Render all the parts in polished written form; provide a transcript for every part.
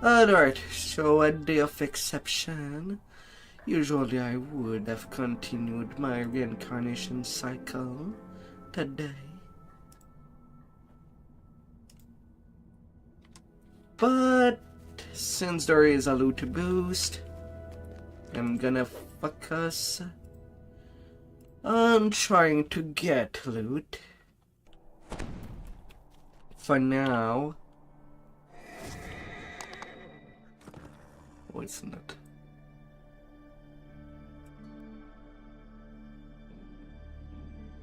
Alright, so a day of exception. Usually I would have continued my reincarnation cycle today. But since there is a loot boost, I'm gonna focus on trying to get loot. For now. Oh, it's not.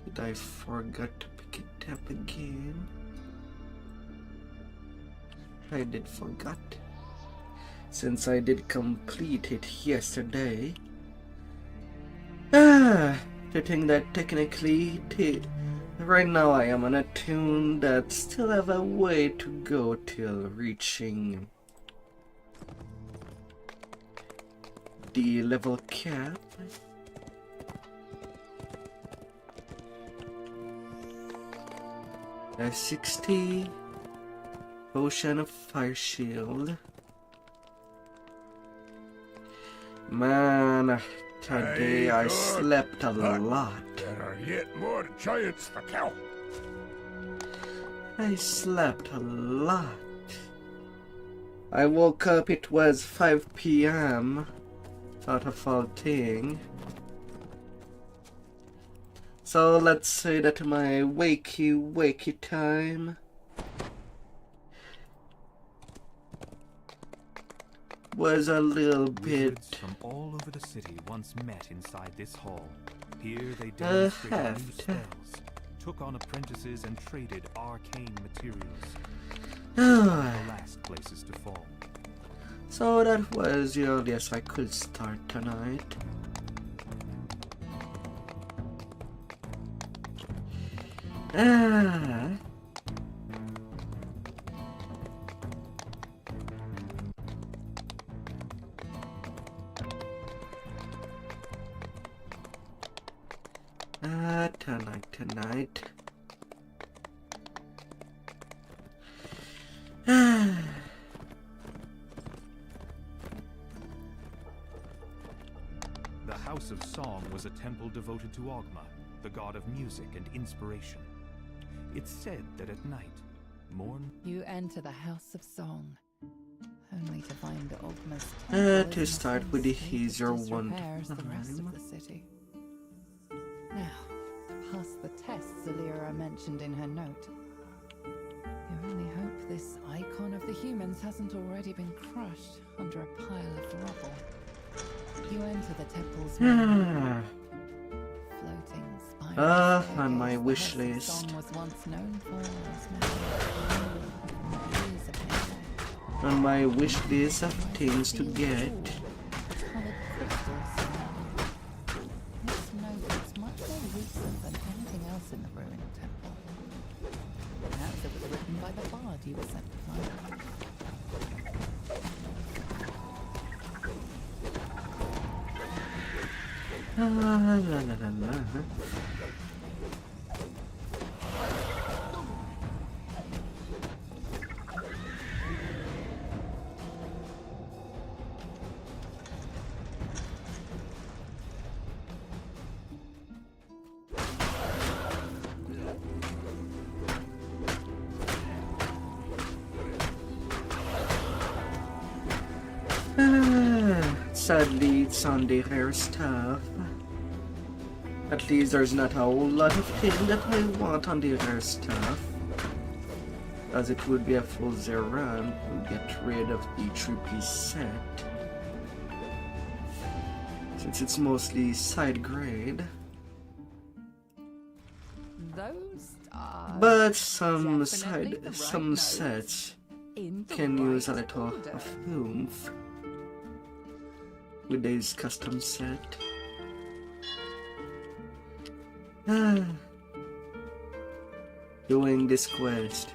Did I forget to pick it up again? I did forget. Since I did complete it yesterday. To think that technically, right now I am on a tune that still have a way to go till reaching the level cap. A 60 potion of fire shield. Man, today I slept a lot. There are yet more giants to kill. I slept a lot. I woke up, it was 5 p.m. Not a fault thing. So let's say that my wakey time was a little bit from all over the city once met inside this hall. Here they demonstrated new spells, took on apprentices and traded arcane materials. The last places to fall. So that was the earliest I could start tonight. Tonight. The House of Song was a temple devoted to Ogma, the god of music and inspiration. It's said that at night, you enter the House of Song, only to find Ogma's temple to start with the easier one. The rest of the city. Now, to pass the tests Alira mentioned in her note. You only hope this icon of the humans hasn't already been crushed under a pile of rubble. You enter the temple's floating spiral on my wish list. Was once known for years ago. On my wish list of things to get. This note is much more recent than anything else in the ruined temple. Perhaps it was written by the bard you were sent to find. La la la la. Sadly, it's on the rare stuff. At least there's not a whole lot of things that I want on the rare stuff. As it would be a full zero run to get rid of the 3-piece set. Since it's mostly side grade. But some sets can use a little of oomph with this custom set. Doing this quest.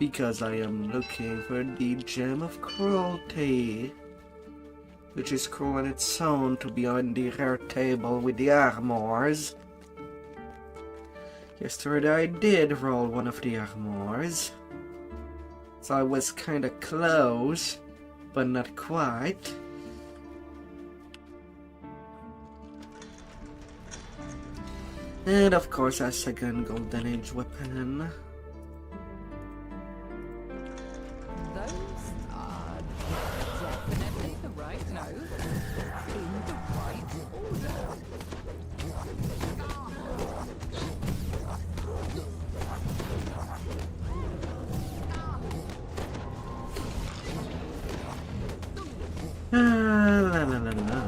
Because I am looking for the Gem of Cruelty, which is cool on its own to be on the rare table with the armors. Yesterday I did roll one of the armors. So I was kinda close, but not quite. And of course a second Golden Age weapon. Those are definitely the right notes in the right order. La la la la.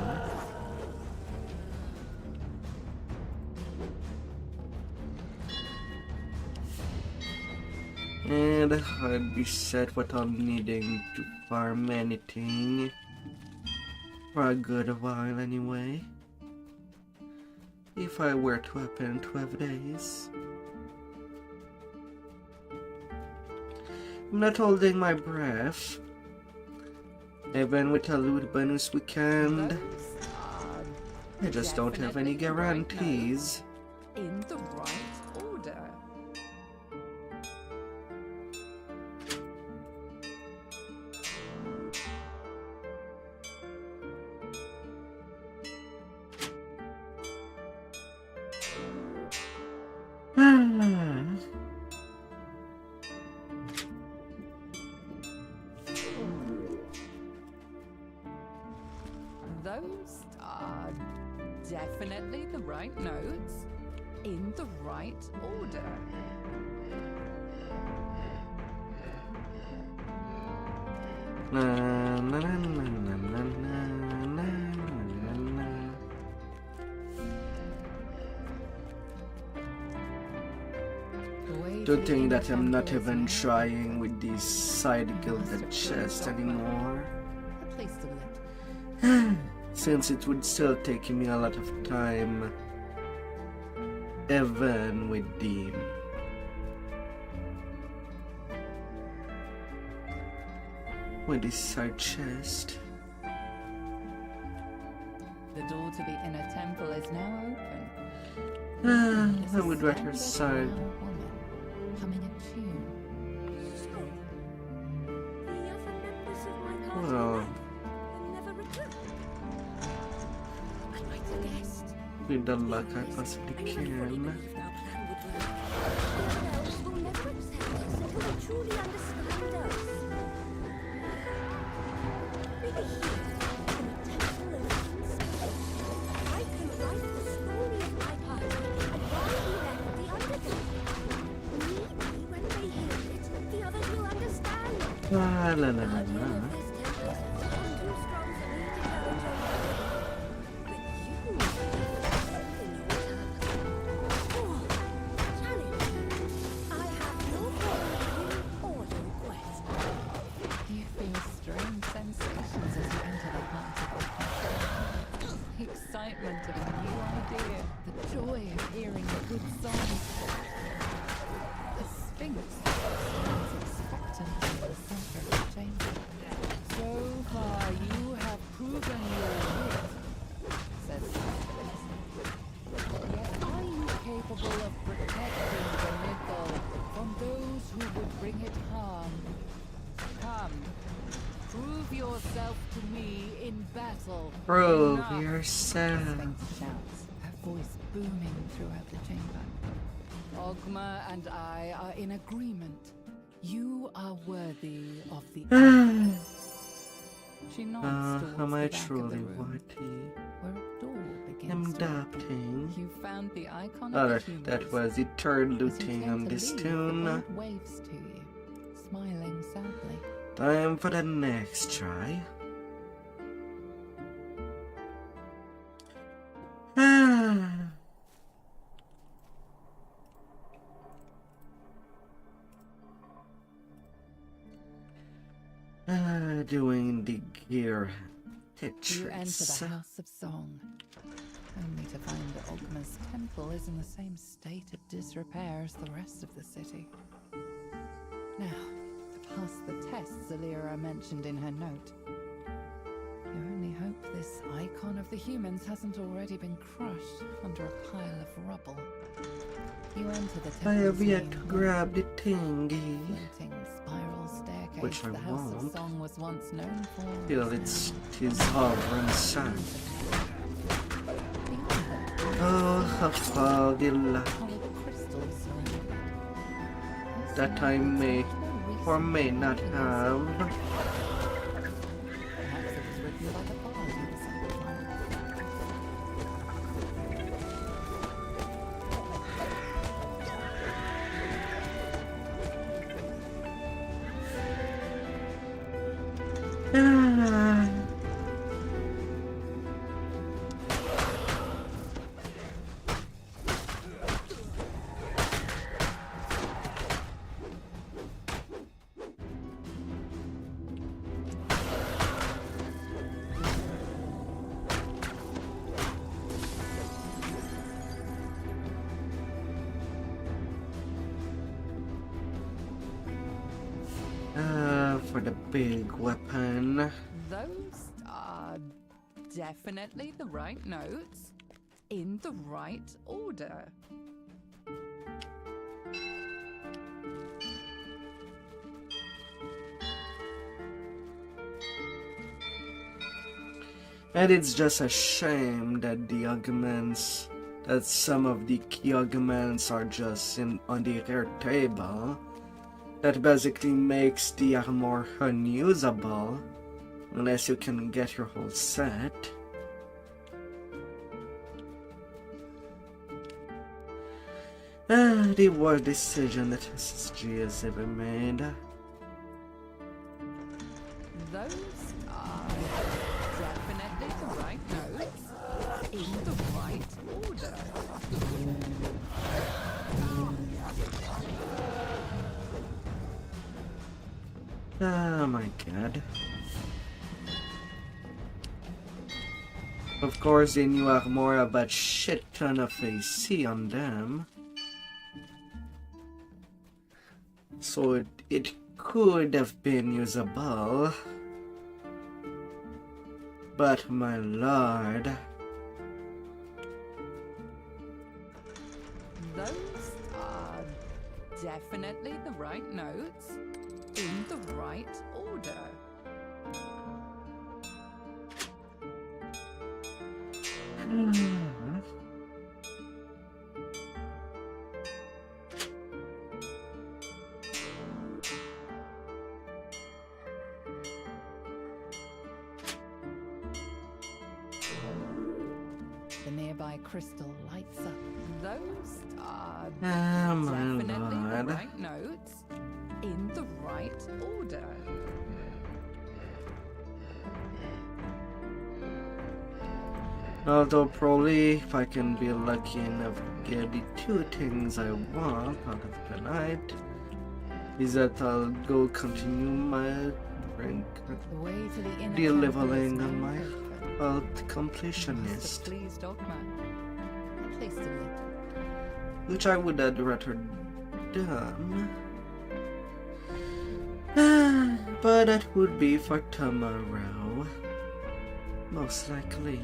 And I'd be set without needing to farm anything for a good while anyway. If I were to happen in 12 days. I'm not holding my breath. Even with a loot bonus weekend, Those are I just don't have any definitely the right guarantees. notes in the right order. Those are definitely the right notes in the right order. Na, na, na, na, na, na, na, na, na. Good thing that I'm not even trying with these side gilded chests anymore. A place to live. Since it would still take me a lot of time, even with the side chest. The door to the inner temple is now open. I would rather side. Woman humming a tune. So, the other members of my party Well, left and never returned. I might have guessed. with the luck I possibly I never fully can. believed our plan would work. The other elves will never accept us until they truly understand us. Maybe here, in the temple of Vtuber, I can write the story of my party and why we left the underground. Maybe when they hear it, the others will understand. La la la la Guardian la. of this temple has gone too strong for me to challenge over. But you in your turn. Oh, challenge. I have no problem or request. You feel strange sensations as you enter the heart of the castle. The excitement of a new idea, the joy of hearing a good song. The Sphinx stands expectant in the center of the chamber. So far, you have proven your wit, says the Sphinx. Yet are you capable of protecting the nickel from those who would bring it harm? Come, prove yourself to me in battle. Prove Enough. yourself. Sphinx shouts, her voice booming throughout the chamber. Ogma and I are in agreement. You are worthy of the She nods towards Am I the back of the truly room, worthy? where a door begins I'm to doubting. You found the icon Oh, of the that humans. was the third As you looting turn on to this leave, the tune. bird waves to you, smiling sadly. Time for the next try. Doing the gear You enter Tetris. the House of Song, only to find that Ogma's temple is in the same state of disrepair as the rest of the city. Now, to pass the tests Alira mentioned in her note, your only hope hope this icon of the humans hasn't already been crushed under a pile of rubble. You enter the I have temple's yet main to hall. grab the thingy. Floating spiral staircase Which I the House won't. of Song was once known for. Still, is tis hovering sand. Oh, how the luck that I may or may not have. Perhaps it was written by the bard who was Ah. For the big weapon. Those are definitely the right notes, in the right order. And it's just a shame that the arguments, that some of the key arguments are just on the rare table. That basically makes the armor unusable unless you can get your whole set. The worst decision that SSG has ever made. Those are definitely the right notes, in the right order. Oh my god. Of course, the new armor have a shit ton of AC on them. So it could have been usable. But my lord. Those are definitely the right notes, in the right order. The nearby crystal lights up. Those are Oh my definitely the lord. right notes, in the right order. Although probably if I can be lucky enough to get the two things I want out of the night, is that I'll go continue my rank The way to the inner the temple leveling is on now my open. alt Must have completionist, pleased Dogma, at least a little. which I would have rather done. But that would be for tomorrow, most likely.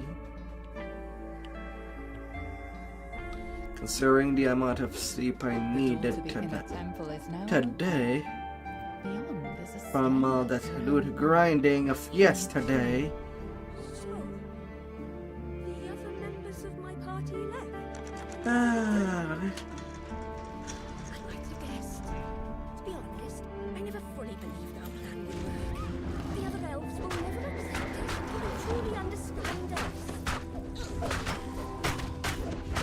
Considering the amount of sleep I The door needed to the inner temple is now today, open. Beyond is a from all that loot grinding of yesterday. So, the other members of my party left. Ah, I might have guessed. To be honest, I never fully believed our plan would work. The other elves will never accept us or truly understand us.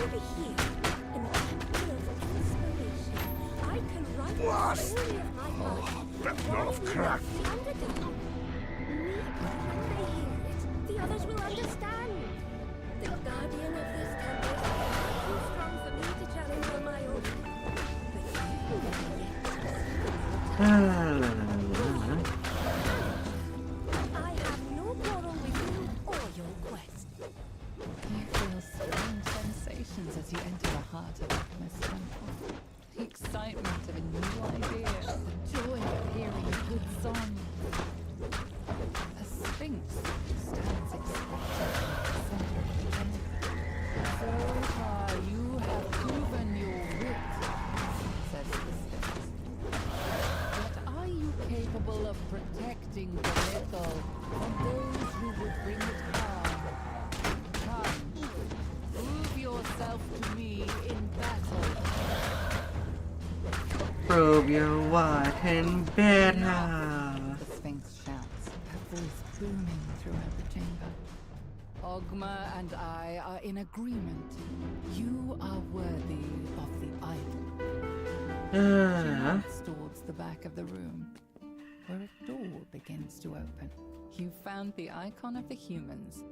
Over here, in the Temple of Inspiration, I can write the story of my party. Bit of crack. The underdog. Maybe when they hear it, the others will understand. The guardian of this temple is far too strong for me to challenge on my own. But la, la, la. I have no quarrel with you or your quest. You feel strange sensations as you enter the heart of Alchemist Temple. The excitement of a new idea, the joy of hearing a good song. A sphinx stands exposed. far you have proven your wit, says the Sphinx. But are you capable of protecting the little from those who would bring it harm? Come, prove yourself to me in battle. Prove your what in battle. The Sphinx shouts, her voice booming throughout the chamber. Ogma and I are in agreement. You are worthy of the idol. She nods towards the back of the room, where a door begins to open. You found the icon of the humans.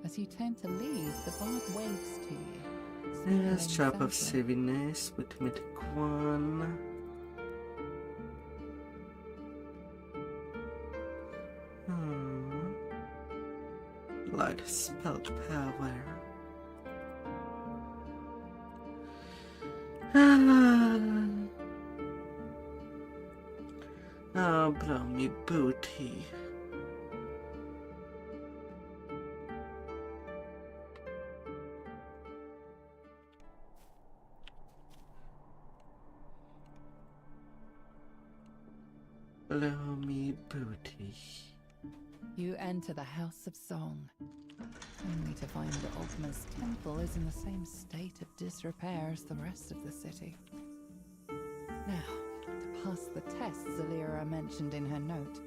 As you turn to leave, the bard waves to you. Yes, smiling drop of sadly. savviness with mythic one. Light spell power. Oh, blow me booty. Blow me booty. You enter the House of Song, only to find that Ogma's temple is in the same state of disrepair as the rest of the city. Now, to pass the tests Zalira mentioned in her note,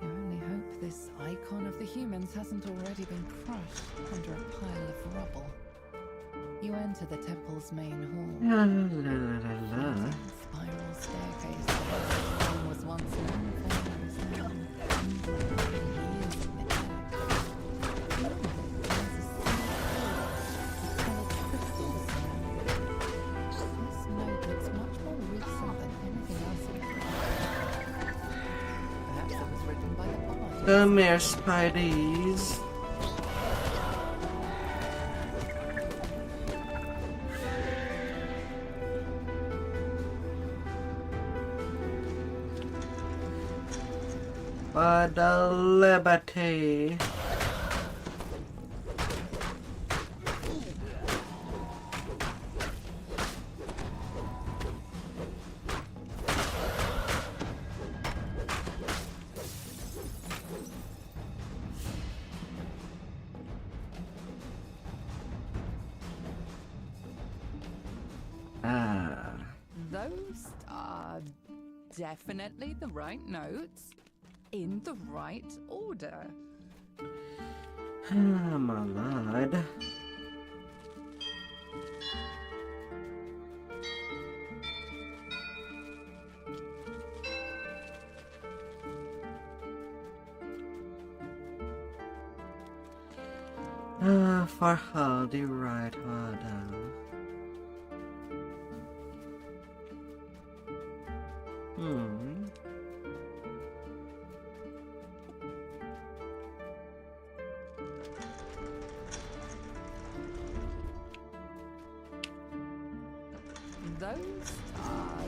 you only hope this icon of the humans hasn't already been crushed under a pile of rubble. You enter the temple's main hall. La la la la la. Spiral staircase that Song was once known for is now years of neglect. Below it lies a single pillar with colored crystals surrounding it. This note looks much more recent than anything else we've read. Perhaps it was written by the bard. The mere spideys. By the liberty. Those are definitely the right notes, in the right order. My lord. For her, the right order. Those are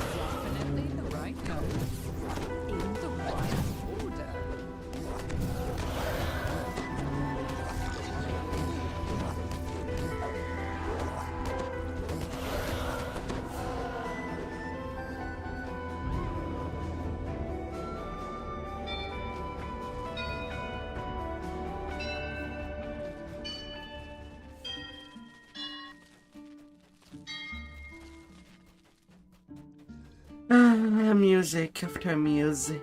definitely the right notes, in the right order. Music after music.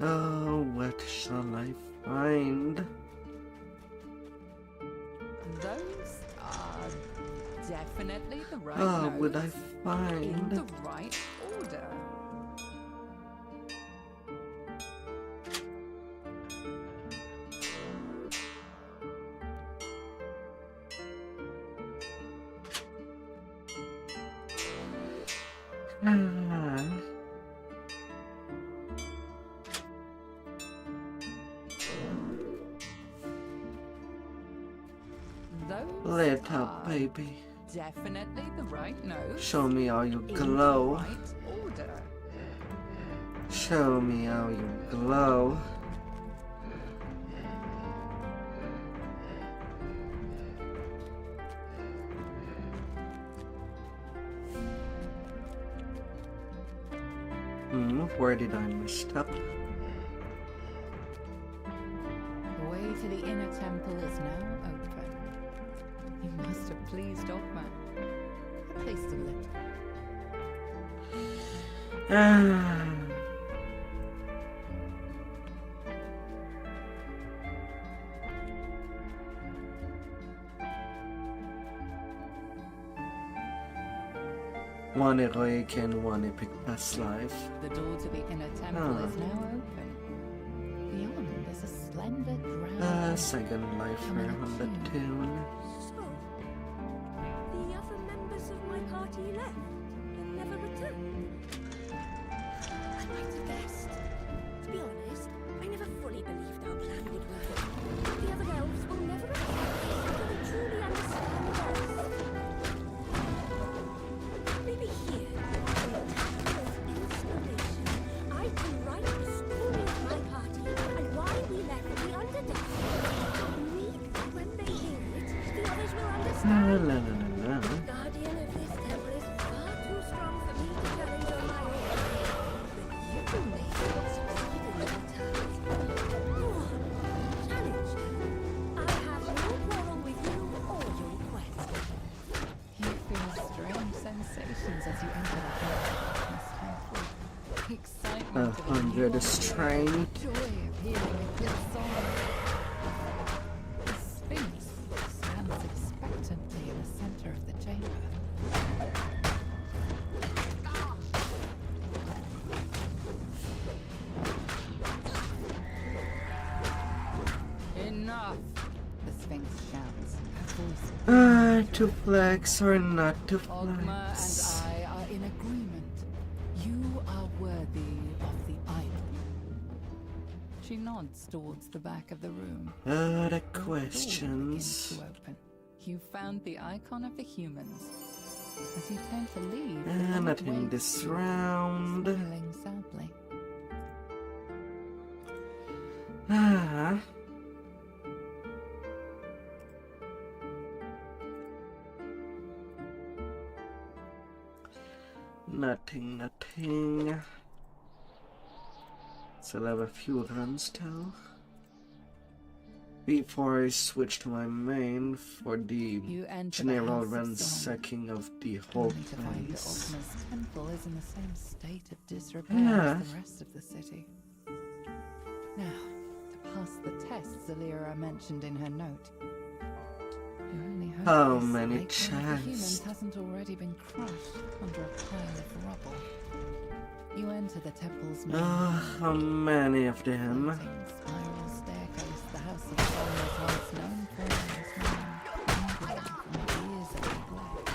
Oh, what shall I find? Those are definitely the right Oh, notes, would I in find? the right order. Those Little are baby, definitely the right notes, show me how you in glow. the right order. Show me how you glow. Where did I mess up? The way to the inner temple is now open. You must have pleased Dogma. A place to live. One heroic and one epic past life. The door to the inner temple is now open. Beyond is a slender drowned Second life coming on the up soon. tune. So, the other members of my party left and never returned. I might have guessed. To be honest, I never fully believed our plan would work. The other elves will never return until they truly understand us. Maybe here, in the Temple of Inspiration, I can write the story of my party and why we left the Underdark. Maybe when they hear it, the others will La understand. la la la. Guardian of this temple is far too strong for me to challenge on my own. But you may succeed in your task. Go on, challenge them. I have no quarrel with you or your quest. You feel strange sensations as you enter the darkness temple. Excitement of a new 100 strength. joy of hearing a good song. The Sphinx stands expectantly in the center of the chamber. Enough! The Sphinx shouts, her voice. To flex or not to Ogma and flex. I are in agreement. You are worthy of the idol. She nods towards the back of the room. The The door begins questions. to open. You found the icon of the humans. As you turn to leave, the one Not that in waits this for you, round. smiling sadly. Ah. Nothing. Still have a few runs though. Before I switch to my main for the You enter the general House of Song, ransacking of the whole only to find that place. Ogma's temple is in the same state of disrepair Yeah. as the rest of the city. Now, to pass the tests Alira mentioned in her note. You only hope How this many icon of the humans chests? hasn't already been crushed under a pile of rubble. You enter the temple's main How many of them? floating spiral staircase the House of Song was once known for as known from years of neglect.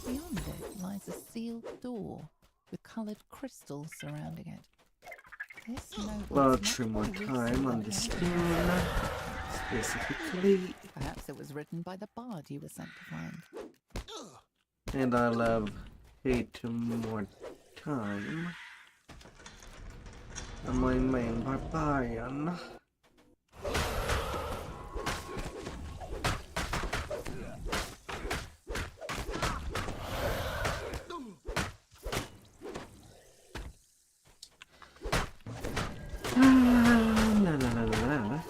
Beyond it lies a sealed door with coloured crystals surrounding it. This note Well, was much 3 more recent time on than this anything tune. else. Specifically. Perhaps it was written by the bard you were sent to find. And I'll have 8 more time on my main barbarian. La la la la la.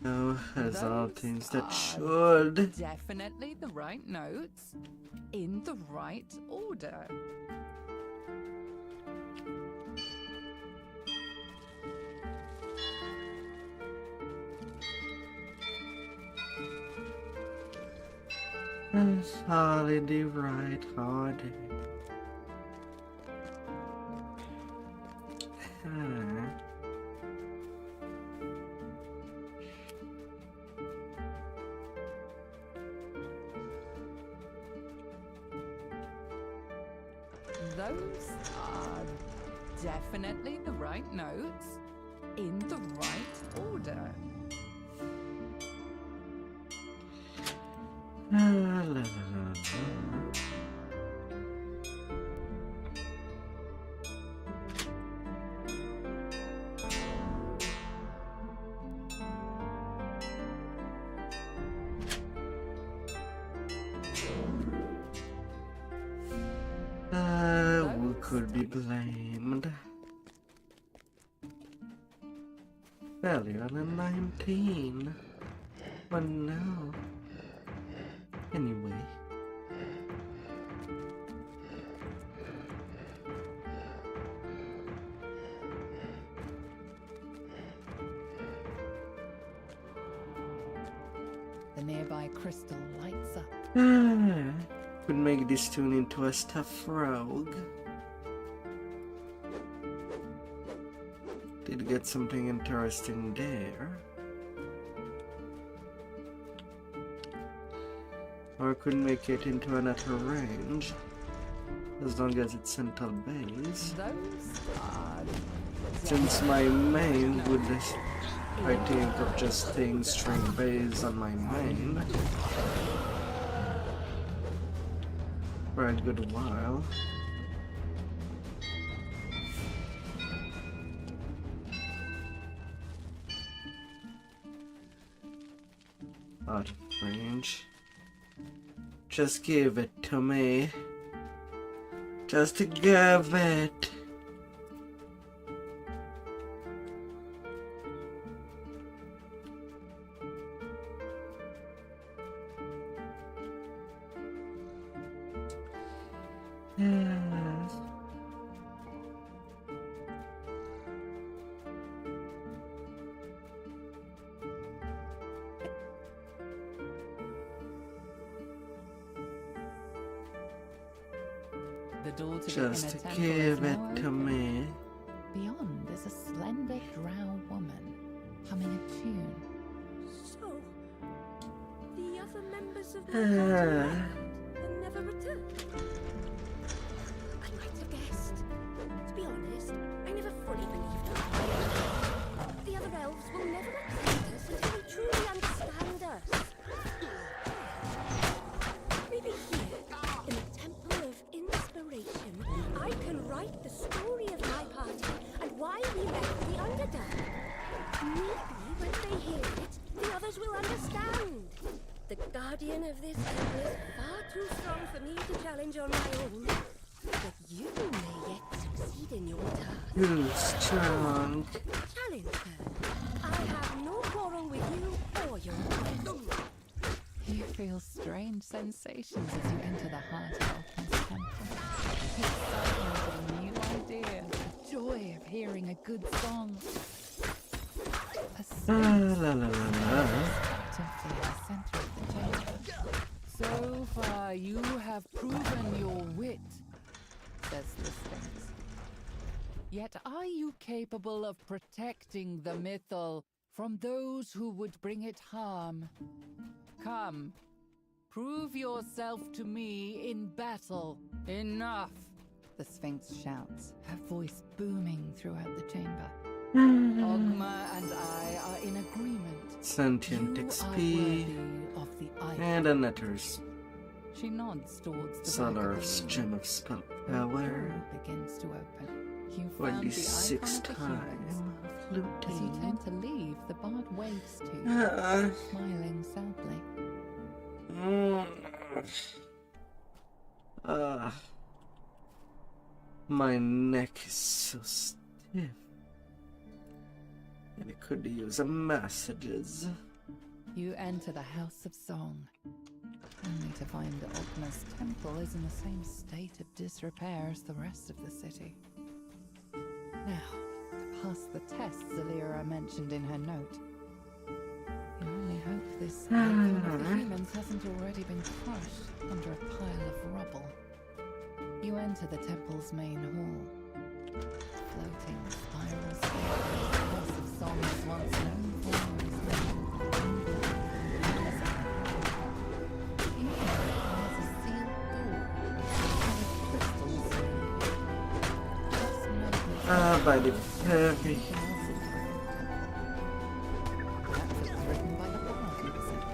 No, has all Those things that are should. Definitely the right notes in the right order. Holiday right holiday. Those are definitely the right notes in the right order. La la la la la. Who could be blamed? Failure on a 19. But no. Anyway. The nearby crystal lights up. Could make this tune into a stuffed frog. Did get something interesting there. Or could make it into another range. As long as it's central base. Those are Since my main would, I think, of just staying string base on my main for a good while. Out of range. Just give it to me. Just give it. the door to Just the inner temple is give now it to open. me. Beyond is a slender drow woman humming a tune. So, the other members of the party left and never returned. I might have guessed. To be honest, I never fully believed it. The other elves will never accept us until they truly understand us. Maybe here, in the Temple of Inspiration, I can write the story of my party and why we left the Underdark. Maybe when they hear it, the others will understand. The guardian of this temple is far too strong for me to challenge on my own. But you may yet succeed in your task. You're strong. Challenge her. I have no quarrel with you or your quest. You feel strange sensations as you enter the heart of Alchemist's temple. Excitement of a new idea, the joy of hearing a good song. A sense La la la la. expectantly in the center of the chamber. So far, you have proven your wit, says the Sphinx. Yet are you capable of protecting the mythal from those who would bring it harm? Come, prove yourself to me in battle. Enough! The Sphinx shouts, her voice booming throughout the chamber. Ogma and I are in agreement. Sentient You are XP worthy of the icon. and another She nods towards the solar back of the stream room. of spell The power. door begins to open. You found the 46 icon of the time humans. As you turn looting. to leave, the bard waves to you, smiling sadly. My neck is so stiff. And it could use a massages. You enter the House of Song, only to find that Ogma's temple is in the same state of disrepair as the rest of the city. Now, to pass the tests Zelira mentioned in her note, you only hope this icon of the humans hasn't already been crushed under a pile of rubble. You enter the temple's main hall. Floating spiral staircase, the House of Song is once known for is now even has a sealed door with crystals just noticed By the fairy. something else is That's what's written by the bard you set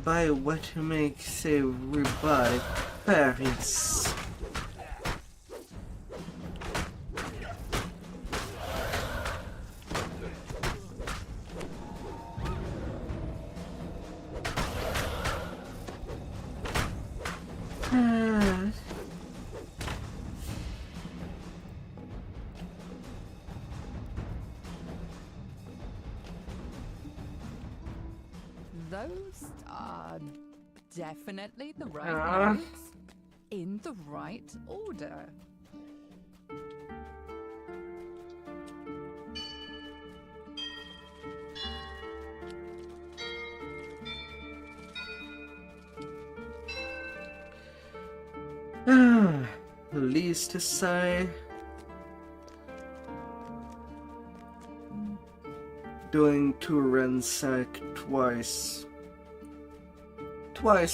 By what makes everybody Paris. Those are definitely the right notes in the right order. Least to say, doing 2 ransack twice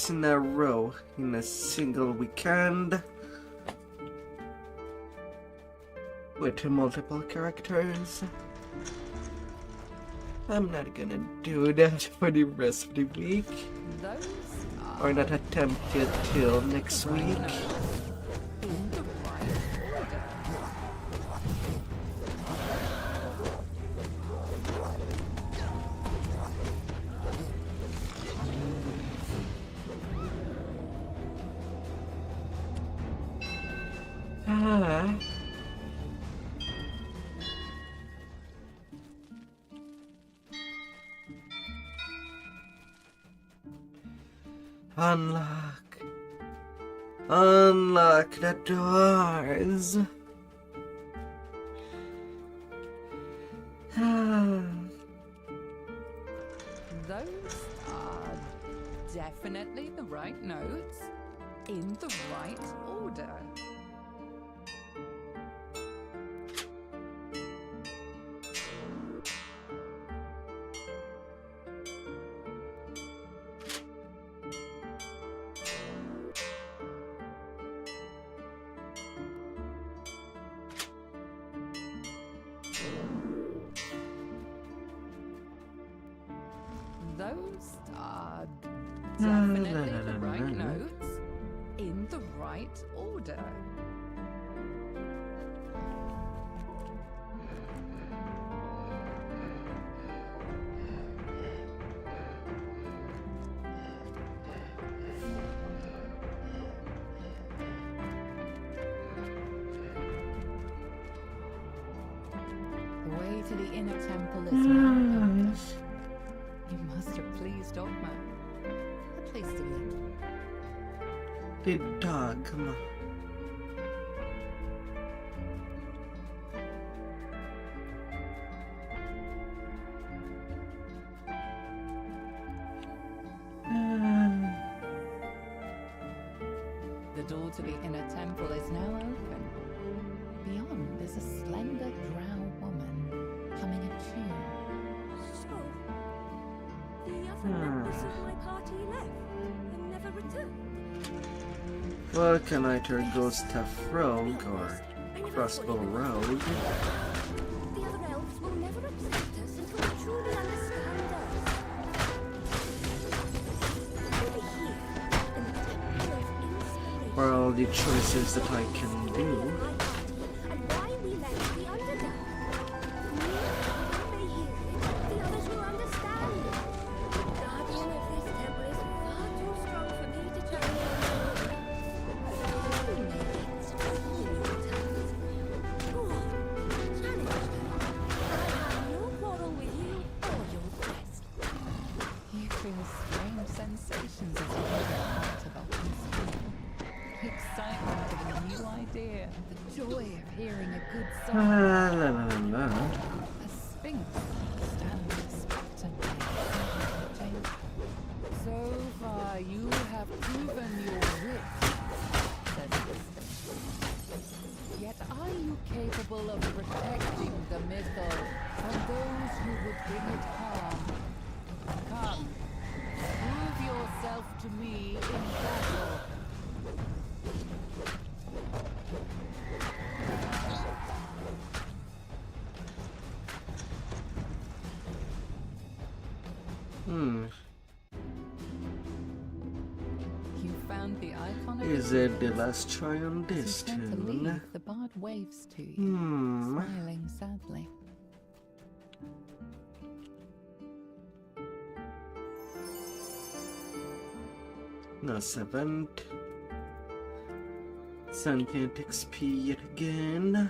in a row in a single weekend with multiple characters. I'm not gonna do that for the rest of the week, Those or not attempt it till next week. in the right order. Unlock the doors. Those are definitely the right notes in the right order. Those are definitely the right notes in the right order. The way to the inner temple is now open. You must have pleased Dogma. At least a little. The dogma. The door to the inner temple is now open. Beyond is a slender drow woman humming a tune. So, the other members of my party left and never returned. Welcome to your Ghost Tough Rogue or Crossbow Rogue. The other elves will never accept us until they truly understand us. We'll be here in the Temple of Inspiration. For all the choices that I can do. And why we left the Underdark. When they hear it, the others will understand. The guardian of this temple is far too strong for me to challenge. You may explain your task. Go on, challenge her. I have no quarrel with you or your quest. You feel strange sensations as you hear the heart of Alchemist. The excitement of a new idea, the joy of hearing a good song. La la la la. A sphinx stands expectantly watching. So far, you have proven your wit, says the sphinx. Yet are you capable of protecting the mythal from those who would bring it harm? Come, prove yourself to me in battle. You found the icon of Is the it the last try on As you this turn to tune? leave, the bard waves to you, smiling sadly. No, 7th. Sentient XP yet again.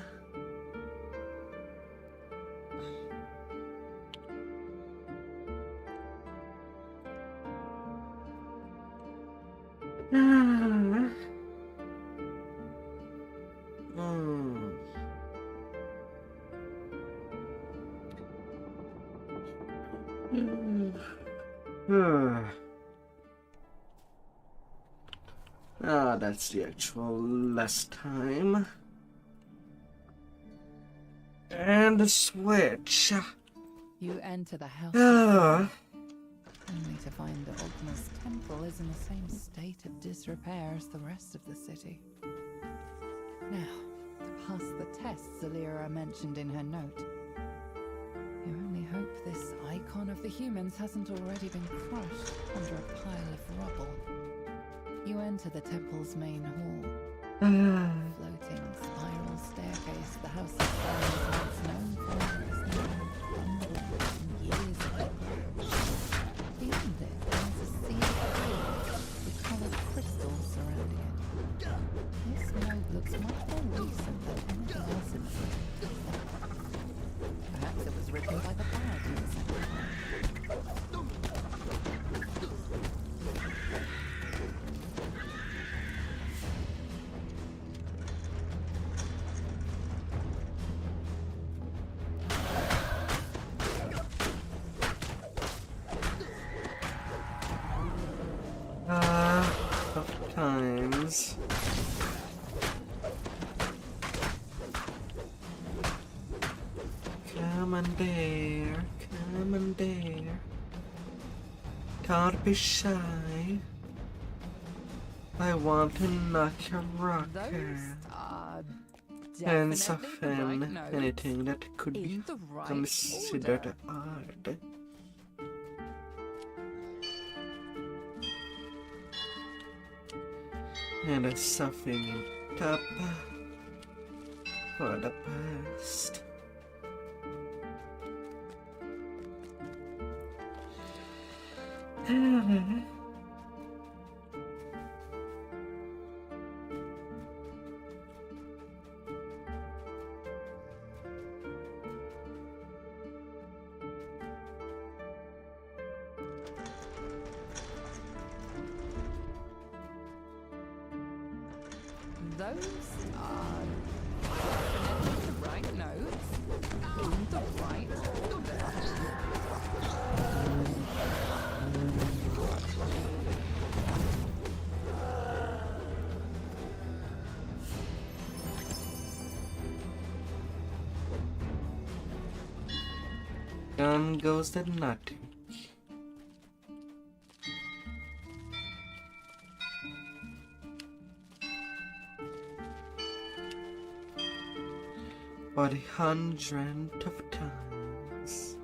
Ah, that's the actual last time. And the switch. You enter the house, Ah. only to find that Ogma's temple is in the same state of disrepair as the rest of the city. Now, to pass the tests Alira mentioned in her note, you only hope this icon of the humans hasn't already been crushed under a pile of rubble. You enter the temple's main hall. Floating spiral staircase the House of Stone is once known for is now crumbled from years ago. Beyond it lies a sea of gold with coloured crystals surrounding it. This node looks much more recent than anything else in the city. Perhaps it was written by the bard in the second time. Of times. Come and there, come and there. Can't be shy. I want to knock your rocker. Those are And definitely the soften right notes anything that could be in the right considered order. odd. And a softening top for the past. Those are definitely the right notes in the right order. Down goes the nut. For the 100th of times.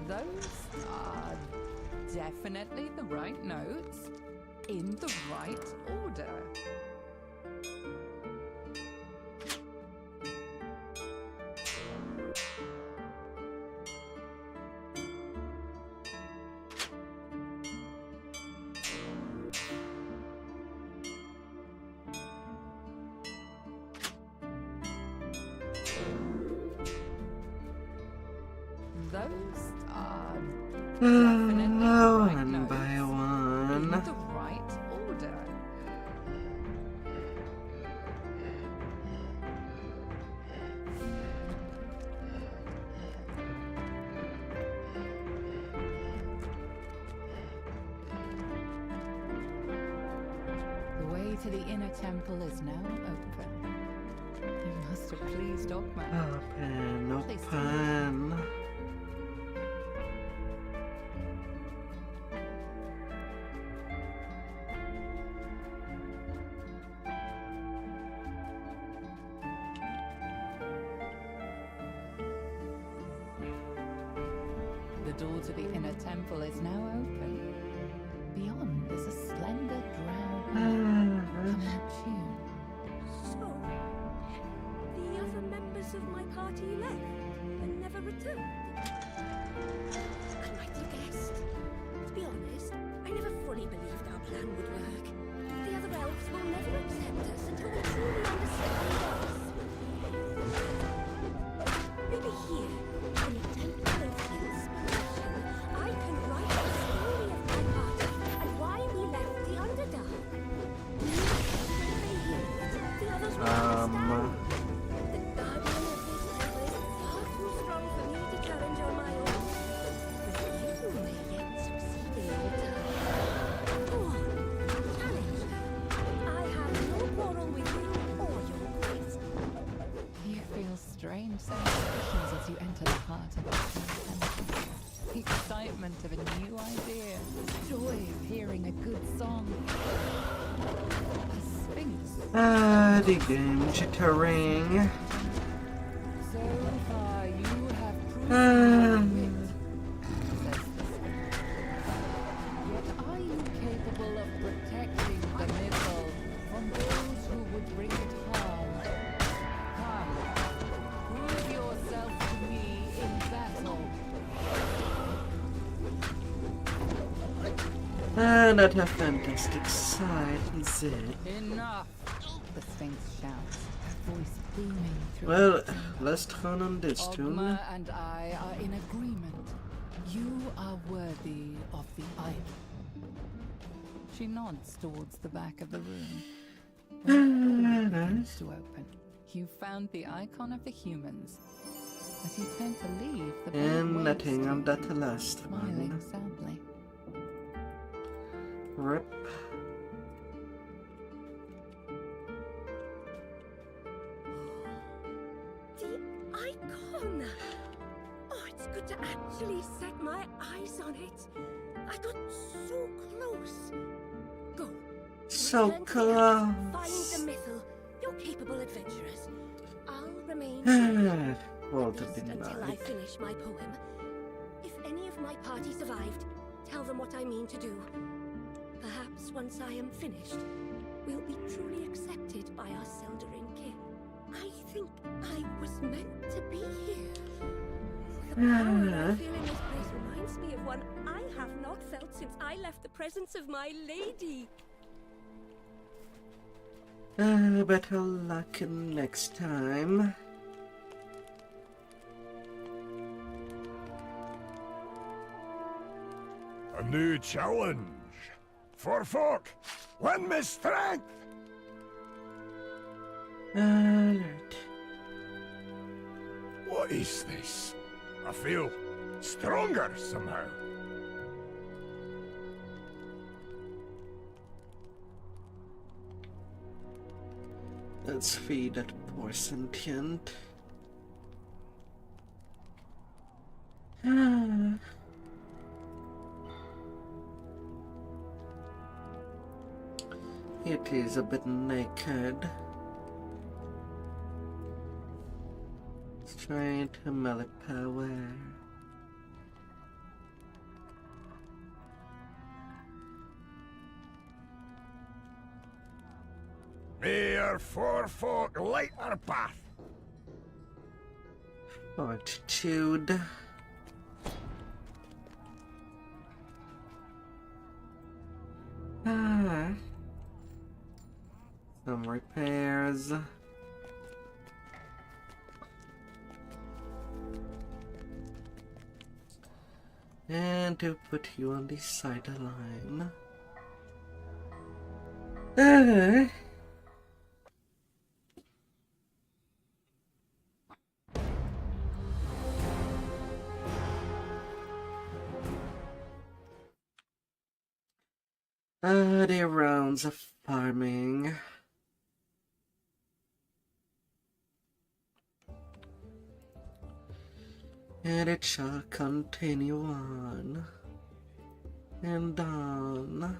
Those are definitely the right notes in the right order. Those are definitely the right One notes by in one. the right order. The way to the inner temple is now open. You must have pleased Ogma. Open, Please open. The door to the inner temple is now open. Beyond is a slender drow humming a tune. So, the other members of my party left and never returned. I might have guessed. To be honest, I never fully believed our plan would work. The other elves will never accept us until they truly understand us. Maybe here, in a temple of inspiration, I can write the story of my party and why we left the Underdark. heart of it. The excitement of a new idea, the joy of hearing a good song. A sphinx. The game jittering. So far you have proven your wit, says the sphinx. Yet are you capable of protecting the missile from those who would bring it harm? Come, prove yourself to me in battle. Not a fantastic sight, is it? Enough! The sphinx shouts, her voice booming through Well, the timber. let's turn on this tune. Ogma and I are in agreement. You are worthy of the eye. She nods towards the back of the room. When the door begins to open, you found the icon of the humans. As you turn to leave, the boy And waves nothing to on you, that last smiling one. sadly. Rip. The icon! Oh, it's good to actually set my eyes on it. I got so close. Go. So Return to the house, close. Find the missile. You're capable adventurers. I'll remain here, Walter at least did until I not. finish my poem. If any of my party survived, tell them what I mean to do. Perhaps once I am finished, we'll be truly accepted by our Seldering kin. I think I was meant to be here. The power I feel in this place reminds me of one I have not felt since I left the presence of my lady. Better luck next time. A new challenge. For folk, win me strength. Alert. What is this? I feel stronger somehow. Let's feed that poor sentient. It is a bit naked. Straight to melee power. May our four folk light our path. Fortitude. Some repairs. And to put you on the sideline. The rounds of farming. And it shall continue on and on.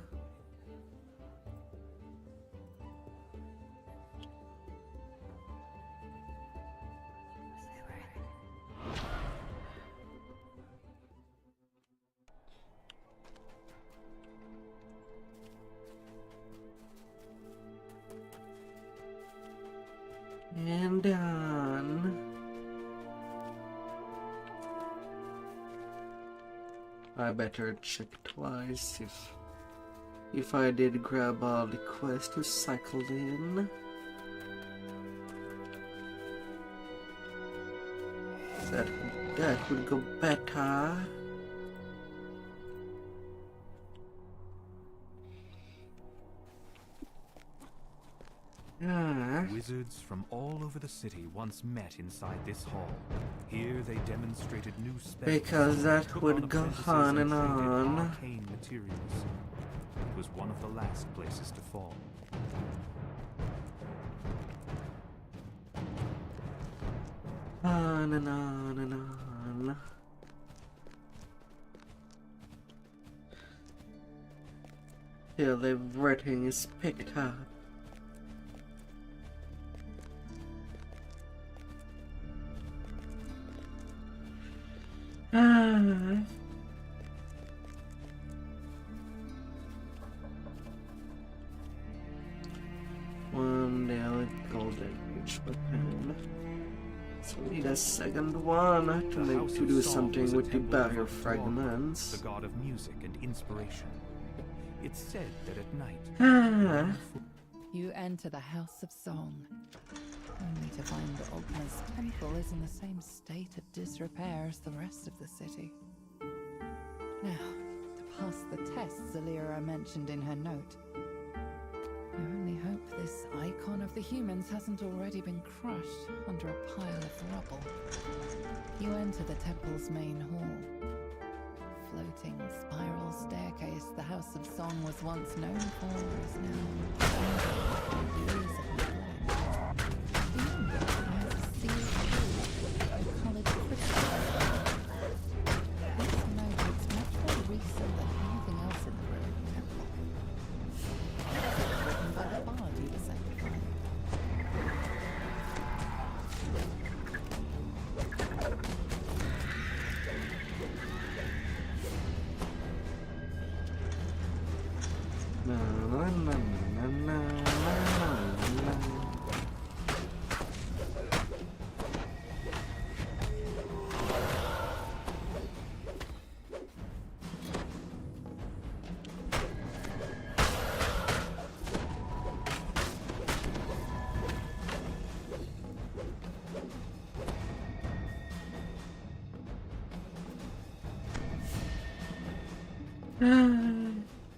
And on. I better check twice if I did grab all the quests to cycle in. That would go better. Wizards from all over the city once met inside this hall. Here they demonstrated new spells. Because that took would on go apprentices on and traded on. arcane materials. It was one of the last places to fall. On and on and on. on. Till everything is picked up. One daily golden age weapon. So we need a second one to do something with the barrier fragments. The god of music and inspiration. It's said that at night, You enter the House of Song, only to find that Ogma's temple is in the same state of disrepair as the rest of the city. Now, to pass the tests Alira mentioned in her note, you only hope this icon of the humans hasn't already been crushed under a pile of rubble. You enter the temple's main hall. Floating spiral staircase the House of Song was once known for is now years of neglect. Beyond it lies a sealed hall with coloured crystals. This note is much more recent than anything else in the ruined temple. Written by the bard you were sanctifying.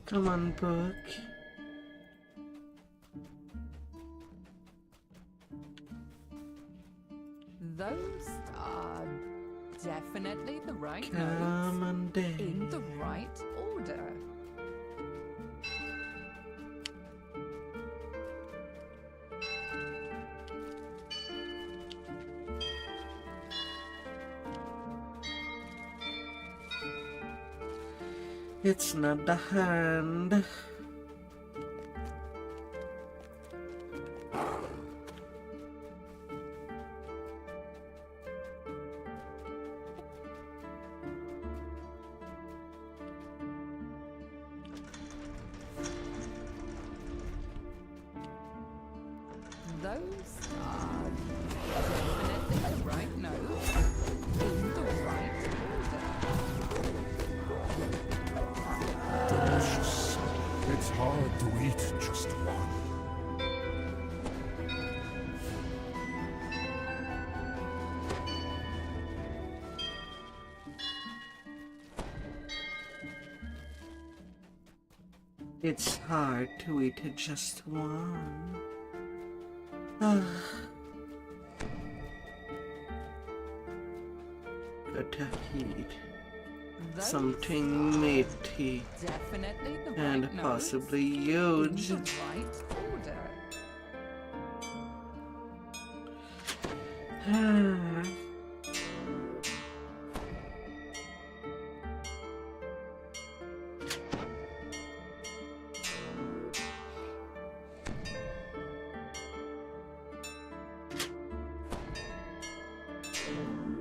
Come on, book. Those are definitely the right Come notes. on, day. In the right order. It's not the hand. Those are definitely the right notes. In the right order. Delicious. It's hard to eat just one. It's hard to eat just one. Got to eat Those something are meaty definitely the and right possibly notes. huge. In the right order.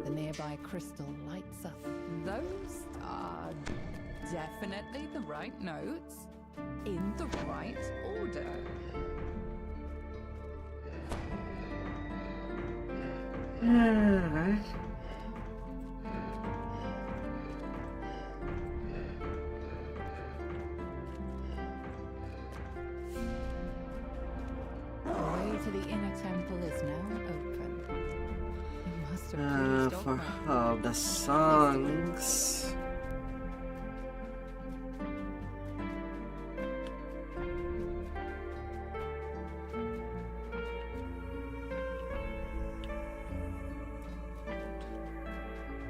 The nearby crystal lights up. Those are definitely the right notes. In the right order. The way to the inner temple is now open. You must have pleased For Ogma. all the songs.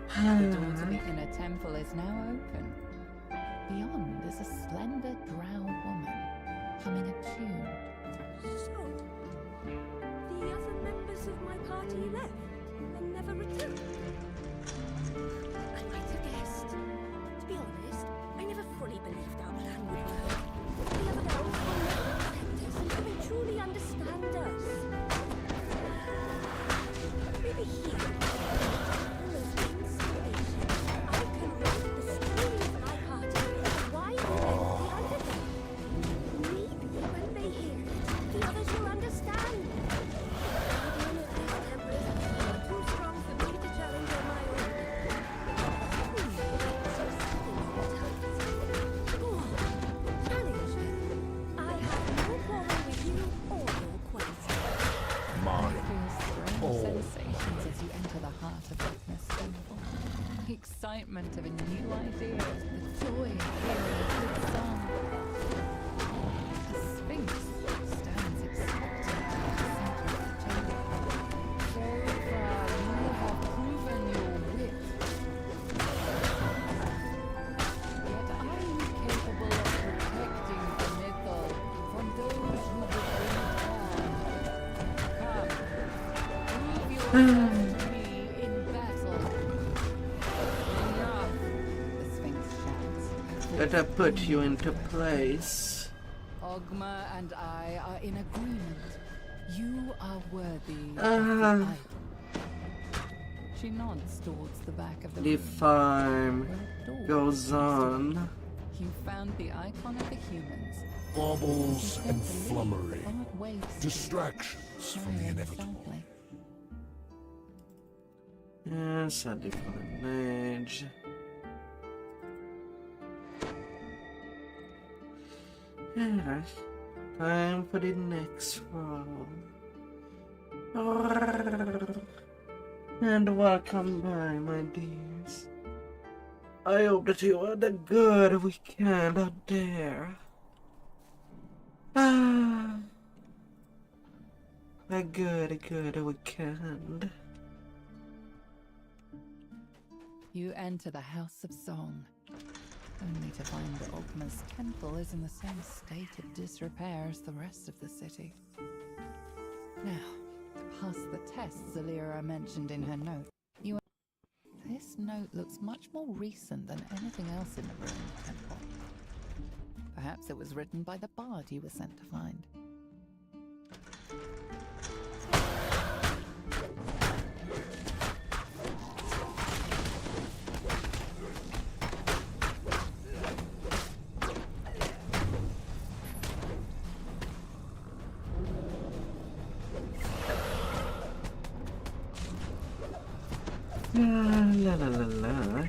The door to the inner temple is now open. Beyond is a slender drow woman humming a tune. So, the other members of my party left and never returned. I might have guessed. To be honest, I never fully believed our plan would work. The other elves will never protect us until they truly understand us. Maybe here, almost inspiration, I can write the story of light-hearted and why we left the underdog. Maybe when they hear it, the others will understand. The idea of this temperate is far too strong for me to challenge on my own. Challenge. I have no quarrel with you or your quest. Mine. Feel strange sensations as you enter the heart of Darkness Temple. The excitement of a new idea, the joy of hearing a good song. A sphinx stands expectant at the center of the chamber. So far, you have proven your wit. Yet are you capable of protecting the mythal from those who would bring it on? Come, prove yourself to me in battle. Enough, the Sphinx shouts. Gotta put you into place. Ogma and I are in agreement. You are worthy of Ah. the idol. She nods towards the back of the The room. farm where a door goes used to on. be. You found the icon of the humans. Baubles You and spent the lead flummery. part ways to Distractions from the shying inevitable. sadly. Yes, a different age. Yes, time for the next roll. And welcome by, my dears. I hope that you had a good weekend out there. A good weekend. You enter the House of Song, only to find that Ogma's temple is in the same state of disrepair as the rest of the city. Now, to pass the tests Zalira mentioned in her note, this note looks much more recent than anything else in the ruined temple. Perhaps it was written by the bard you were sent to find. La la la la.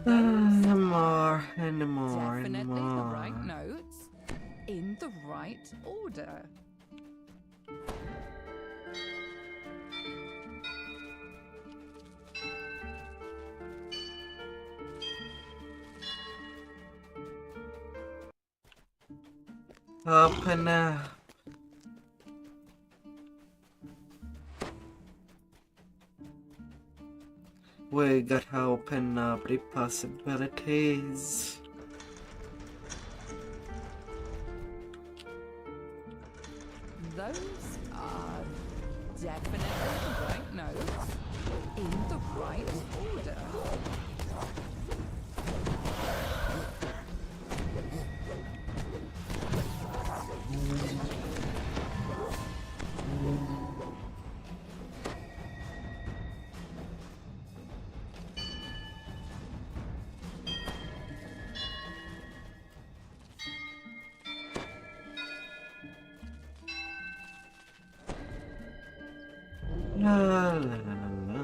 More and more and Definitely more. the right notes, in the right order. Open up. We gotta open up the possibilities. Those are definitely the right notes, in the right order. La la la la la.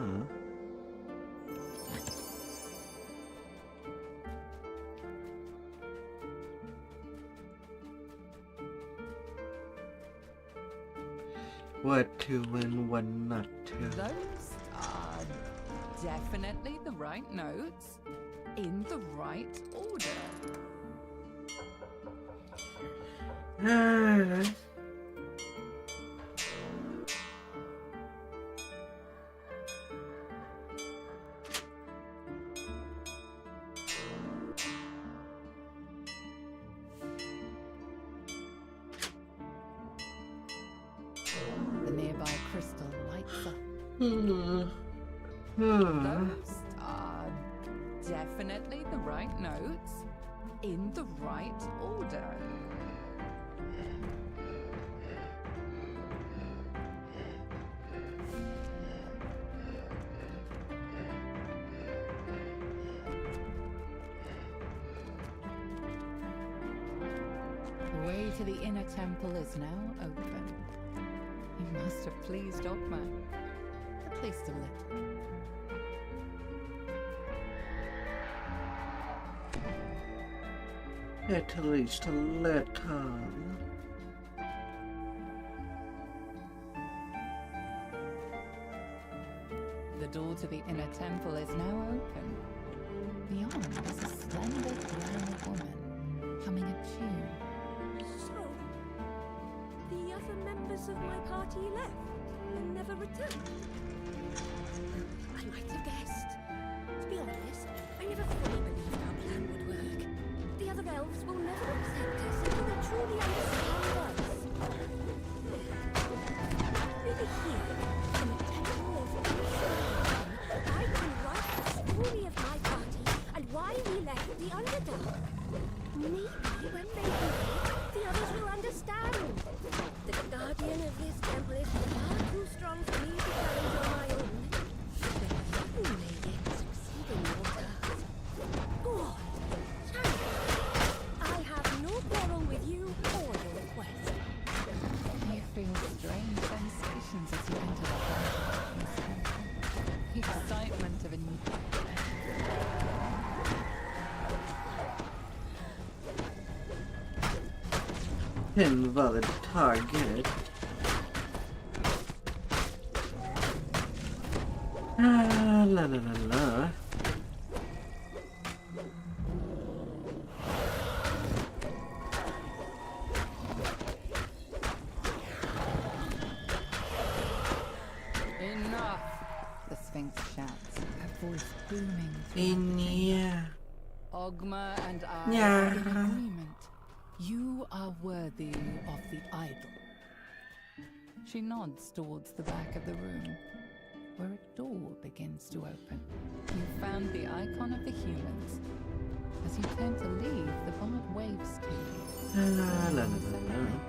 what to and what not to. Those are definitely the right notes in the right order. The nearby crystal lights up. Those are definitely the right notes in the right order. The way to the inner temple is now open. You must have pleased Ogma, at least a little. At least a little. The door to the inner temple is now open. Beyond is a slender brown woman humming a tune. So, the other members of my party left and never returned. I might have guessed. To be honest, I never fully believed our plan would work. The other elves will never accept us until they truly understand us. Maybe here, in the temple of I can write the story of my party and why we left the Underdark. Maybe when they do, the others will understand. The guardian of this temple is far too strong for me to challenge on my own. But you may yet succeed in your task. Go on, challenge. I have no quarrel with you or your request. You feel strange sensations as you enter the heart of the temple. The excitement of a new Invalid target. La la la la. Enough! The Sphinx shouts, her voice booming through Yeah. Ogma and I Yeah. are in agreement. You are worthy of the idol. She nods towards the back of the room, where a door begins to open. You found the icon of the humans. As you turn to leave, the bard waves to you. La la la la la.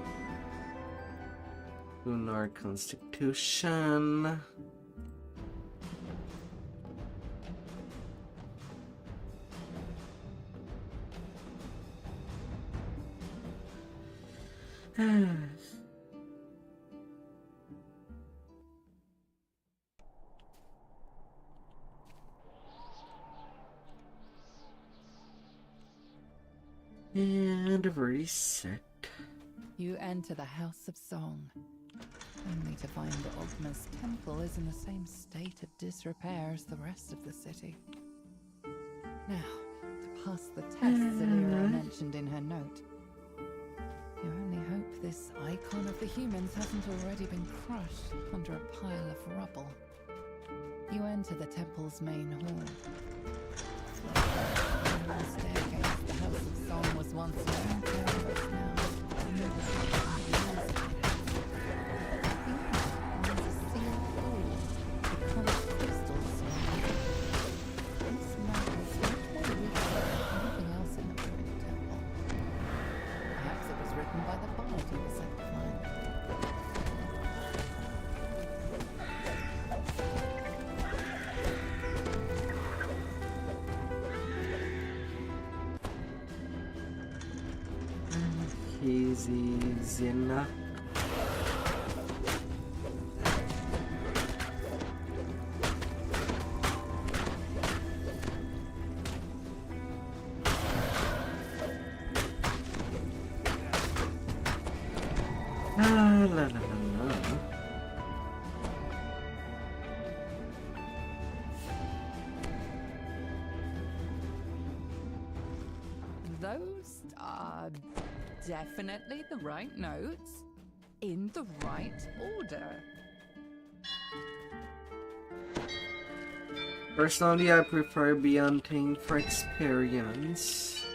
Lunar Constitution. And reset. You enter the House of Song, only to find that Ogma's temple is in the same state of disrepair as the rest of the city. Now, to pass the tests Alira mentioned in her note, you only hope this icon of the humans hasn't already been crushed under a pile of rubble. You enter the temple's main hall. The staircase the House of Song was once known for is now there's a sealed door with polished crystals surrounding it. This map is much more recent than anything else in the ruined temple. Perhaps it was written by the bard who was set to find it. Easy Zina. La la la la. Those are definitely the right notes in the right order. Personally, I prefer be hunting for experience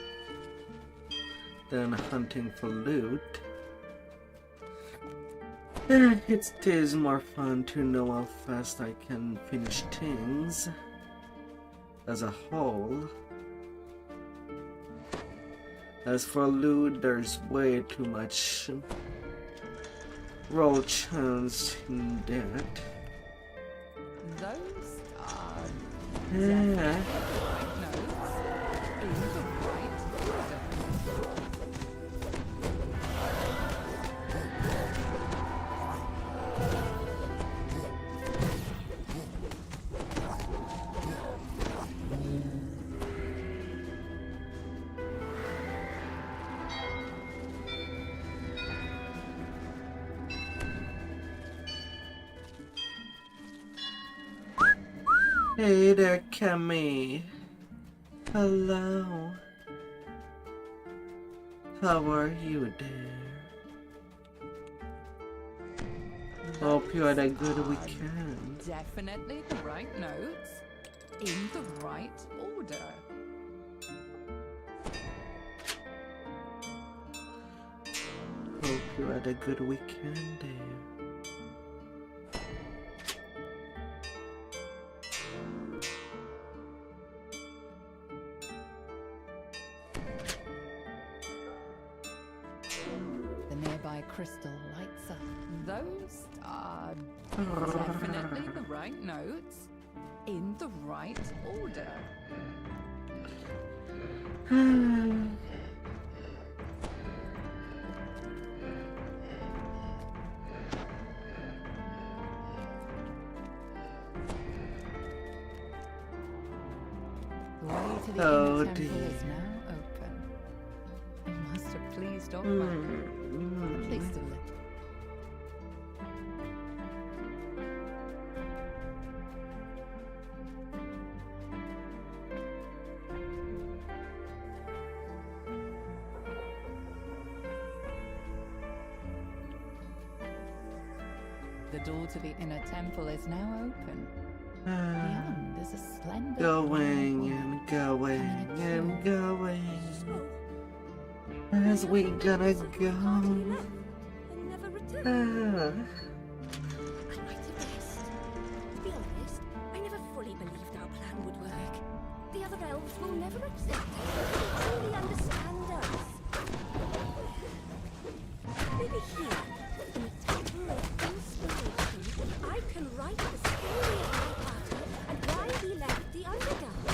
than hunting for loot. It is more fun to know how fast I can finish things as a whole. As for loot, there's way too much roll chance in that. Those are Yeah. definitely the right notes in the right order. Hey there, Cammy. Hello. How are you there? Hope you had a good weekend. Definitely the right notes in the right order. Hope you had a good weekend there. The nearby crystal lights up. Those are definitely the right notes in the right order. The way to the Oh, inner temple dear. is now open. It must have pleased Ogmar, at least a little. The door to the inner temple is now open. Beyond is a slender Going granite and wall going coming and going. As we gonna go? And never returned. Ah, I might have guessed. To be honest, I never fully believed our plan would work. The other elves will never accept us. They truly understand us. Maybe here, in the temple of inspiration, I can write the story of my party and why we left the Underdark.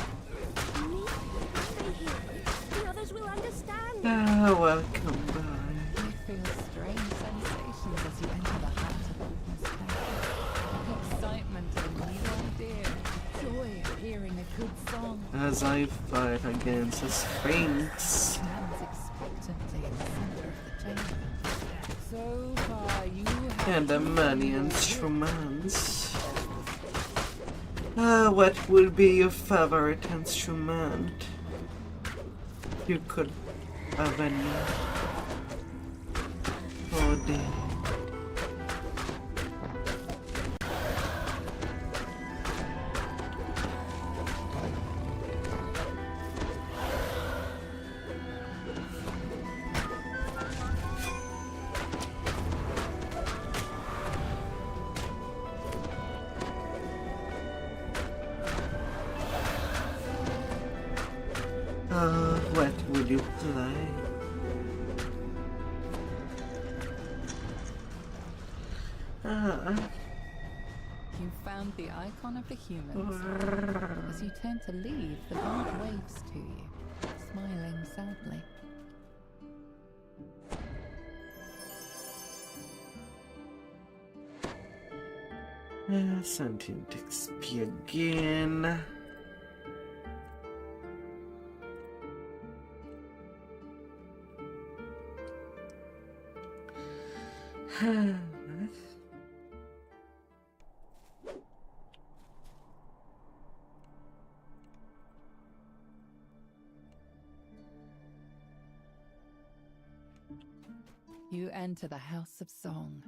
Maybe if I stay here, the others will understand. welcome by. You feel strange sensations as you enter the heart of Ogmar's temple. Excitement at a new idea, joy at hearing a good song. As I fight against a sphinx. Stands expectantly in the center of the chamber. So far, you have And the money instruments. What would be your favorite instrument? You could have any. Oh dear. What would you play? You found the icon of the humans. As you turn to leave, the guard waves to you, smiling sadly. Something to XP again. You enter the House of Song,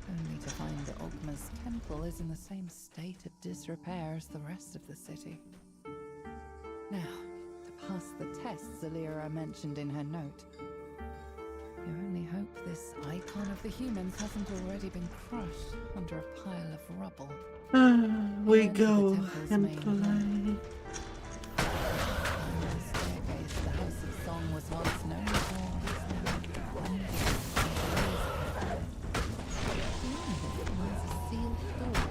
only to find that Ogma's temple is in the same state of disrepair as the rest of the city. Now, to pass the tests Alira mentioned in her note, you only hope this icon of the humans hasn't already been crushed under a pile of rubble. We Enter the go temple's and main hall. play. Climbing the staircase, the House of Song was once known for is now hundreds of years ahead. Beyond it was a sealed door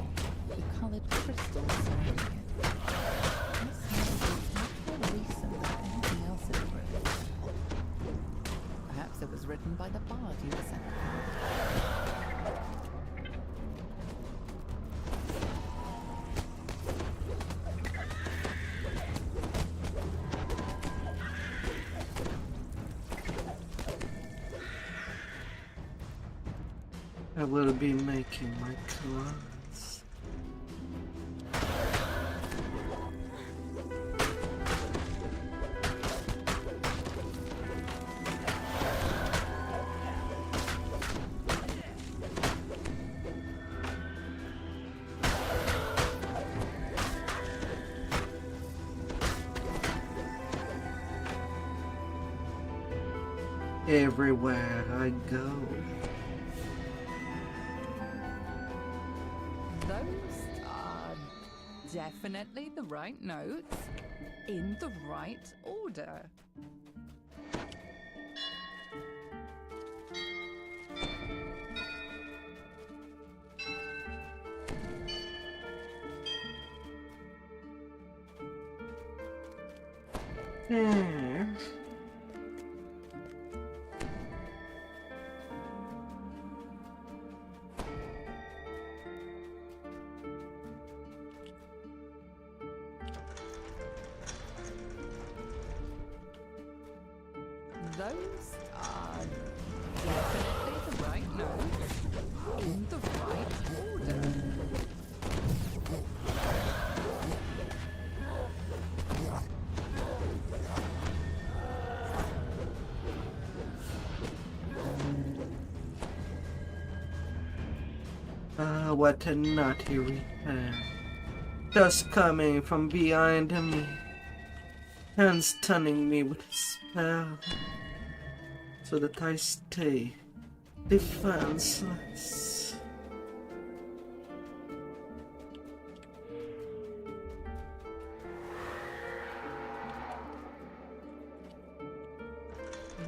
with coloured crystals surrounding it. This house was much more recent than anything else it had written. Perhaps it was written by the bard you were sent for. I will be making my clothes. Everywhere I go. Those are definitely the right notes in the right order. Yeah. Those are definitely the right notes in the right order. What a naughty return. Just coming from behind me and stunning me with a spell, so that I stay defenseless.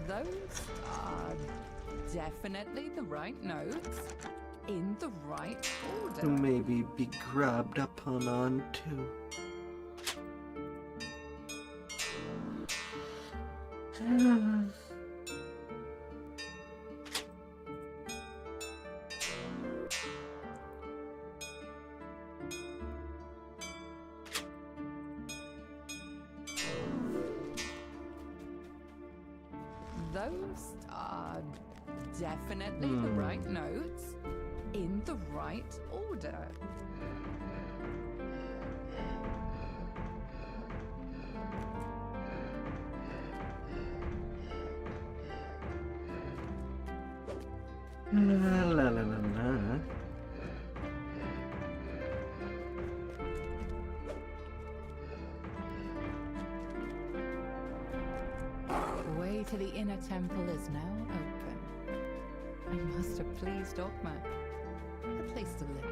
Those are definitely the right notes in the right order. To maybe be grabbed upon onto. Those are definitely the right notes in the right order. La la la la la. The way to the inner temple is now open. I must have pleased Ogma, at least a little.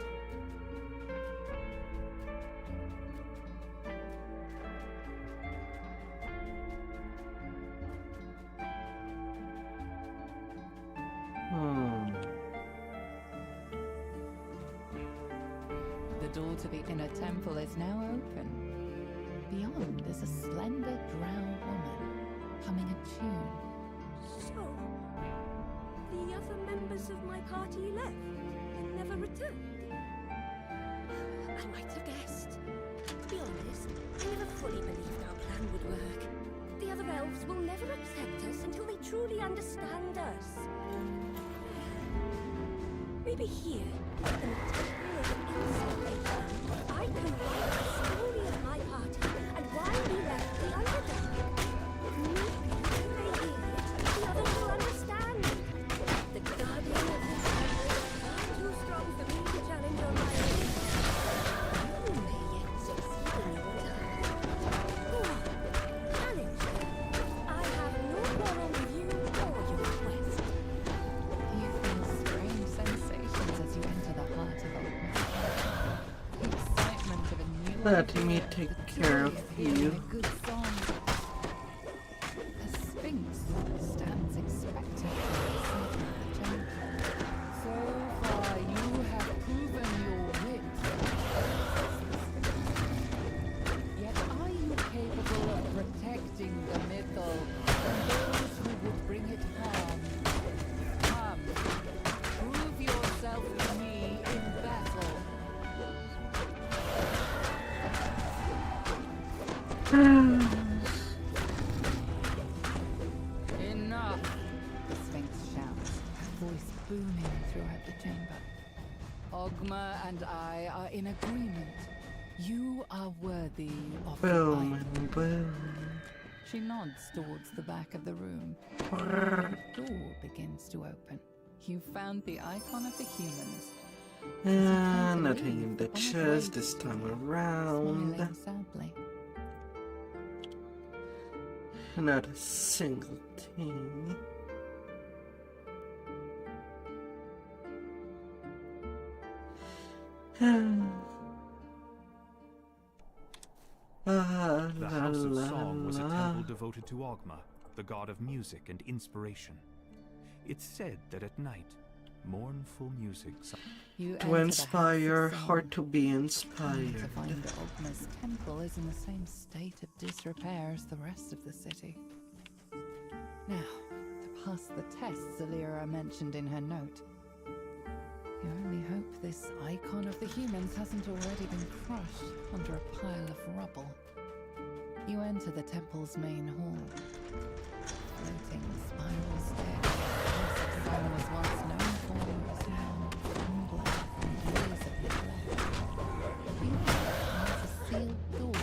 The door to the inner temple is now open. Beyond is a slender drow woman humming a tune. So, the other members of my party left and never returned. I might have guessed. To be honest, I never fully believed our plan would work. The other elves will never accept us until they truly understand us. Maybe here, in the temple of inspiration, I can write the story of my party and why we left the Underdark. Maybe when they hear it, the others will understand. Let me take care of Hearing you. a good song. A sphinx stands expectant at the center of the chamber. So far, you have proven your wit. Yet are you capable of protecting the mythal from those who would bring it harm? Come, prove yourself to me in battle. Enough! The Sphinx shouts, her voice booming throughout the chamber. Ogma and I are in agreement. You are worthy of the Boom icon. and boom. She nods towards the back of the room. The door begins to open. You found the icon of the humans. Nothing in the chest this time around. Smiling sadly. Not a single thing. The House of Song was a temple devoted to Ogma, the god of music and inspiration. It's said that at night, mournful music. You To enter the inspire, House of or Song, to be only inspired. to find that Ogma's temple is in the same state of disrepair as the rest of the city. Now, to pass the tests Alira mentioned in her note, you only hope this icon of the humans hasn't already been crushed under a pile of rubble. You enter the temple's main hall. Floating spiral staircase, the Sun was once known for, is now crumbling from years of neglect. Behind is a sealed door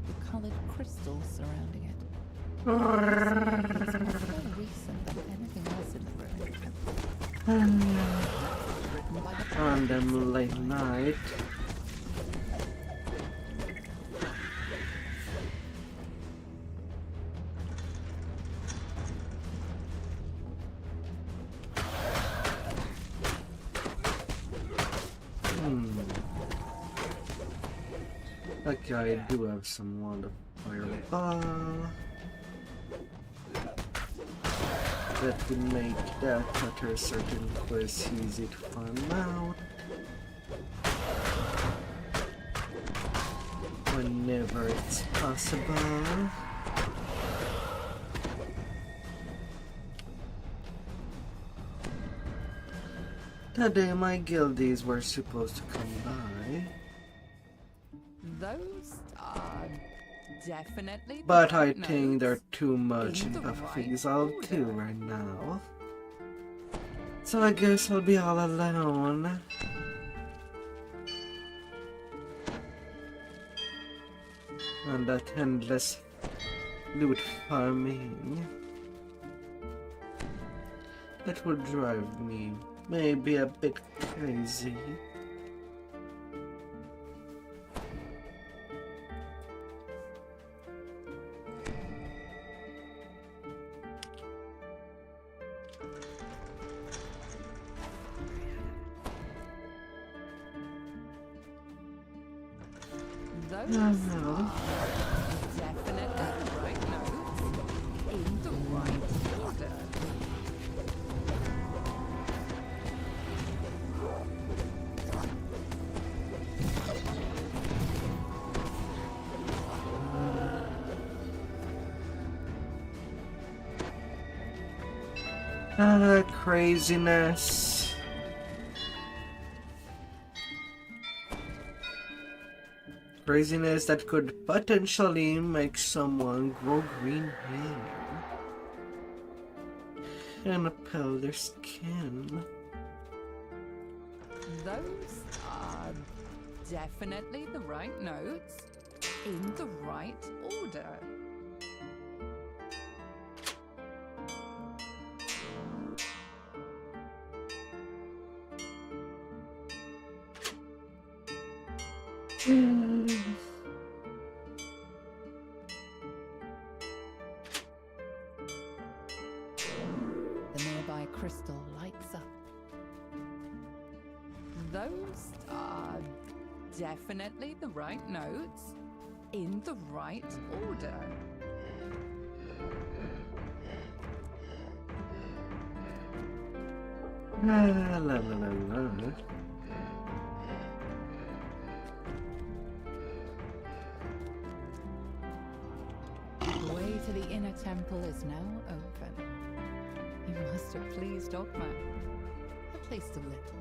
with coloured crystals surrounding it. It's more recent than anything else in the room. Written by the On them late night. Okay, I do have some wand of fireball. That would make that after a certain quest easy to farm out. Whenever it's possible. The day my guildies were supposed to come by. Those are definitely. But the I right think notes. they're too much In in the Buffy's right all too order. right now. So I guess I'll be all alone. And that endless loot farming. That would drive me maybe a bit crazy. Those No. are definitely the right notes in the right order. Craziness. Craziness that could potentially make someone grow green hair and pale their skin. Those are definitely the right notes in the right order. The nearby crystal lights up. Those are definitely the right notes in the right order. La la la la la. The way to the inner temple is now open. You must have pleased Dogma, at least a little.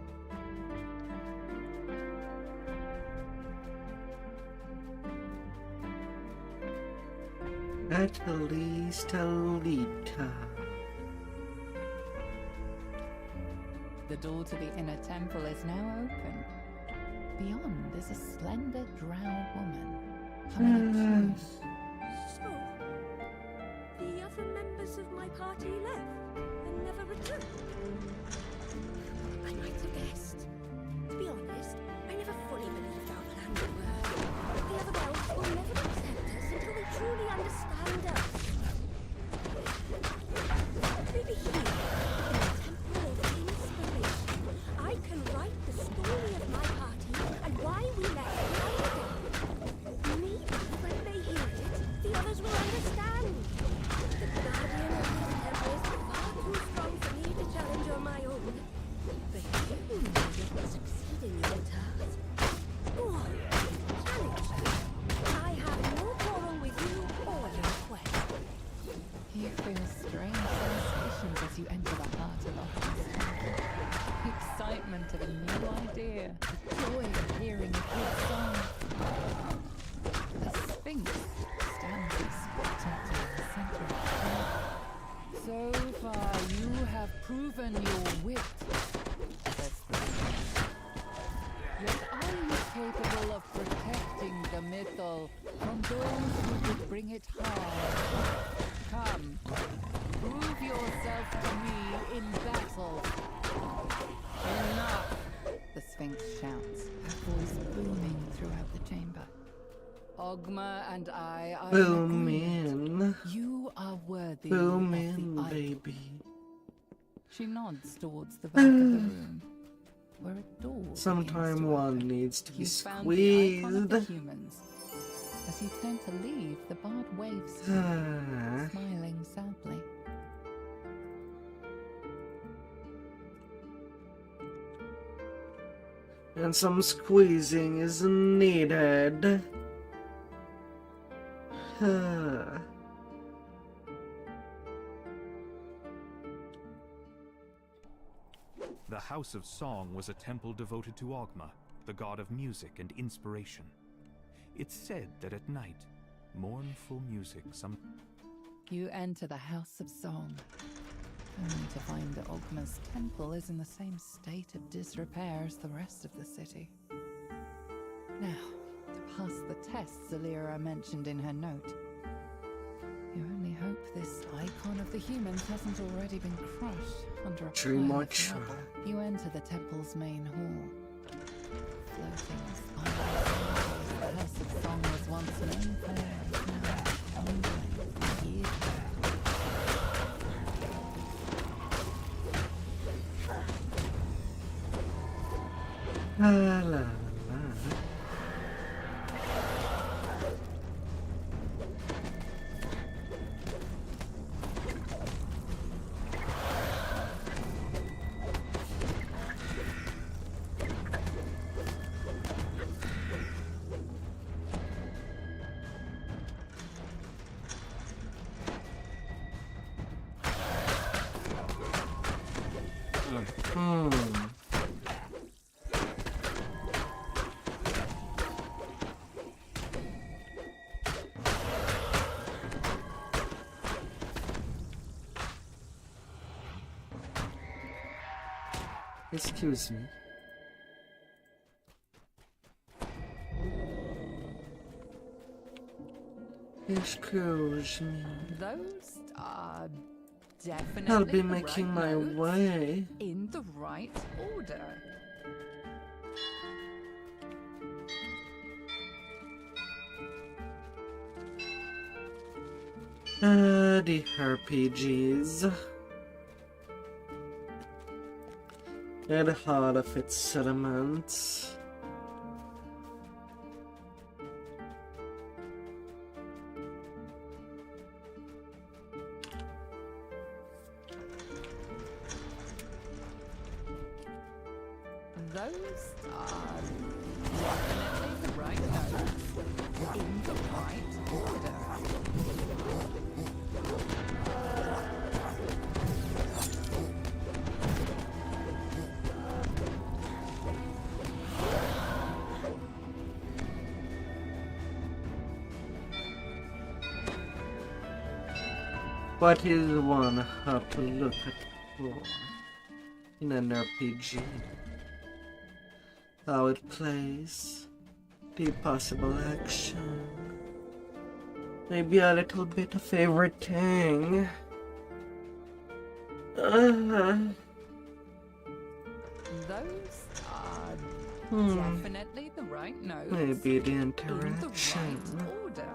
At least a little. The door to the inner temple is now open. Beyond is a slender drow woman, humming a tune. So, the other members of my party left and never returned. I might have guessed. To be honest, I never fully believed our plan would work. The other elves will never accept us until they truly understand us. Maybe here, in the Temple of Inspiration, I can write the story of my party and why we left London. Maybe when they hear it, the others will understand. The guardian of this temple is far too strong for me to challenge on my own. But you will succeed in your task. Go on, challenge me. I have no quarrel with you or your quest. You feel strange sensations as you enter the heart of Oculus. The excitement of a new idea, the joy of hearing a good song. The Sphinx stands expectantly in the center of the crowd. So far, you have proven your wit, says the Sphinx. Yet are you capable of protecting the mythal from those who would bring it harm? Come, prove yourself to me in battle. Enough! The Sphinx shouts, her voice booming throughout the chamber. Ogma and I are Boom in agreement. in. You are worthy Boom of in, the idol. baby. She nods towards the back of the room, where a door begins Sometime to one open. needs to be You found the icon of the squeezed. humans. As you turn to leave, the bard waves to you, smiling sadly. And some squeezing is needed. The House of Song was a temple devoted to Ogma, the god of music and inspiration. It's said that at night, mournful music You enter the House of Song, only to find that Ogma's temple is in the same state of disrepair as the rest of the city. Now, to pass the tests Alira mentioned in her note, you only hope this icon of the humans hasn't already been crushed under a True pile much. of rubble. You enter the temple's main hall. Floating spirals, the House of Song was once known for, is now crumbling years ago. La la la. Excuse me. Excuse me. Those are definitely I'll be the making right my notes way. in the right order. The RPGs. At the heart of its settlements. Those are definitely the right notes in the right order. What is one have to look at for in an RPG? How it plays, the possible action, maybe a little bit of everything. Those are definitely the right notes Maybe the in the interaction. right order.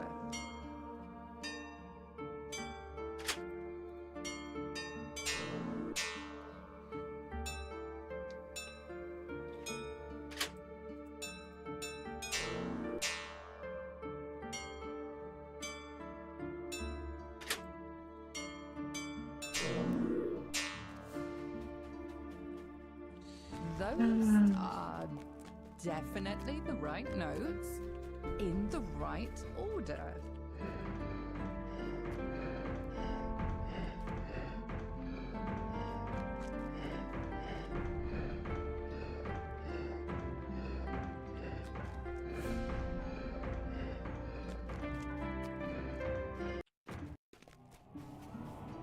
Those are definitely the right notes in the right order.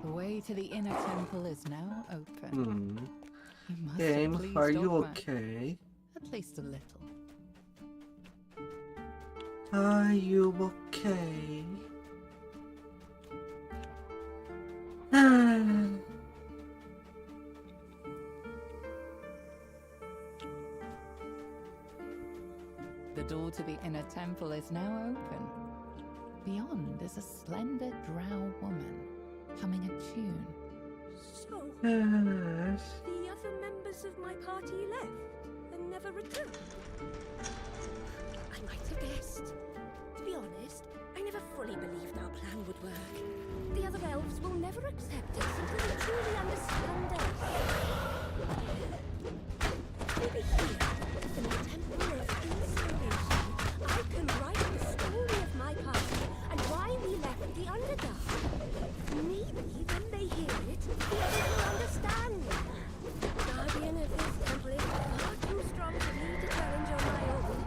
The way to the inner temple is now open. You must have Game, pleased are you Dogma. okay? At least a little. Are you okay? The door to the inner temple is now open. Beyond is a slender drow woman humming a tune. So, Yes. the other members of my party left and never returned. I might have guessed. To be honest, I never fully believed our plan would work. The other elves will never accept us until they truly understand us. Maybe here, in the Temple of Inspiration, I can write the story of my party and why we left the Underdark. Maybe when they hear it, the others will understand. Guardian of this temple is far too strong for me to challenge on my own.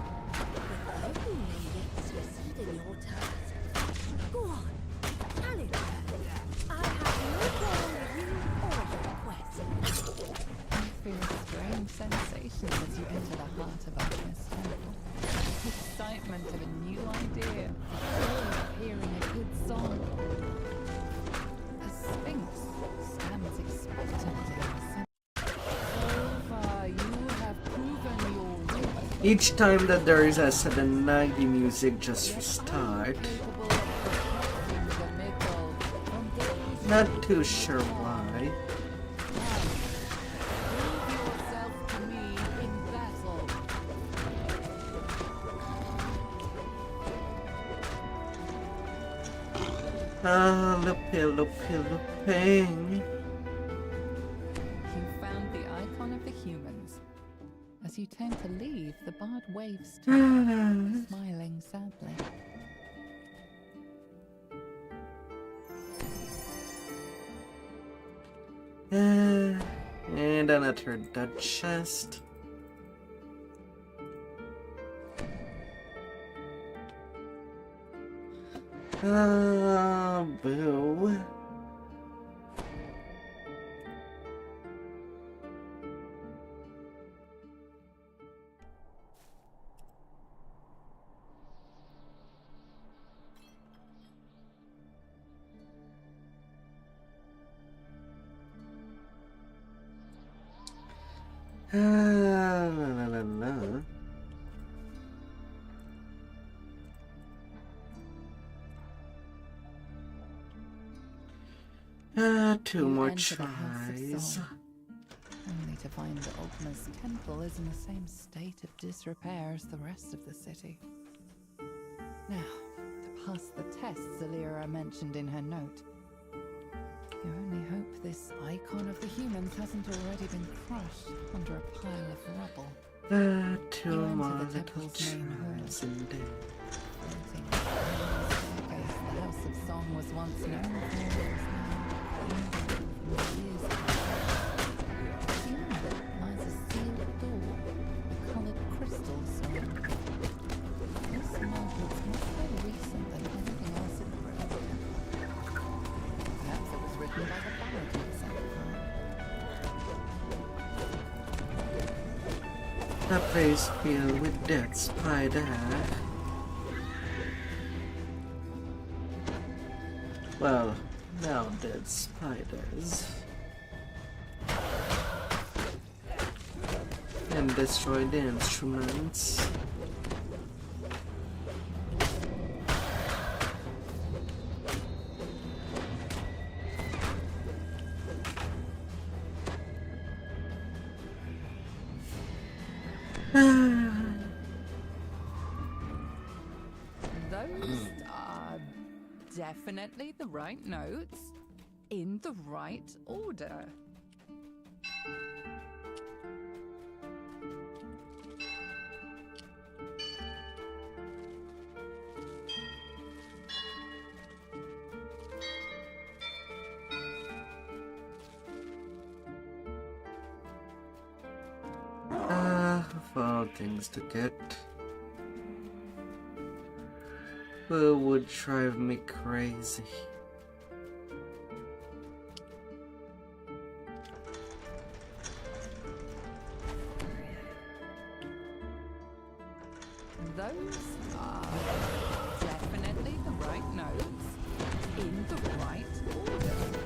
But you may yet succeed in your task. Go on, challenge. I have no quarrel with you or your quest. You feel strange sensations as you enter the heart of Artemis Temple. Excitement of a new idea, joy of hearing a good song. A sphinx stands expectantly in the center. So far, you have proven your wit. Each time that there is a sudden lag, the music just restart. Capable of protecting the mickle from those Not too sure why. Prove yourself to me in battle. Ah, looping. You found the icon of the humans. As you turn to leave, the bard waves to you, smiling sadly. And another dead chest. Ah, boo. La la la. Two You more enter the House of tries. Song, only to find that Ultima's temple is in the same state of disrepair as the rest of the city. Now, to pass the tests Alira mentioned in her note, you only hope this icon of the humans hasn't already been crushed under a pile of rubble. Two You enter more the little temple's main hall. chairs and then Floating on the staircase the House of Song was once known for is now years beyond it lies a sealed door with coloured crystals surrounding it. This marble is much more recent than anything else in the room. Perhaps it was written by the baroness at the time. a place filled with dead spider. Well, now dead spiders. And destroy the instruments. Those are definitely the right notes in the right order. Of all things to get. Who would drive me crazy? Those are definitely the right notes in the right order.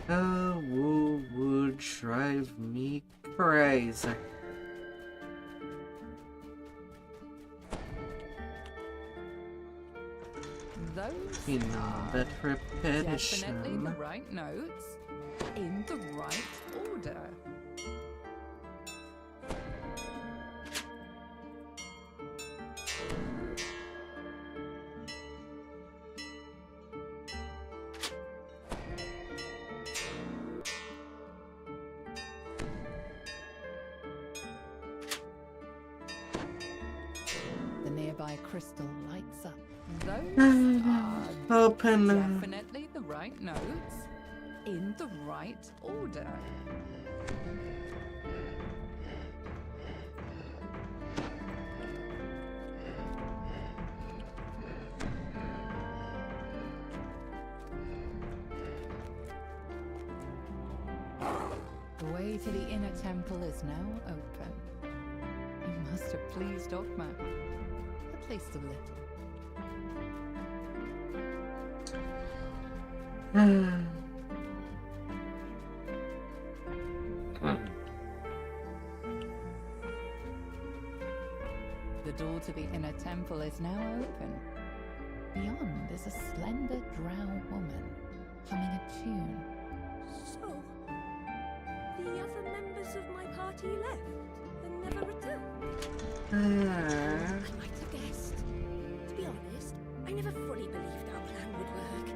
Who would drive me crazy? Those You know, are that definitely repetition. the right notes in the right order. The nearby crystal lights up. Those are Open. definitely the right notes in the right order. The way to the inner temple is now open. You must have pleased Ogma, at least a little. The door to the inner temple is now open. Beyond is a slender drow woman humming a tune. So, the other members of my party left and never returned. I might have guessed. To be honest, I never fully believed our plan would work.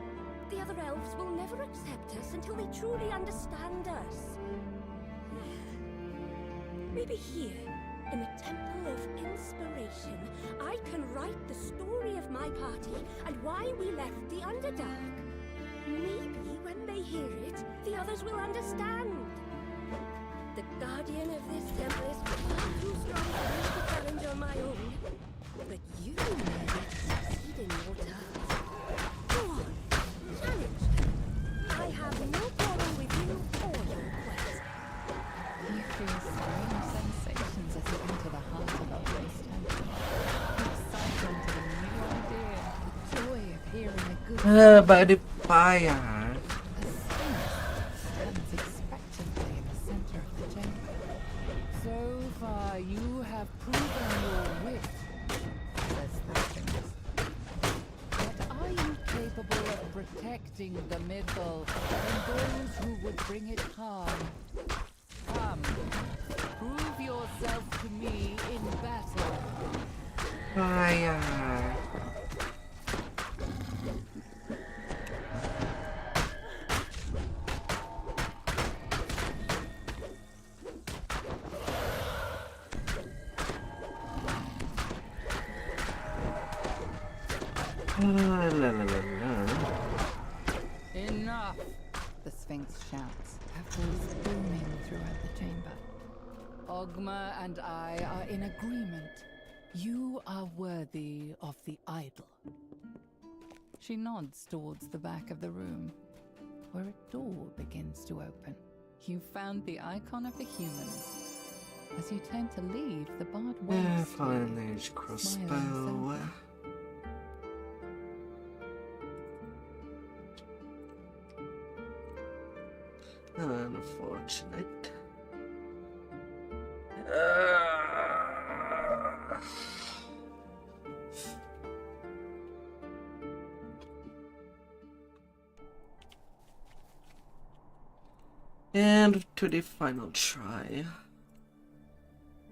The other elves will never accept us until they truly understand us. Maybe here, in the Temple of Inspiration, I can write the story of my party and why we left the Underdark. Maybe when they hear it, the others will understand. The guardian of this temple is far too strong for me to challenge on my own. But you may yet succeed in your task. Go on, challenge them. I have no quarrel with you or your quest. You feel strange sensations as you enter the heart of Ogma's temple. The excitement of a new idea, the joy of hearing a good By the fire. A sphinx stands expectantly in the center of the chamber. So far, you have proven your wit, says the sphinx. But are you capable of protecting the mythal and those who would bring it harm. Come, prove yourself to me in battle. Aye. La, la, la, la. Enough! The Sphinx shouts, her voice booming throughout the chamber. Ogma and I are in agreement. You are worthy of the idol. She nods towards the back of the room, where a door begins to open. You found the icon of the humans. As you turn to leave, the bard waves. Fine, there's crossbow. Unfortunate. And to the final try.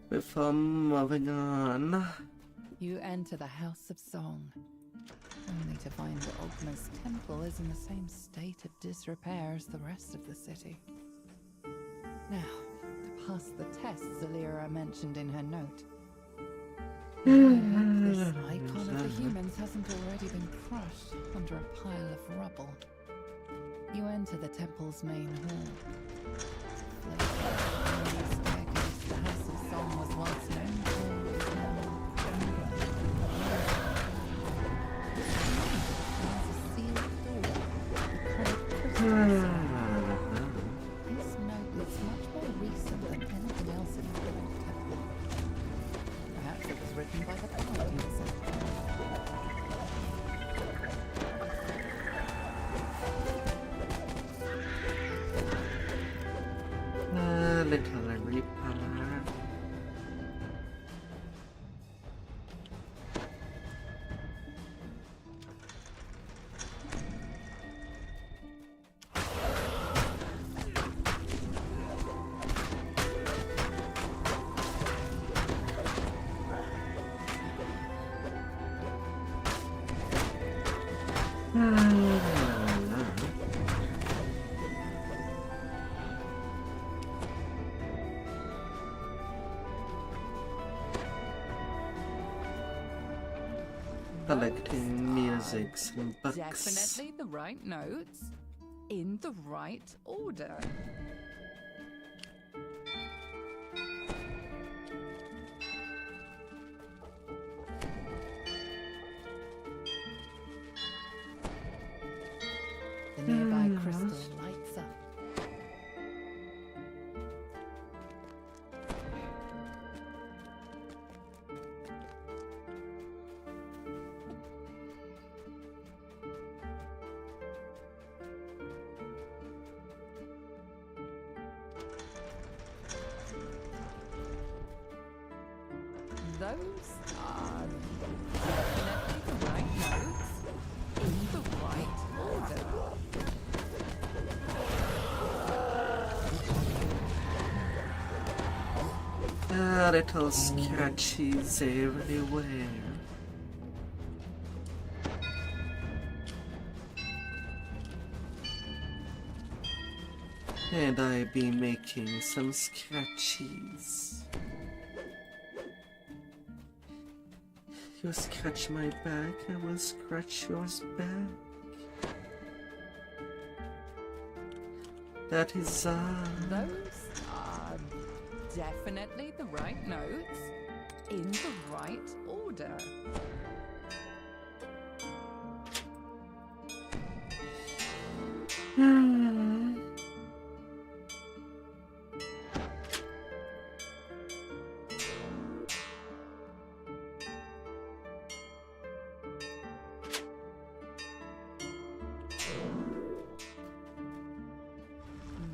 Before moving on. You enter the House of Song, only to find that Ogma's temple is in the same state of disrepair as the rest of the city. Now, to pass the tests Zalira mentioned in her note. I hope this icon of the humans hasn't already been crushed under a pile of rubble. You enter the temple's main hall. Flaking staircase the House of Song was once known for is now crumbling. There's a sealed door. The critic This note looks much more recent than anything else in the temple. Perhaps it was written by the bard himself. Little reaper. Collecting musics and books. Definitely the right notes, in the right order. The nearby crystal lights up. Those are definitely the right notes, in the right order. Little scratches everywhere. And I be making some scratches. You scratch my back, I will scratch yours back. That is Those are definitely the right notes, in the right order.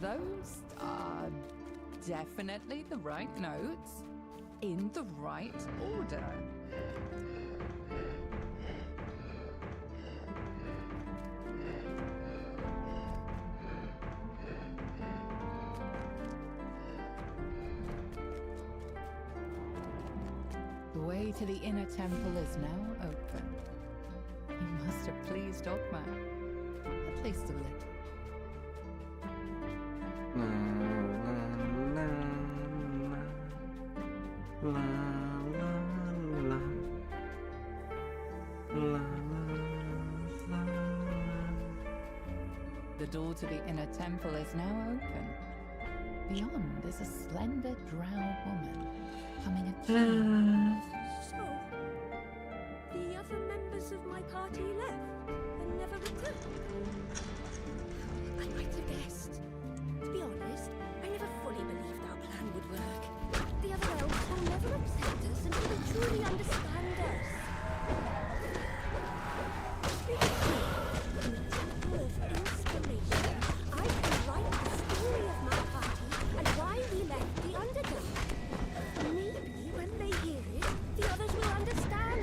Those are definitely the right notes, in the right order. way to the inner temple is now open. You must have pleased Ogma. At least a little. La, la, la, la, la, la, la, la. The door to the inner temple is now open. Beyond is a slender drow woman humming a tune. So, the other members of my party left and never returned. I might have guessed. To be honest, I never fully believed our plan would work. The other elves will never accept us until they truly understand us. In the Temple of Inspiration, I can write the story of my party and why we left the Underdark. Maybe when they hear it, the others will understand.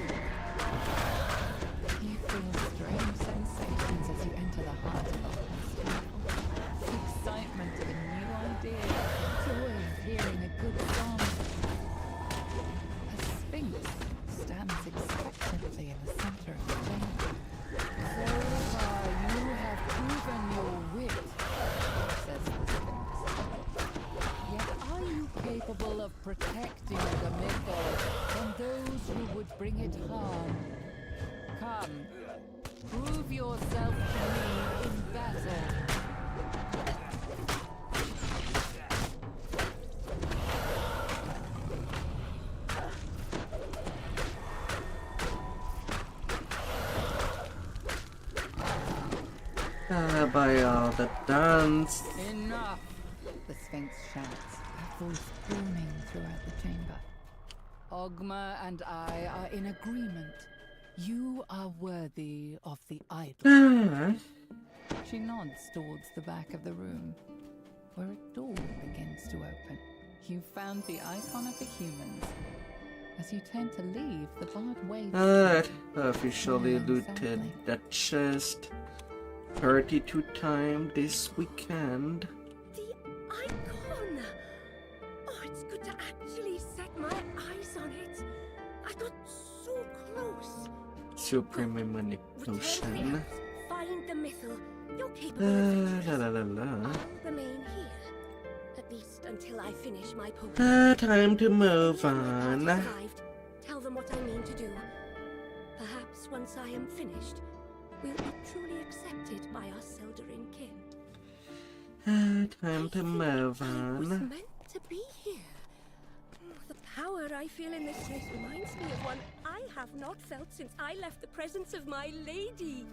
You feel strange sensations as you enter the heart of the hospital. The excitement of a new idea, joy of hearing a good song. A sphinx stands expectantly in the center of the chamber. So far, you have proven your wit, says the sphinx. Yet are you capable of protecting the mythos from those who would bring it harm? Come, prove yourself to me in battle. By all the dance. Enough! The Sphinx shouts, her voice booming throughout the chamber. Ogma and I are in agreement. You are worthy of the idol. She nods towards the back of the room, where a door begins to open. You found the icon of the humans. As you turn to leave, the bard waves. Officially looted the chest 32 times this weekend. The icon! Oh, it's good to actually set my eyes on it. I got so close. Supreme Return manipulation. the elves, find the mythal. You're capable of La it. la la la. I'll remain here. At least until I finish my poem. Time to move If my party on. survived, tell them what I mean to do. Perhaps once I am finished, we'll be truly accepted by our Seldarin kin. Time to move I was on. meant to be here. The power I feel in this place reminds me of one I have not felt since I left the presence of my lady.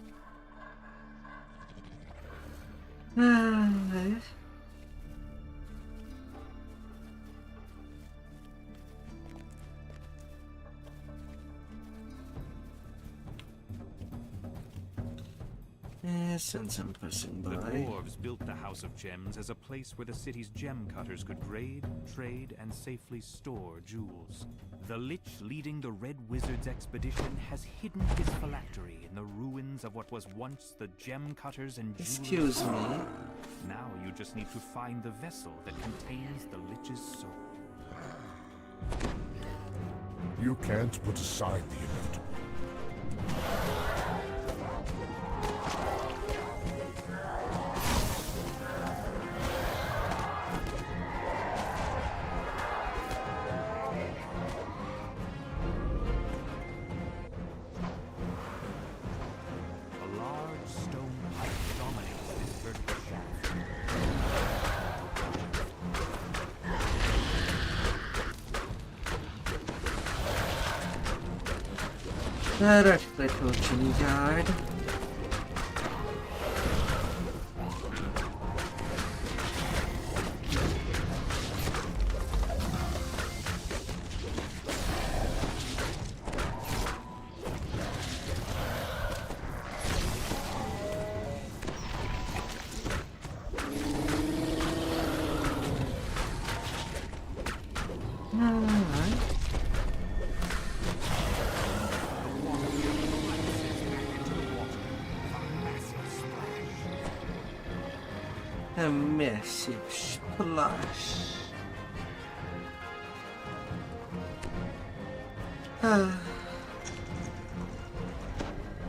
Since I'm passing The by. dwarves built the House of Gems as a place where the city's gem cutters could grade, trade, and safely store jewels. The Lich leading the Red Wizard's expedition has hidden his phylactery in the ruins of what was once the gem cutters and jewelers. Excuse me. Now you just need to find the vessel that contains the Lich's soul. You can't put aside the inevitable. A large stone pipe dominates this vertical shaft. Alright, little Jimmy guard. A massive splash.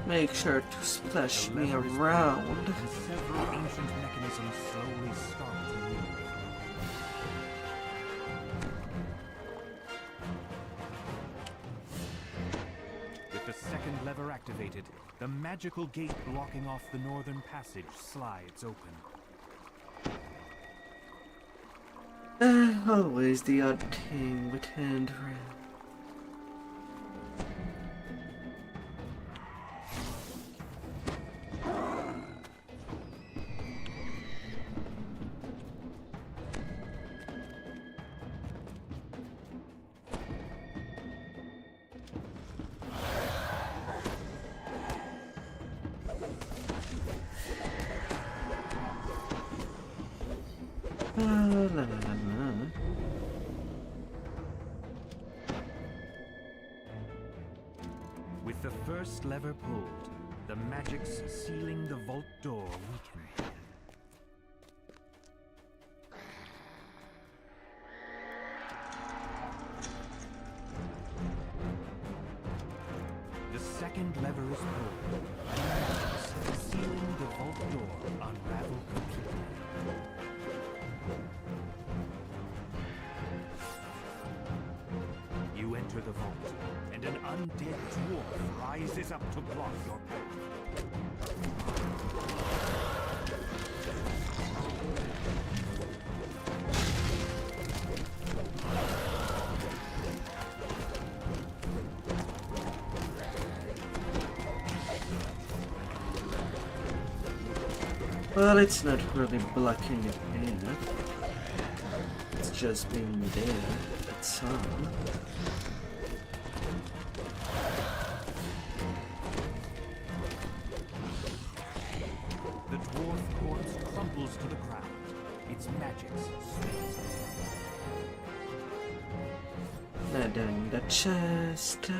Make sure to splash The me lever is around. pulled, and several ancient mechanisms slowly start to move. With the second lever activated, the magical gate blocking off the northern passage slides open. Always the odd thing with handrail. La la la la. With the first lever pulled, the magics sealing the vault door weaken. The second lever is pulled, and the magics sealing the vault door unravel completely. You enter the vault, and an undead dwarf rises up to block your path. Well, it's not really blocking it in. It's just being there. That's all. The dwarf corpse crumbles to the ground. Its magics spent. Not in the chest.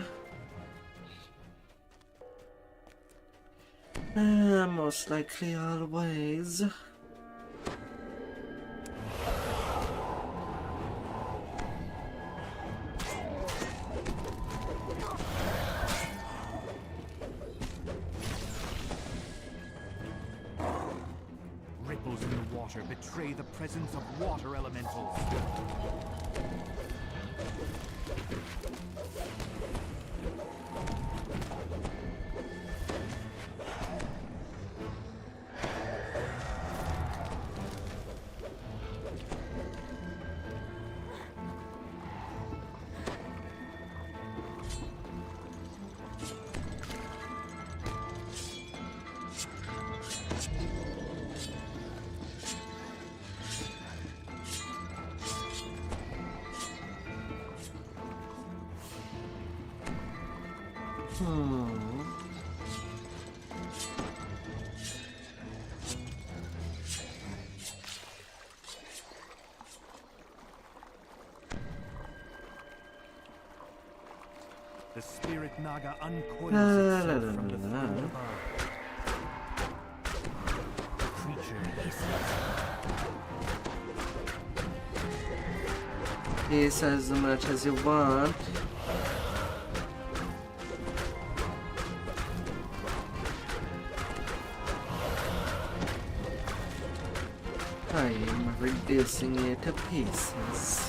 Most likely always. Ripples in the water betray the presence of water elementals. The spirit naga uncoils itself from the floor above. The creature hisses. Hiss as much as you want. I am reducing it to pieces.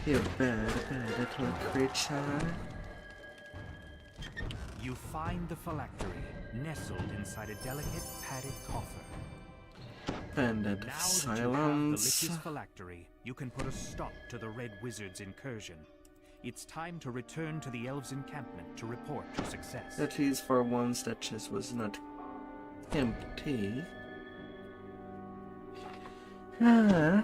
You bad little creature. You find the phylactery, nestled inside a delicate padded coffer. Bandit Now silence. that you have the Lich's phylactery, you can put a stop to the Red Wizard's incursion. It's time to return to the Elves' encampment to report your success. At least for once that chest was not empty. Ah.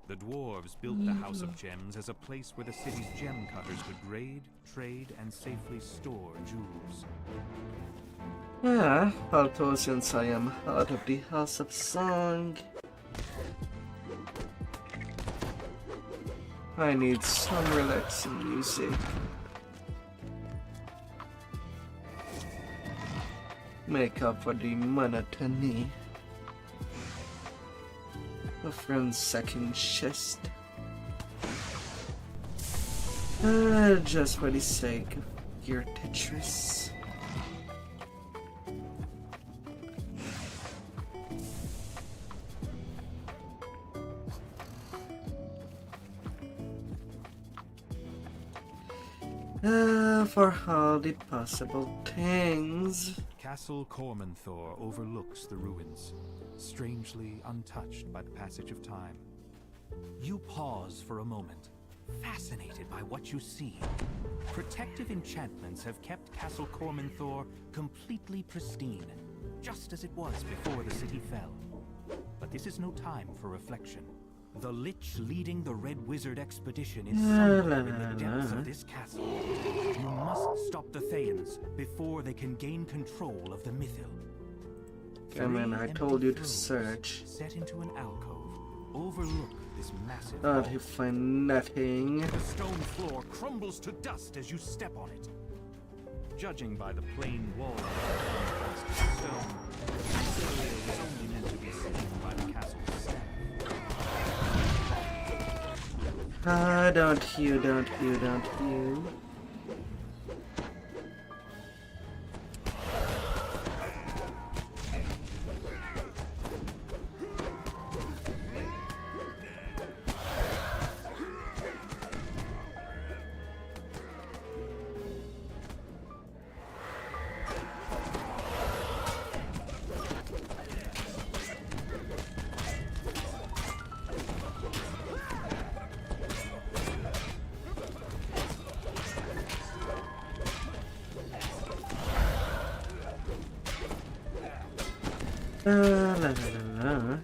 The dwarves built the House of Gems as a place where the city's gem cutters could raid, trade, and safely store jewels. Ah, although since I am out of the House of Song, I need some relaxing music. Make up for the monotony of ransacking chest. Just for the sake of your Tetris. For all the possible things. Castle Cormanthor overlooks the ruins, strangely untouched by the passage of time. You pause for a moment, fascinated by what you see. Protective enchantments have kept Castle Cormanthor completely pristine, just as it was before the city fell. But this is no time for reflection. The Lich leading the Red Wizard expedition is somewhere in the depths of this castle. You must stop the Thayians before they can gain control of the Mythil. Come on, I told you to search. Set into an alcove, overlook this massive Not hall. to find nothing. The stone floor crumbles to dust as you step on it. Judging by the plain walls of cast stone, this area was only meant to be seen by the castle's staff. Don't you. La la la.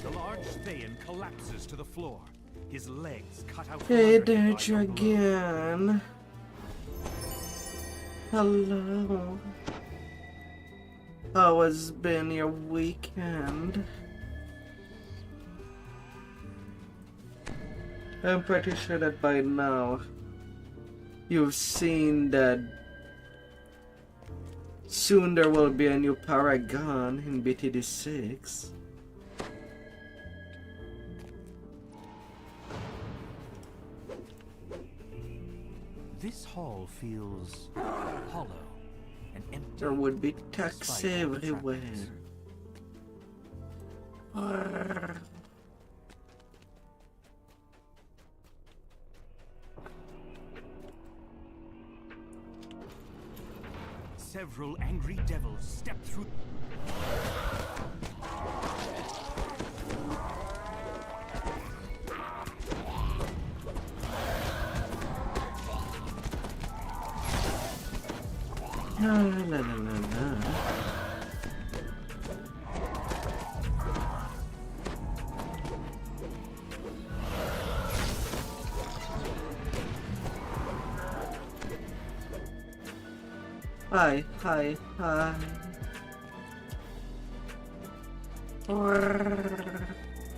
The large Thayan collapses to the floor, his legs cut out. from Hey under him there, by your blow. again. Hello. How has been your weekend? I'm pretty sure that by now you've seen that soon there will be a new Paragon in BTD6. This hall feels hollow and empty. There would be despite taxi all the everywhere. trappings. Several angry devils step through. La la la la la. Hi.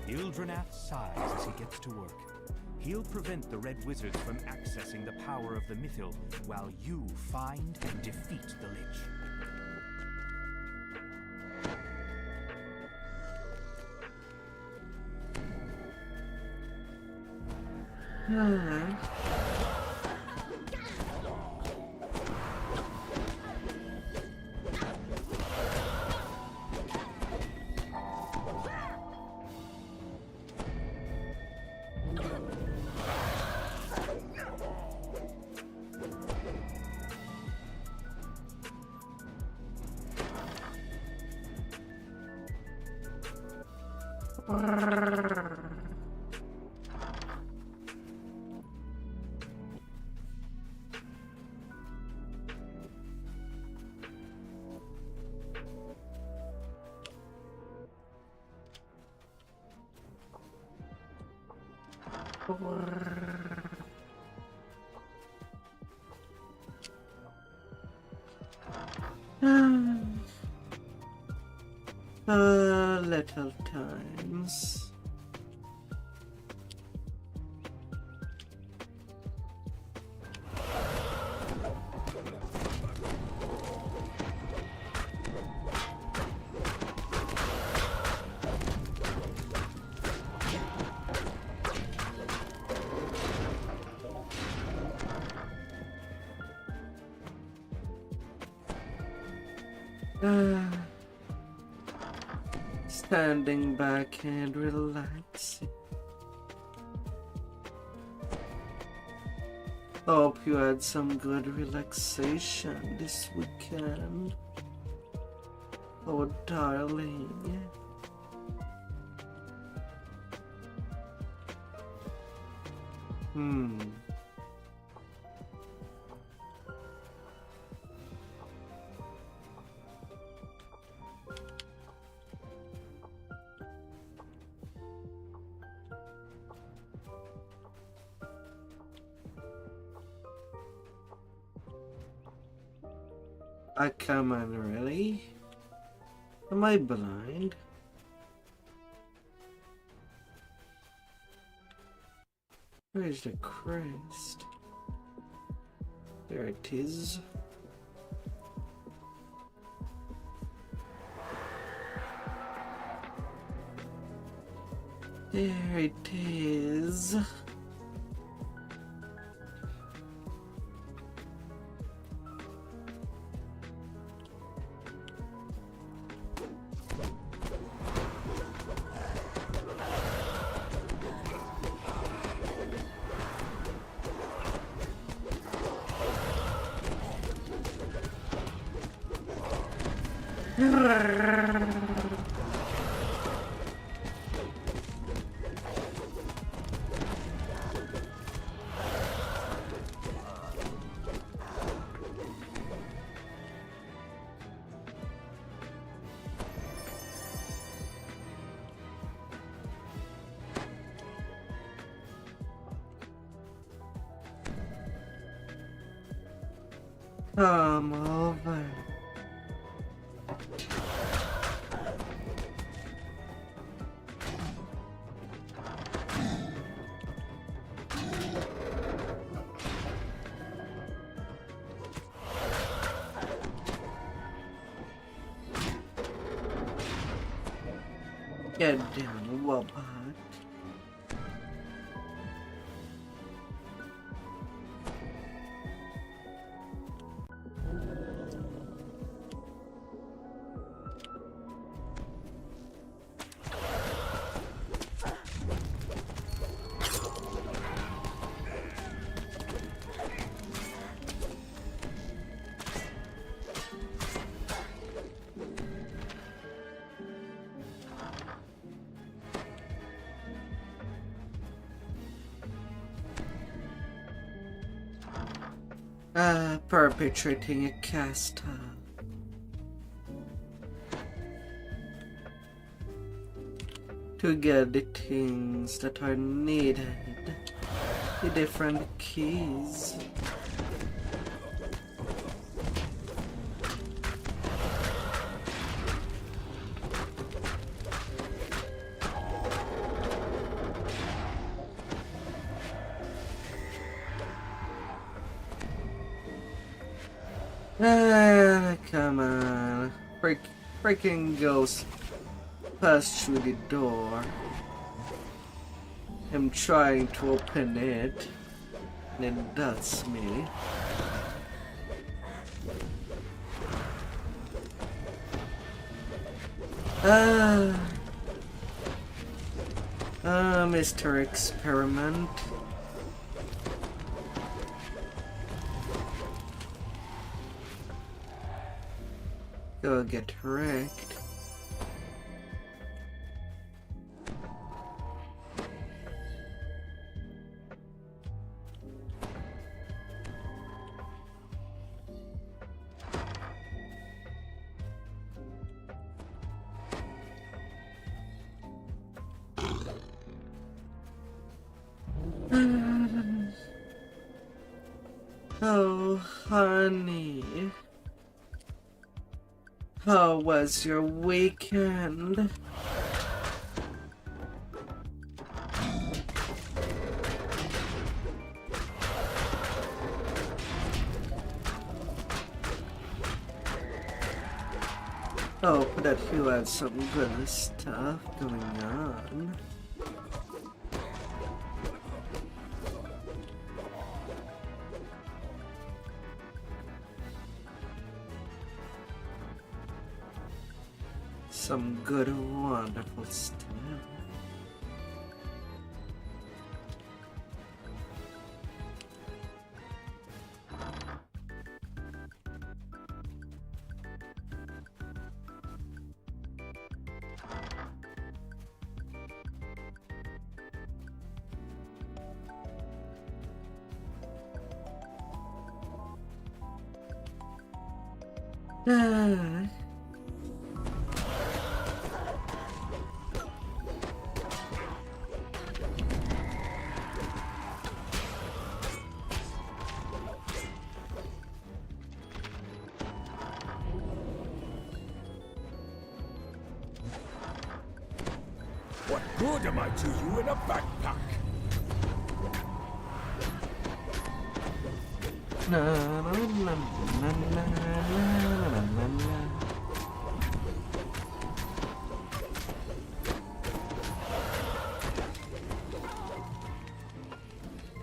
Ildranath sighs as he gets to work. He'll prevent the Red Wizards from accessing the power of the Mythil while you find and defeat the Lich. Little times. Standing back and relaxing. Hope you had some good relaxation this weekend. Oh, darling. Come on, really? Am I blind? Where's the crest? There it is. There it is. Come over. Get down, Wobot. Perpetrating a cast to get the things that are needed, the different keys. Come on. Freaking ghost passed through the door. I'm trying to open it, and that's me. Mr. Experiment. Go get wrecked. Oh, honey. How was your weekend? Hope that you had some good stuff going on. Some good, wonderful stuff. Ah. What good am I to you in a backpack? Na, na, na, na, na, na, na, na.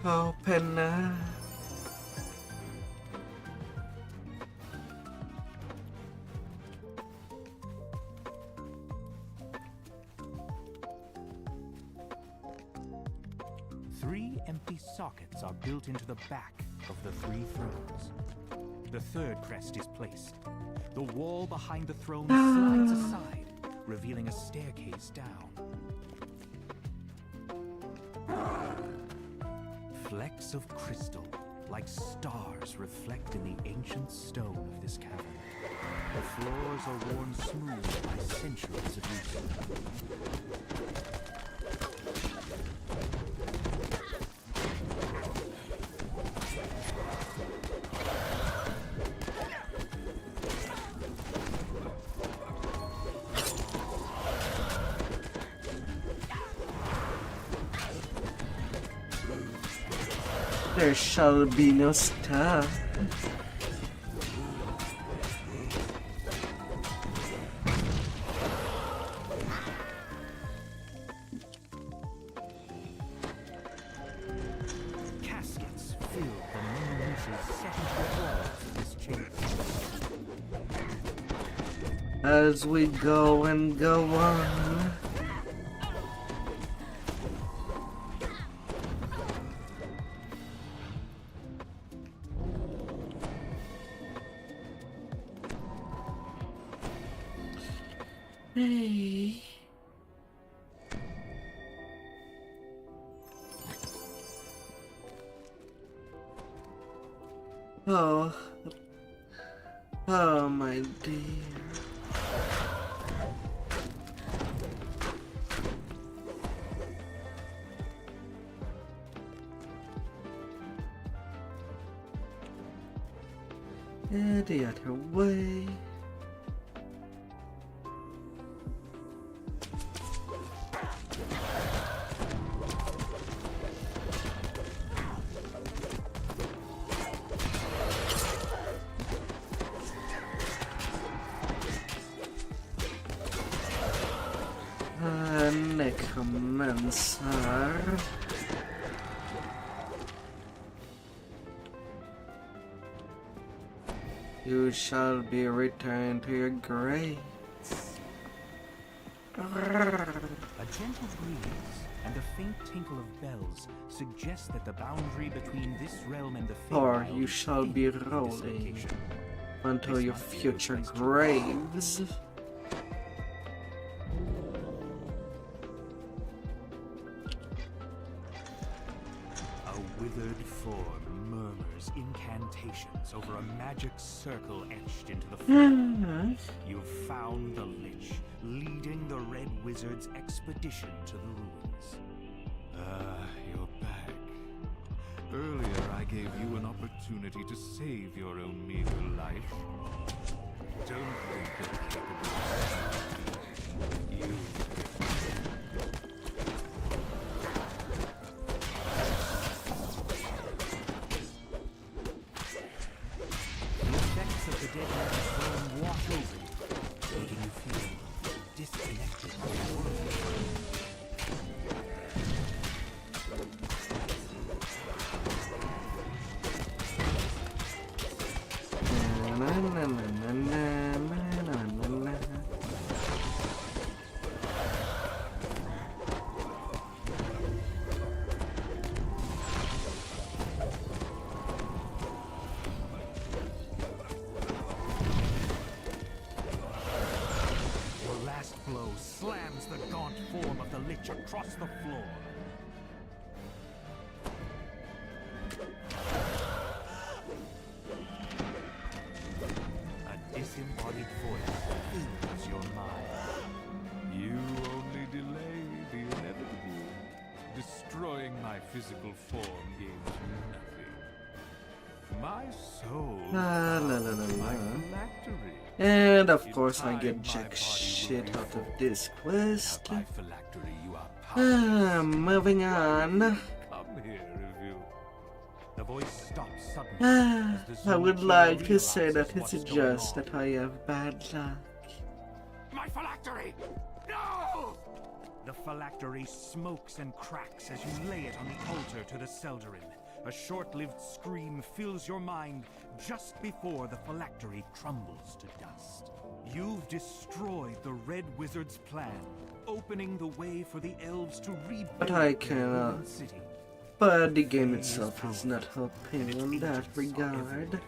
Open na. Three empty sockets are built into the back of the three thrones. The third crest is placed. The wall behind the throne slides aside, revealing a staircase down. Flecks of crystal, like stars, reflect in the ancient stone of this cavern. The floors are worn smooth by centuries of use. There shall be no stop. Caskets fill the many niches set into the walls of this chamber. As we go and go on. Hey. Oh. Oh, my dear. The other way. Necromancer. You shall be returned to your grave. A gentle breeze and a faint tinkle of bells suggest that the boundary between this realm and the Or Feywild you is shall thin be at this rolling location. until This your must be a future place to graves. A withered form murmurs incantations over a magic circle etched into the floor. You've found the Lich, leading the Red Wizard's expedition to the ruins. You're back. Earlier I gave you an opportunity to save your own meager life. Don't think you're capable of you. The effects of the dead man's bone wash over you, making you feel disconnected from the world. Your last blow slams the gaunt form of the Lich across the floor. A disembodied voice fills your mind. You only delay the inevitable. Destroying my physical form gains you nothing. My soul La, la, la, la, my la. phylactery. And of course I get jack shit out of this quest. By phylactery you are powerless. Moving on. Come here, review. The voice stops suddenly. as the I would Zoom like to realizes say that what's it's going just on. that I have bad luck. My phylactery! No! The phylactery smokes and cracks as you lay it on the altar to the Seldarin. A short-lived scream fills your mind just before the phylactery crumbles to dust. You've destroyed the Red Wizard's plan, opening the way for the elves to rebuild But I their cannot. ruined city. But the game itself is not helping in that regard.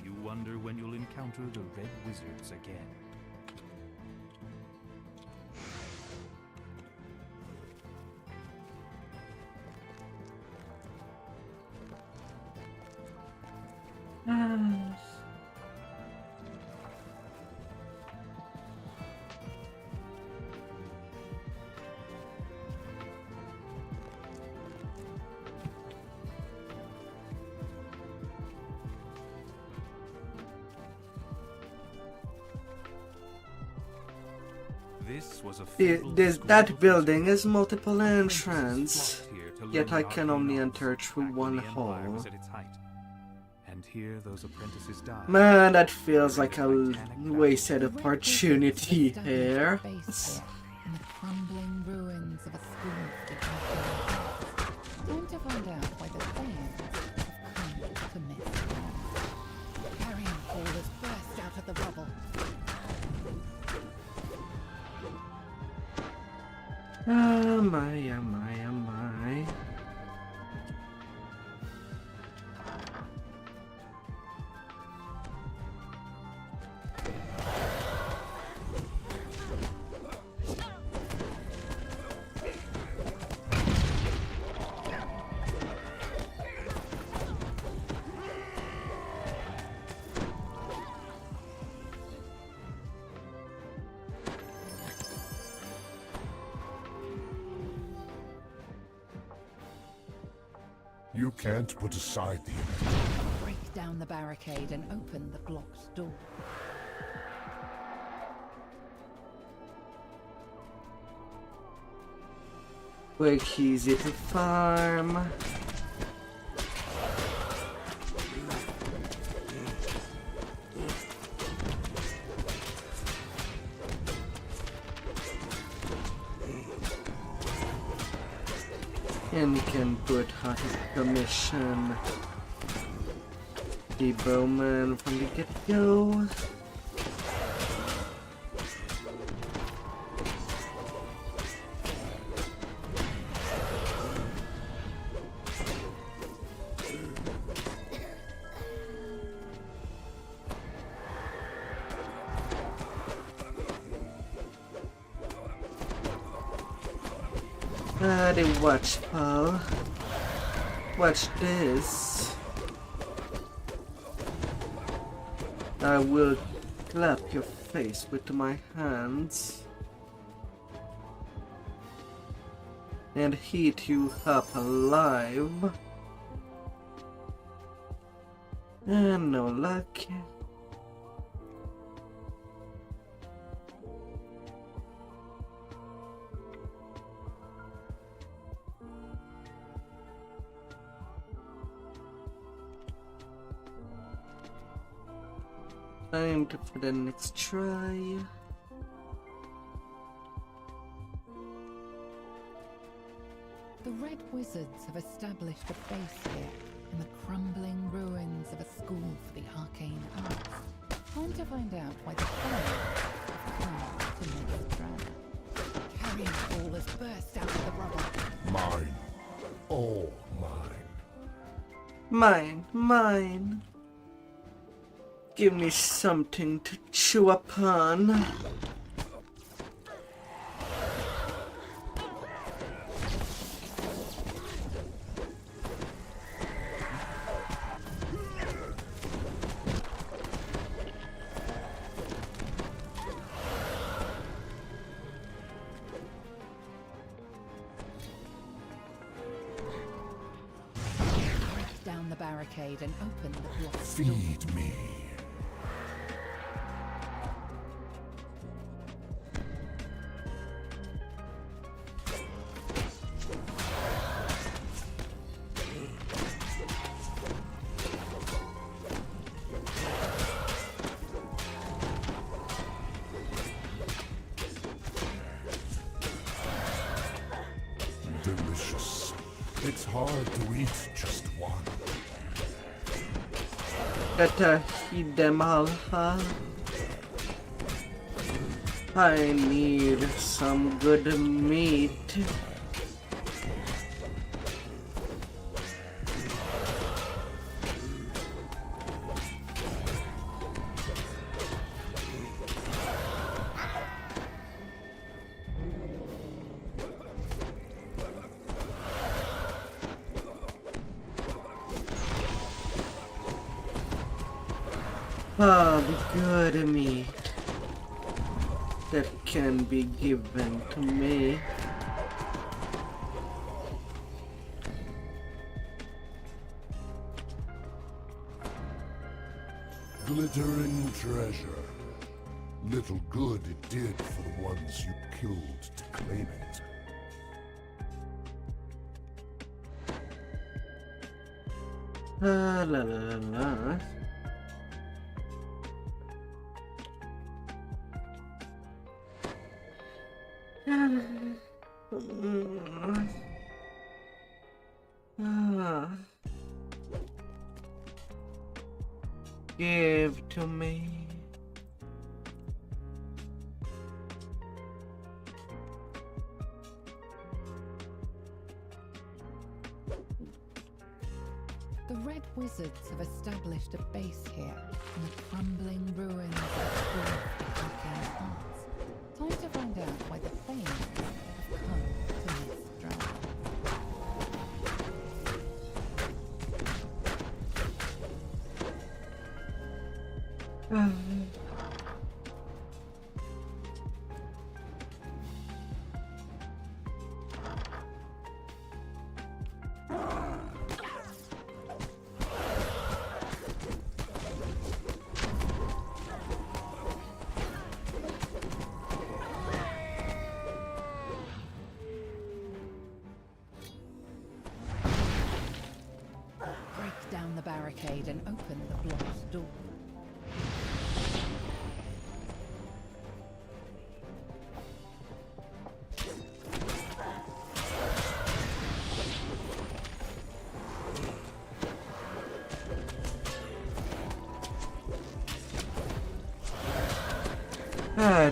You wonder when you'll encounter the Red Wizards again. This was a That building has multiple entrances, yet I can only enter through one hall. And here those apprentices died. Man, that feels like a wasted opportunity here. Base in the crumbling ruins of a school of decay. Time to find out why the fans have come to miss. Carrion Hall has burst out of the rubble. Oh my, oh my, oh my. You can't put aside the Break down the barricade and open the blocked door. Quick, easy to farm. And you can put out his permission. The bowman from the get-go. The watch, pal. Watch this. I will clap your face with my hands and heat you up alive. And no luck. Time for the next try. The Red Wizards have established a base here in the crumbling ruins of a school for the arcane arts. Time to find out why the fire have come to make the drama. Carrion Hall has burst out of the rubble. Mine. All mine. Mine. Give me something to chew upon. Break down the barricade and open the block door. Feed me. Delicious. It's hard to eat just one. Gotta feed them all, huh? I need some good meat. Oh, the good meat that can be given to me. Glittering treasure. Little good it did for the ones you killed to claim it. La la la la. Give to me. The Red Wizards have established a base here in the crumbling ruins of the school of the arcane arts. Time to find out why the Thanes have come to this drama. Break down the barricade and open the blocked door.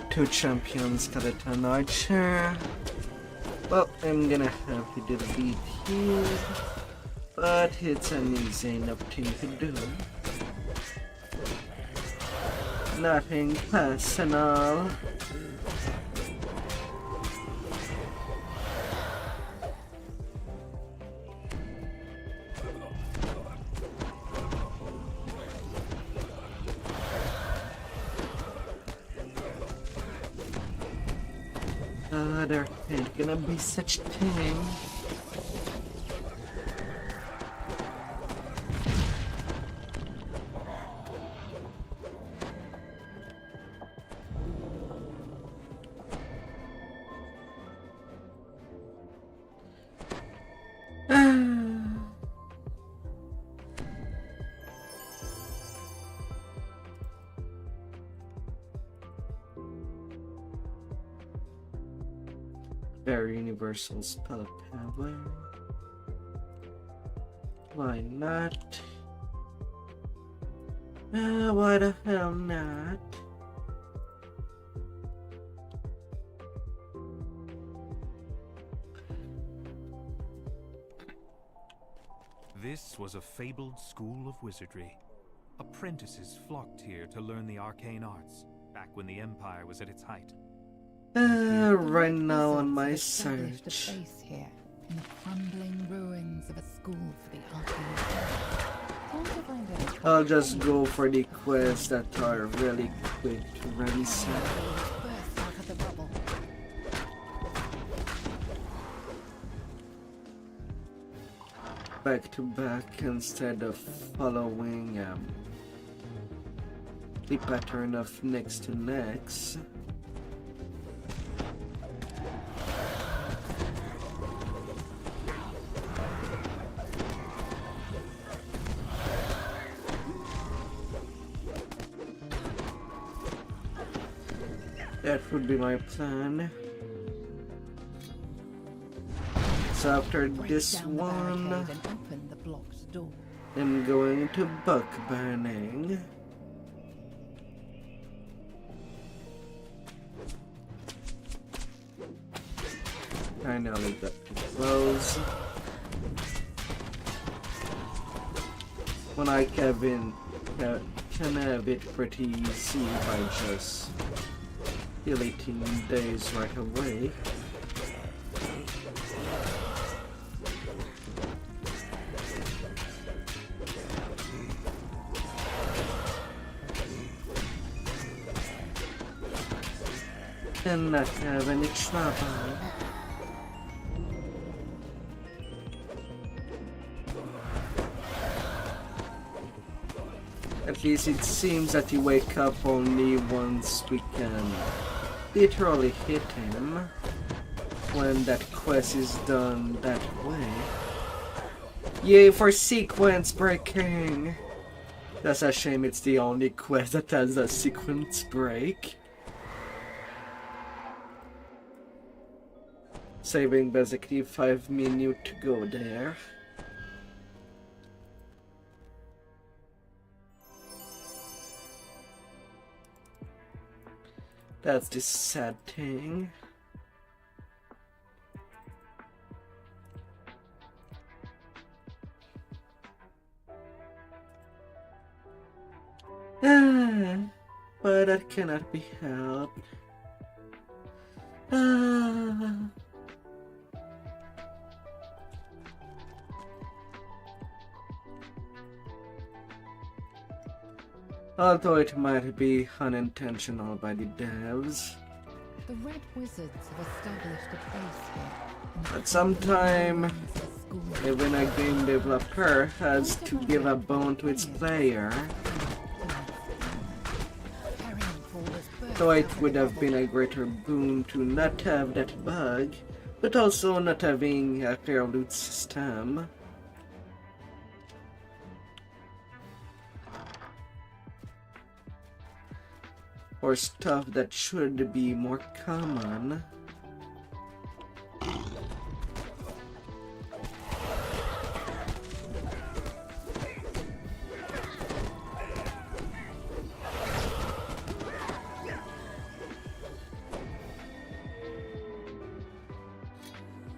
Two champions, skeleton archer. Well, I'm gonna have to defeat you, but it's an easy enough thing to do. Nothing personal. There ain't gonna be such thing. Very universal spell power. Why not? Why the hell not? This was a fabled school of wizardry. Apprentices flocked here to learn the arcane arts, back when the Empire was at its height. Right now on my Established a search. base here in the crumbling ruins of a school for the arcane. Want to find out I'll just go for the quests that are really quick to release. burst out of the rubble. Back to back instead of following the pattern of next to next. That would be my plan. So after this Down the one, barricade and open the blocked door. I'm going to buck burning. Finally got to close. When I can have it pretty easy by just deleting days right away. And not have any trouble. At least it seems that you wake up only once we can literally hit him when that quest is done that way. Yay for sequence breaking! That's a shame it's the only quest that has a sequence break. Saving basically 5 minutes to go there. That's the sad thing. But that cannot be helped. Although it might be unintentional by the devs. The Red Wizards have established a base here. in the But sometime, ruins of a school. even a game developer has to give a bone to its player. Carrying forward burst So it out of would the have rubble. been a greater boon to not have that bug, but also not having a clear loot system. Or stuff that should be more common.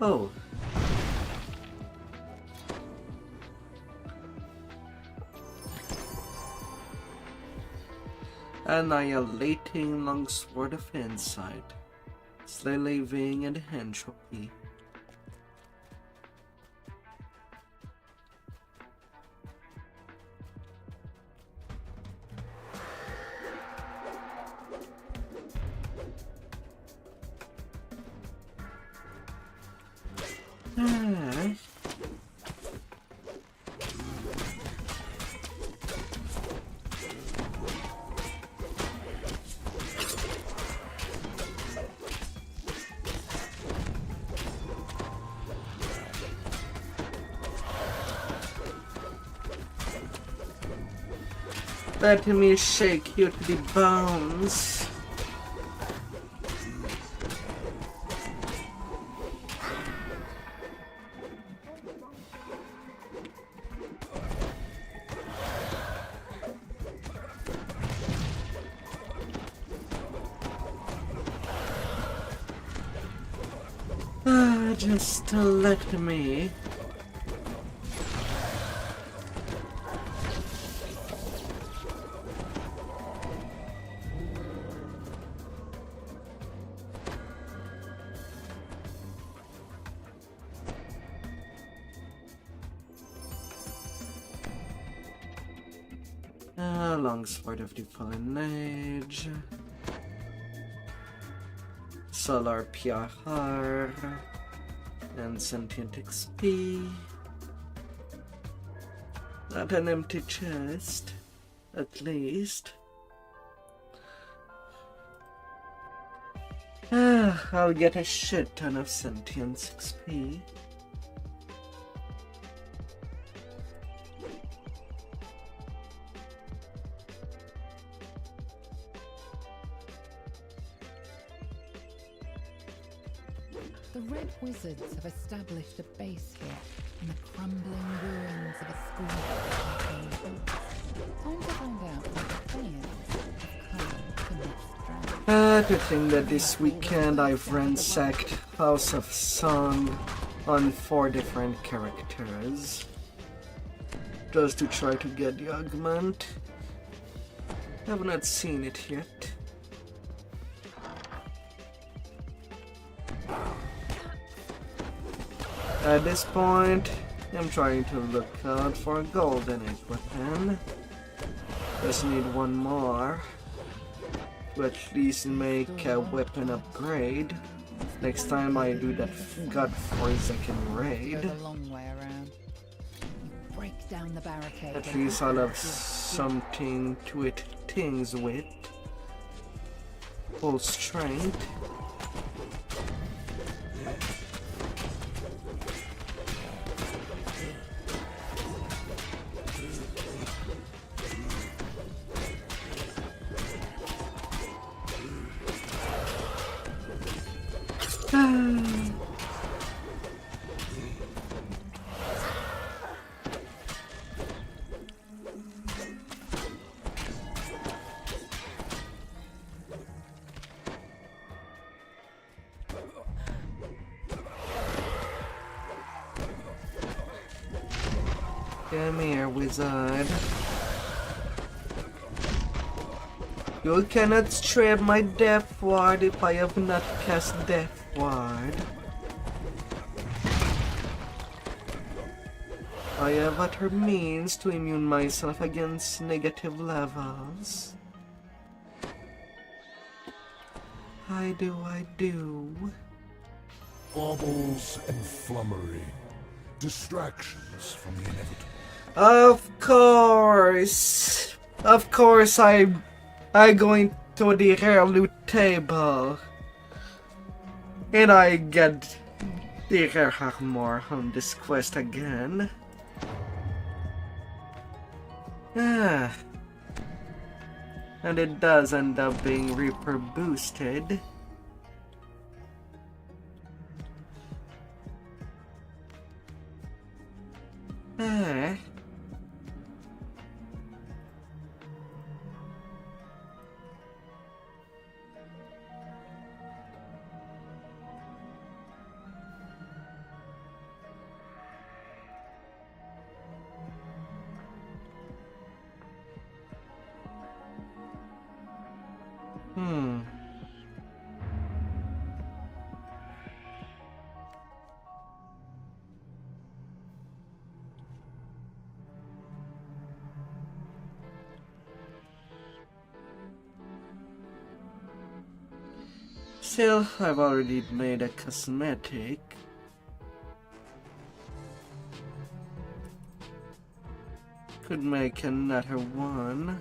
Oh. Annihilating longsword of insight, slay living and entropy. Let me shake you to the bones. Just let me. Longsword of the Fallen Age. Solar PRR. And Sentient XP. Not an empty chest, at least. I'll get a shit ton of Sentience XP. The Red Wizards have established a base here in the crumbling ruins of a school. Time to find out what the players have come to next round. To think that this weekend I've ransacked House of Song on 4 different characters. Just to try to get the augment. Have not seen it yet. At this point, I'm trying to look out for a golden egg weapon. Just need one more to at least make a weapon upgrade. Next time I do that godforsaken raid, Go the long way around. You break down the barricade. at least I'll have something to hit things with. Full strength. Come here, wizard. You cannot strip my death ward if I have not cast death ward. I have other means to immune myself against negative levels. I do. Baubles and flummery. Distractions from the inevitable. Of course, I going to the rare loot table, and I get the rare armor on this quest again. And it does end up being Reaper boosted. Still, I've already made a cosmetic. Could make another one.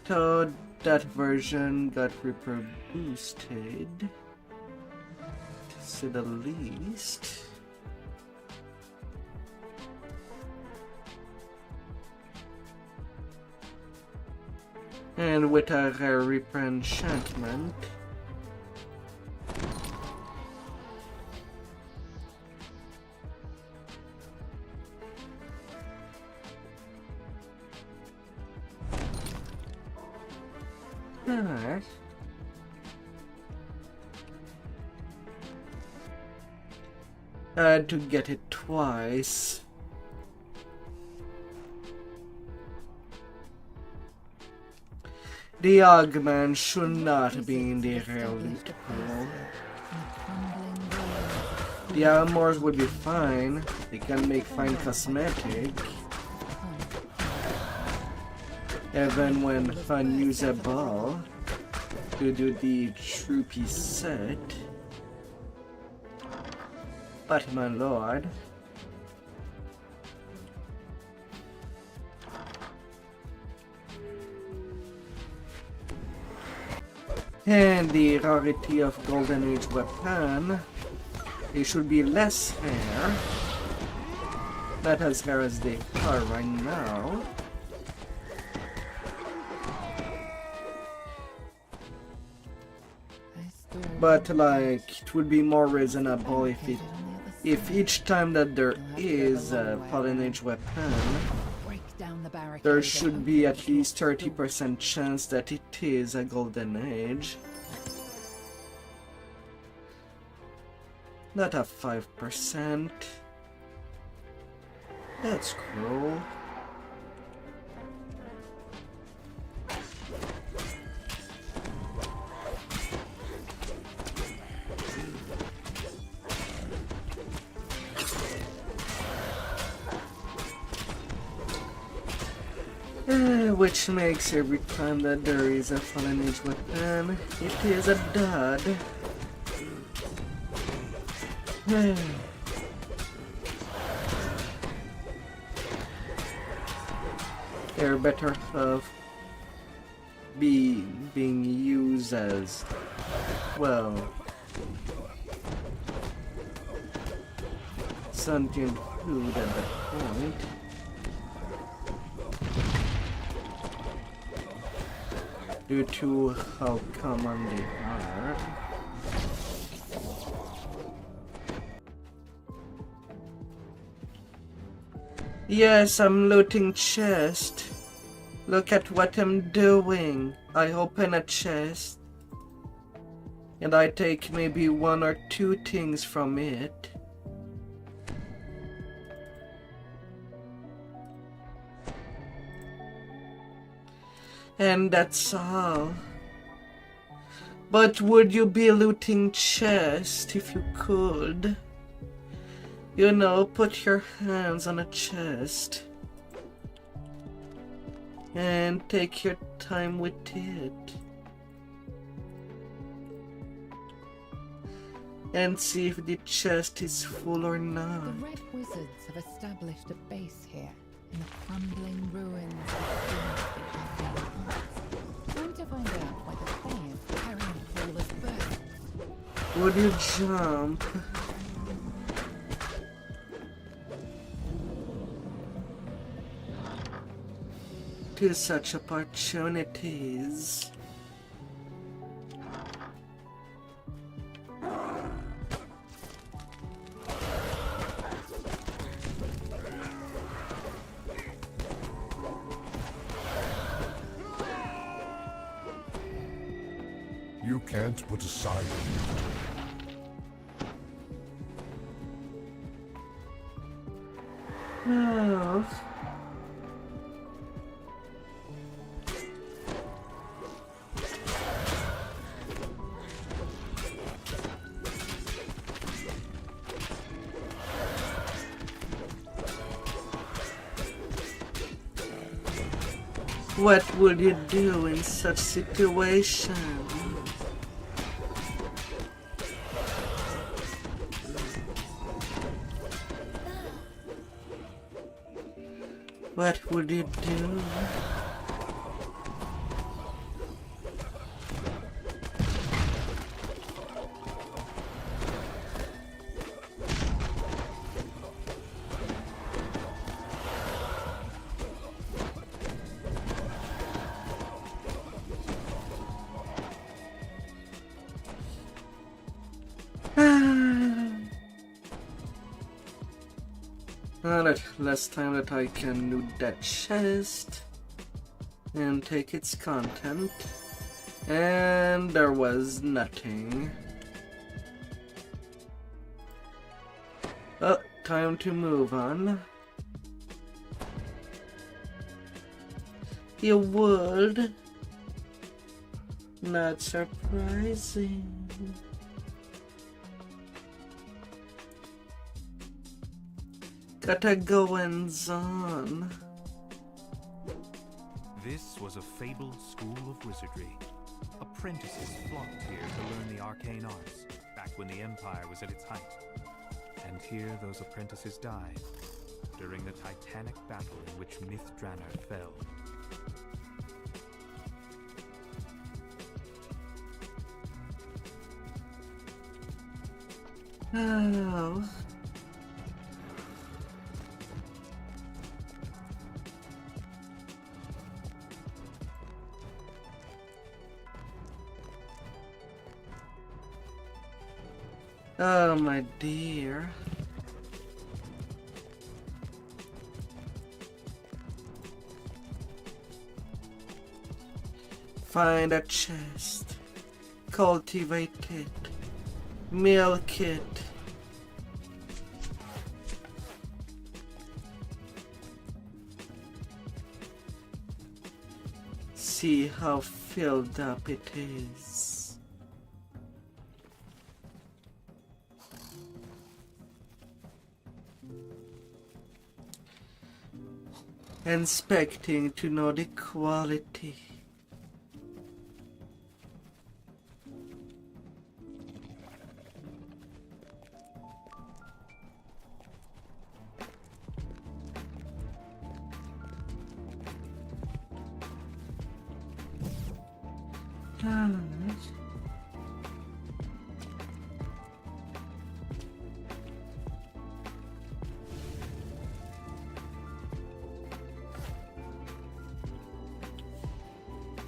So that version got Reaper boosted, to say the least. And with a rare Reaper enchantment, Alright. I had to get it twice. The Ogman should not be in the loot pool. The armors would be fine. They can make fine cosmetic. Even when unusable to do the troopy set. But my lord. And the rarity of Golden Age weapon, they should be less rare. Not as rare as they are right now. But like, it would be more reasonable if each time that there is a Fallen Age weapon, there should be at least 30% chance that it is a Golden Age. Not a 5%. That's cruel. Which makes every time that there is a Fallen Age weapon, it is a dud. They're better off being used as, well, sentient food at that point. Due to how common they are. Yes, I'm looting chest. Look at what I'm doing. I open a chest and I take maybe 1 or 2 things from it. And that's all. But would you be looting chest if you could? You know, put your hands on a chest and take your time with it. And see if the chest is full or not. The Red Wizards have established a base here in the crumbling ruins of the Trying to find out why the thing is carrying all this burden. Would you jump? To such opportunities. You can't put aside Oh. What would you do in such situation? What would you do? Alright, last time that I can loot that chest and take its content. And there was nothing. Oh, time to move on. You would. Not surprising. Gotta goings on. This was a fabled school of wizardry. Apprentices flocked here to learn the arcane arts, back when the Empire was at its height. And here those apprentices died, during the titanic battle in which Mythdraenor fell. Oh. Oh my dear. Find a chest. Cultivate it. Milk it. See how filled up it is. Inspecting to know the quality.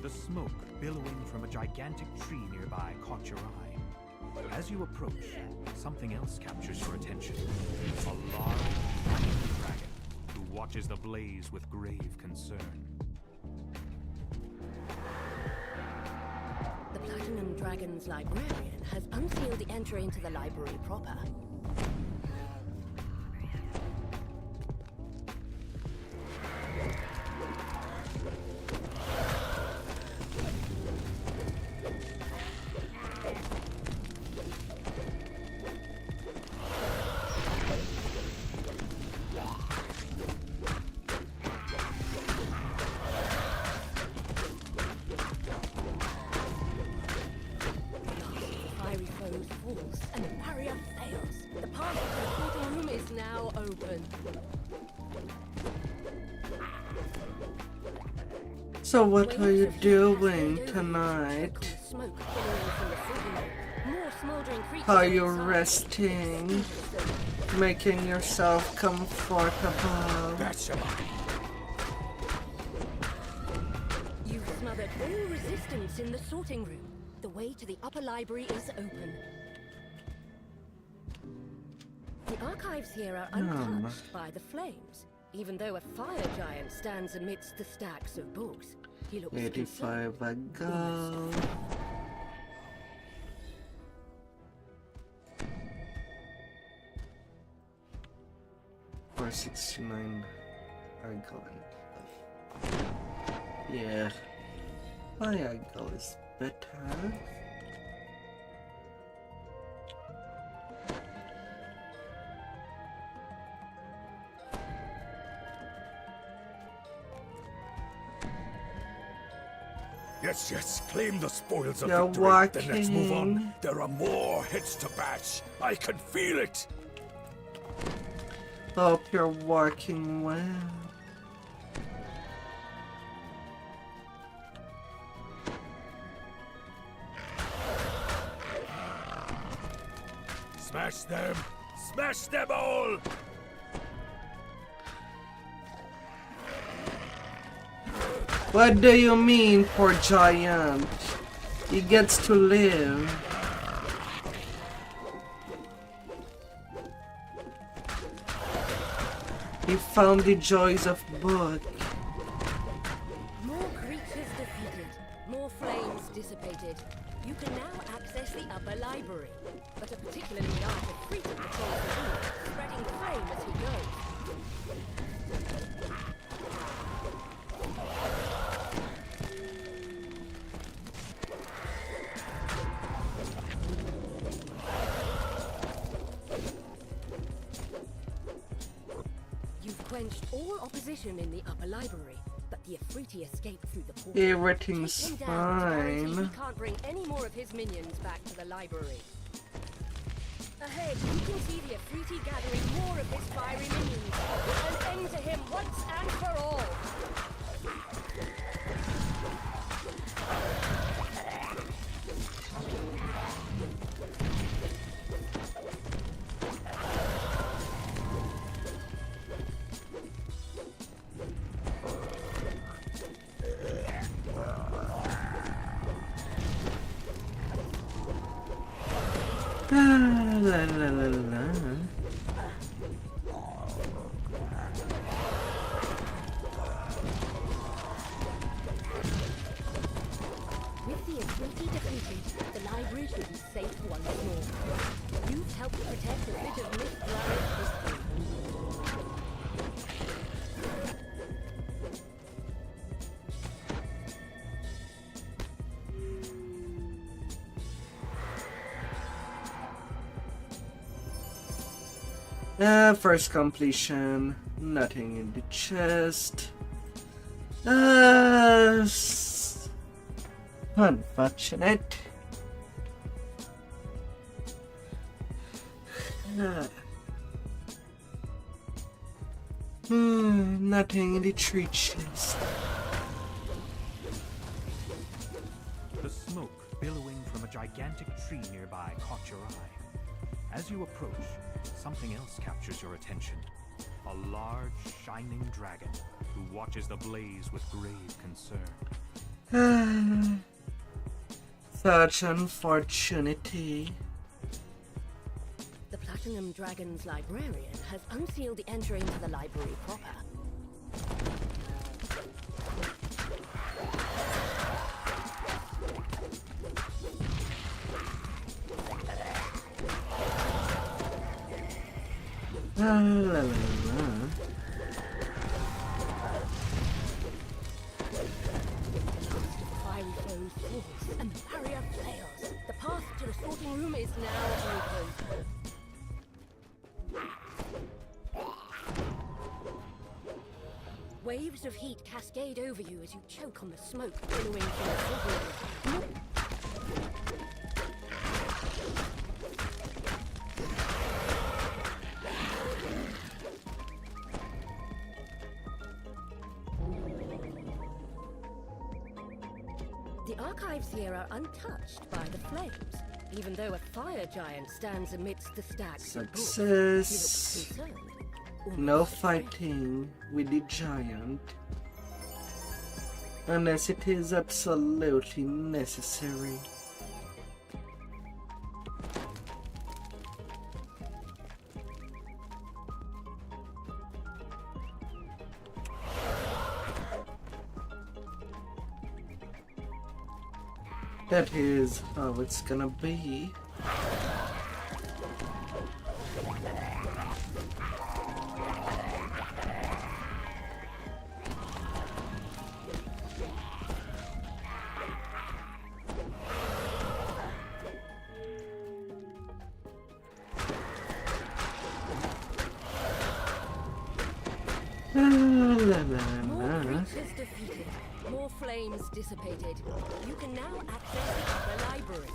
The smoke billowing from a gigantic tree nearby caught your eye. As you approach, something else captures your attention. A large dragon who watches the blaze with grave concern. The Platinum Dragon's librarian has unsealed the entry into the library proper. And the barrier fails. The path to the portal room is now open. So what are you doing tonight? Smoke billowing from the ceiling. More smoldering creatures Are you inside. resting? Making yourself comfortable? You've smothered all resistance in the sorting room. The way to the upper library is open. The archives here are untouched by the flames, even though a fire giant stands amidst the stacks of books. He looks 85 ago. Or 69 ago. Yeah. My ago is better. Yes, claim the spoils of You're victory. Then let's move on. walking. There are more heads to bash. I can feel it. Hope you're working well. Smash them! Smash them all! What do you mean, poor giant? He gets to live. He found the joys of book. more creatures defeated, more flames dissipated. the upper library, but a particularly large Afrita patrols the room, spreading flame as he goes. You've quenched all opposition in the upper library, but the Afriti escaped through the portal. Everything's Take him down to guarantee fine. he can't bring any more of his minions back to the library. Ahead, you can see the Afriti gathering more of his fiery minions. An end to him once and for all. La la la la. With the Afriti defeated, the library should be safe once more. You've helped protect a bit of myth-flowered history. First completion. Nothing in the chest. Unfortunate. Nothing in the tree chest. The smoke billowing from a gigantic tree nearby caught your eye. As you approach, something else captures your attention. A large, shining dragon who watches the blaze with grave concern. Such unfortunate. The Platinum Dragon's librarian has unsealed the entry into the library proper. La la la. Fiery flows falls and the barrier fails. The path to the sorting room is now open. Waves of heat cascade over you as you choke on the smoke billowing from the sorting room. The archives here are untouched by the flames, even though a fire giant stands amidst the stacks of books. You look Success. concerned, No almost afraid. fighting with the giant. Unless it is absolutely necessary. That is how it's gonna be. La la More la. creatures defeated, more flames dissipated. You can now access the upper library,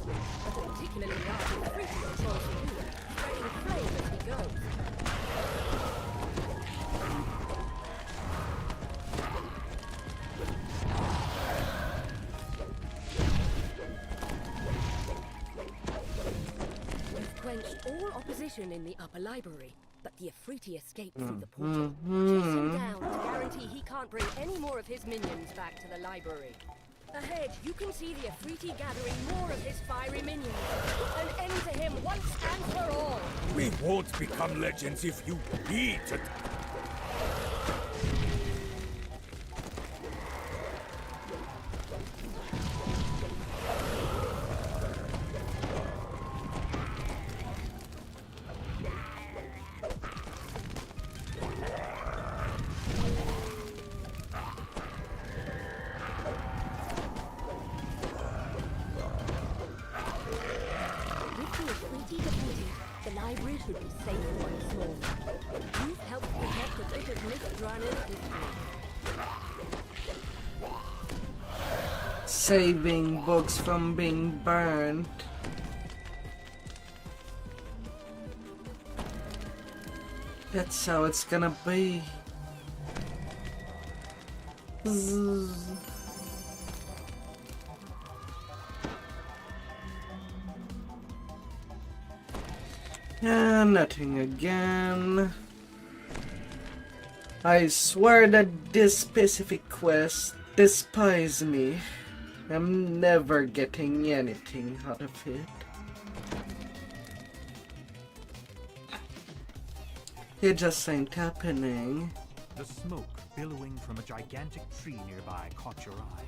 but a particularly large creature controls the room, spreading flame as he goes. You've quenched all opposition in the upper library, but the Afriti escaped through the portal. Chase him down to guarantee he can't bring any more of his minions back to the library. Ahead, you can see the Afriti gathering more of his fiery minions. An end to him once and for all. We won't become legends if you eat it. Efreeti defeated, the library should be safe once more. You've helped protect a bit of Miss Drana's history. Saving books from being burned. That's how it's gonna be. Nothing again. I swear that this specific quest despises me. I'm never getting anything out of it. It just ain't happening. The smoke billowing from a gigantic tree nearby caught your eye.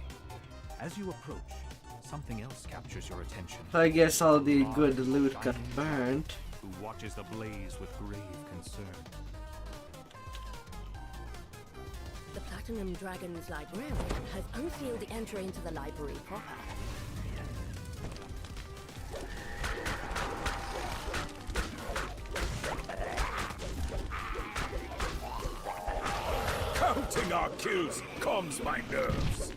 As you approach, something else captures your attention. I guess all the good loot got burnt. Who watches the blaze with grave concern. The Platinum Dragon's librarian has unsealed the entry into the library proper. Counting our kills calms my nerves.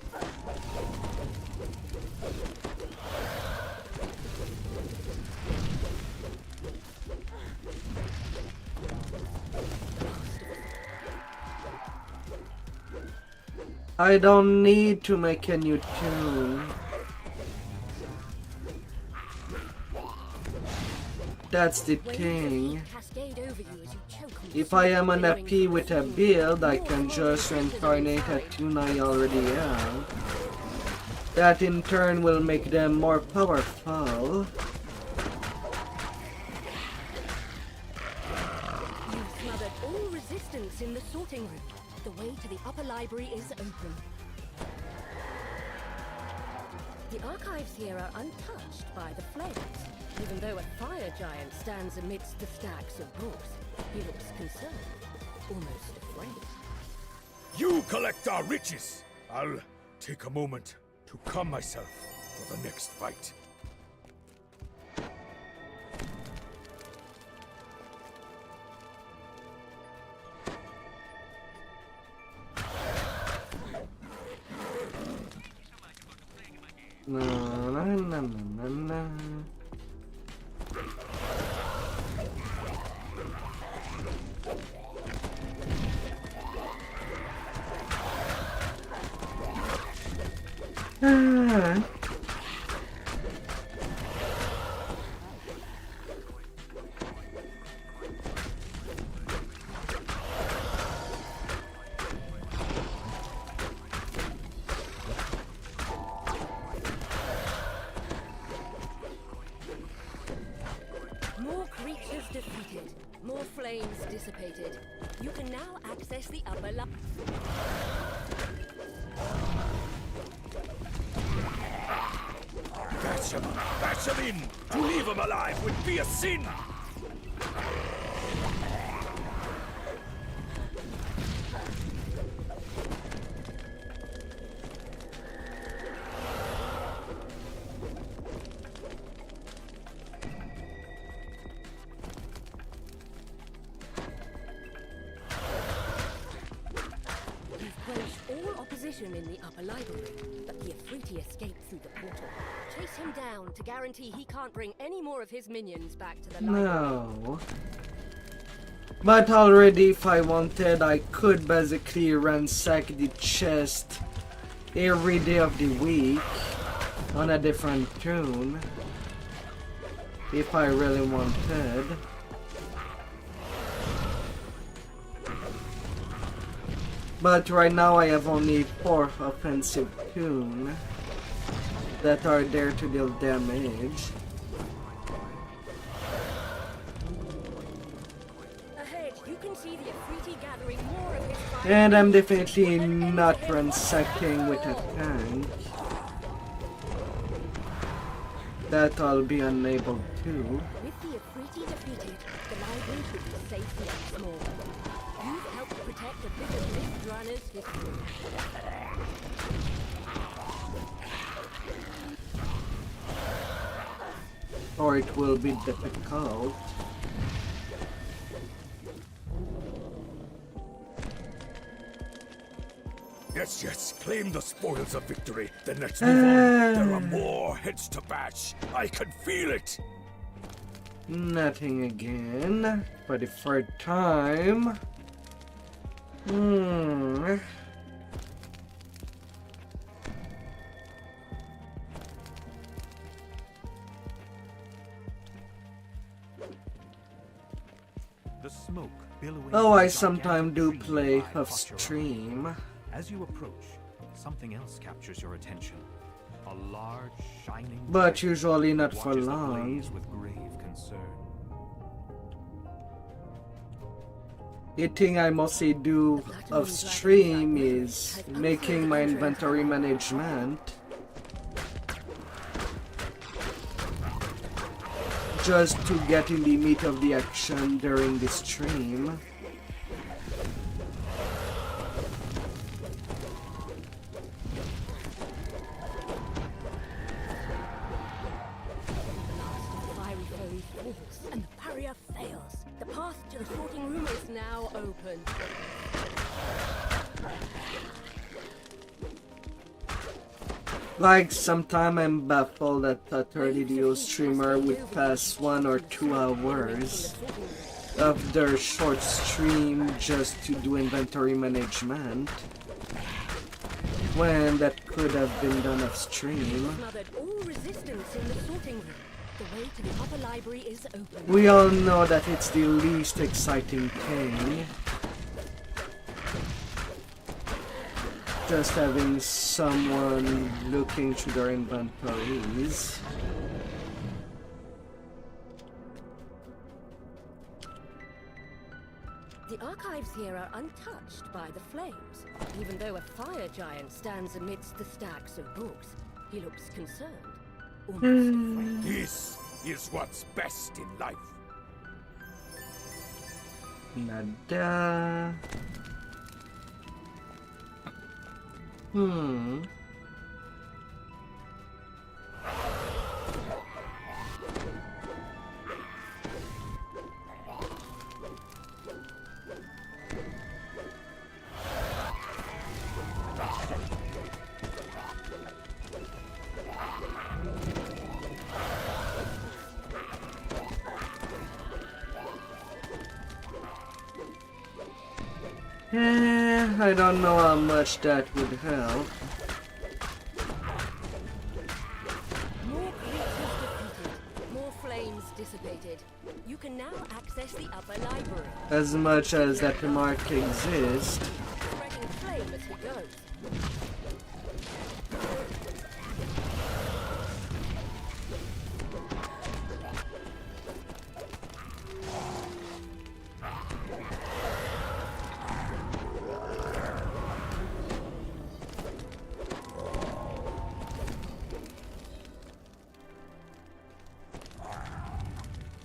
I don't need to make a new tune. That's the thing. If I am unhappy with a build, I can just reincarnate a tune I already have. That in turn will make them more powerful. You've smothered all resistance in the sorting room. The way to the upper library is open. The archives here are untouched by the flames. Even though a fire giant stands amidst the stacks of books, he looks concerned, almost afraid. You collect our riches. I'll take a moment to calm myself for the next fight. Na na na na na. More creatures defeated, more flames dissipated. You can now access the upper library. Bash him in! To leave him alive would be a sin! In the upper library, but the Efreeti escaped through the portal. Chase him down to guarantee he can't bring any more of his minions back to the library. No. But already, if I wanted, I could basically ransack the chest every day of the week on a different tune. If I really wanted. But right now I have only 4 offensive tune that are there to deal damage. Ahead, you can see the Efreeti gathering more of his fire. And I'm definitely not ransacking with a tank. That I'll be unable to. With the Efreeti defeated, the library should be safe once more. You've helped protect a bit of Miss Drana's history. or it will be difficult. Yes, claim the spoils of victory. Then let's move on. There are more heads to bash. I can feel it. Nothing again. For the third time. The smoke billowing Oh, from I the sometimes do gigantic play tree off caught your eye. stream. As you approach, something else captures your attention. A large, shining But dragon usually not for watches the long. blaze with grave concern. The thing I mostly do off stream is making my inventory management. Just to get in the meat of the action during the stream. Fiery foe falls, and the barrier fails. The path to the sorting room is now open. Like, sometimes I'm baffled that a 30-video streamer would pass 1 or 2 hours of their short stream just to do inventory management, when that could have been done off stream. Smothered all resistance in the sorting room. The way to the upper library is open. We all know that it's the least exciting thing. Just having someone looking through their inventories. The archives here are untouched by the flames. Even though a fire giant stands amidst the stacks of books, he looks concerned, almost afraid. This is what's best in life. Nada. I don't know how much that would help. More creatures defeated, more flames dissipated. You can now access the upper library, As much as that mark exists. spreading flame as he goes.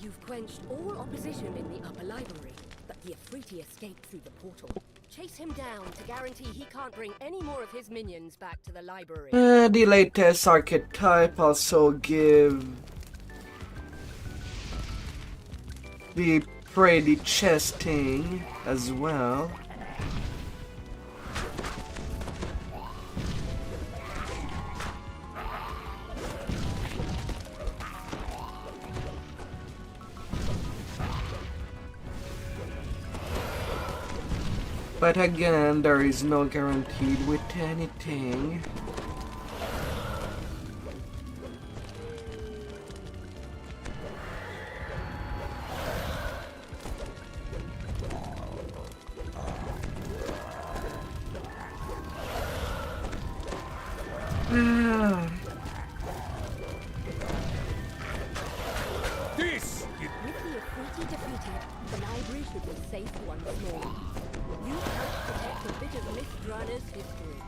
You've quenched all opposition in the upper library, but the Afriti escaped through the portal. Chase him down to guarantee he can't bring any more of his minions back to the library. The latest archetype also give the prey the chest thing as well. But again, there is no guaranteed with anything. This is With the Afriti defeated, the library should be safe once more. You helped protect a bit of Mistdrana's history.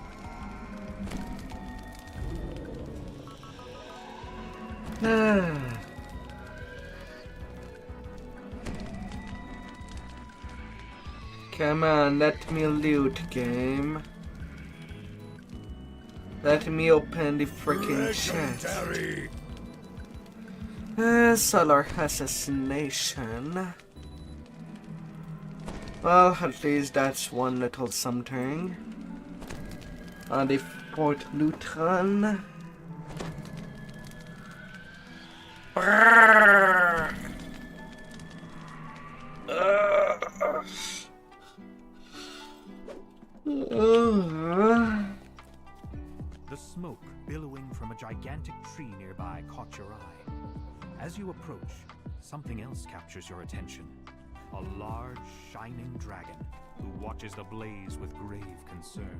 Come on, let me loot, game. Let me open the freaking chest. legendary. Solar assassination. Well, at least that's one little something. On the Fort Neutron. The smoke billowing from a gigantic tree nearby caught your eye. As you approach, something else captures your attention. A large, shining dragon who watches the blaze with grave concern.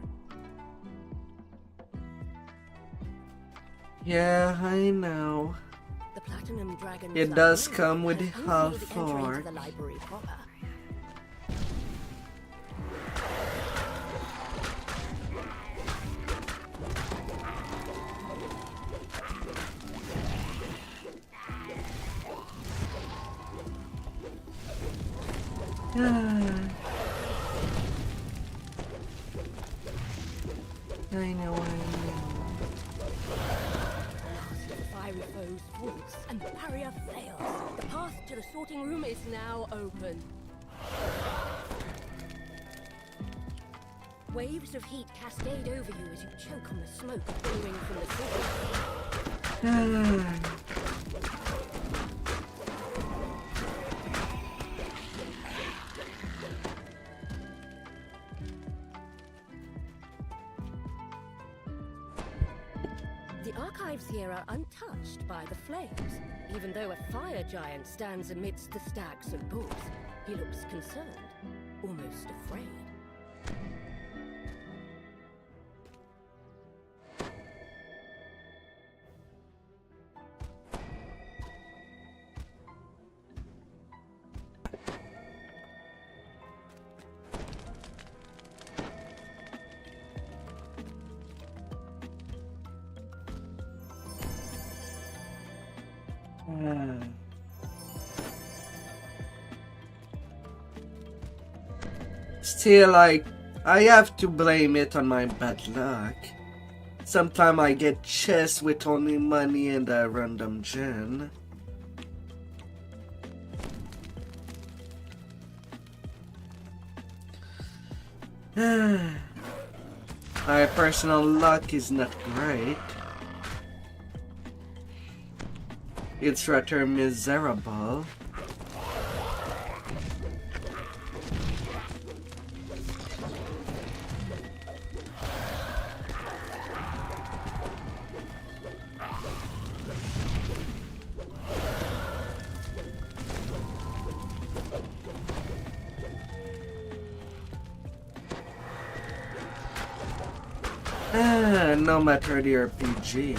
Yeah, I know. The platinum dragon. It does come with the half floor. The library proper. I know. The fiery foes falls and the barrier fails. The path to the sorting room is now open. Waves of heat cascade over you as you choke on the smoke billowing from the city. The archives here are untouched by the flames, even though a fire giant stands amidst the stacks of books. He looks concerned, almost afraid. Still, I have to blame it on my bad luck. Sometimes I get chests with only money and a random gen. My personal luck is not great. It's rather miserable. No matter the RPG.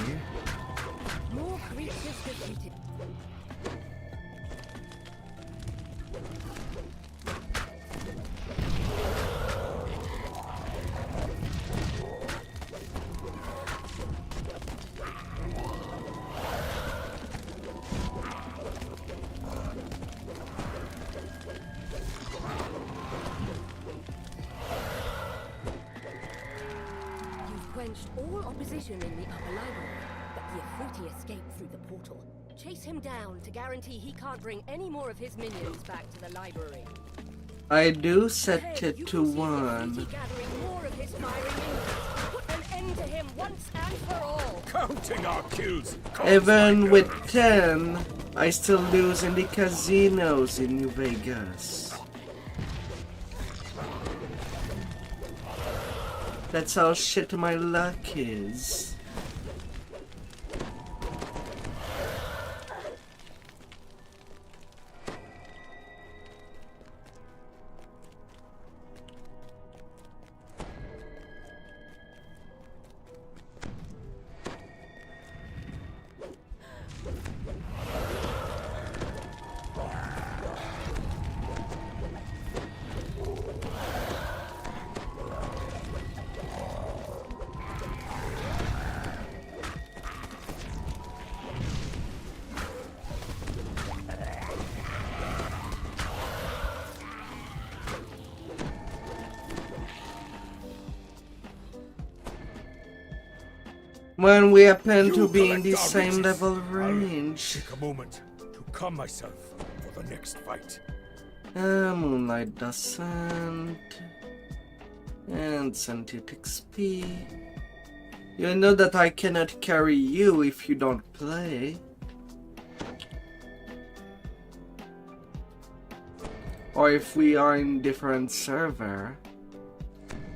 More creatures defeated. Quenched all opposition in the upper library, but the Ifriti escaped through the portal. Chase him down to guarantee he can't bring any more of his minions back to the library. I do set Ahead, it you to can see the 1. Ifriti gathering more of his fiery minions. Put an end to him once and for all. Counting our kills. Even with 10, I still lose in the casinos in New Vegas. That's how shit my luck is. When we happen to You be in the collect our same riches. level I'll range. take a moment calm myself for the next fight. Moonlight Descent. And sentient XP. You know that I cannot carry you if you don't play. Or if we are in different server,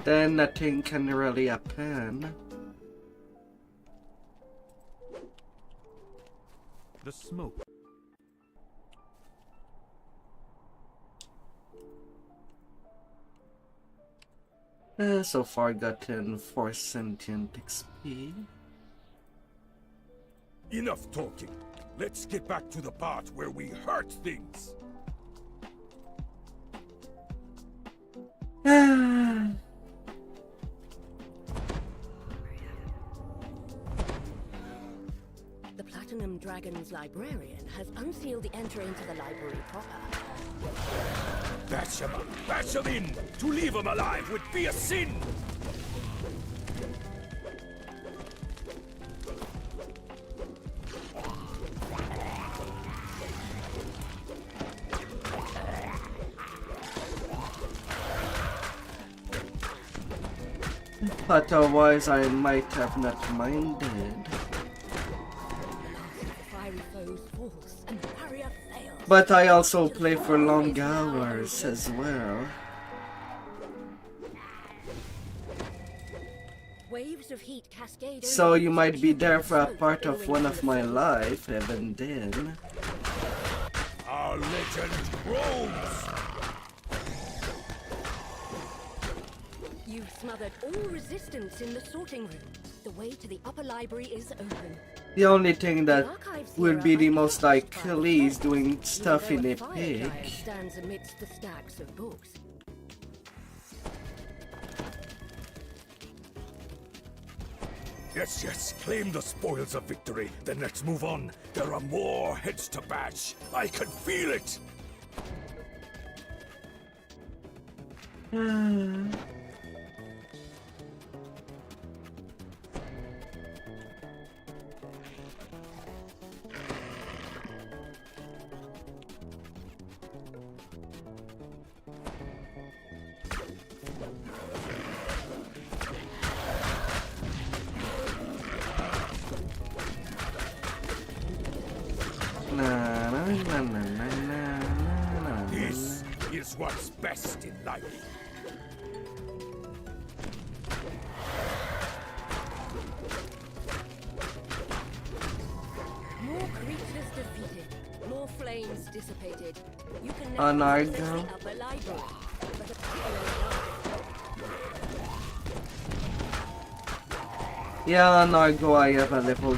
then nothing can really happen. The smoke. So far gotten 4 sentient XP. Enough talking. Let's get back to the part where we hurt things. The Platinum Dragon's librarian has unsealed the entry into the library proper. Bash him in! To leave him alive would be a sin! Otherwise I might have not minded. Fiery foes false and the barrier fails. But I also play for long hours as well. Waves of heat cascade over So you the might be there for a smoke part of billowing one from of the my center. life, even then. Our legend grows! You've smothered all resistance in the sorting room. The way to the upper library is open. The only thing that The archives will here be are the most untouched by likely is theft, doing stuff in even a though a fire pig. giant stands amidst the stacks of books. Yes, claim the spoils of victory. Then let's move on. There are more heads to bash. I can feel it! This is what's best in life. More creatures defeated, more flames dissipated. You can now On our access go. the upper library. But Yeah, on Argo I have a level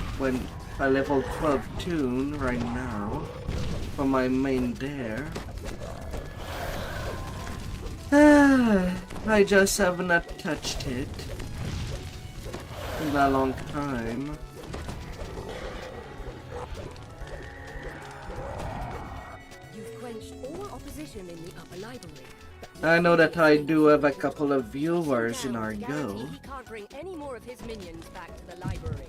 12 tune right now for my main there. I just have not touched it in a long time. you've quenched all opposition in the upper library. I know that I do have a couple of viewers in Down to Argo. guarantee he can't bring any more of his minions back to the library.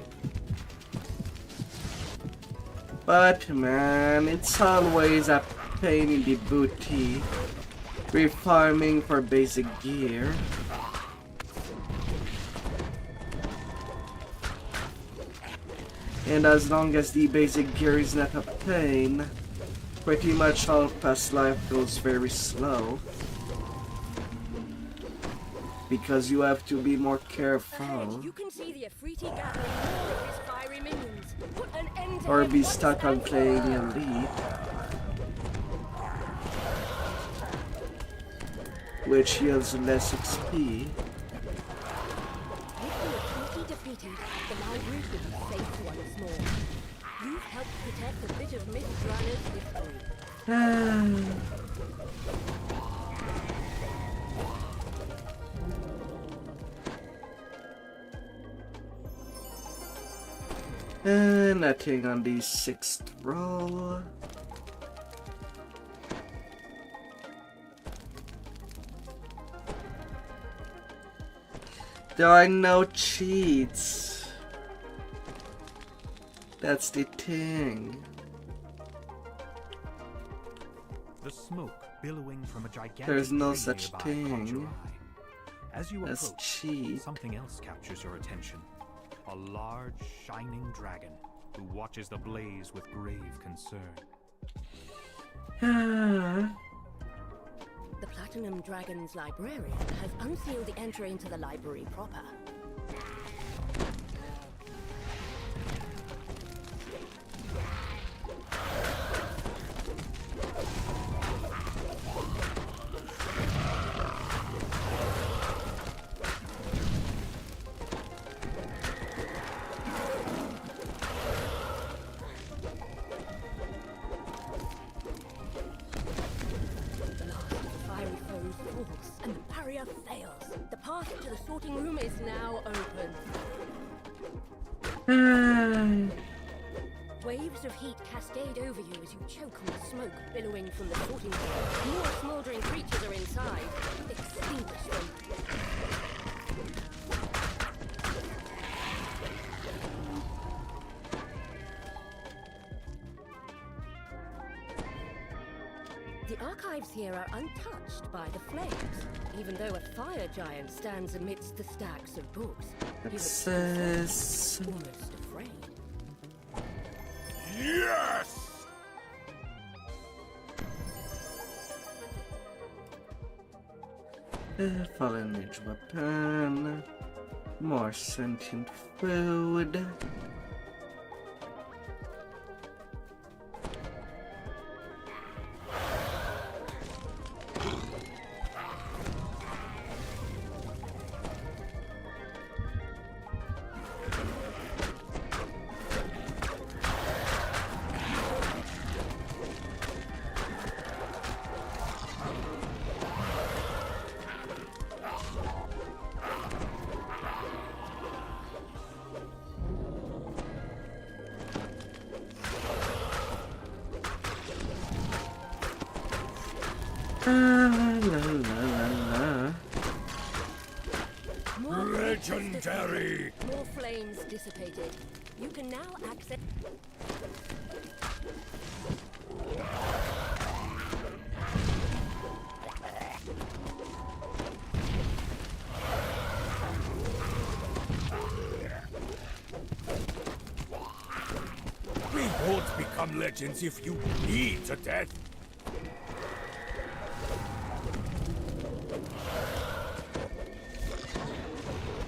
But man, it's always a pain in the booty refarming for basic gear. And as long as the basic gear is not a pain, pretty much all past life goes very slow. Because you have to be more careful. Ahead, you can see the Afriti gathering more of his fiery minions. Put an end to Or him be once stuck on and playing for all. Elite. Which yields less XP. With the Afriti defeated, the library will be safe once more. You've helped protect a bit of Miss Drana's history. Nothing on the 6th roll. There are no cheats. That's the thing. The smoke billowing from a gigantic There's no tree such nearby caught your thing eye. As you as approach, cheap. something else captures your attention. A large, shining dragon who watches the blaze with grave concern. The Platinum Dragon's librarian has unsealed the entry into the library proper. And the barrier fails. The path to the sorting room is now open. Waves of heat cascade over you as you choke on the smoke billowing from the sorting room. More smoldering creatures are inside. Extinguish them. The archives here are untouched by the flames, even though a fire giant stands amidst the stacks of books. He looks Access. almost afraid. Yes! Fallen Age weapon. More sentient food. More Legendary! More flames dissipated. You can now access. We won't become legends if you bleed to death.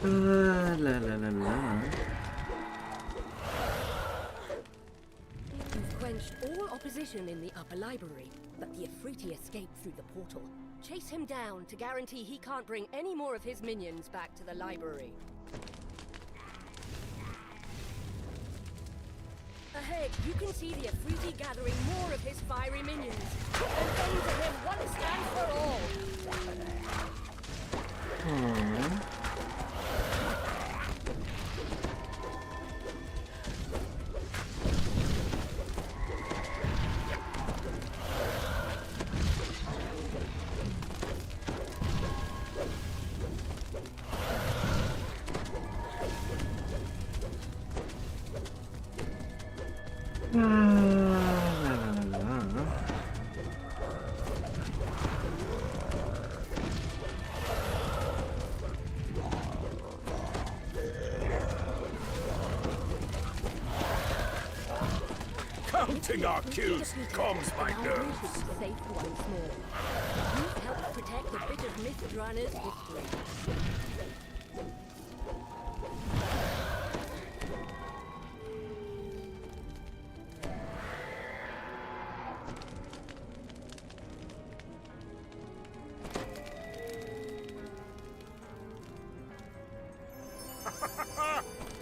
La la la la. You've quenched all opposition in the upper library, but the Afriti escaped through the portal. Chase him down to guarantee he can't bring any more of his minions back to the library. Ahead, you can see the Afriti gathering more of his fiery minions. Put an end to him once and for all. Counting our kills calms my nerves. Safe once more. You've helped protect a bit of Mythdrana's history.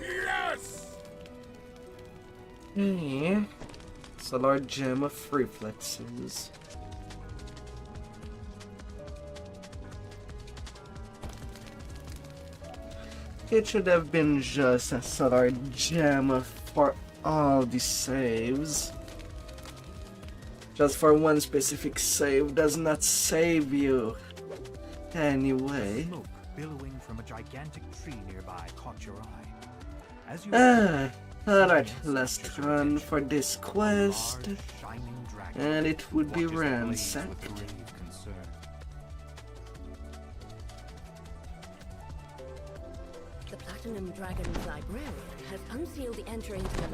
Yes! Yeah. It's a large gem of reflexes. It should have been just a solar gem for all the saves. Just for one specific save does not save you. Anyway. Smoke billowing from a gigantic tree nearby caught your eye. As you Alright, last run for this quest, Large, shining dragon. and it would be What displays ransacked. with grave concern. The Platinum Dragon's librarian has unsealed the entry into the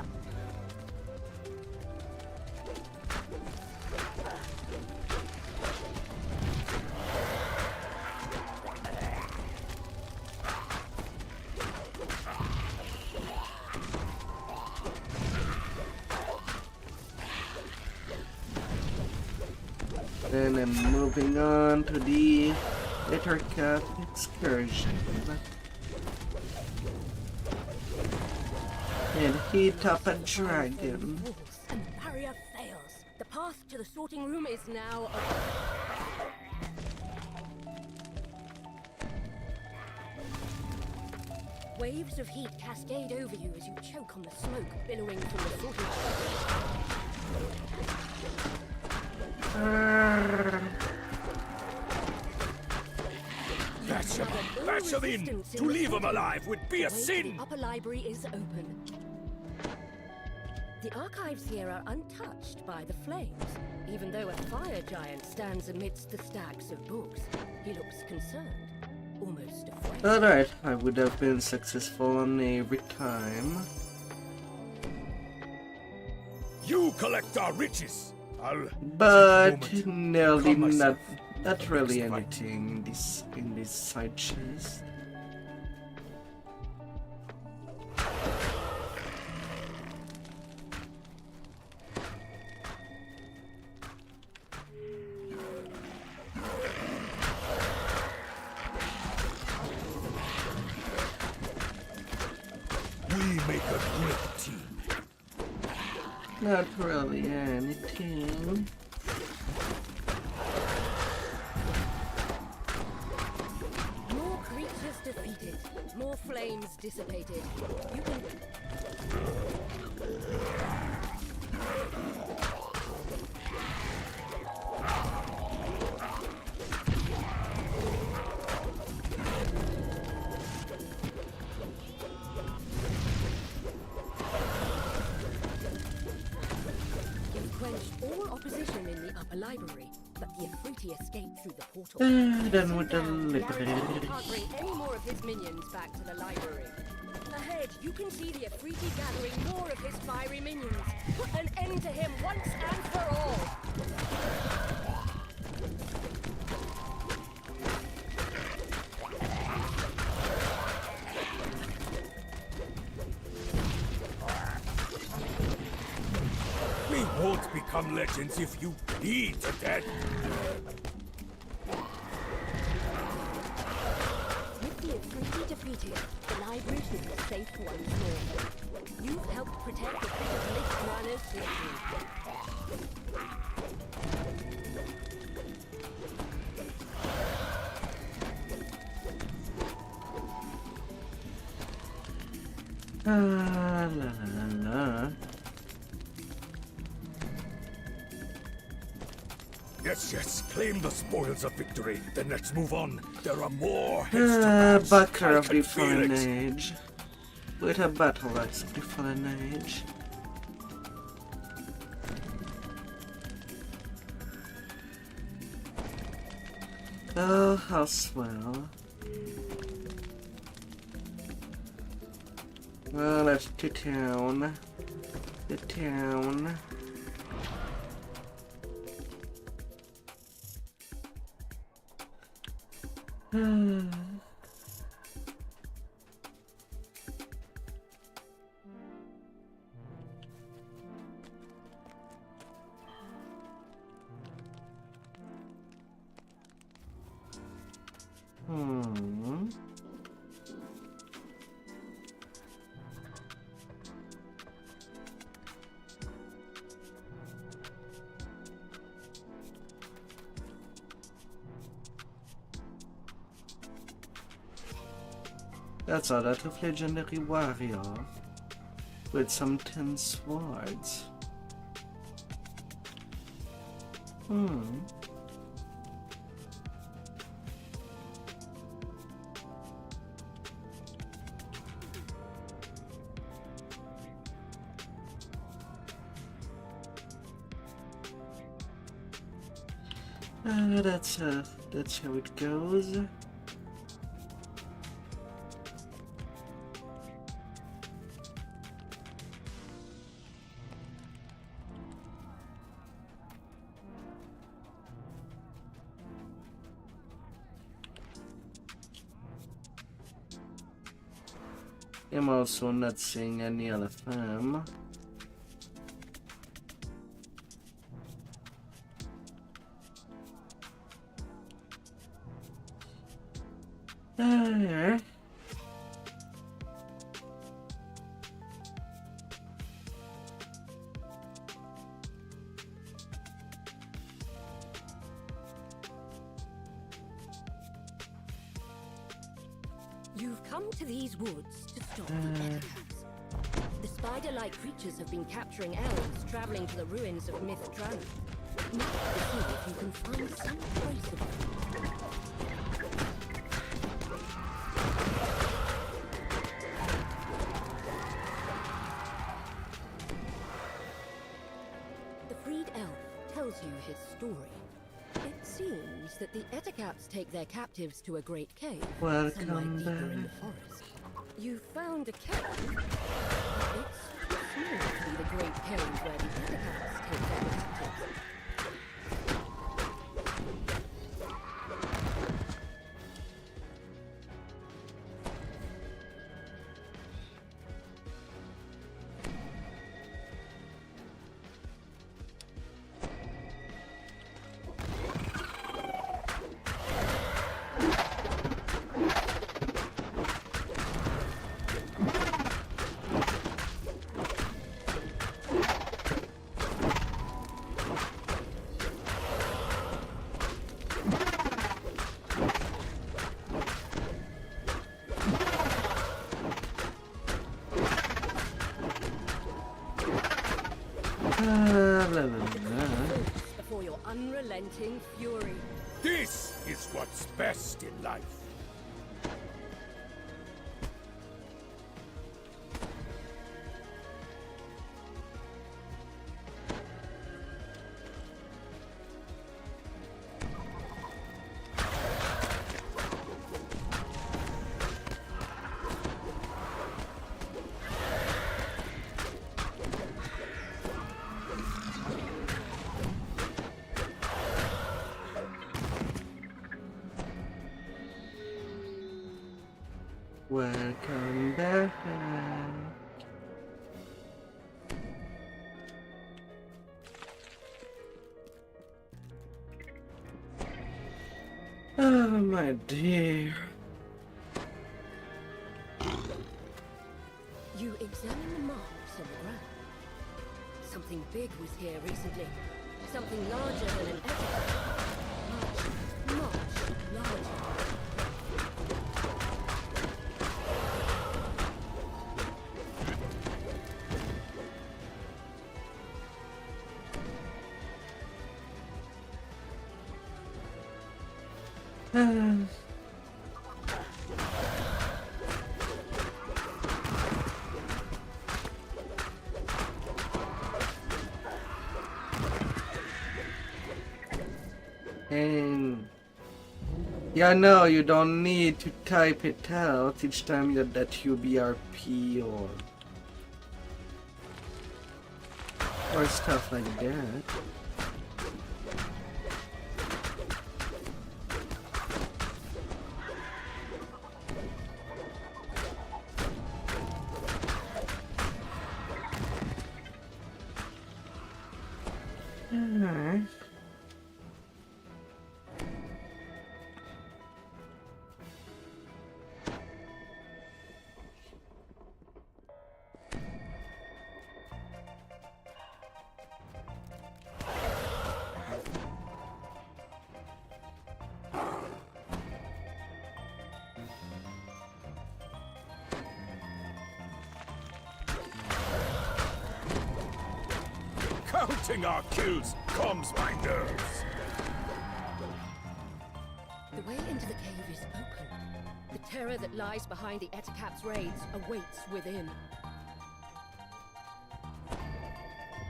Then I'm moving on to the Littercat excursion. And heat up a dragon. walls, and the barrier fails. The path to the sorting room is now Waves of heat cascade over you as you choke on the smoke billowing from the sorting Batch them in! To leave them alive would be a The way to sin! the upper library is open. The archives here are untouched by the flames, even though a fire giant stands amidst the stacks of books. He looks concerned, almost afraid. Alright, I would have been successful on every time. You collect our riches! I'll But take a moment nearly calm myself not for the really next fight. anything in this side chest. We make a great team. Not really anything. More creatures defeated, more flames dissipated. You can You've quenched all opposition in the upper library, but the Afriti escaped through the portal. Then with the Now, library. Larry can't bring any more of his minions back to the library. Ahead, you can see the Afriti gathering more of his fiery minions. Put an end to him once and for all. We won't become legends if you bleed to death. With the Afriti defeated, the library should be safe once more. You've helped protect the critic list manners victory. La la la. Yes, claim the spoils of victory. Then let's move on. There are more heads to pass. Bucker I of the can feel Fallen it. Age. With a battle axe of the Fallen Age. Oh, how swell. Well, let's to town. The town. Hmm. That's a lot of legendary warrior with some 10 swords. Hmm. That's how it goes. I'm also not seeing any other fam. You've come to these woods to stop the Ethicats. The spider-like creatures have been capturing elves traveling to the ruins of Vtuber. Now see if you can find some trace of them. The freed elf tells you his story. It seems that the Ethicats take their captives to a great cave somewhere Welcome deeper in the back. forest. You found a cave? It's too small to be the great cave where the Ethicats take their captives. Blah, blah, blah. Before your unrelenting fury. This is what's best in life. Welcome back. Oh my dear. You examine the marks on the ground. Something big was here recently. Something larger than an Ethicat. Much, much larger. And yeah, no, you don't need to type it out each time that UBRP or stuff like that. Alright. Counting our kills calms my nerves. The way into the cave is open. The terror that lies behind the Ethicat's raids awaits within.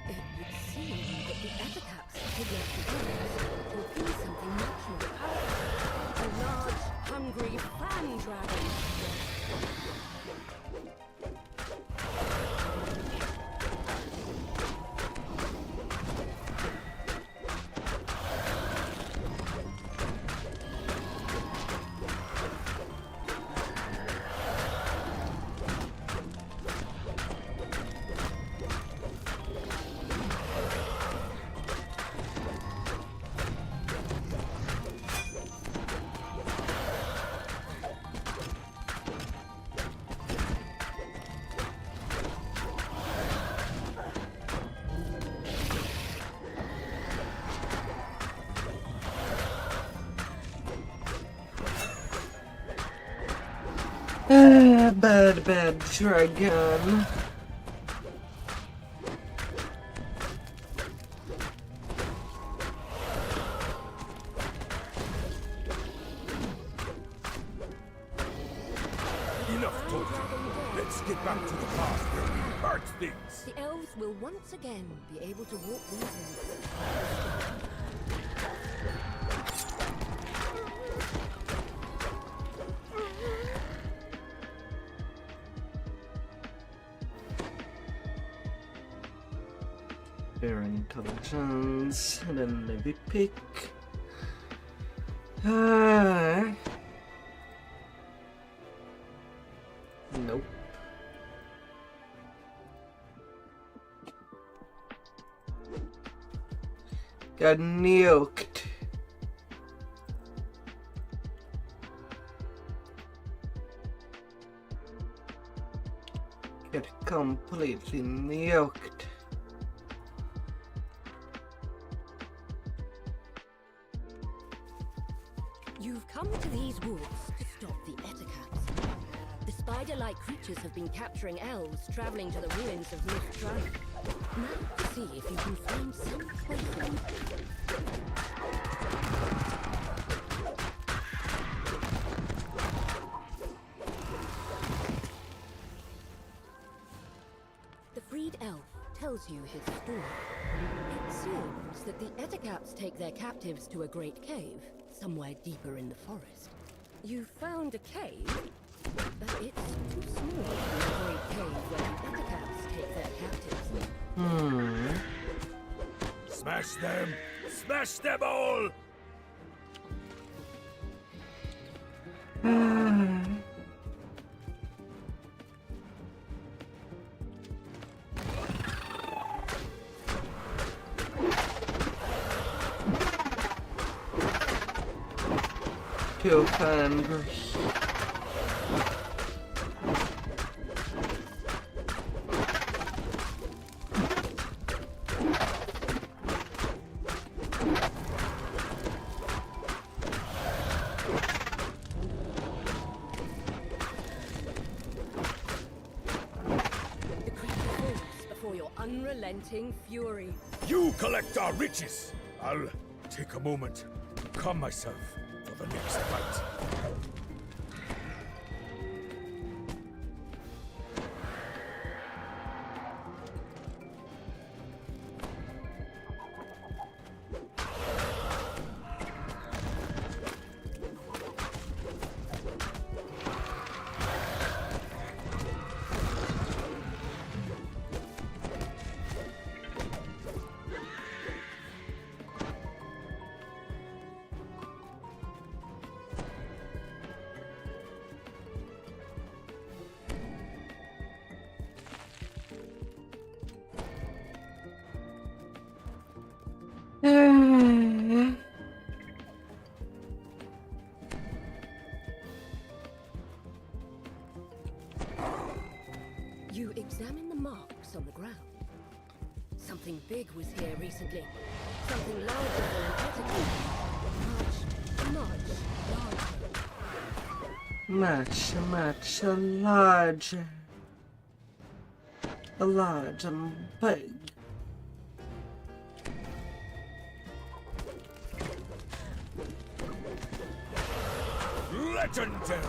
It would seem that the Ethicats kidnapped the elves to be something much more powerful. A large, hungry fan dragon. Bad dragon. Enough talking. Let's get back to the past where we hurt things. The elves will once again be able to walk these woods. Their intelligence, and then maybe pick. Nope. Got nuked. Get completely nuked. You've come to these woods to stop the Ettercaps. The spider-like creatures have been capturing elves traveling to the ruins of multistream. Now to see if you can find some way for them. The freed elf tells you his story. It seems that the Ettercaps take their captives to a great cave, somewhere deeper in the forest. You found a cave, but it's too small for the great cave where the Ettercaps take their captives. Smash them! Smash them all! Too hungry. The creature falls before your unrelenting fury. You collect our riches! I'll take a moment to calm myself for the next fight. You examine the marks on the ground. Something big was here recently. Something larger than an Ettercap. Much larger. A large and big. Legendary!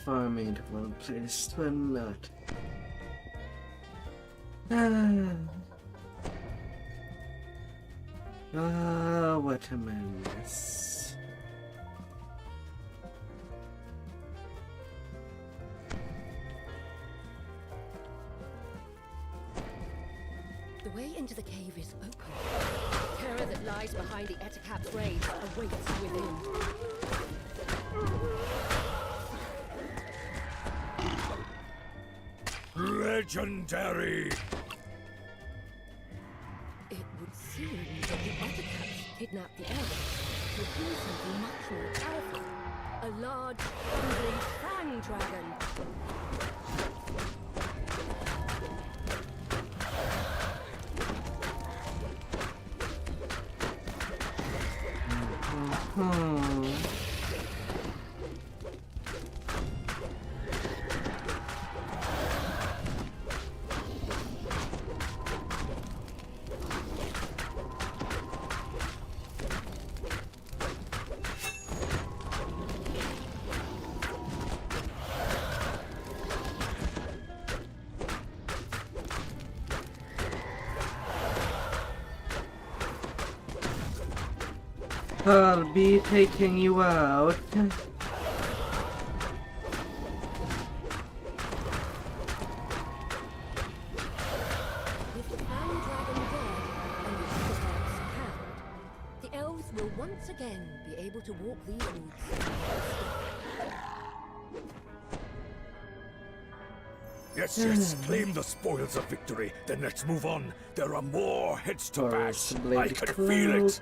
Formidable place to not. What a mess. The way into the cave is open. The terror that lies behind the Ettercap's raids awaits within. Legendary! It would seem that the Ettercaps kidnapped the elf to do something much more powerful. A large, hungry fang dragon. I'll be taking you out. With the fang dragon dead and the Ettercaps cowed, the elves will once again be able to walk these woods. Yes, claim the spoils of victory. Then let's move on. There are more heads to bash. I can feel it.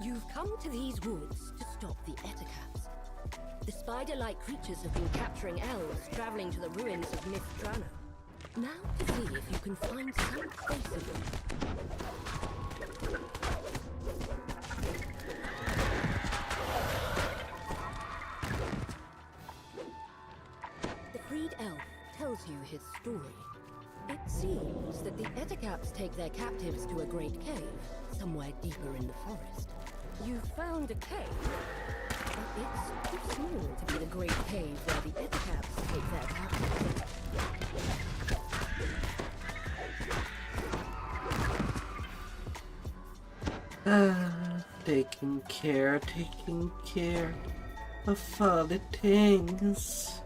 You've come to these woods to stop the Ettercaps. The spider-like creatures have been capturing elves traveling to the ruins of Myth Drano. Now to see if you can find some trace of them. The freed elf tells you his story. It seems that the Ettercaps take their captives to a great cave, somewhere deeper in the forest. You found a cave, but it's too small to be the great cave where the Ettercaps take their captives. Taking care of all the things.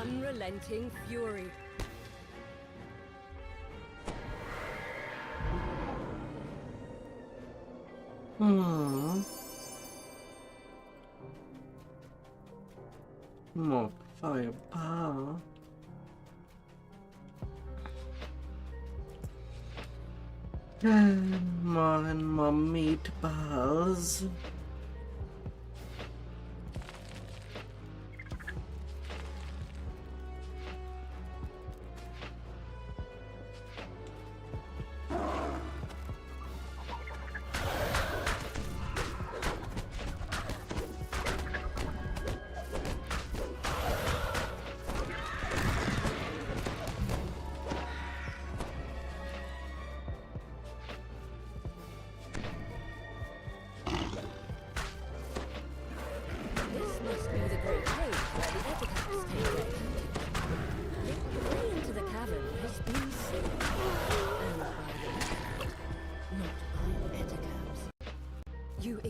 Unrelenting fury. More firepower. More and more meatballs.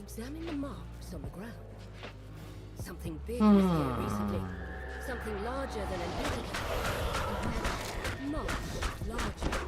Examine the marks on the ground. Something big was here recently. Something larger than an etiquette. Much larger.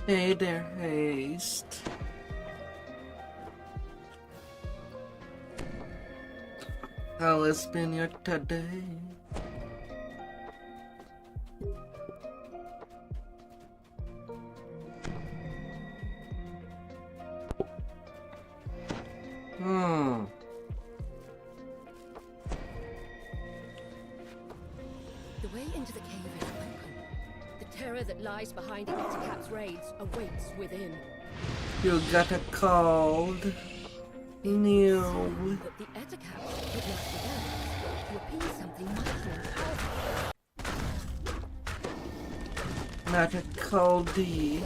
Hey there, Haste. How has been your today? The way into the cave is open. The terror that lies behind Ettercap's raids awaits within. You got a cold? No. But the Ettercaps kidnapped the elves to appease something much more powerful. Not a coldie.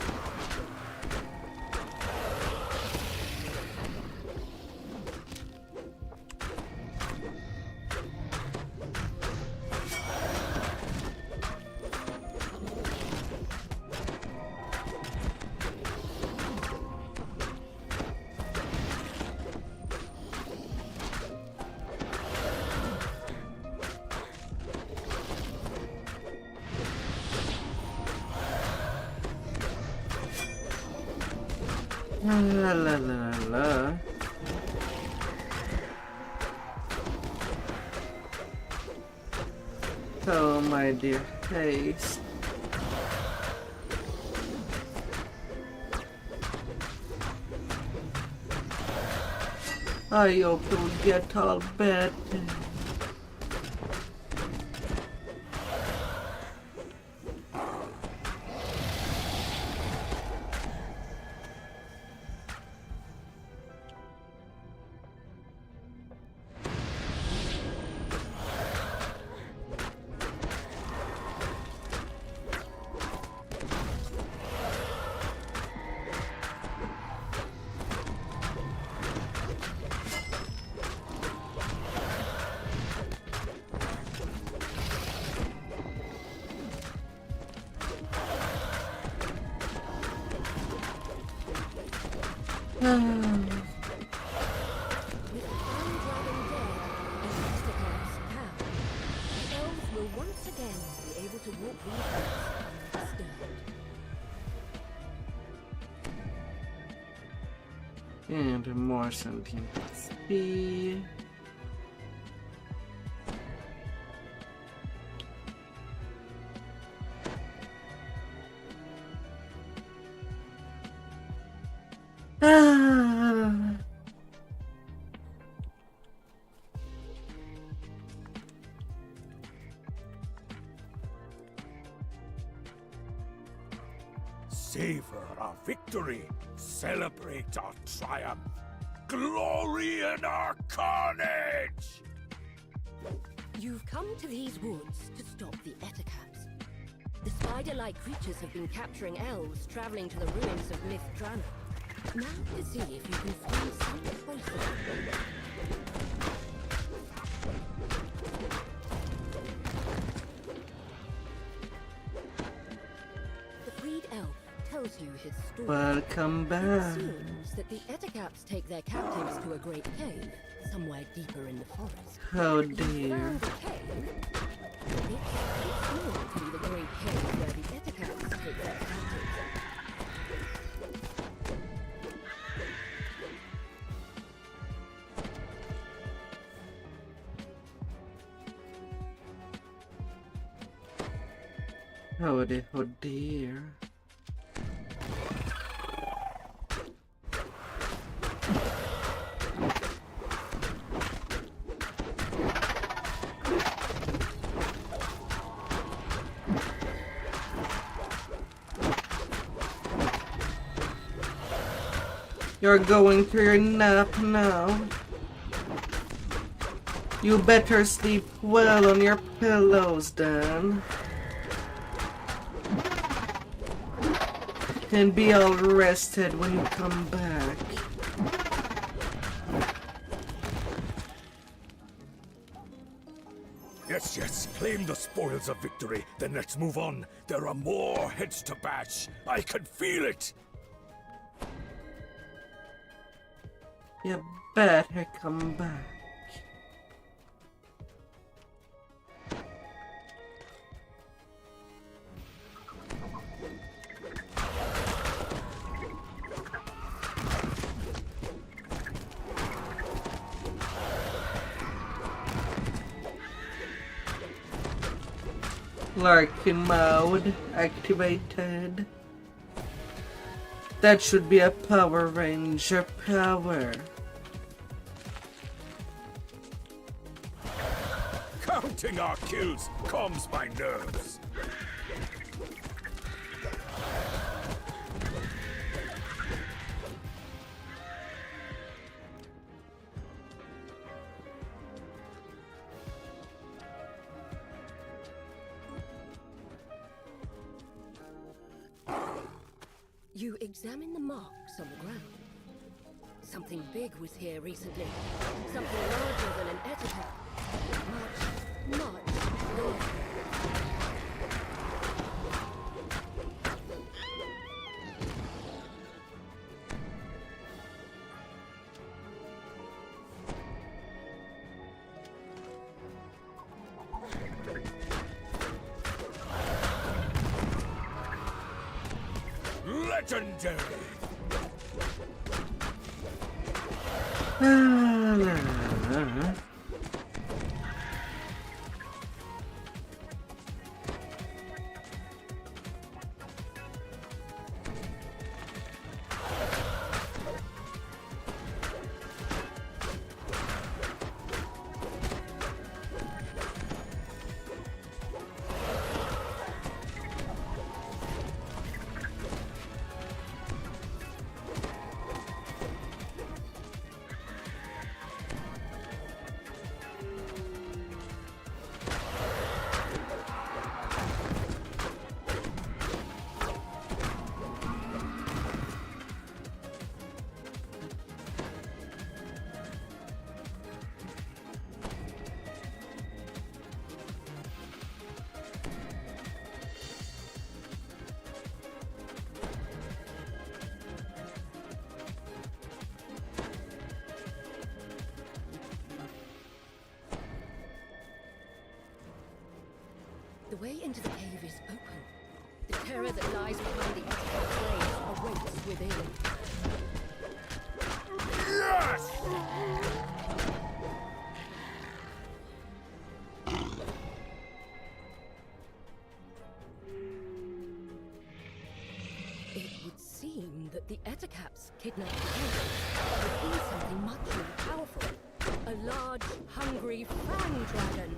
La la la la. Oh my dear Haste. I hope you'll get all better. With the Iron Dragon dead and Ettercap's cow, the elves will once again be able to walk these roads undisturbed. And more sentient XP. Savor our victory. Celebrate our triumph. Glory in our carnage! You've come to these woods to stop the Ettercaps. The spider-like creatures have been capturing elves traveling to the ruins of Myth Drana. Now to see if you can find some trace of them. The freed elf tells you his story. Welcome It back. assumes that the Ettercaps take their captives to a great cave, somewhere deeper in the forest. Oh You dear. found the cave. It's more to be the great cave where the Ettercaps take their captives. Oh dear. You're going to your nap now. You better sleep well on your pillows then. And be all rested when you come back. Yes, yes, claim the spoils of victory. Then let's move on. There are more heads to bash. I can feel it. You better come back. Larkin mode activated. That should be a Power Ranger power. Counting our kills calms my nerves. You examine the marks on the ground. Something big was here recently. Something larger than an etiquette. Much, much larger. Legendary! The way into the cave is open. The terror that lies behind the etiquette flames awaits within. Yes! It would seem that the Eticaps kidnapped the cave would be something much more powerful. A large, hungry fang dragon.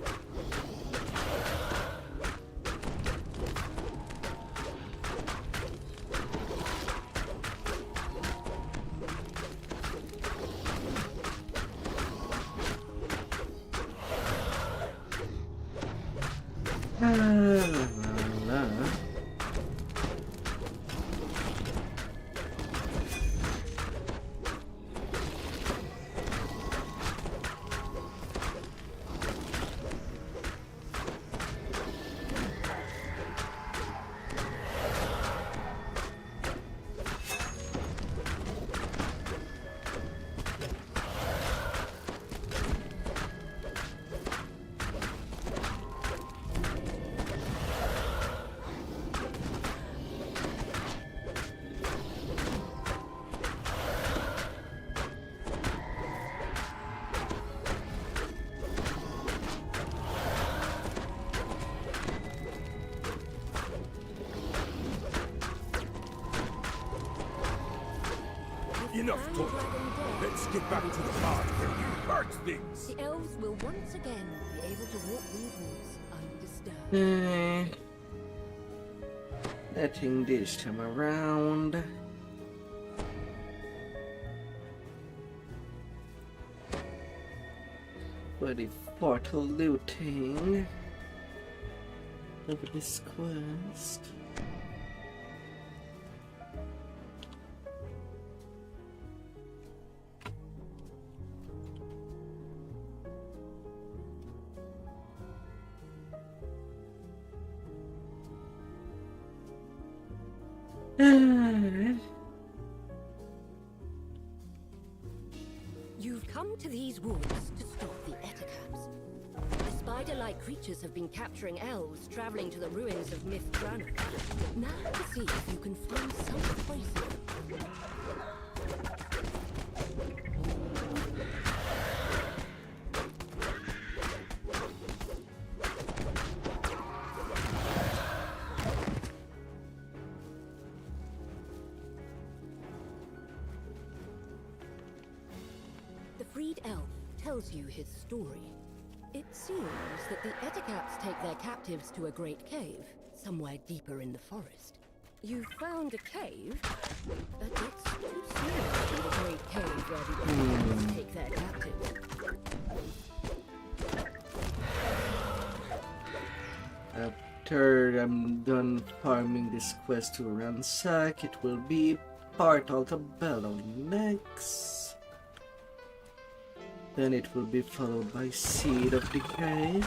Enough talking. Let's get back to the part where we hurt things. The elves will once again be able to walk these woods undisturbed. Letting this time around. for the portal looting of this quest. You've come to these woods to stop the Etacaps. The spider-like creatures have been capturing elves traveling to the ruins of Myth Brannock. Now to see if you can find some trace. The freed elf tells you his story. It seems that the Etacaps take their captives to a great cave, somewhere deeper in the forest. You found a cave, but it's too small to be the great cave where the Etacaps take their captives. After I'm done farming this quest to ransack, it will be part Altabello next. Then it will be followed by Seed of Decay.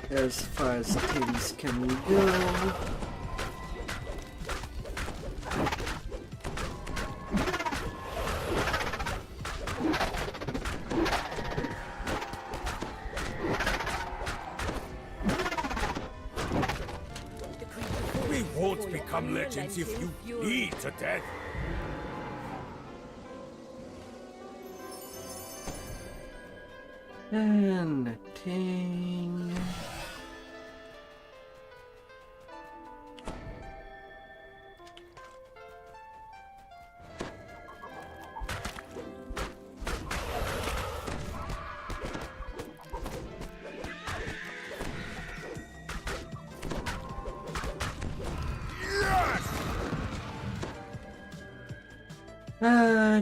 As far as things can go. We won't become legends if you bleed to death. Nothing.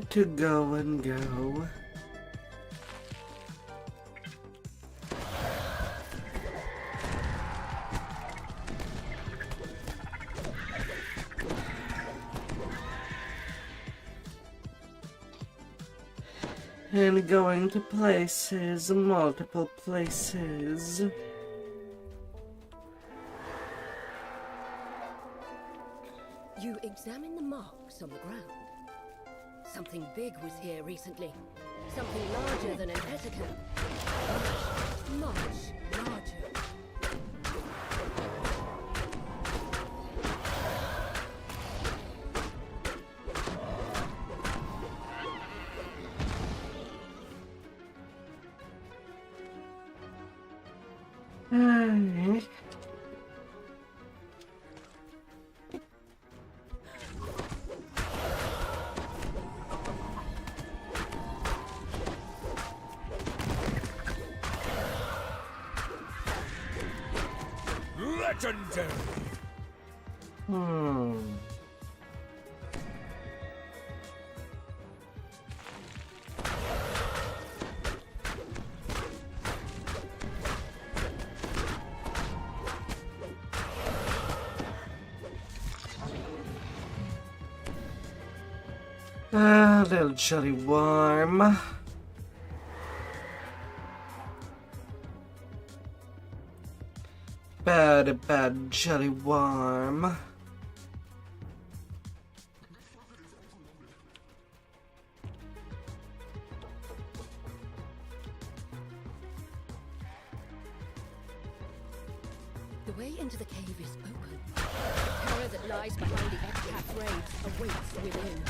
To go and go. And going to places, multiple places. You examine the marks on the ground. Something big was here recently. Something larger than an Etacap. Much, much larger. Legendary! A little chilly warm. Bad jelly warm. The way into the cave is open. The terror that lies behind the Etacap raids awaits within.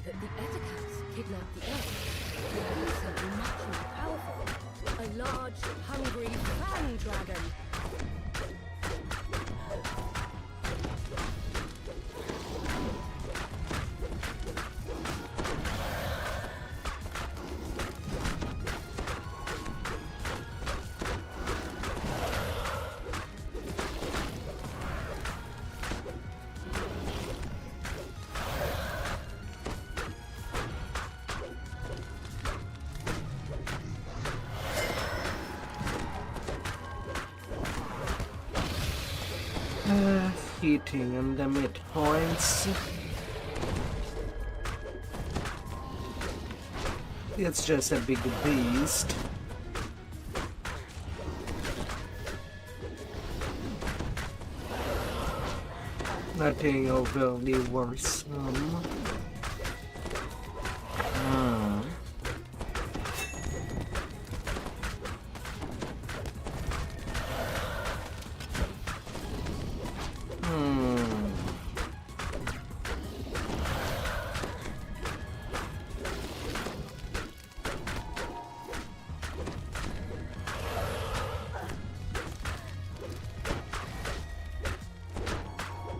That the Etacaps kidnapped the elf. There is something much more powerful. A large, hungry fan dragon. Hitting on the midpoints. It's just a big beast. Nothing overly worrisome.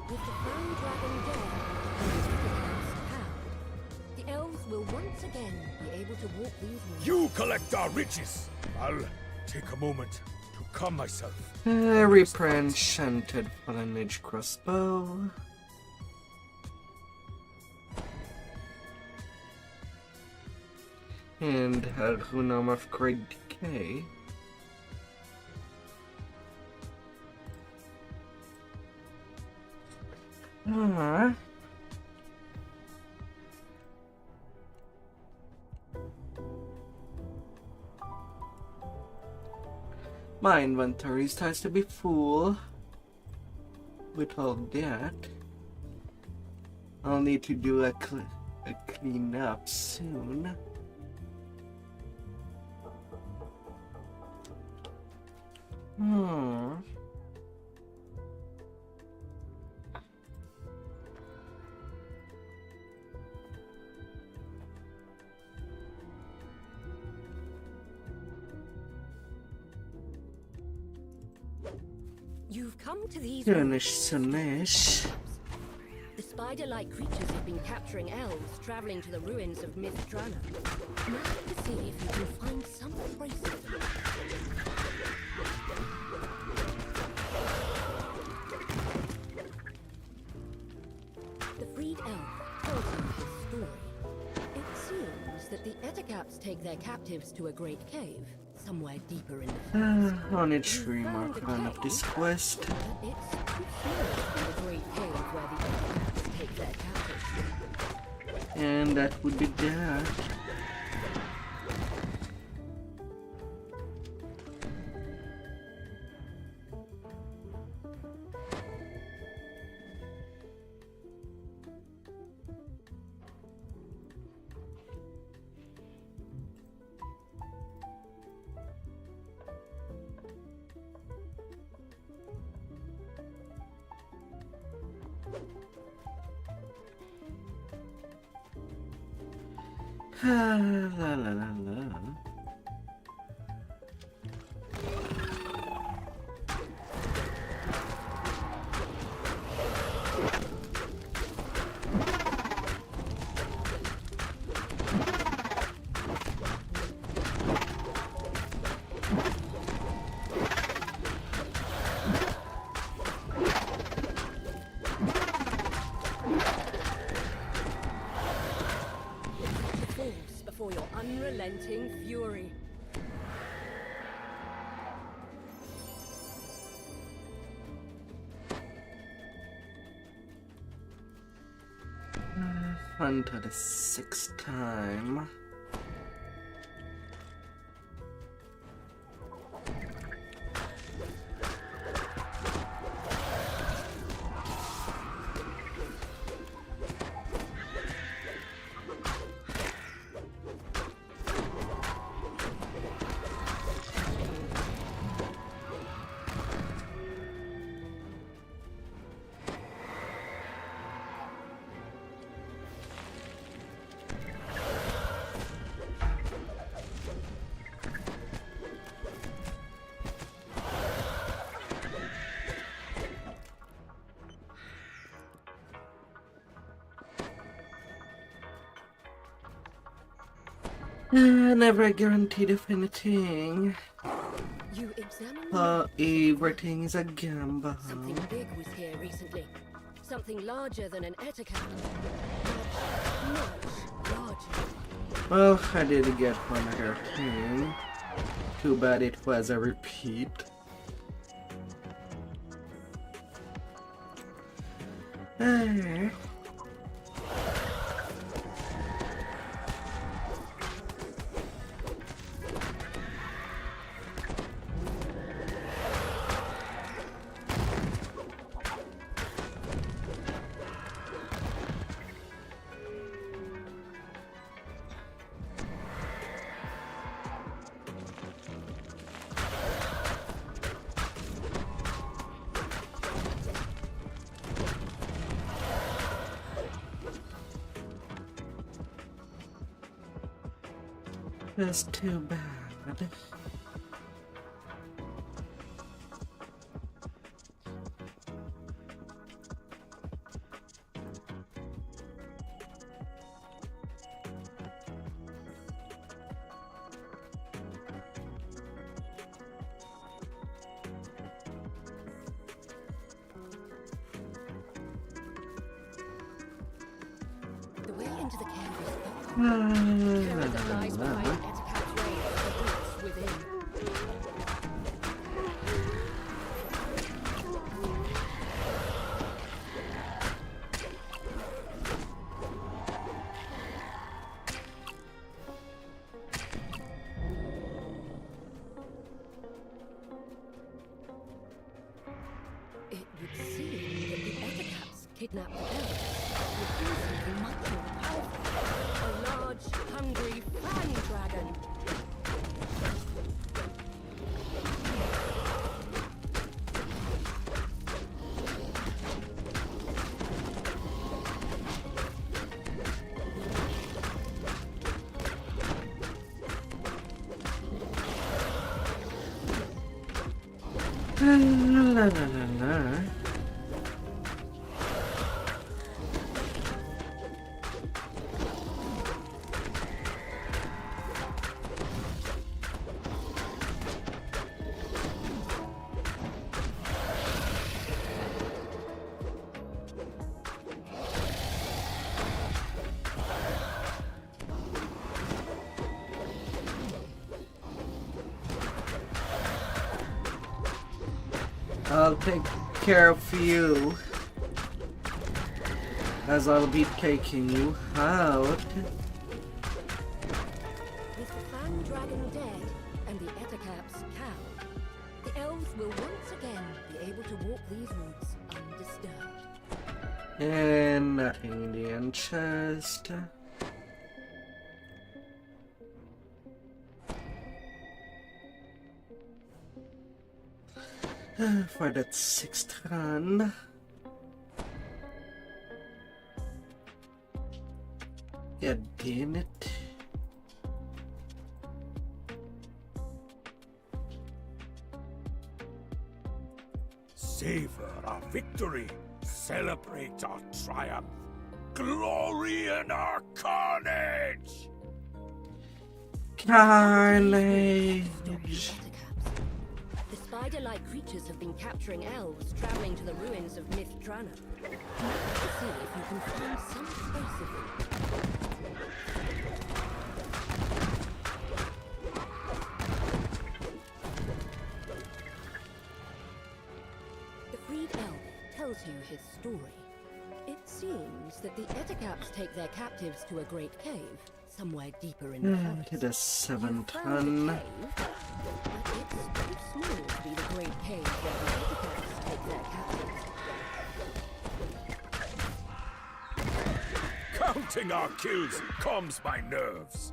With the Crown Dragon dead and the Ethicaps cowed, the elves will once again be able to walk these roads. You collect our riches. I'll take a moment to calm myself. Reaper enchanted fallen edge crossbow. And a Runam of Great Decay. My inventory starts to be full with all that. I'll need to do a clean up soon. You've come to these Sunish. The spider-like creatures have been capturing elves traveling to the ruins of Mithdrana. Now to see if you can find some trace of them. The freed elf tells you this story. It seems that the Ethicaps take their captives to a great cave, somewhere deeper in the forest. On its remark of this quest. But it's too small for the great cave where the Ethicaps take their captives. And that would be that. La la la la. Before your unrelenting fury. Fun to the sixth time. Never guaranteed of anything. You examine Everything is a gamble. something big was here recently. Something larger than an Ethicat. Much larger. Well, I did get one other thing. Too bad it was a repeat. That's too bad. The way into the cave is open. Terror that lies behind Ettercap's rage awaits within. It would seem that the Ettercaps kidnapped the elves with something much more powerful. A large, hungry fan dragon. La la la la. I'll take care of you, as I'll be taking you out. With the fan dragon dead and the Ettercaps cowed, the elves will once again be able to walk these woods undisturbed. And nothing in the end chest. For that 6th run. Yeah, damn it. Savor our victory. Celebrate our triumph. Glory in our carnage! Carnage. Stop the Ettercaps. The spider-like creatures have been capturing elves traveling to the ruins of Myth Drana. See if you can find some trace of them. The freed elf tells you his story. It seems that the Ettercaps take their captives to a great cave, somewhere deeper in the forest. To the 7th You found the run. cave, but it's too small to be the great cave where the Ettercaps take their captives. Counting our kills calms my nerves.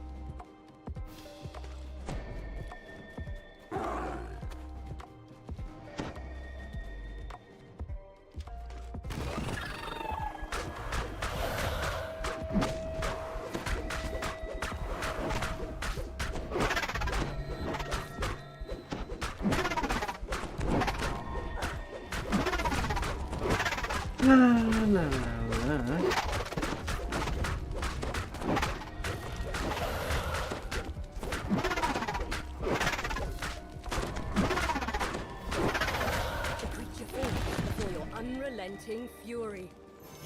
La la la la. The creature falls before your unrelenting fury.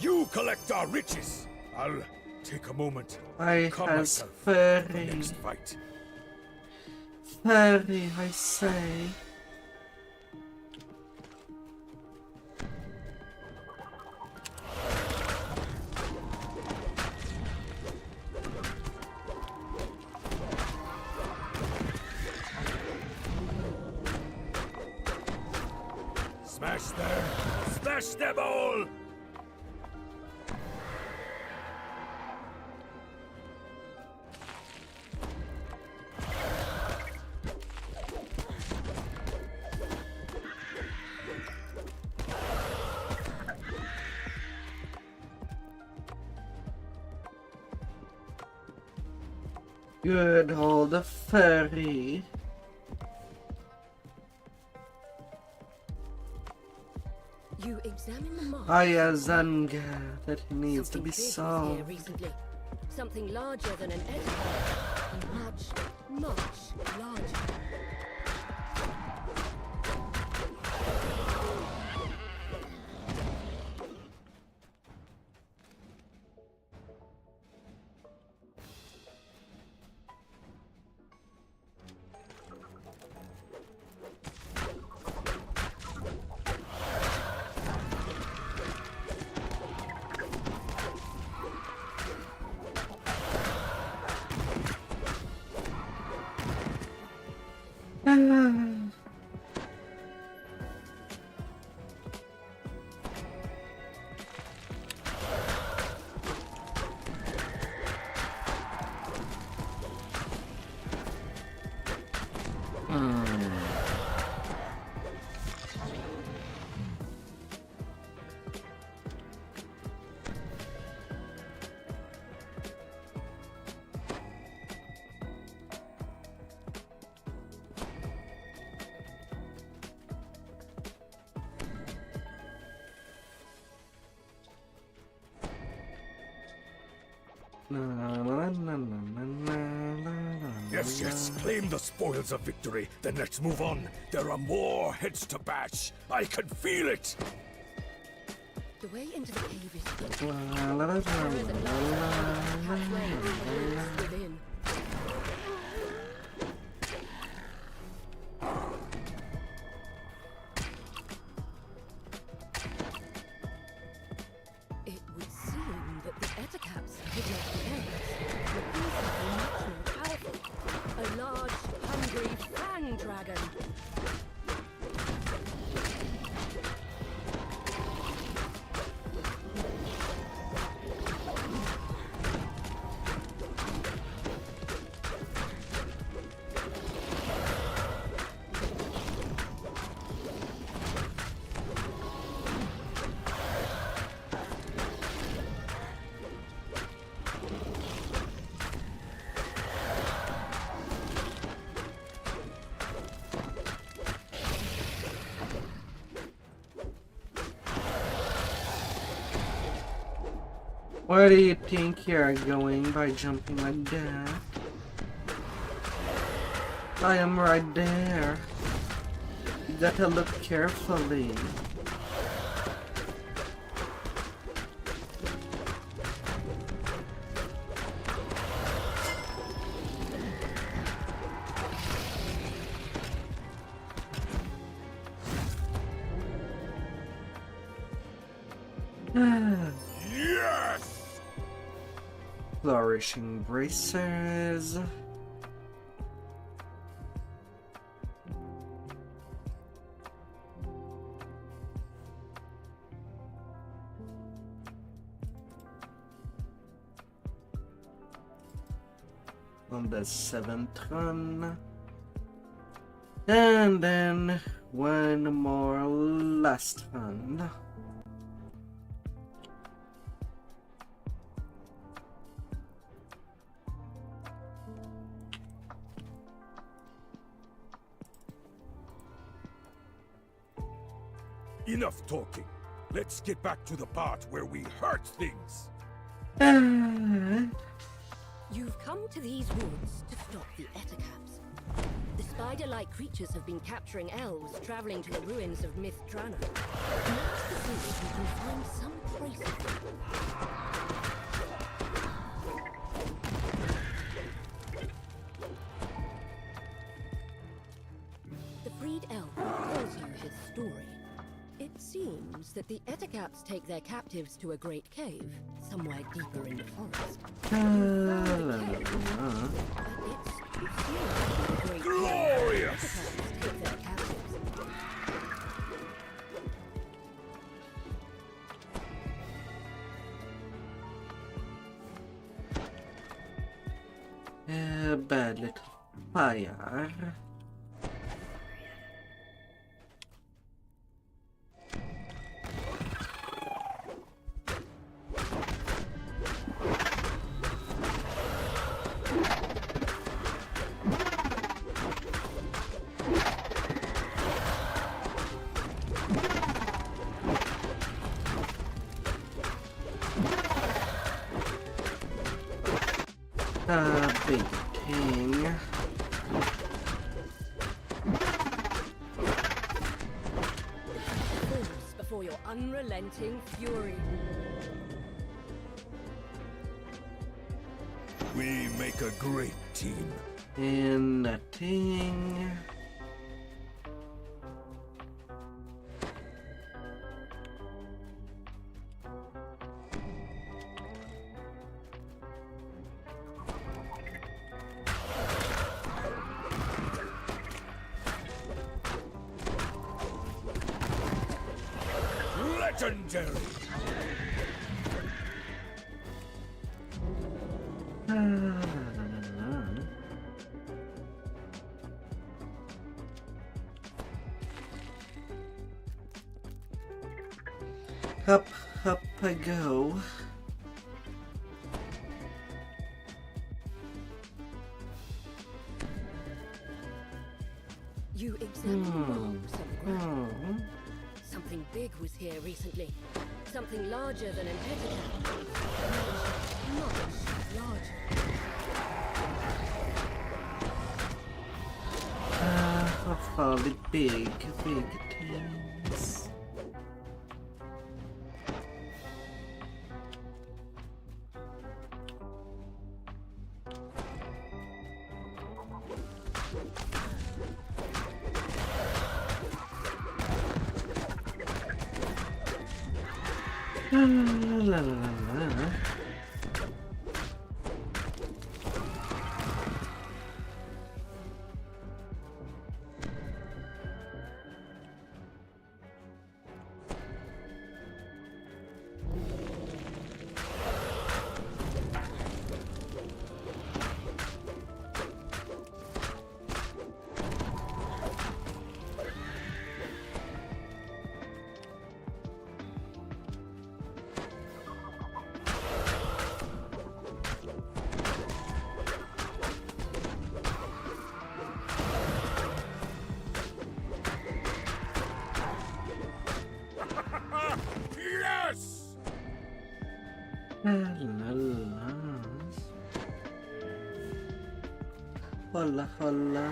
You collect our riches. I'll take a moment. I Calm has myself for the furry. next fight. Furry, I say. Crush them all! Good old fairy. You examine the mark. Ayazanga that needs to Something be big was here solved. recently. Something larger than an editor. Much larger. Yes, claim the spoils of victory. Then let's move on. There are more heads to bash. I can feel it. The way into the cave is thick. There is a large pathway within. It would seem that the Etacaps kidnapped the elves. The beast is much more powerful. A large, hungry fang dragon. Where do you think you're going by jumping like that? I am right there. You gotta look carefully. Yes! Flourishing bracers. On the 7th run. And then one more last run. Enough talking. Let's get back to the part where we hurt things. You've come to these woods to stop the Etacaps. The spider-like creatures have been capturing elves traveling to the ruins of Myth Drana. Perhaps the see if you can find some trace of them. The freed elf tells you his story. It seems that the Etacaps take their captives to a great cave, somewhere deeper in the forest. Glorious! Bad little fire. Big thing. Fools before your unrelenting fury. We make a great team. And nothing. Legendary! Up I go. You examined wrongs on the ground. Something big was here recently. Something larger than an etiquette. Much larger. Hopefully big things. La la la la. Yes! Hola, hola,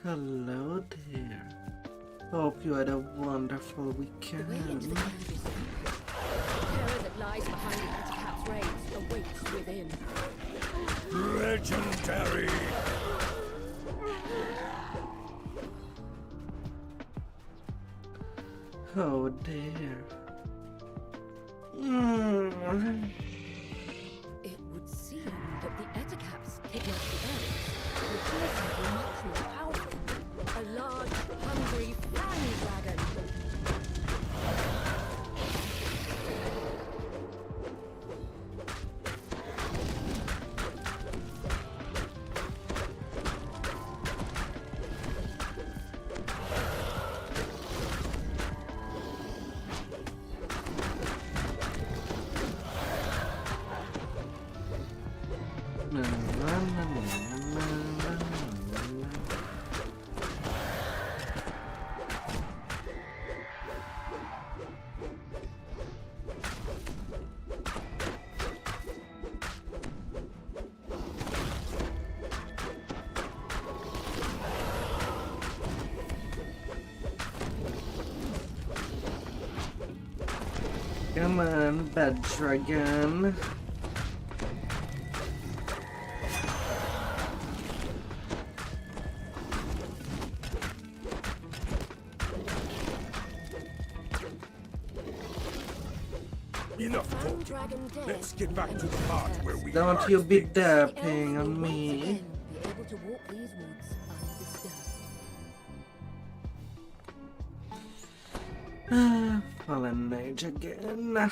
hello there. Hope you had a wonderful The way into the weekend. cave is secret. The terror that lies behind the Etikap's raids awaits within. Legendary! Oh dear. It would seem that the Etikaps kidnapped the elves were something much more powerful. A large, hungry fan dragon. Come on, bad dragon. Enough Fan talking. dragon dead. Let's get back to the part where we Don't are you be things. The elves dapping will on once me. again be able to walk these woods undisturbed. Fallen Age again.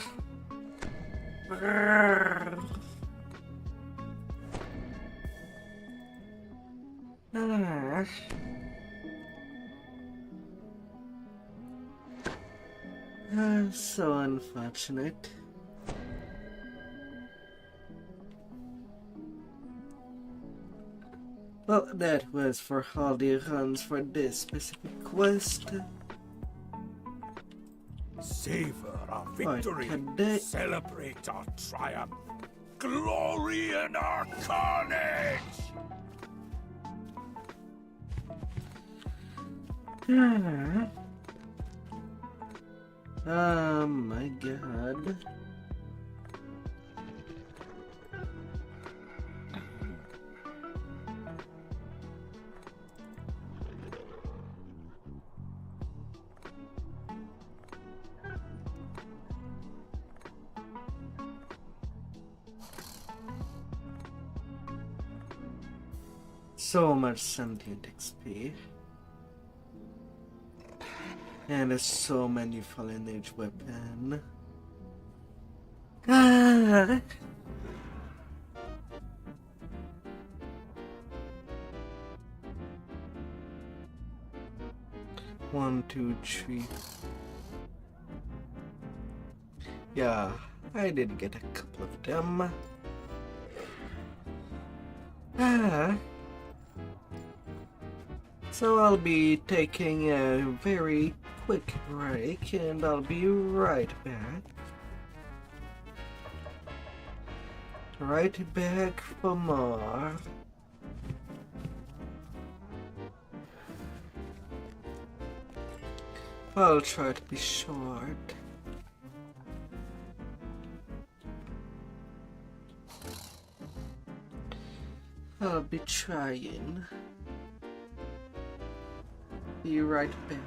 Brrr. Ah. So unfortunate. Well, that was for all the runs for this specific quest. Savor our Right, victory. today- Celebrate our triumph. Glory in our carnage! Oh my god. So much sentient XP. And there's so many Fallen Age weapon. Ah. One, two, three. Yeah, I did get a couple of them. Ah. So I'll be taking a very quick break and I'll be right back. Right back for more. I'll try to be short. I'll be trying. Be right back.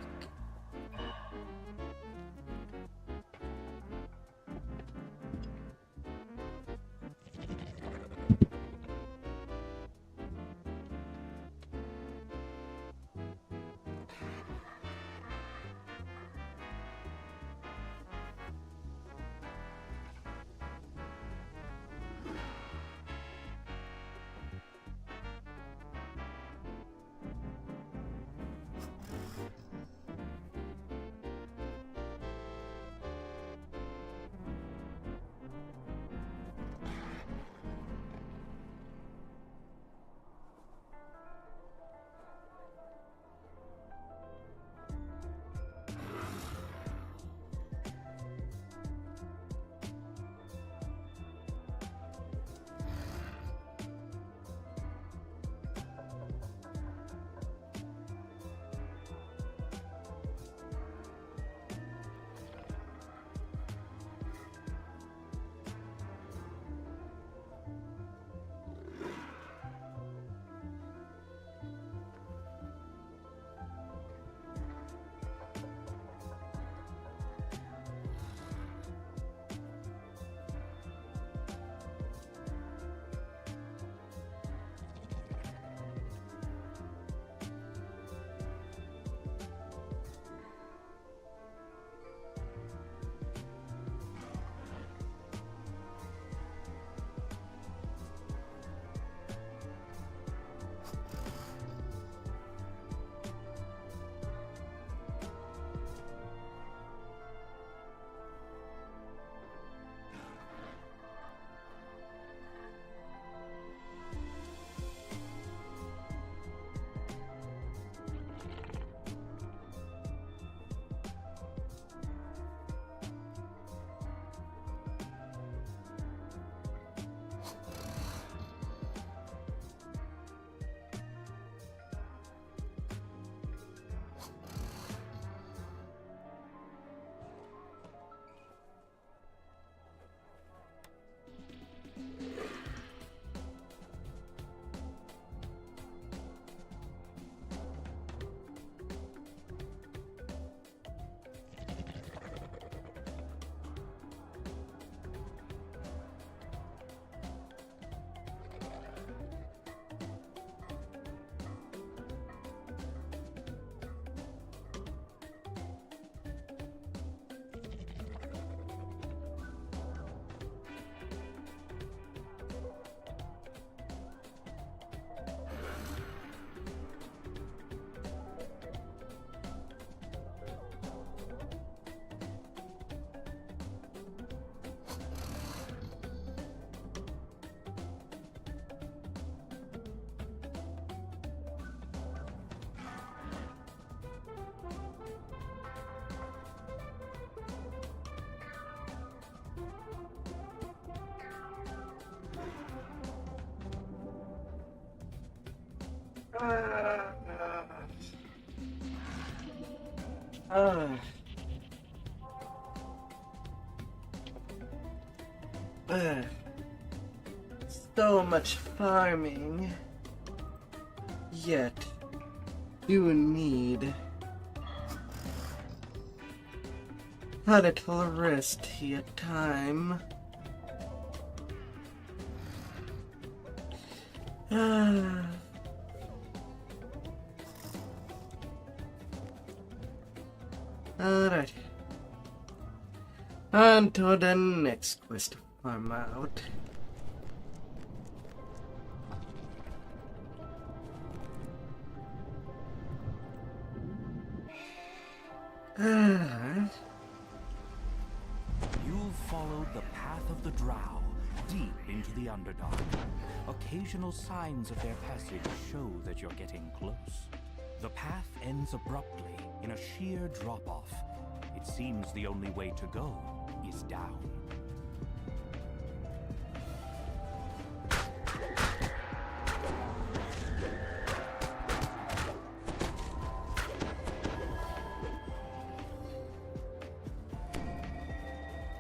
So much farming. Yet, you need a little rest here time. Alright. On to the next quest to farm out. You've followed the path of the Drow, deep into the Underdark. Occasional signs of their passage show that you're getting close. The path ends abruptly in a sheer drop-off. It seems the only way to go is down.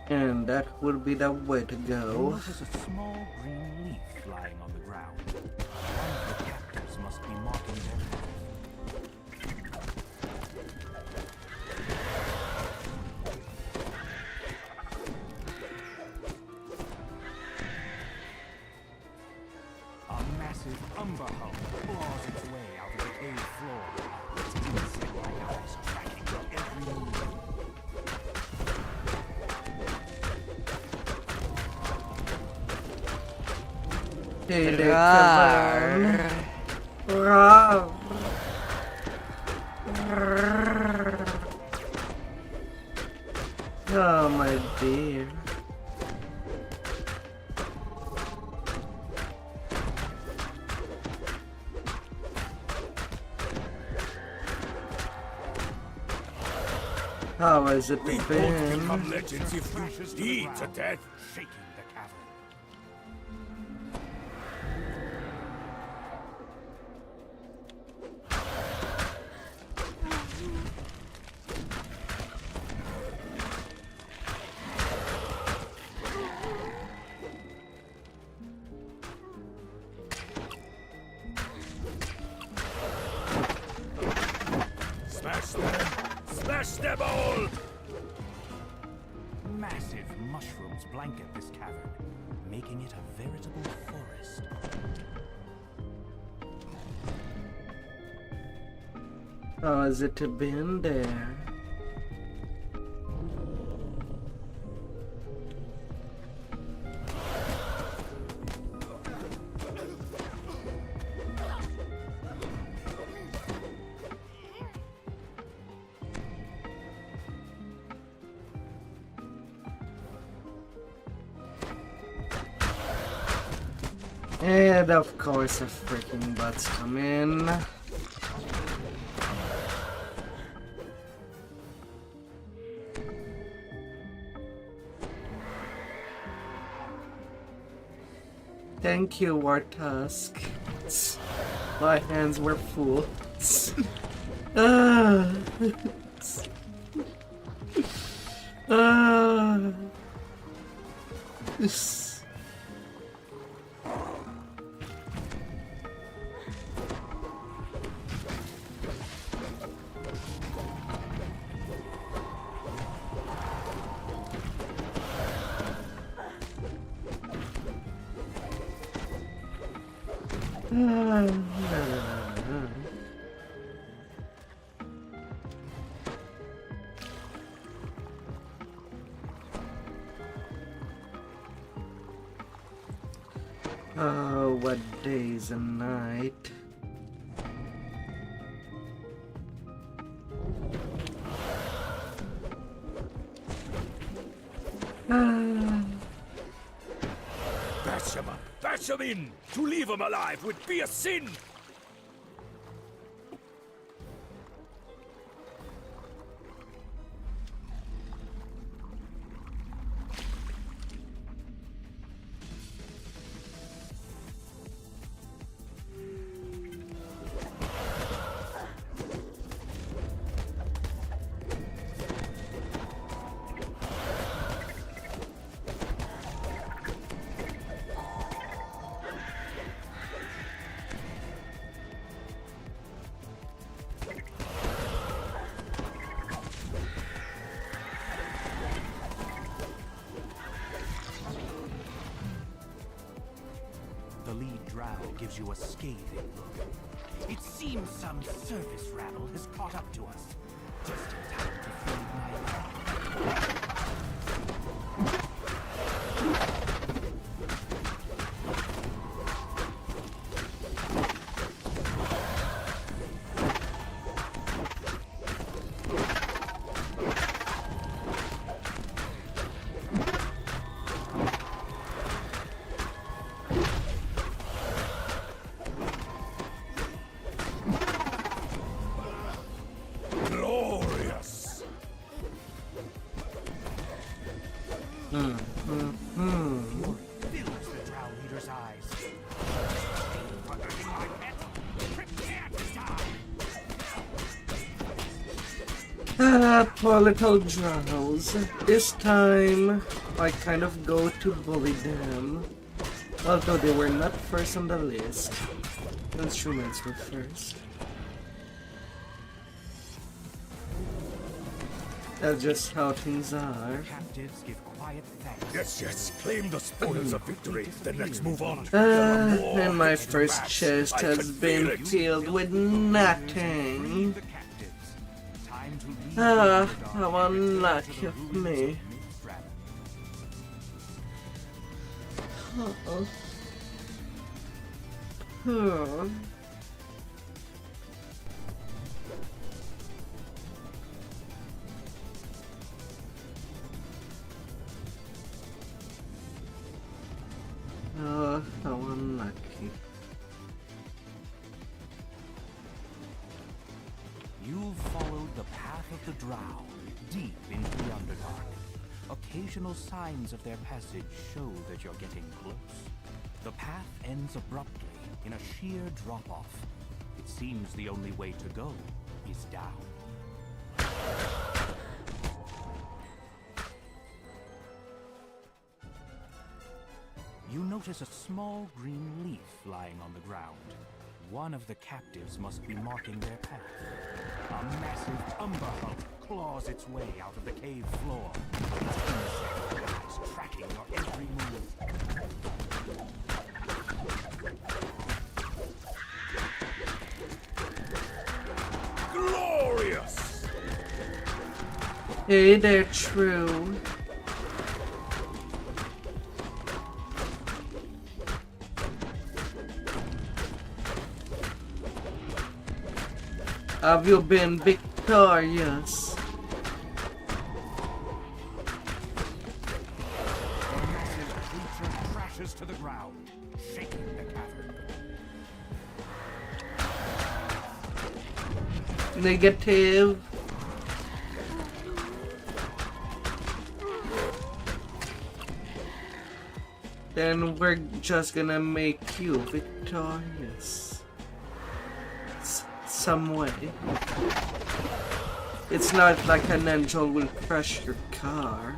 And that would be the way to You go. notice a small green leaf lying on the ground. One of the captors must be marking their path. A massive umber hulk claws its way out of the cave floor. Its insect-like eyes tracking your every move. Did it come on? Oh my dear. How has it We both been? become legends if you bleed to death. Shaking the cavern. Smash them! Smash them all! Massive mushrooms blanket this cavern, making it a veritable forest. How has it been there? And of course the freaking bots come in. Thank you, Wartusk. My hands were full. Ah. Ah. Oh, what days and night. Bash him in! To leave him alive would be a sin! drow gives you a scathing look. It seems some surface rabble has caught up to us. Just in time to feed my Glorious! fills the drow leader's eyes. Prepare to die! Poor little drows. This time, I kind of go to bully them. Although they were not first on the list. Instruments were first. That's just how things are. Captives give quiet thanks. Yes, yes, claim the spoils of victory, then let's move on. There are more And my hidden first traps. chest I has can been feel it. filled with nothing. The captives. Time to leave Ah, the how dark and return unlucky to the of ruins me. Multistream. Oh. Oh, how unlucky. You've followed the path of the drow, deep into the Underdark. Occasional signs of their passage show that you're getting close. The path ends abruptly in a sheer drop-off. It seems the only way to go is down. You notice a small green leaf lying on the ground. One of the captives must be marking their path. A massive umber hulk claws its way out of the cave floor. Insect eyes tracking your every move. Glorious! Hey there, True. Have you been victorious? The massive creature crashes to the ground, shaking the cavern. Negative. Then we're just gonna make you victorious. Some way. It's not like an angel will crush your car.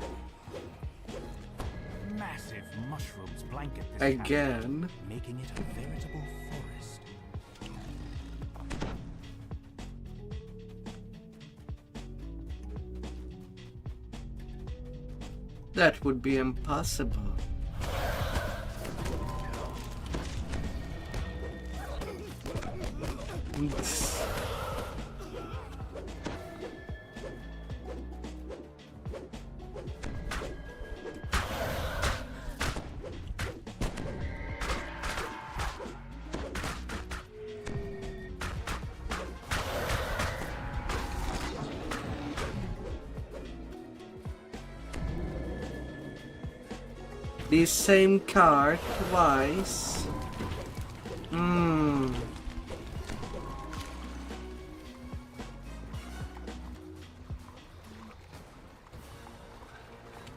Massive mushrooms blanket this Again. cavern, making it a veritable forest. That would be impossible. Oops. The same card twice.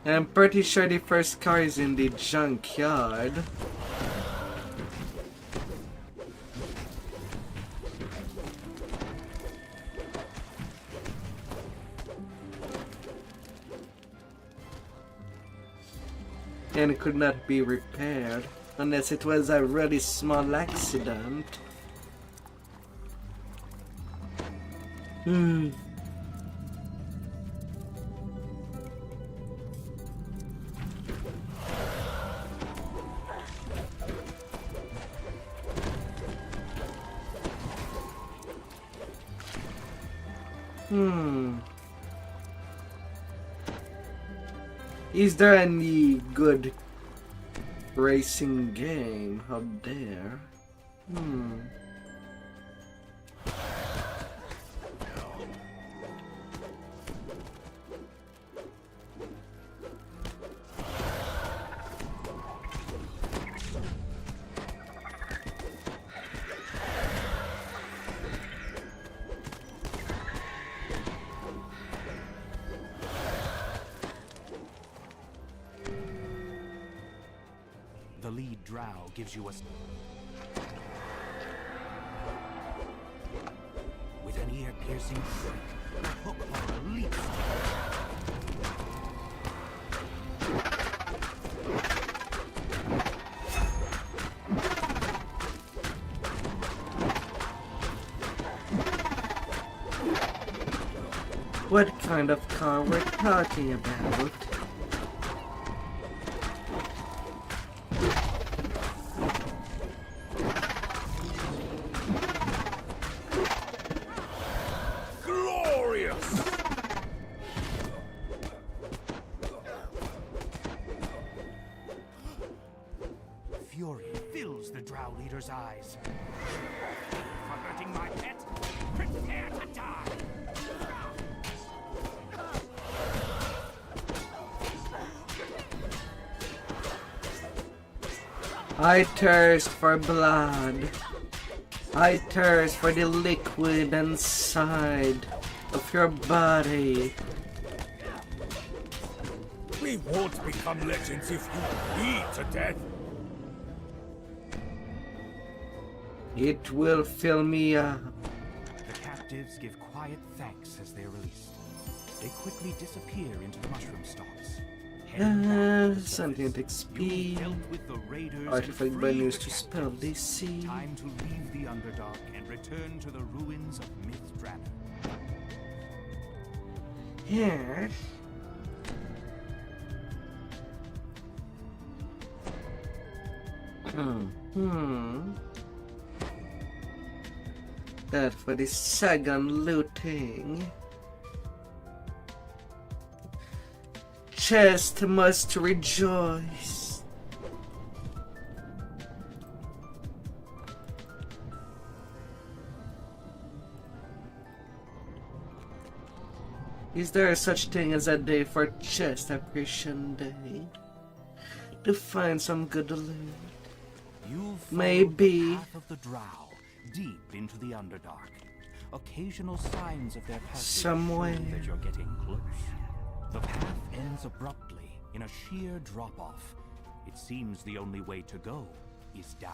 I'm pretty sure the first car is in the junkyard. And it could not be repaired unless it was a really small accident. Is there any good racing game out there? The lead drow gives you a... With an ear-piercing shriek, the hook horror leaps. What kind of car we're talking about? Glorious! Fury fills the drow leader's eyes. For hurting my pet, prepare to die! I thirst for blood. I thirst for the liquid inside of your body. We won't become legends if you bleed to death. It will fill me up. The captives give quiet thanks as they're released. They quickly disappear into the mushroom stalks. Sentient XP. Artifact by news to spell DC. Time to leave the Underdark and return to the ruins of Mythdrana. Yes. That for the second looting. Chest must rejoice. Is there such thing as a day for chest appreciation day? To find some good loot. You've followed Maybe. the path of the drow deep into the Underdark. Occasional signs of their passage Somewhere. show that you're getting close. The path ends abruptly in a sheer drop-off. It seems the only way to go is down.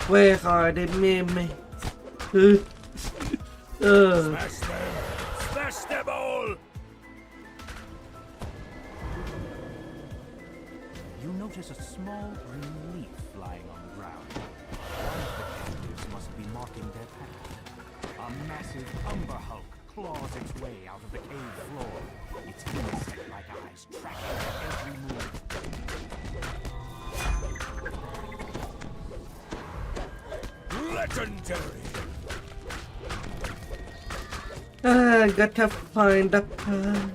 Where are the mimics? Smash them! Smash them all! You notice a small green leaf lying on the ground. One of the captives must be marking their path. A massive umber hulk claws its way out of the cave floor. Its insect-like eyes tracking their every move. Legendary! I gotta find a path.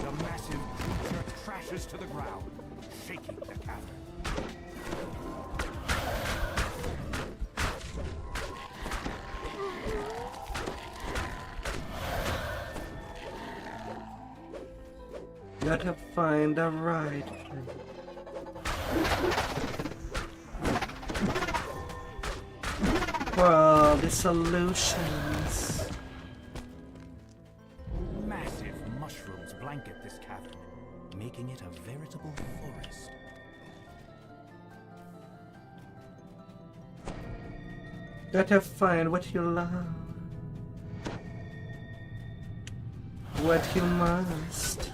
The massive creature crashes to the ground, shaking the cavern. Gotta find the right place. For all the solutions. Massive mushrooms blanket this cavern, making it a veritable forest. Gotta find what you love. What you must.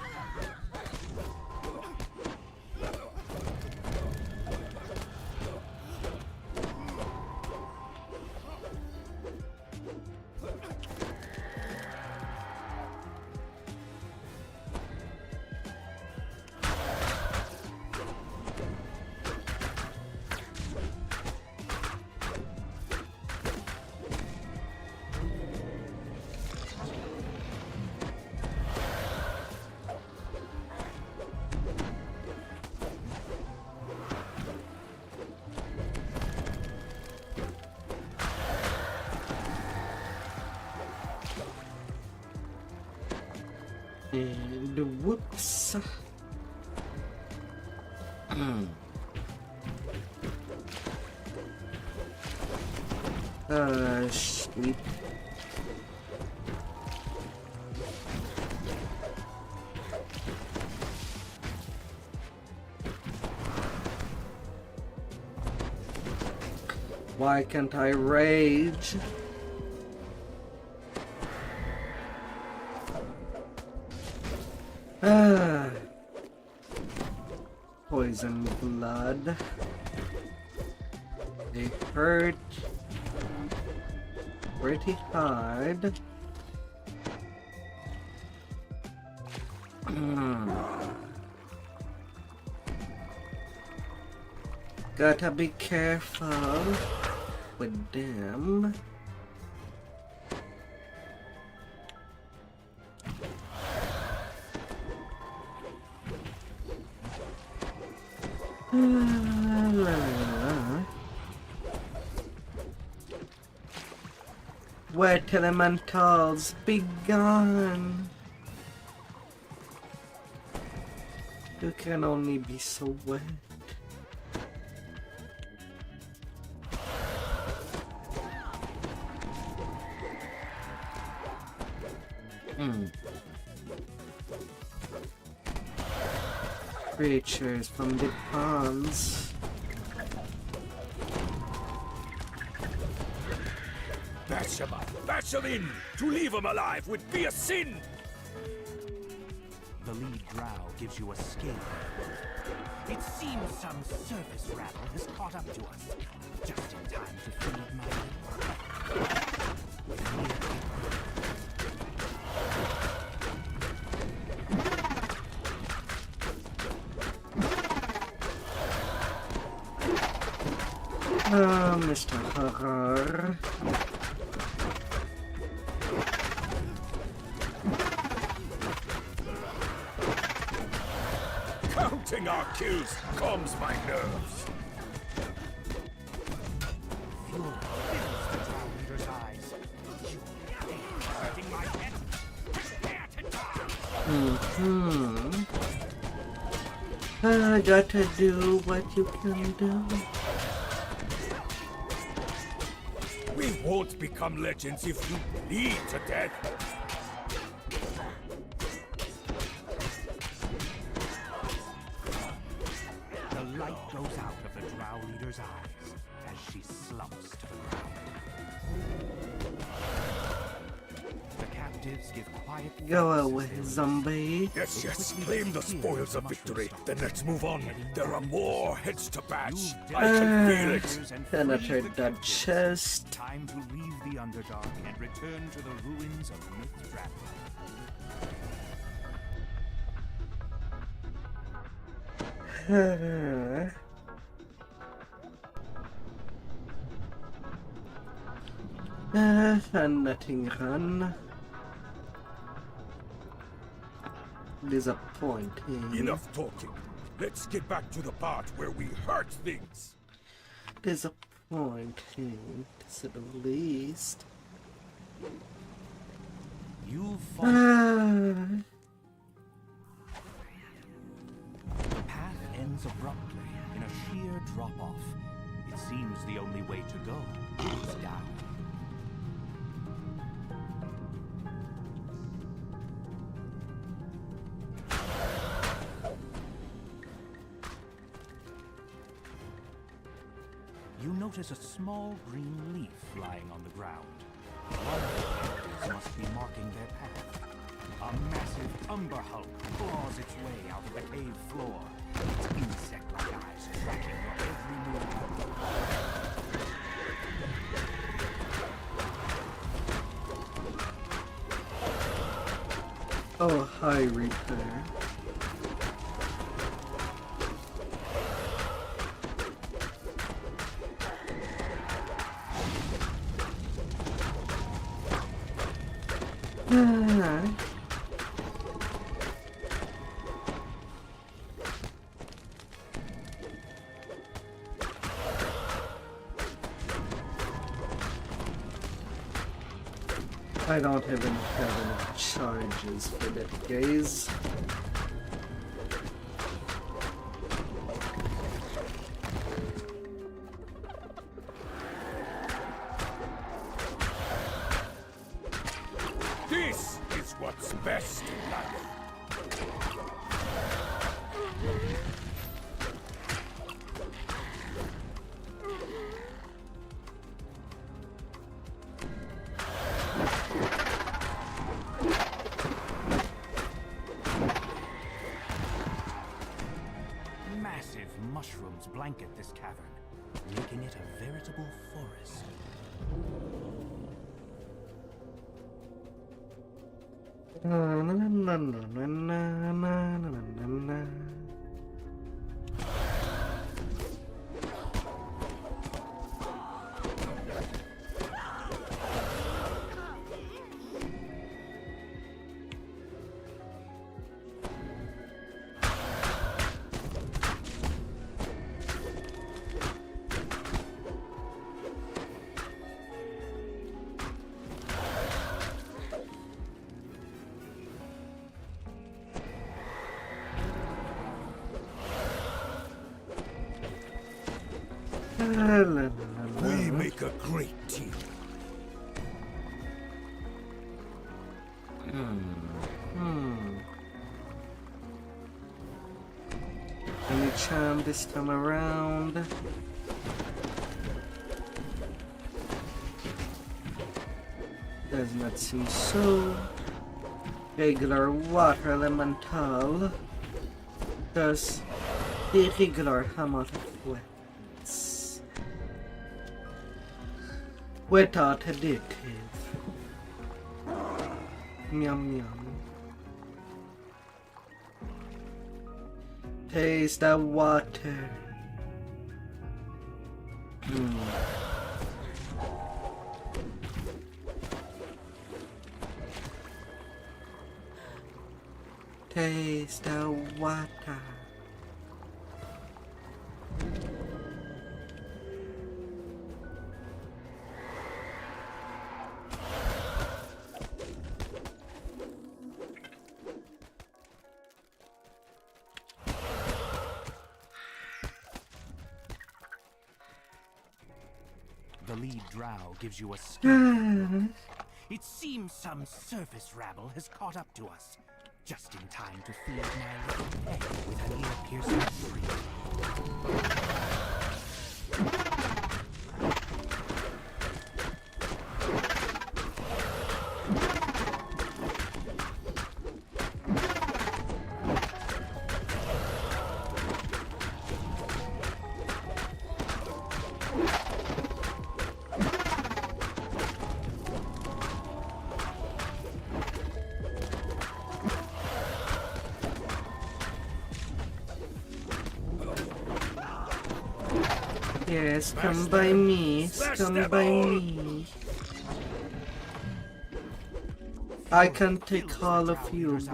And whoops. Sweet. Why can't I rage? Poison blood. They hurt pretty hard. Gotta be careful with them. Wet elementals, be gone! You can only be so wet. Creatures from the ponds. Bash him up, bash him in! To leave him alive would be a sin! The lead drow gives you a scape. It seems some surface rabble has caught up to us. Just in time to feed my... Mr. Horror. Counting our kills calms my nerves. Fury fills the drow leader's eyes. Hurting my head. Prepare to die. I gotta do what you can do. We won't become legends if you bleed to death. The light goes out of the drow leader's eyes as she slumps to the ground. The captives give quiet Go thanks as away, they zombie. Yes, yes, claim the spoils of victory. Then let's move on. There are more heads to bash. I can feel it. Penetrate that chest. Time to leave the Underdark and return to the ruins of Myth Dragon. And nothing run. Disappointing. Enough talking. Let's get back to the part where we hurt things. Disappointing, to say the least. You fought. The path ends abruptly in a sheer drop-off. It seems the only way to go is down. You notice a small green leaf lying on the ground. One of the characters must be marking their path. A massive umber hulk claws its way out of the cave floor, its insect-like eyes tracking your every move. Oh, hi, Reaper. I don't even have any charges for that, guys. This is what's best in life. Massive mushrooms blanket this cavern, making it a veritable forest. Na, na, na, na, na, na, na, na, na. La, la, la, la. We make a great team. Any charm this time around? Does not seem so. Regular water elemental. Does the regular hammer of wets. Without addictive. Yum yum. Taste the water. Taste the water. The lead drow gives you a skin. It seems some surface rabble has caught up to us. Just in time to feed my little pet with an ear-piercing shriek. Yes, come by me, come by me. I can take all of you, boys.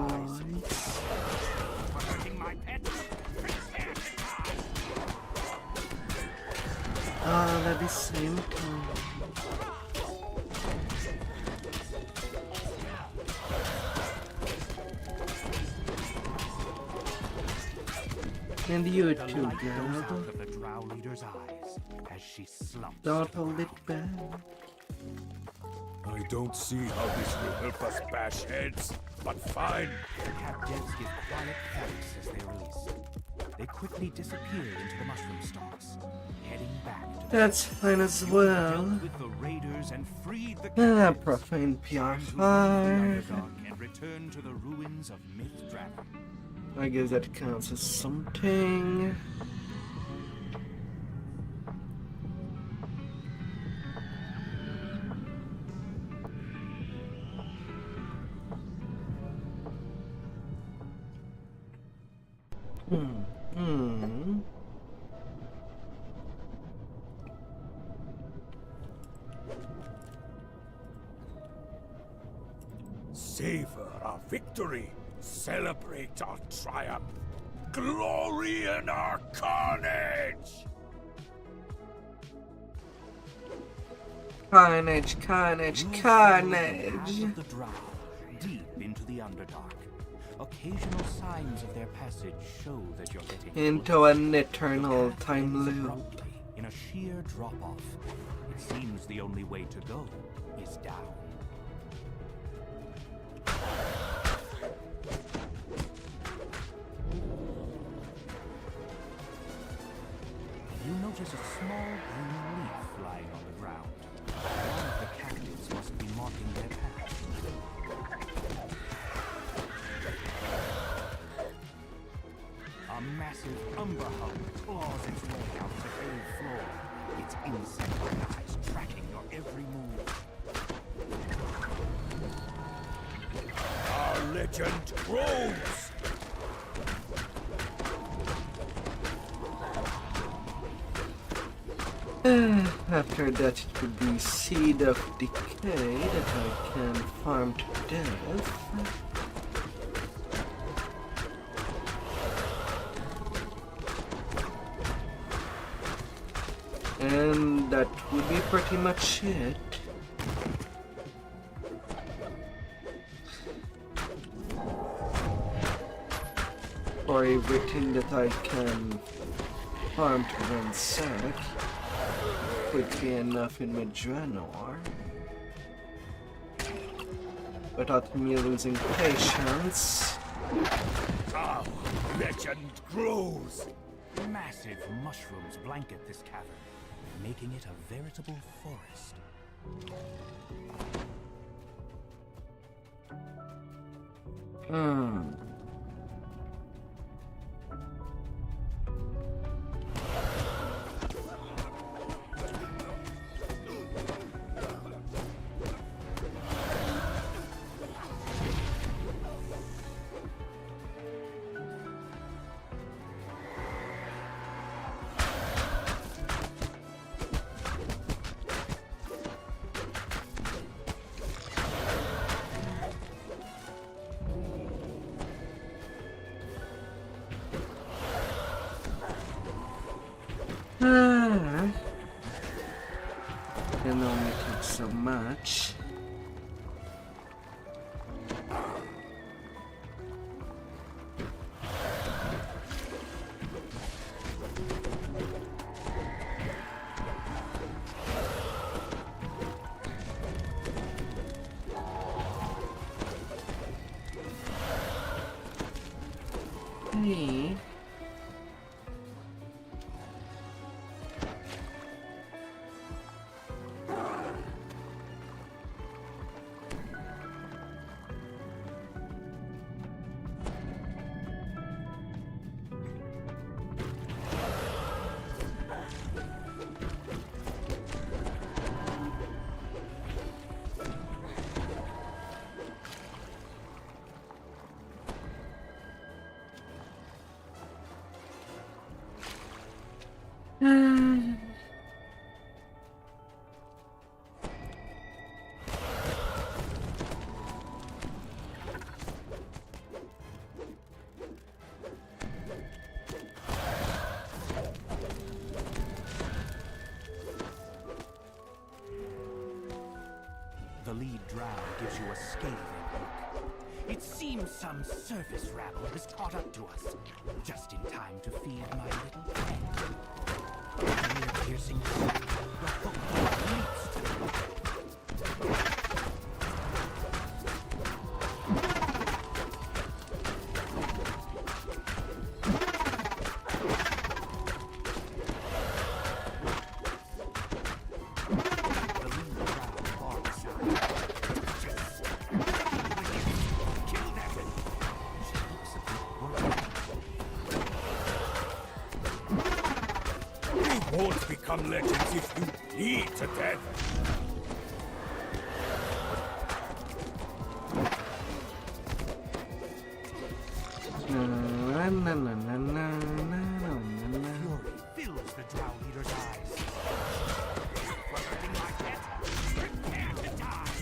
All at the same time. And you too, girl. Leader's eyes as she slumps. Don't hold it back. I don't see how this will help us bash heads, but fine. The captives give quiet thanks as they release. They quickly disappear into the mushroom stalks, heading back to That's fine as well. with the raiders and freed the Profane Time to PR5. leave the Underdark and return to the ruins of Myth Dragon. I guess that counts as something. Savor our victory. Celebrate our triumph. Glory in our carnage! Carnage, carnage, You carnage. follow the path of the drow, deep into the Underdark. Occasional signs of their passage show that you're getting Into close. an eternal The path time ends loop. abruptly in a sheer drop-off. It seems the only way to go is down. You notice a small green leaf lying on the ground. One of the cactus must be marking their path. A massive umber hug claws its way out the cave floor. Its insect-like eyes tracking your every move. Our legend grows! After that, it would be Seed of Decay that I can farm to death. And that would be pretty much it. For everything that I can farm to ransack would be enough in my Draenor. Without me losing patience. Our legend grows! Massive mushrooms blanket this cavern, making it a veritable forest. Can only take so much. Hey. The lead drow gives you a scathing look. It seems some surface rabble has caught up to us, just in time to feed my little friend. Ear-piercing sight, the hook leaps to the hook. Won't become legends if you bleed to death. Fury fills the drow leader's eyes. For hurting my pet, prepare to die.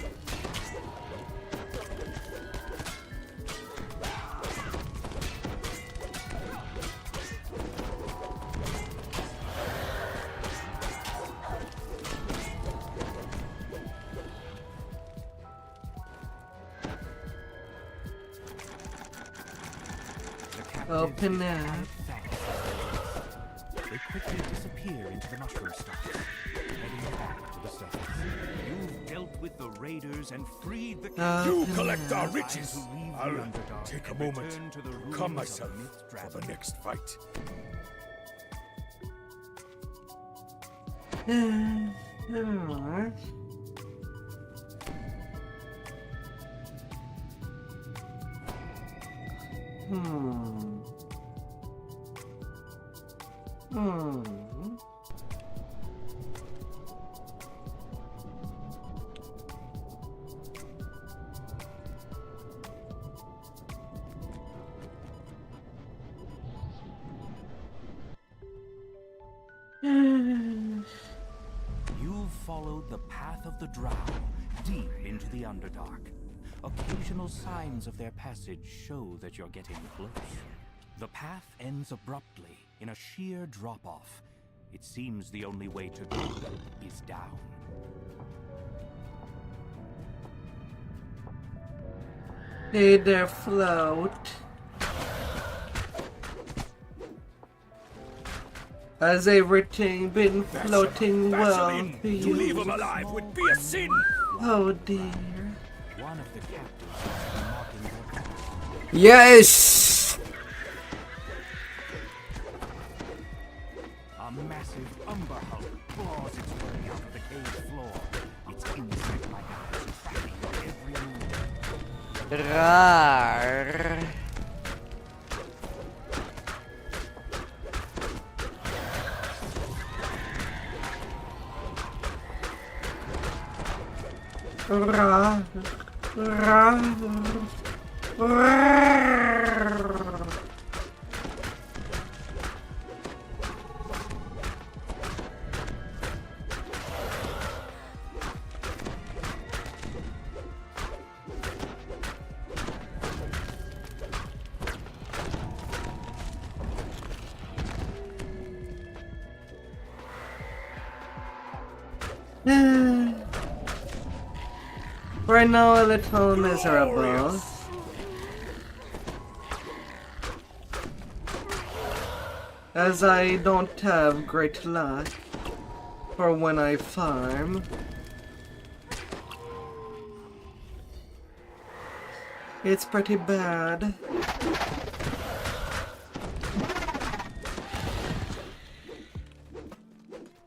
Open up. They quickly disappear into the mushroom stocks, heading back to the surface. You've dealt with the raiders and freed the You collect our Time riches. to leave the I'll Underdark take a and moment return to the to ruins calm of myself Myth for the next fight. Alright. You've followed the path of the Drow, deep into the Underdark. Occasional signs of their passage show that you're getting close. The path ends abruptly in a sheer drop-off. It seems the only way to go is down. Hey there, float. Has everything been floating well Vaseline, for to leave you? him alive would be a sin. Oh dear. One of the captives is marking your path. Yes! A massive umber hulk claws its way out of the cave floor. Its insect-like eyes tracking your every move. Rar. Rar. Rar. Rar. Right now, a little miserable. As I don't have great luck for when I farm. It's pretty bad.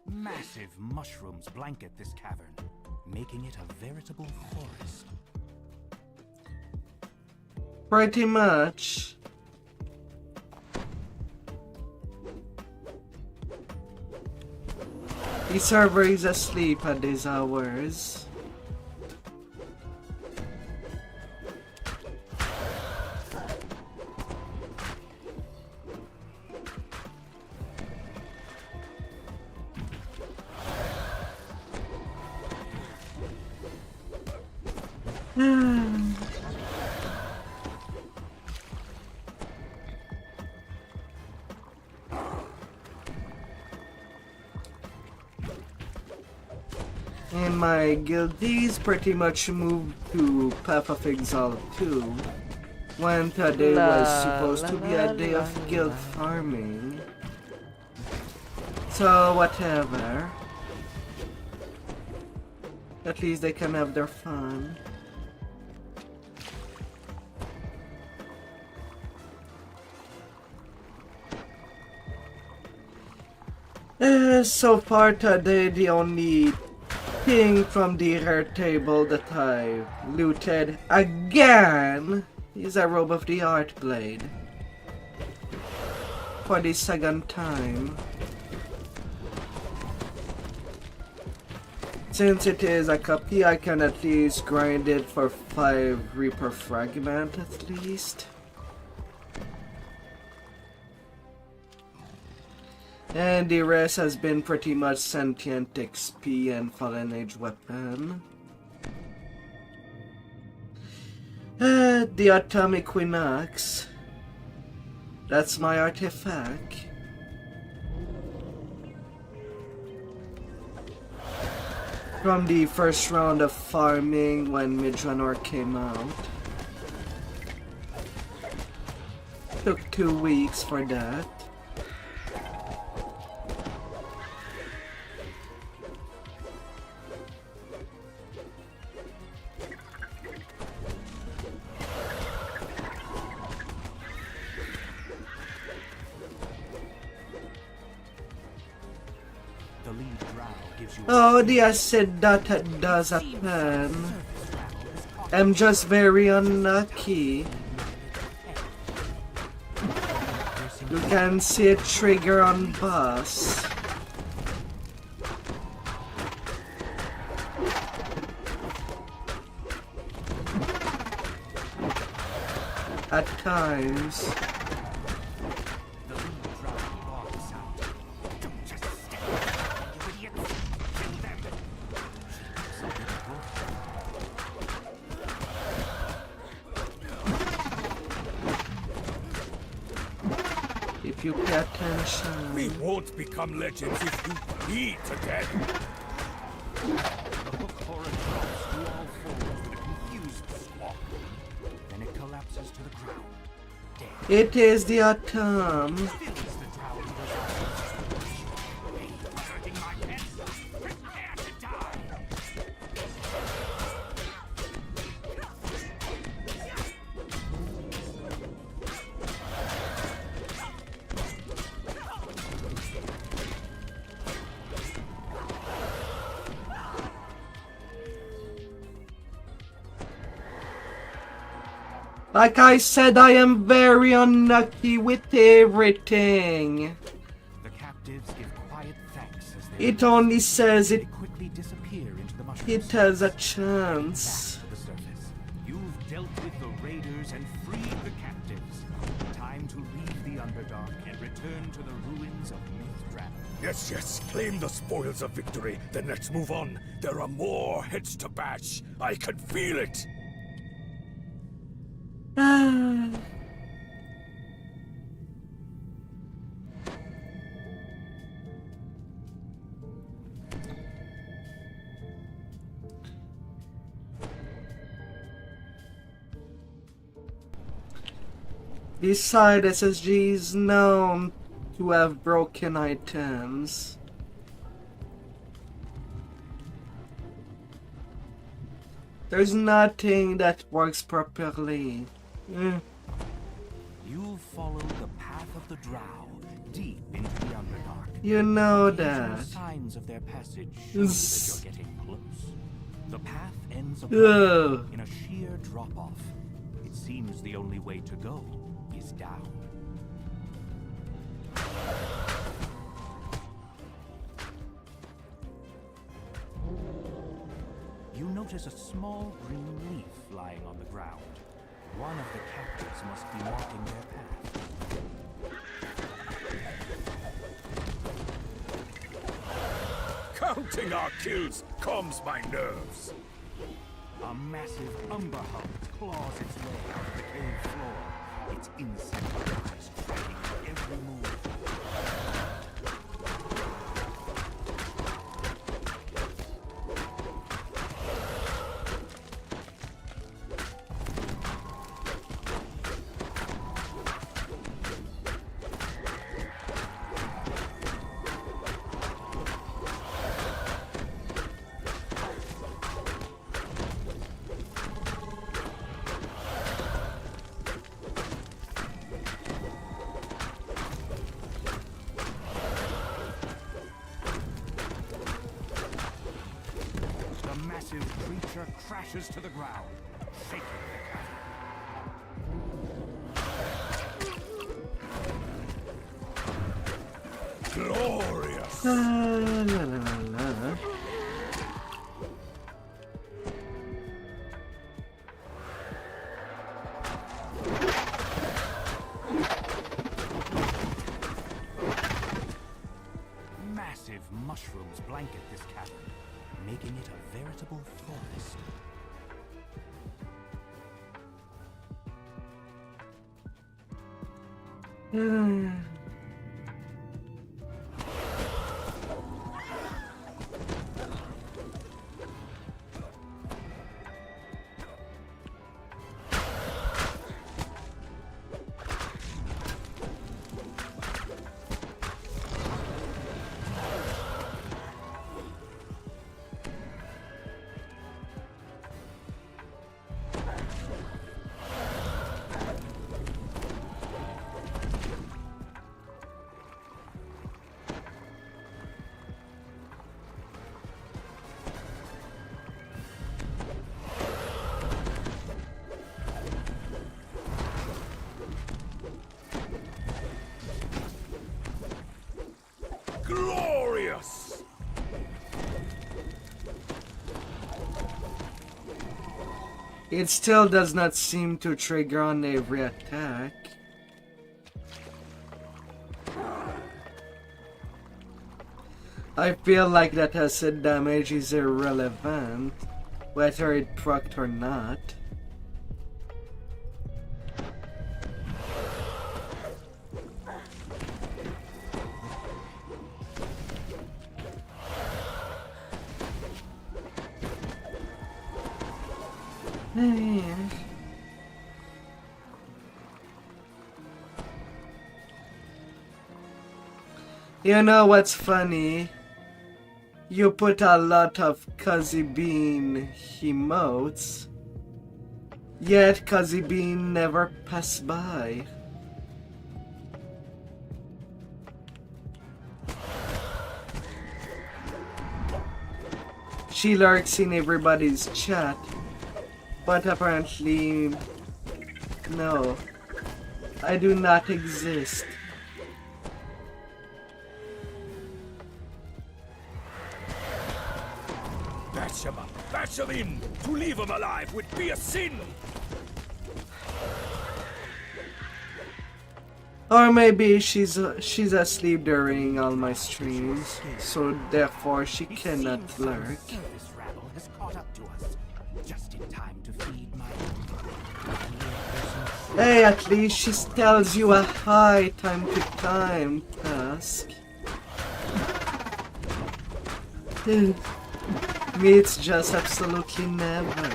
Massive mushrooms blanket this cavern, making it a veritable forest. Pretty much. The server is asleep at these hours. And my guildies pretty much moved to Path of Exalt 2, when today was supposed to be a day of guild farming. So whatever. At least they can have their fun. So far today, the only thing from the rare table that I looted again is a robe of the art blade. For the second time. Since it is a copy, I can at least grind it for 5 Reaper fragment at least. And the rest has been pretty much sentient XP and Fallen Age weapon. The Atomic Quinox. That's my artifact. From the first round of farming when Midranor came out. took 2 weeks for that. The lead drow gives you Oh, the acid that does happen. I'm just very unlucky. You can see it trigger on boss. At times. If you pay attention. We won't become legends if you bleed to death. The hook horror drops to all fours with a confused squawk. Then it collapses to the ground. Dead. It is the atom. Fills the drow leader's eyes. Hey, hurting my pets? Prepare to die! Like I said, I am very unlucky with everything. The captives give quiet thanks as they It only says they it quickly disappear into the mushrooms. has a Back chance. to the surface. You've dealt with the raiders and freed the captives. Time to leave the Underdark and return to the ruins of Mithran. Yes, yes, claim the spoils of victory, then let's move on. There are more heads to bash. I can feel it. Ah. This side SSG is known to have broken items. There's nothing that works properly. You follow the path of the drow deep into the Underdark. You know Occasional that. signs of their passage show that Zzz. you're getting close. The path ends Ugh. abruptly in a sheer drop-off. It seems the only way to go is down. You notice a small green leaf lying on the ground. One of the captives must be marking their path. Counting our kills calms my nerves. A massive umber hump claws its way out of the cave floor. Its insect eyes tracking every move. The massive creature crashes to the ground, shaking the cavern. Glorious. La, la, la, la. Massive mushrooms blanket this cavern, making it a veritable forest. It still does not seem to trigger on every attack. I feel like that acid damage is irrelevant, whether it procced or not. You know what's funny? You put a lot of Cuzzy Bean emotes, yet Cuzzy Bean never passed by. She lurks in everybody's chat, but apparently, no, I do not exist. Bash him in! To leave him alive would be a sin! Or maybe she's asleep during all my streams, so therefore she cannot lurk. Service rabble has caught up to us. Just in time to feed my Hey, at least she tells you a hi time to time task. Me, it's just absolutely never.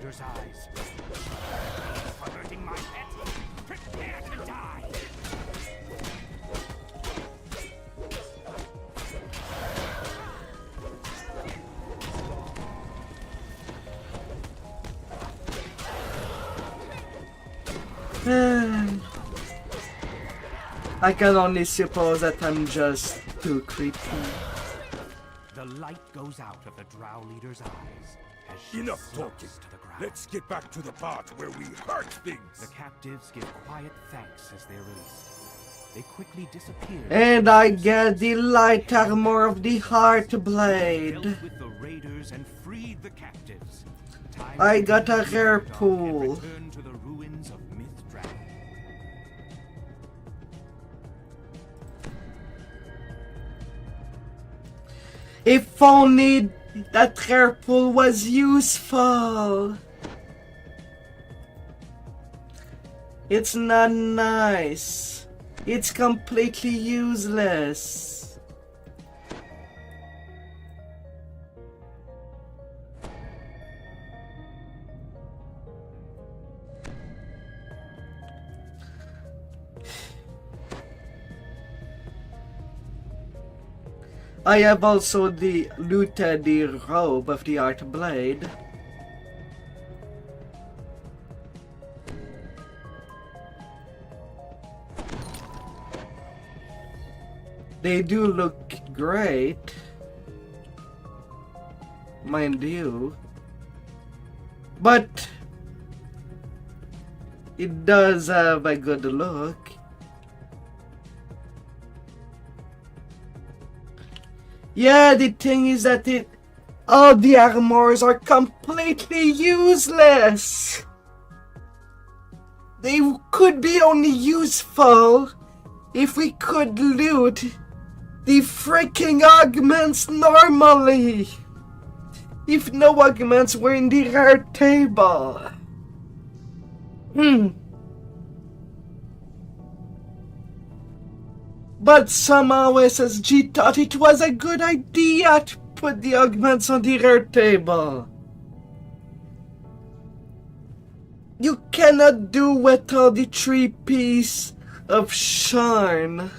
leader's eyes. For hurting my pet, prepare to die. I can only suppose that I'm just too creepy. The light goes out of the drow leader's eyes as she Enough slumps talking. to the ground. Let's get back to the part where we hurt The things. captives give quiet thanks as they're released. They quickly disappear. And I get the light armor of the heart blade. Dealt with the raiders and freed the captives. Time I to got a leave hair Underdark and pool. return to the ruins of Mythdragon. If only that hair pool was useful. It's not nice. It's completely useless. I have also looted the robe of the art blade. They do look great, mind you, but it does have a good look. Yeah, the thing is that all the armors are completely useless. They could be only useful if we could loot the freaking augments normally. If no augments were in the rare table. But somehow SSG thought it was a good idea to put the augments on the rare table. You cannot do without the 3 piece of Sharn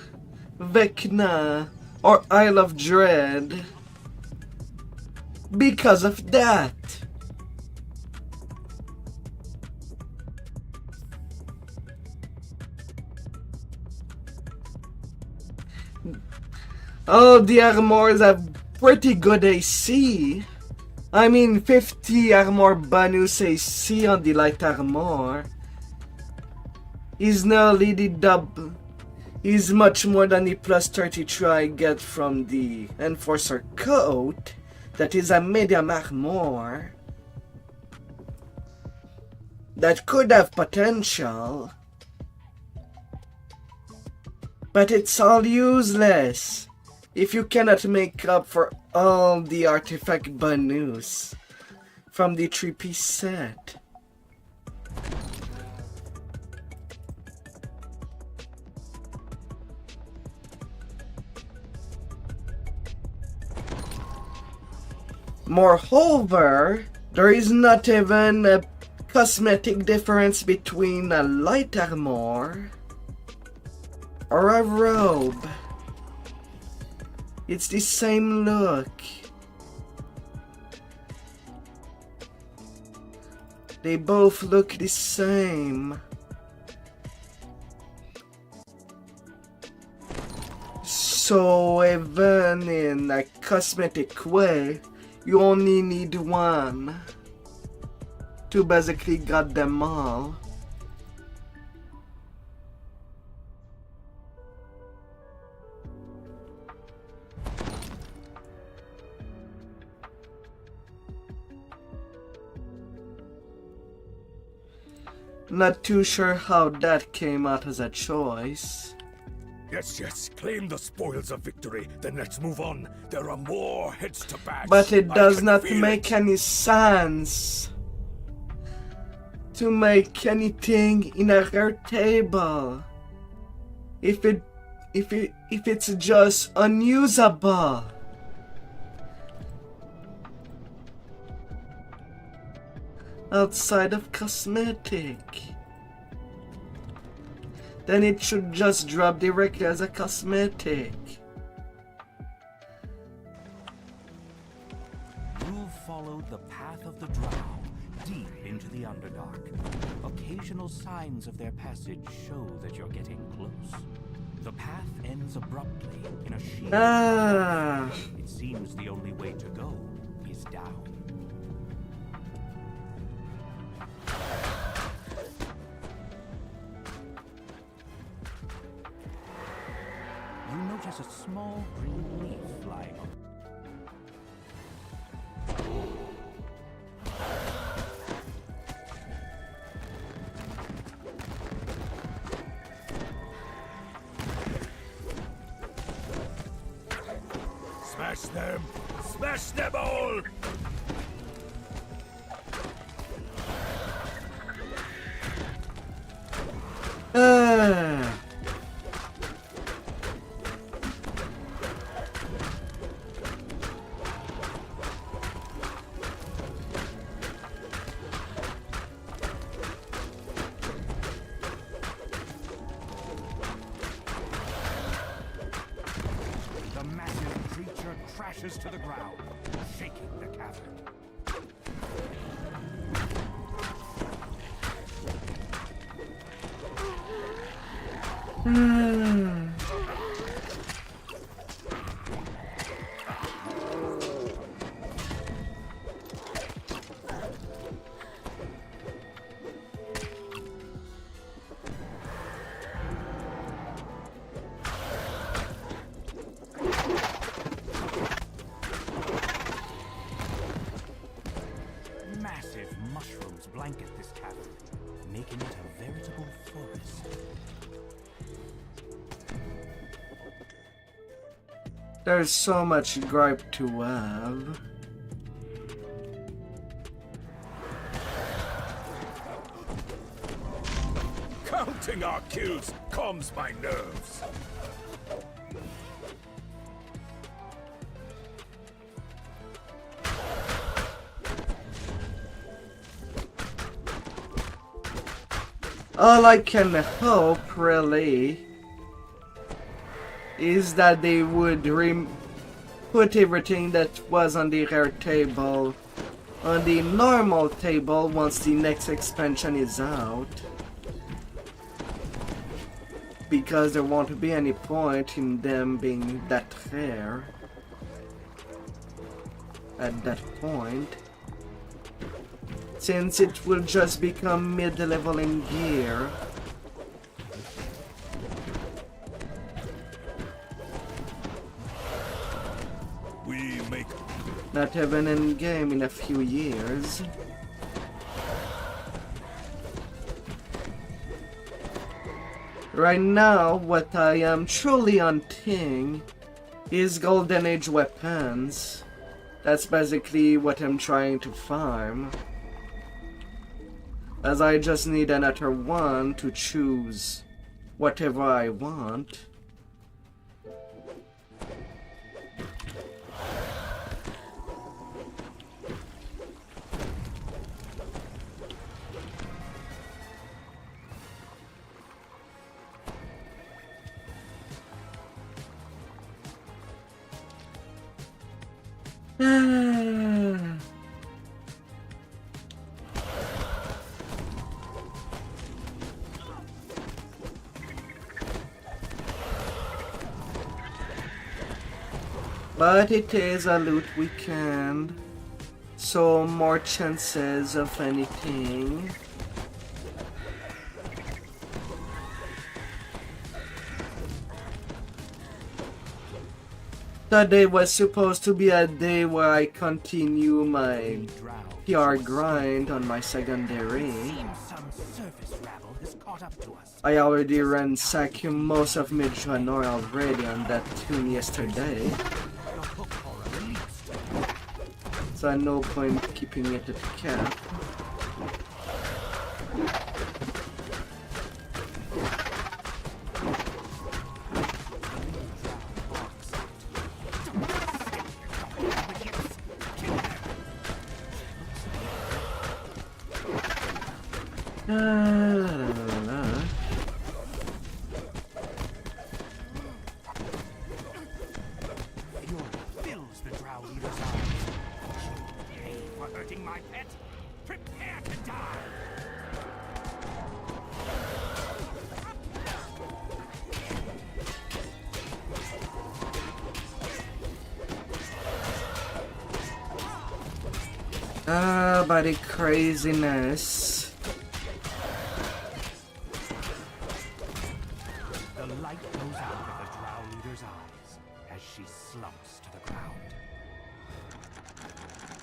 Vecna, or Isle of Dread because of that. All the armors have pretty good AC. I mean 50 armor bonus AC on the light armor. Is nearly the double. Is much more than the plus 33 I get from the Enforcer coat. That is a medium armor. That could have potential. But it's all useless if you cannot make up for all the artifact bonus from the 3-piece set. Moreover, there is not even a cosmetic difference between a light armor or a robe. It's the same look. They both look the same. So even in a cosmetic way, you only need one to basically get them all. Not too sure how that came out as a choice. Yes, claim the spoils of victory, then let's move on. There are more heads to bash. But it does not feel make it. any sense to make anything in a rare table if it's just unusable. Outside of cosmetic, then it should just drop directly as a cosmetic. You've followed the path of the drow, deep into the Underdark. Occasional signs of their passage show that you're getting close. The path ends abruptly in a sheer It seems the only way to go is down. You notice a small green leaf flying up. Smash them! Smash them all! The massive creature crashes to the ground, shaking the cavern. Massive mushrooms blanket this cavern, making it a veritable forest. There's so much gripe to have. Counting our kills calms my nerves. All I can hope, really, is that they would put everything that was on the rare table on the normal table once the next expansion is out. Because there won't be any point in them being that rare at that point, since it will just become mid-level in gear. We make Not have an end game in a few years. Right now, what I am truly hunting is Golden Age weapons. That's basically what I'm trying to farm. As I just need another one to choose whatever I want. But it is a loot weekend, so more chances of anything. Today was supposed to be a day where I continue my PR grind on my secondary. I already ransacked most of Midranor already on that tune yesterday. So no point keeping it at cap. By the craziness. The light goes out of the Drow Leader's eyes as she slumps to the ground.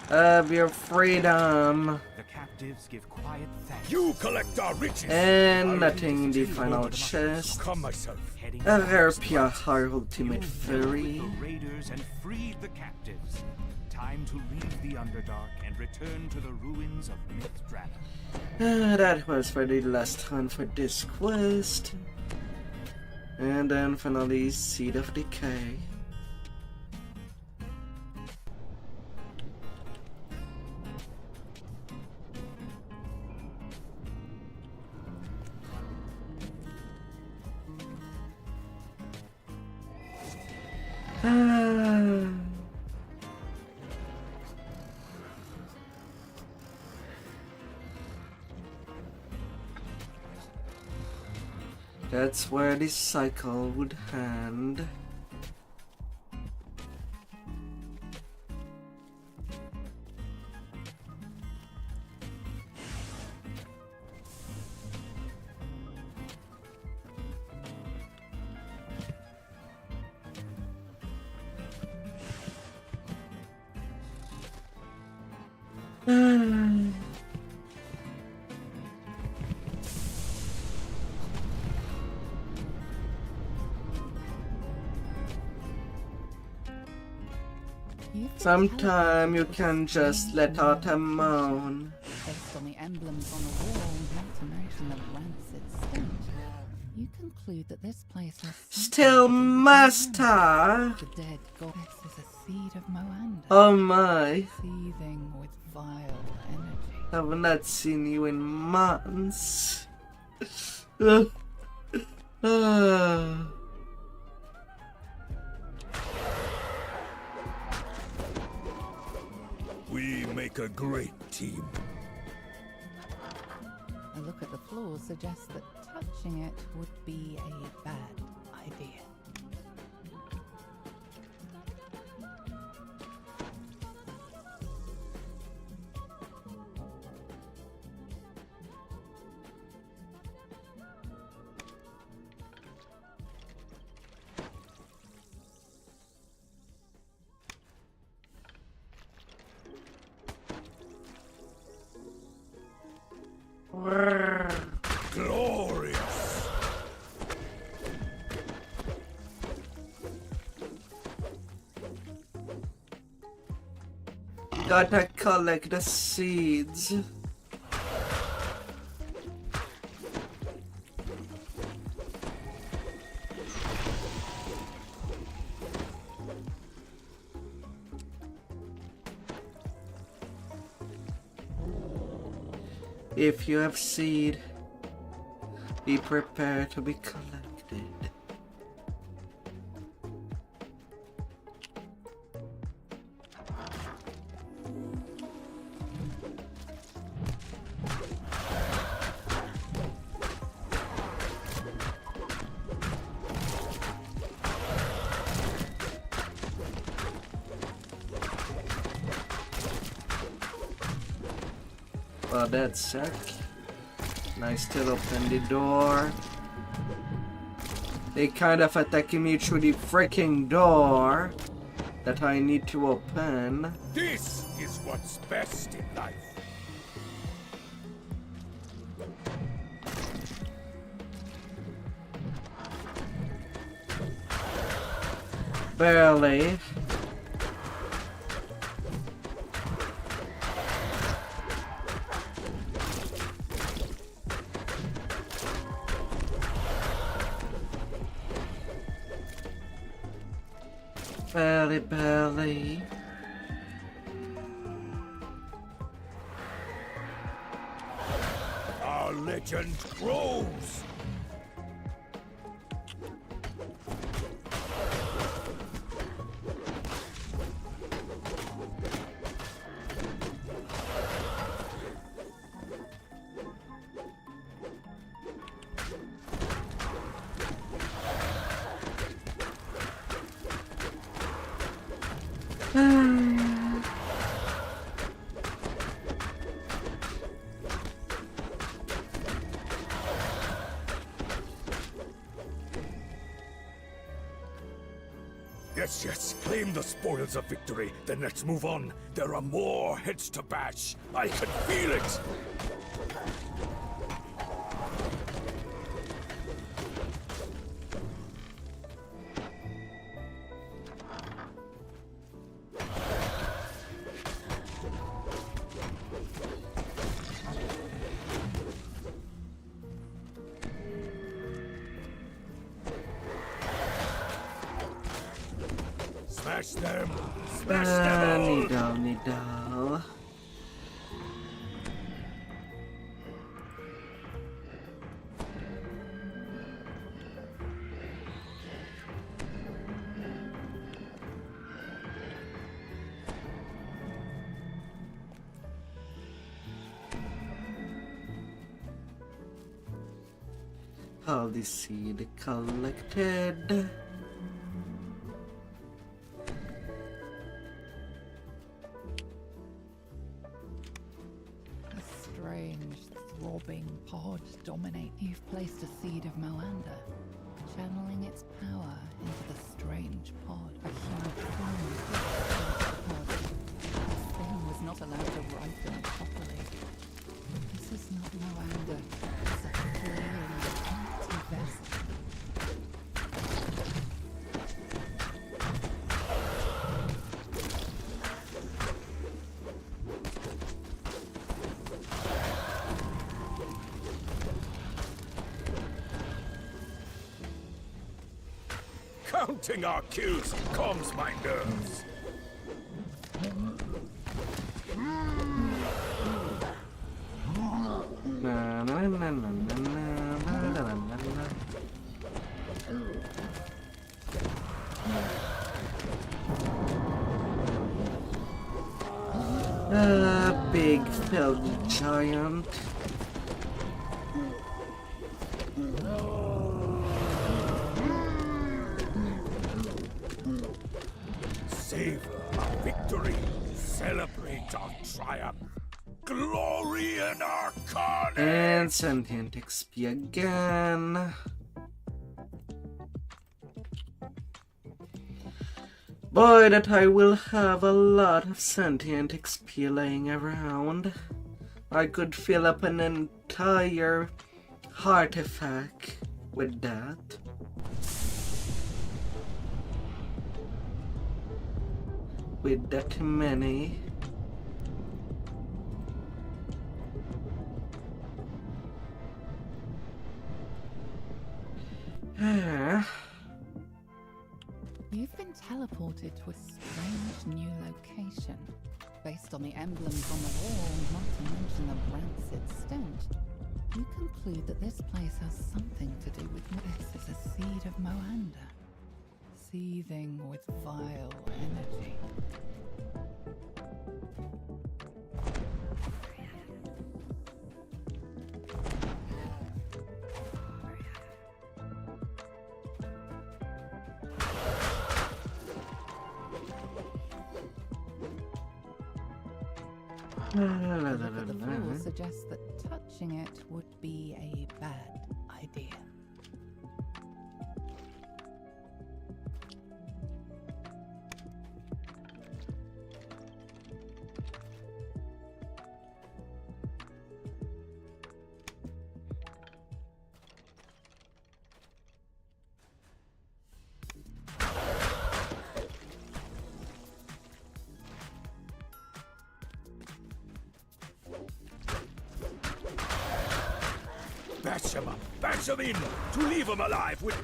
Of your freedom. The captives give quiet thanks. You collect our riches. And nothing in the final chest. Come myself. A rare PR ultimate fairy. The raiders and freed the captives. Time to leave the Underdark and return to the ruins of Mythdrana. That was for the last one for this quest. And then finally, Seed of Decay. That's where this cycle would end. Sometime you can just let out a moan. Based on the emblems on the wall, not to mention the rancid stench, you conclude that this place has Still master! the dead goddess is a seed of Moanda, Oh my, seething with vile energy. I've not seen you in months. We make a great team. A look at the floor suggests that touching it would be a bad idea. Glorious! Gotta collect the seeds. If you have seed, be prepared to be collected. Well, that sucks. I still open the door. They kind of attacking me through the freaking door that I need to open. This is what's best in life. Barely. Barely. Our legend grows. Yes, claim the spoils of victory, then let's move on. There are more heads to bash. I can feel it. Smash them! Smash them all! Needle. All the seed collected. Throbbing pod dominate. You've placed a seed of Malander, channeling its power into the strange pod. A huge flame pushed into the pod. This thing was not allowed to ripen properly. This is not Malander. It's a clearly empty vessel. Counting our kills calms my nerves. Big felled giant. Savor our victory. Celebrate our triumph. Glory in our carnage! And sentient XP again. Boy, that I will have a lot of sentient XP laying around. I could fill up an entire artifact with that. With that many. You've been teleported to a strange new location. Based on the emblems on the wall, not to mention the rancid stench, you conclude that this place has something to do with this is a seed of Moanda, seething with vile energy. The look of the floor suggests that touching it would be a bad idea. Bash him up! Bash him in! To leave him alive with...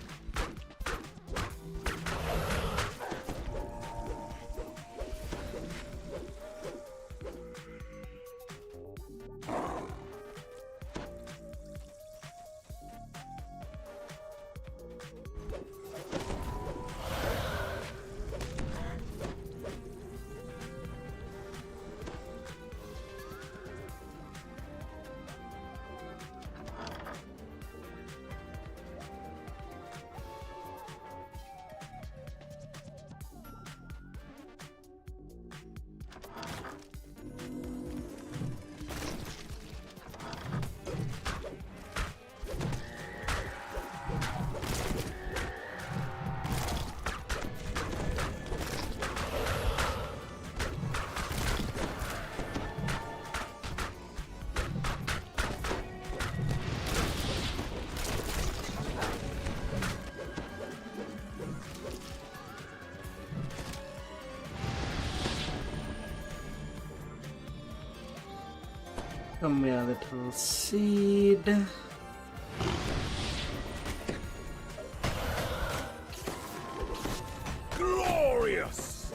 Come here, little seed. Glorious!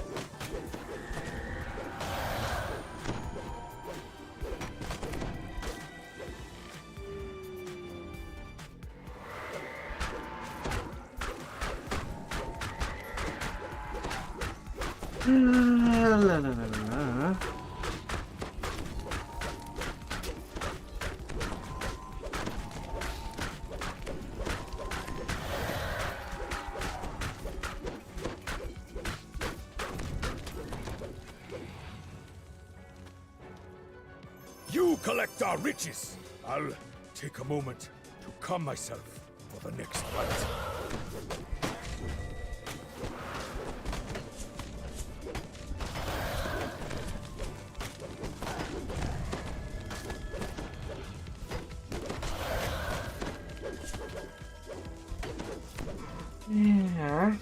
La la la la. You collect our riches! I'll take a moment to calm myself for the next fight. Yeah.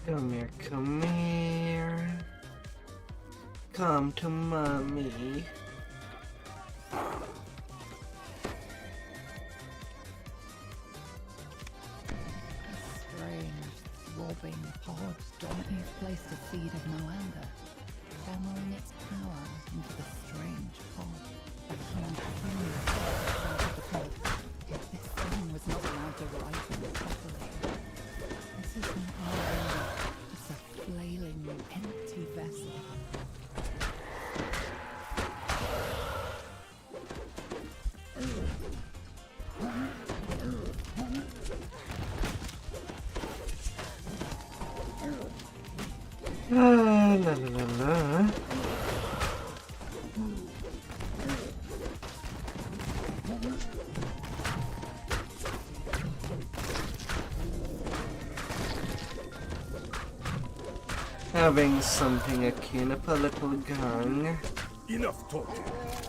Come here, come here. Come to mommy. Strange, throbbing pod. You've placed a seed of Moanda, channeling its power into the strange pod. A huge human inside the pod. Yet this thing was not allowed to ripen properly. This is not Moanda, just a flailing, empty vessel. La la la la. Having something akin of a little gang. Enough talking.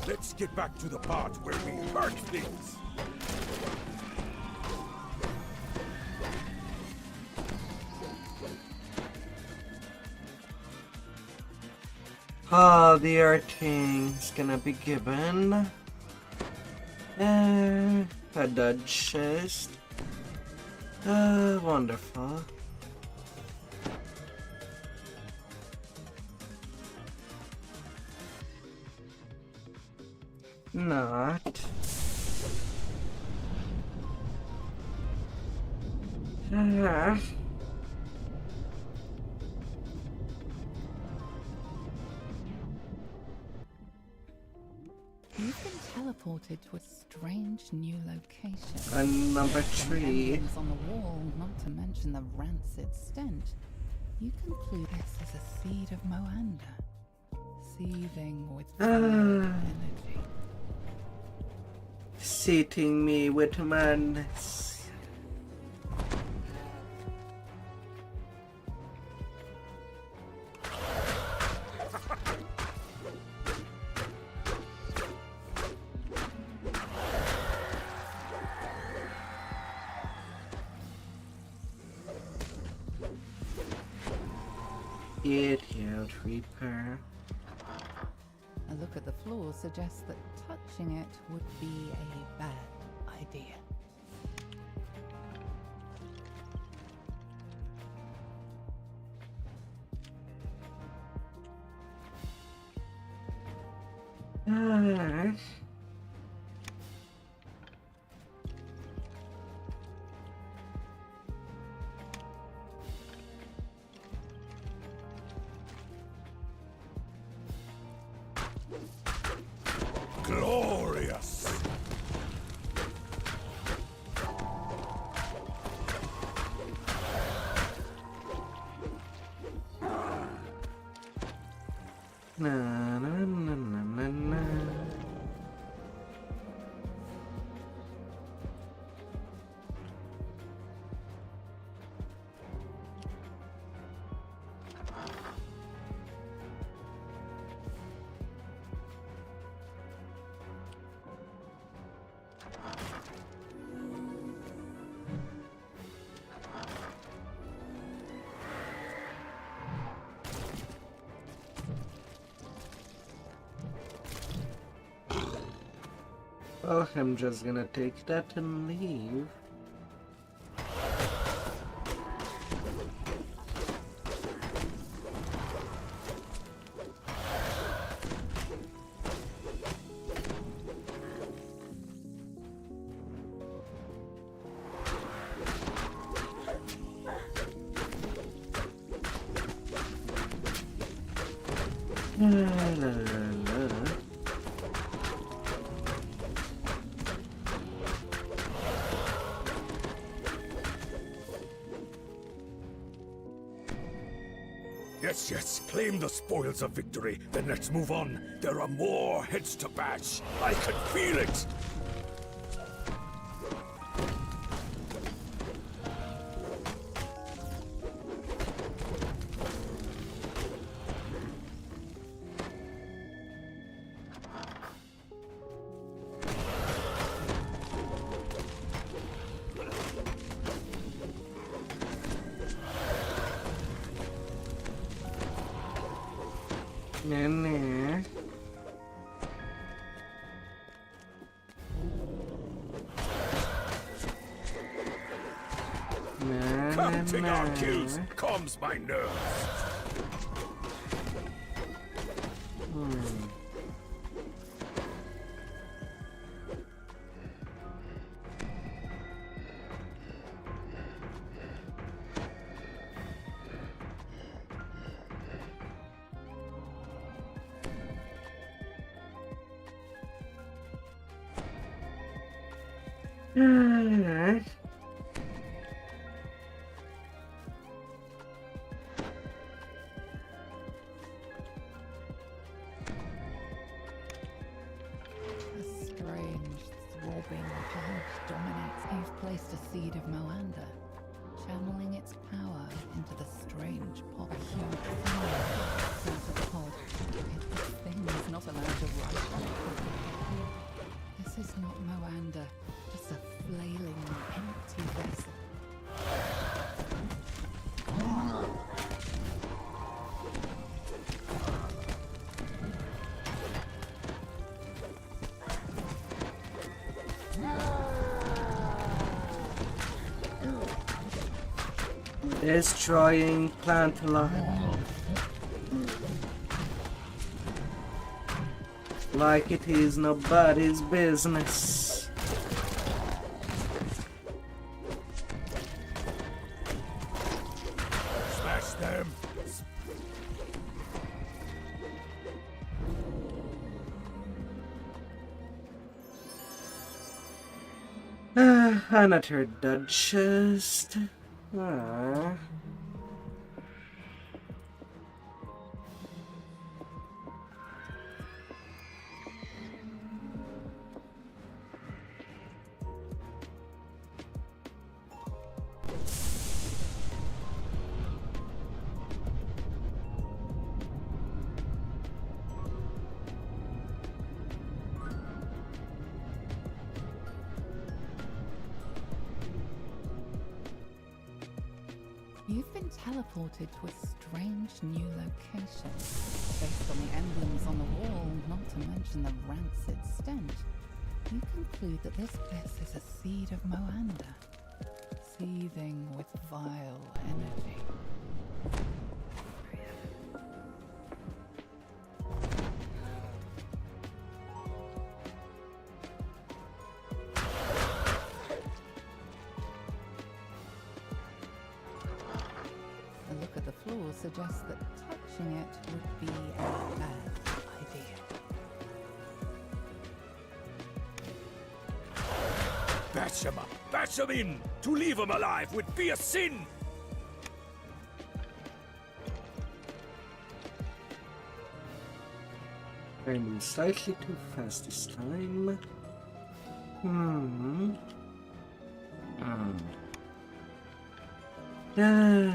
Let's get back to the part where we hurt things. The earthing's gonna be given. A dud chest. Wonderful. Not. You've been teleported to a strange new location. And number 3. Emblems on the wall, not to mention the rancid stench. You conclude this is a seed of Moanda, seething with energy. Seating me with madness. Get out, Reaper. A look at the floor suggests that touching it would be a bad idea. Glorious! Na na na na na na. Well, I'm just gonna take that and leave. La la la la. Yes, yes, claim the spoils of victory, then let's move on. There are more heads to bash. I can feel it! Nah. Counting our kills calms my nerves. Alright. A strange, throbbing pulse dominates. You've placed a seed of Moanda, channeling its power into the strange pod. A huge fire fills the pod. This thing is not allowed to rise on it. This is not Moanda, just a flailing, empty vessel. Destroying plant life. Like it is nobody's business. Smash them. Another dud chest. Ah. You've been teleported to a strange new location. Based on the emblems on the wall, not to mention the rancid stench, you conclude that this place is a seed of Moanda, seething with vile energy. The look of the floor suggests that touching it would be a bad idea. Bash him up. Bash him in. To leave him alive would be a sin. I'm slightly too fast this time. Yeah.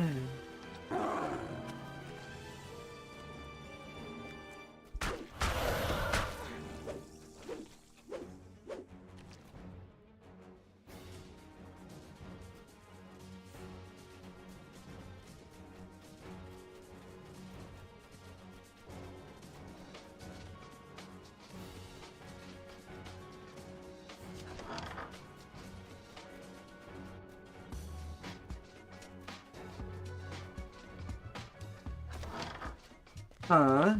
Huh?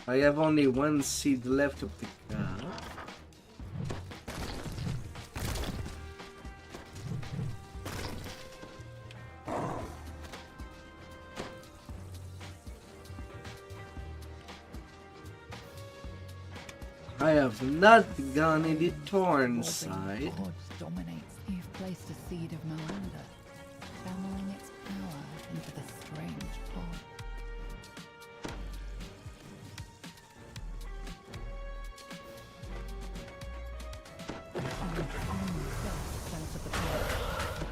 I have only one seed left to pick up. I have not gone in the torn side. Pod dominates. You've placed a seed of Moanda, channeling its power into the strange pod.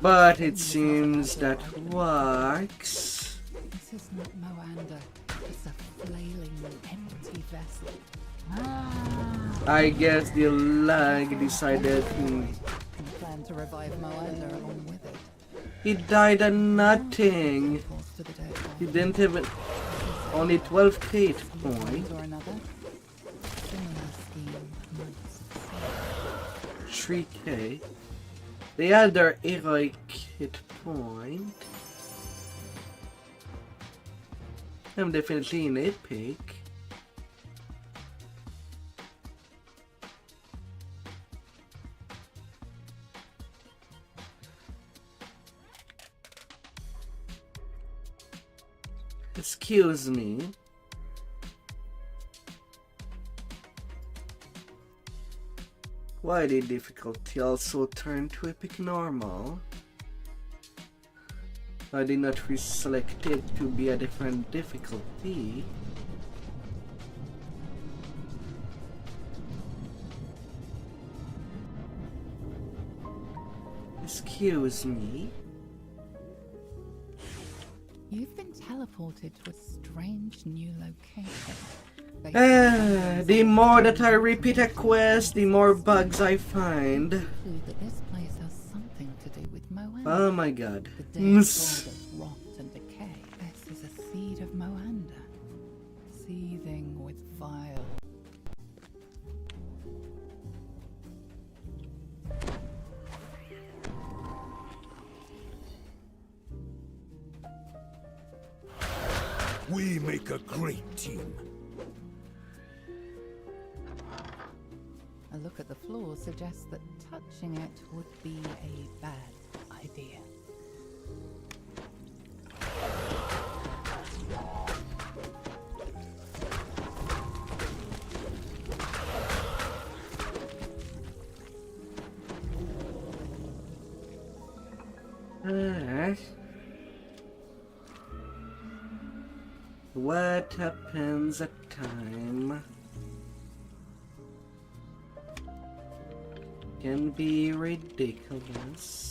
But it seems that works. This is not Moanda. It's a flailing, empty vessel. I guess the lag decided And plan to revive Moanda along with it. he died at nothing. Forced to the dead He body. didn't even. This Only 12k hit point. Or another. Similar scheme might succeed. 3k. They add their heroic hit point. I'm definitely in epic. Excuse me. Why did difficulty also turn to epic normal? I did not reselect it to be a different difficulty. Excuse me. You've been teleported to a strange new location. The more that I repeat a quest, the more bugs I find. Conclude that this place has something to do with Moanda. Oh my god. The dead god of rot and decay. This is a seed of Moanda, seething with vile. We make a great team. A look at the floor suggests that touching it would be a bad idea. What happens at time can be ridiculous.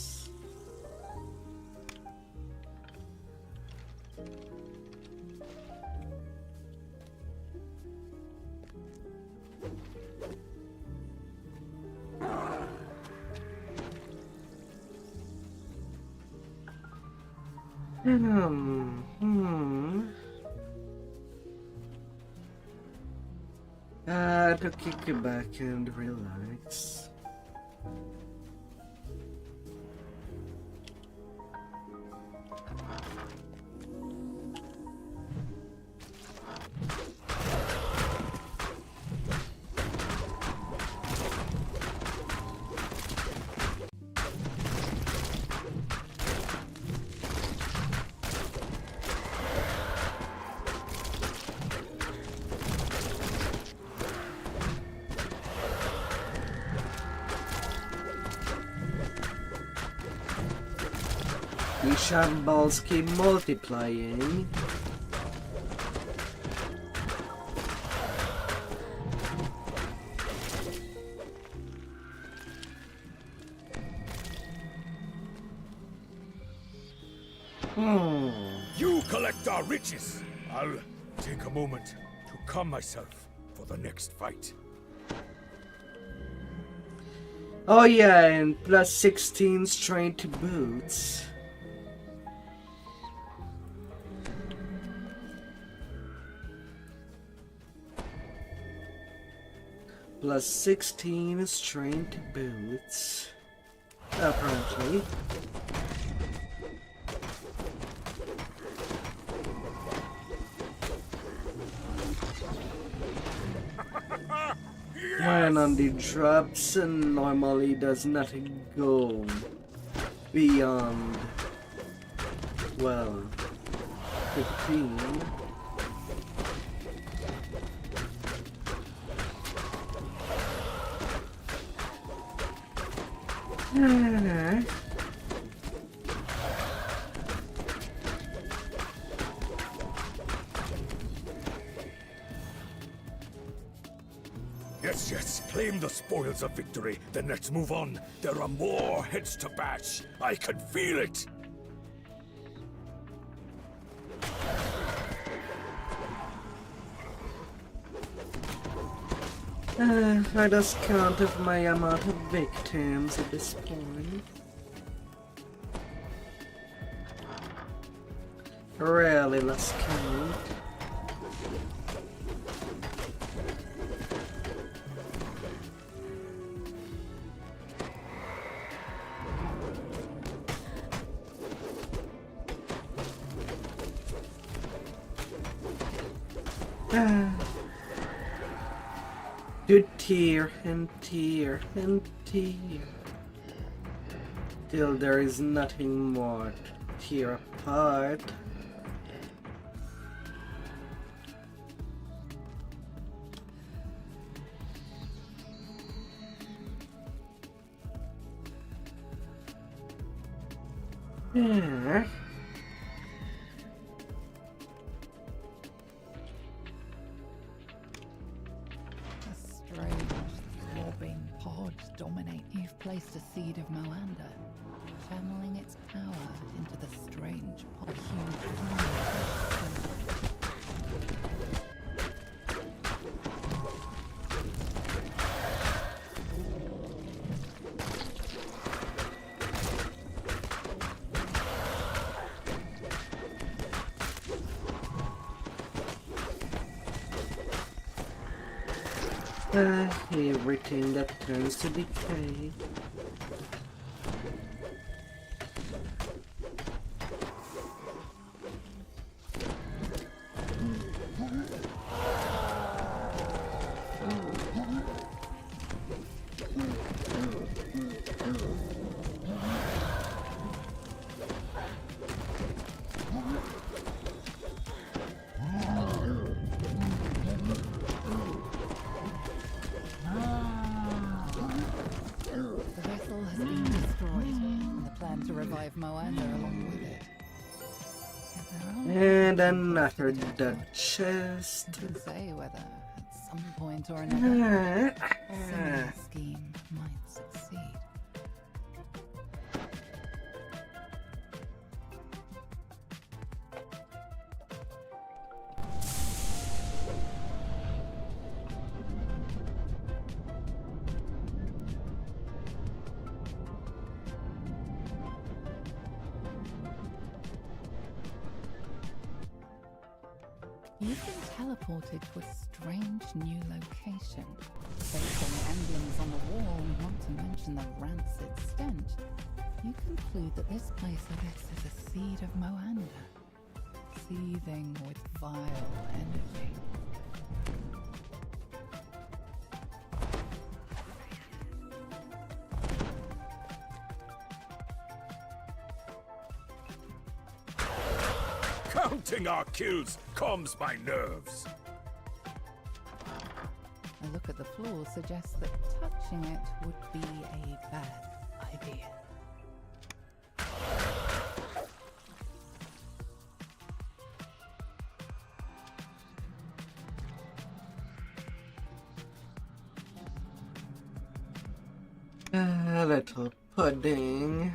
To kick you back and relax. The shambles keep multiplying. You collect our riches. I'll take a moment to calm myself for the next fight. Oh yeah, and plus 16 straight boots. Plus 16 straight boots. Apparently. When on the drops, normally does not go beyond, well, 15. Yes, claim the spoils of victory, then let's move on. There are more heads to bash. I can feel it. I lost count of my amount of victims at this point. Really lost count. To tear and tear and tear, till there is nothing more to tear apart. Yeah. A strange, throbbing pod dominate. You've placed a seed of Moanda, channeling its power into the strange pod. Everything that turns to decay. The vessel has been destroyed, and the plan to revive Moanda along with it. Yet there are And another dead chest. who can say whether, at some point or another, a similar scheme might succeed. You've been teleported to a strange new location. Based on the emblems on the wall, not to mention the rancid stench, you conclude that this place possesses a seed of Moanda, seething with vile energy. Counting our kills calms my nerves. A look at the floor suggests that touching it would be a bad idea. A little pudding.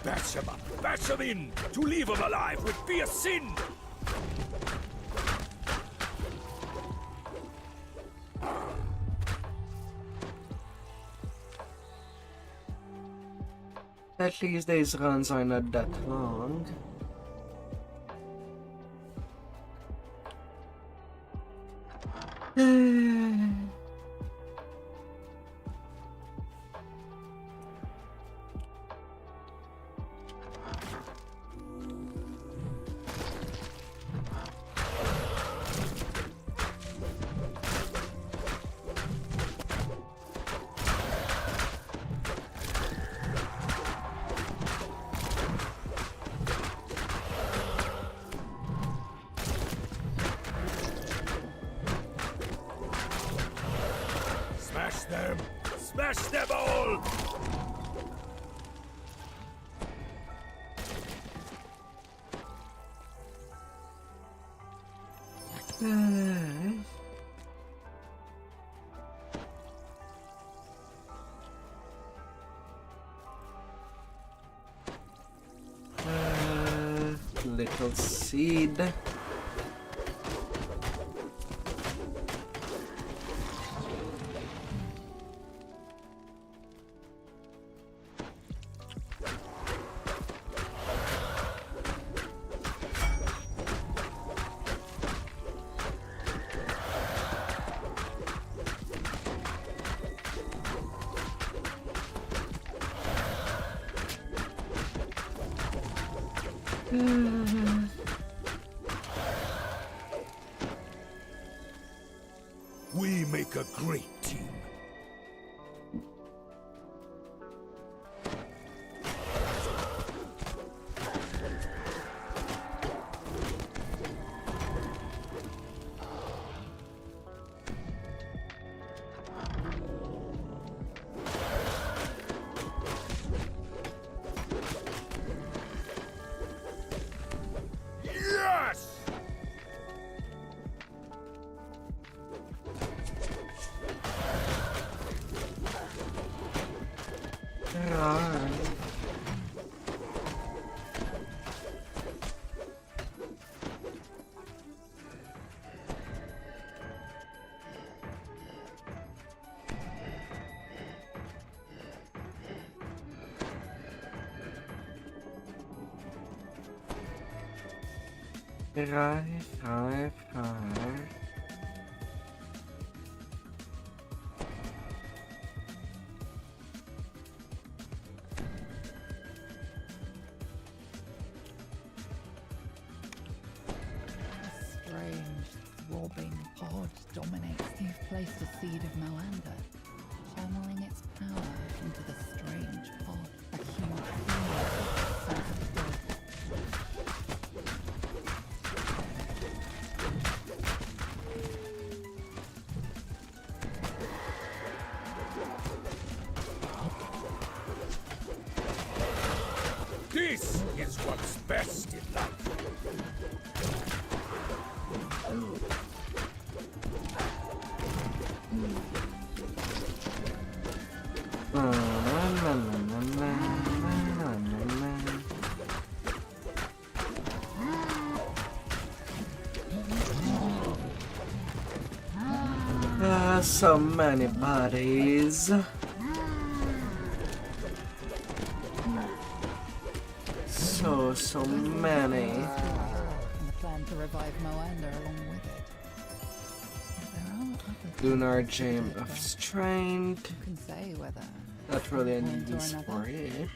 Bash him up, bash him in! To leave him alive would be a sin! At least these runs are not that long. Smash them! Smash them all! Little seed. We make a great team. Yes! Right. A strange, throbbing pod dominates. You've placed a seed of Moanda, channeling its power into the strange pod. A huge field of death. This is what's best in life. So many bodies. So many. And the plan to revive Moanda along with it. Yet there are other Lunar things Gem that of Strength. who can say whether Not really at any one point or use for another, it.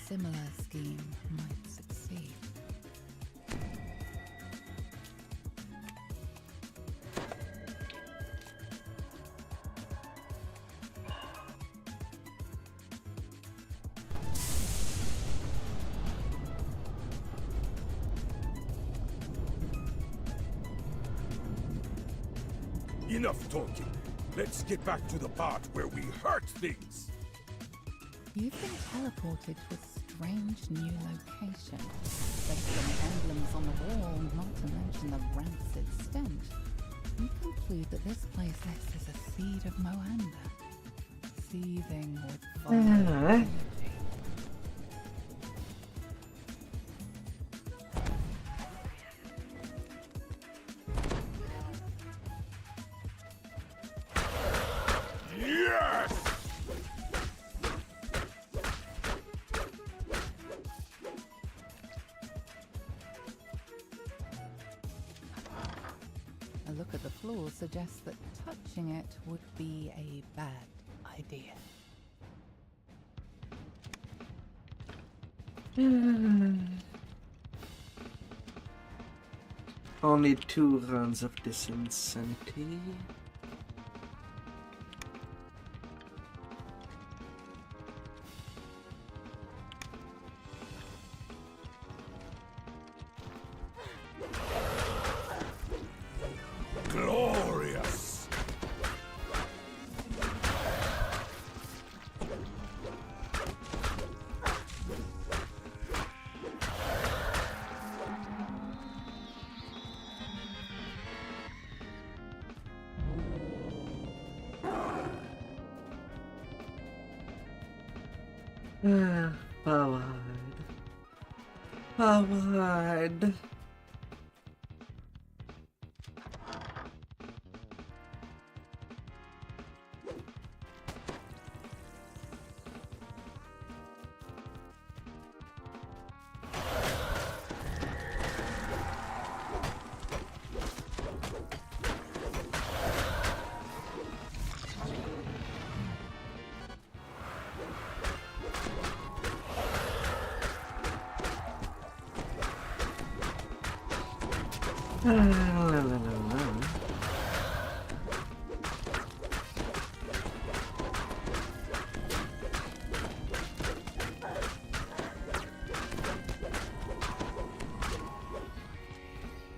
similar scheme might succeed. Enough talking. Let's get back to the part where we hurt things. You've been teleported to a strange new location. Based on the emblems on the wall, not to mention the rancid stench, you conclude that this place is a seed of Moanda, seething with violent energy. Yes! A look at the floor suggests that touching it would be a bad idea. Only 2 rounds of disincentive. Glorious! Powered. La, la, la.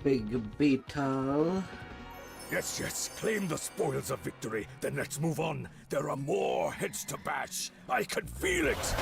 Big beetle. Yes, yes, claim the spoils of victory, then let's move on. There are more heads to bash. I can feel it!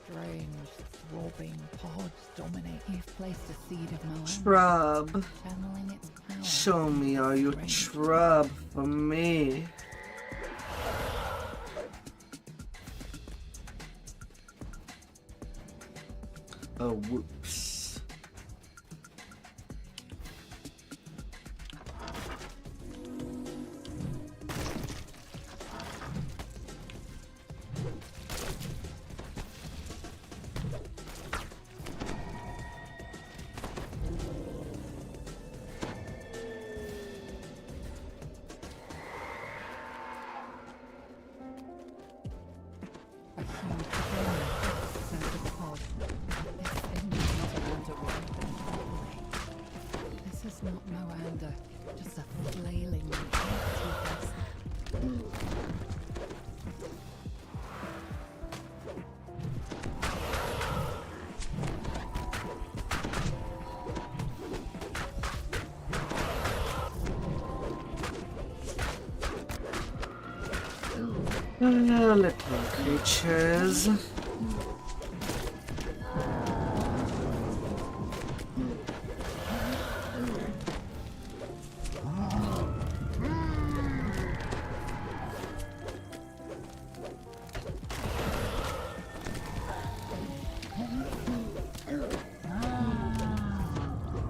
Strange, throbbing pods dominate. You've placed a seed of Moana, Shrub. channeling its power. Show me all your Strange. shrub for me. Oh, whoops. A huge flame bursts out of the pod. This thing is not allowed to ride them properly. This is not Moanda, just a flailing empty vessel. Little creatures.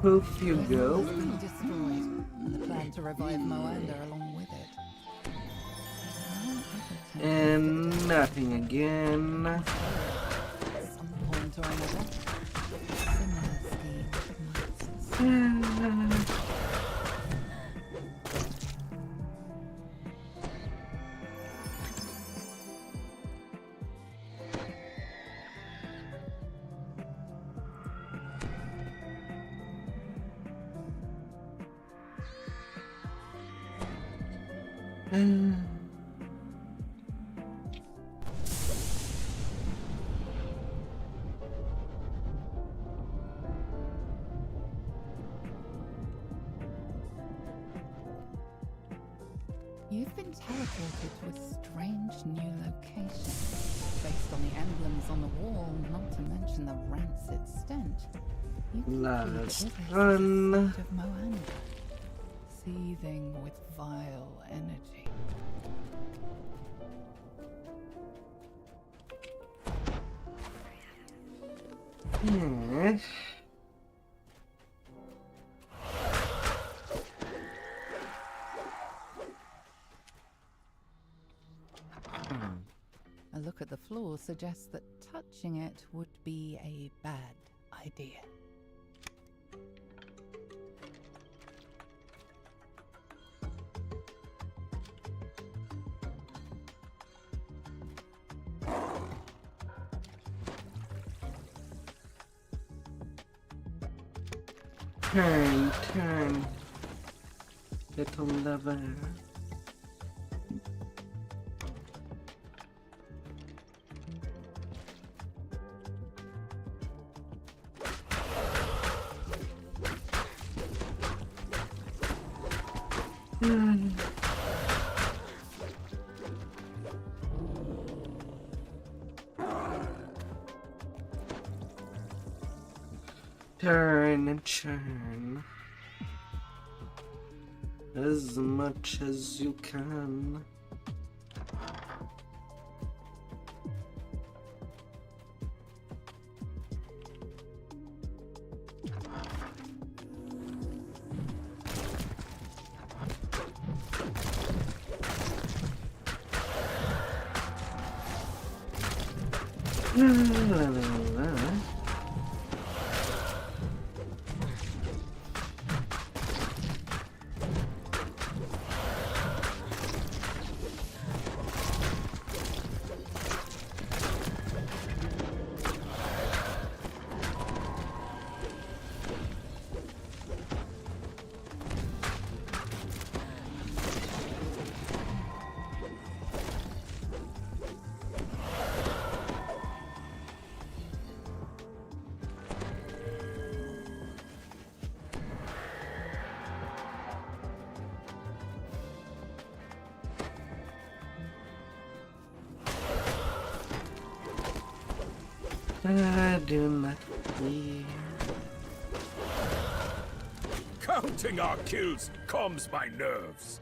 Poof you go. It's been destroyed, and the plan to revive Moanda along with it. And nothing again. At some point or another, similar scheme might succeed. You've been teleported to a strange new location. Based on the emblems on the wall, not to mention the rancid stench. You could be Let's always the run. seed of Moanda, seething with vile energy. Yes. A look at the floor suggests that touching it would be a bad idea. Turn. Little lover. Turn and churn as much as you can. La, la, la, la. Do not fear. Counting our kills calms my nerves.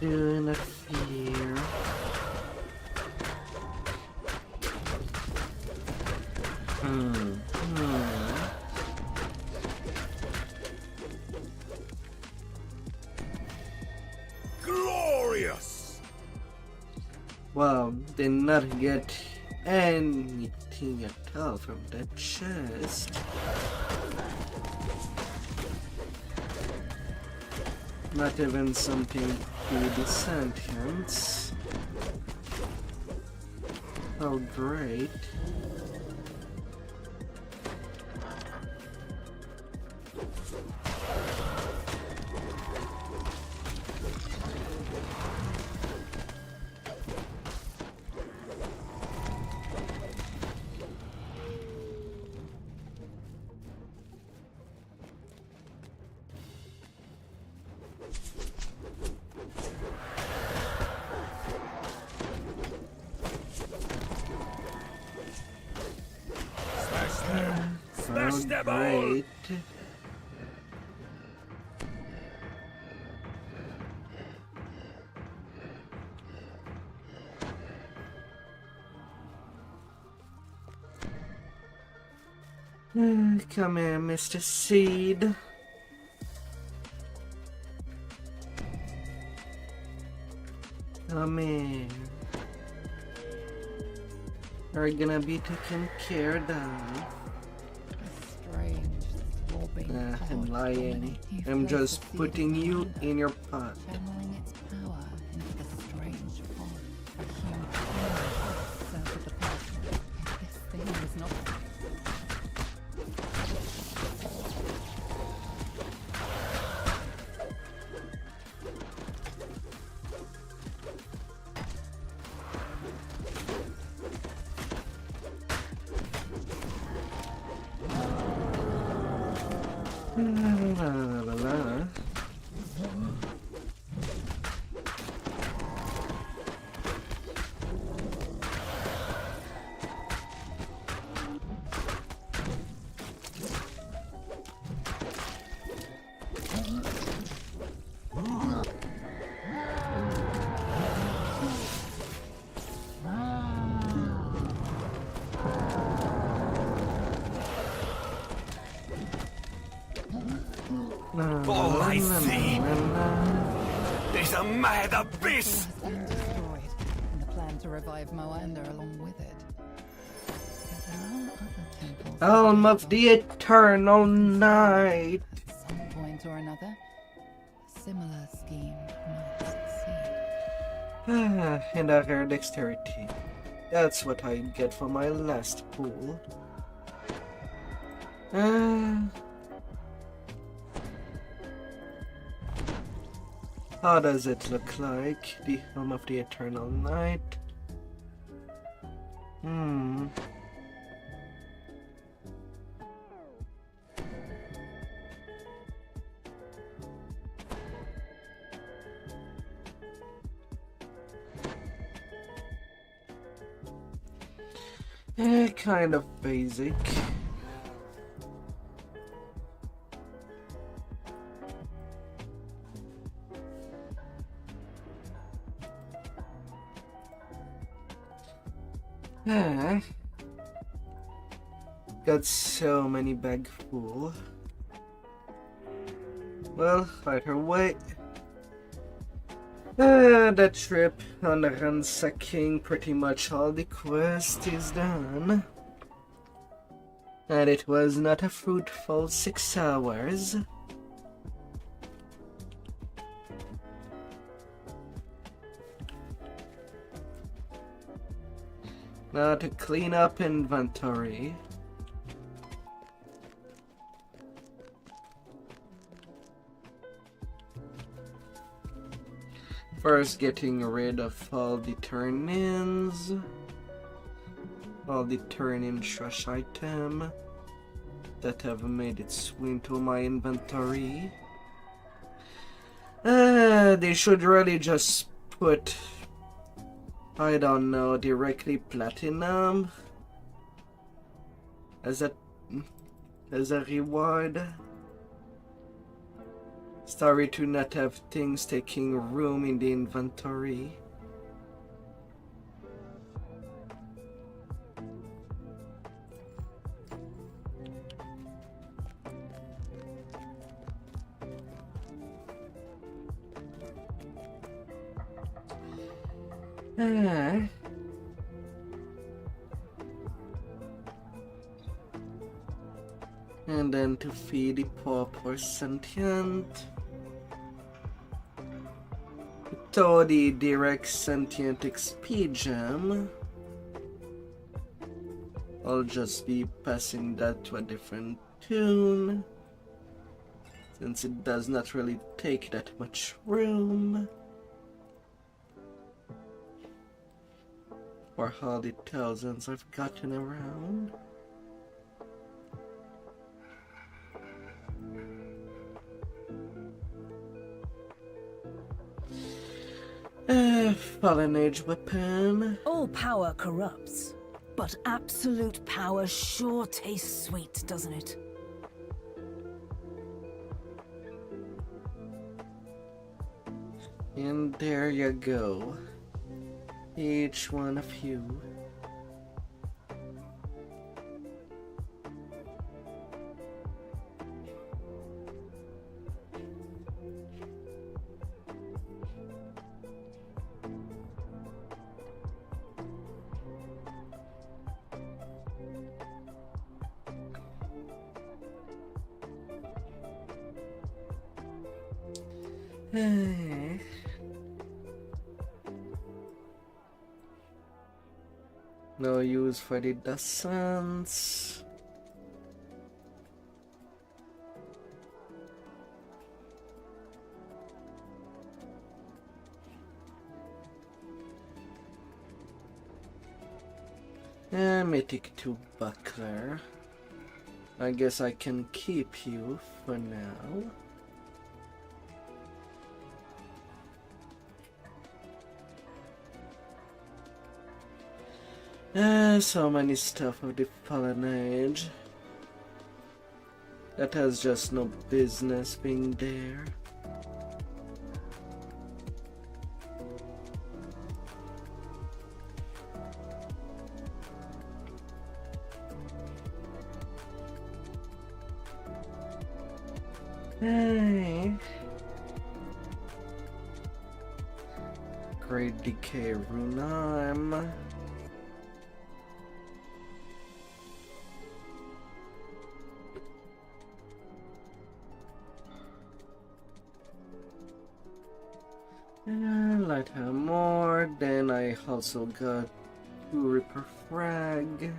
Do not fear. Glorious! Wow, did not get anything at all from that chest. Not even something really sentient. Oh, great. Smash Oh, them all! great. Come here, Mr. Seed. Come here. Are gonna be taken care of. A strange, throbbing I'm pod lying. dominating I'm flows just the sea putting you around us, in your pot. channeling its power into the strange pod. A huge power circled the pod. This thing was not. La, la, la, la. All I see is a mad abyss! Has been destroyed, and the plan to revive Moanda along with it. But there are other temples. Helm of the Eternal Night. At some point or another, a similar scheme might succeed. And a rare dexterity. That's what I get for my last pool. How does it look like? The Helm of the Eternal Night. Kind of basic. Got so many bag full. Well, either way. That trip on the ransacking, pretty much all the quest is done. And it was not a fruitful 6 hours. Now to clean up inventory. First, getting rid of all the turn-ins, all the turn-in trash item that have made its way into my inventory. They should really just put, I don't know, directly platinum as a reward. Sorry to not have things taking room in the inventory. And then to feed the poor sentient. So the direct sentient XP gem. I'll just be passing that to a different tune, since it does not really take that much room. For all the thousands I've gotten around. Fallen Age weapon. All power corrupts, but absolute power sure tastes sweet, doesn't it? And there you go. Each one of you. No use for the dozens. Mythic 2 buckler. I guess I can keep you for now. So many stuff of the Fallen Age that has just no business being there. Hey. Great Decay Rune Arm. Light more. Then I also got 2 Reaper Frag.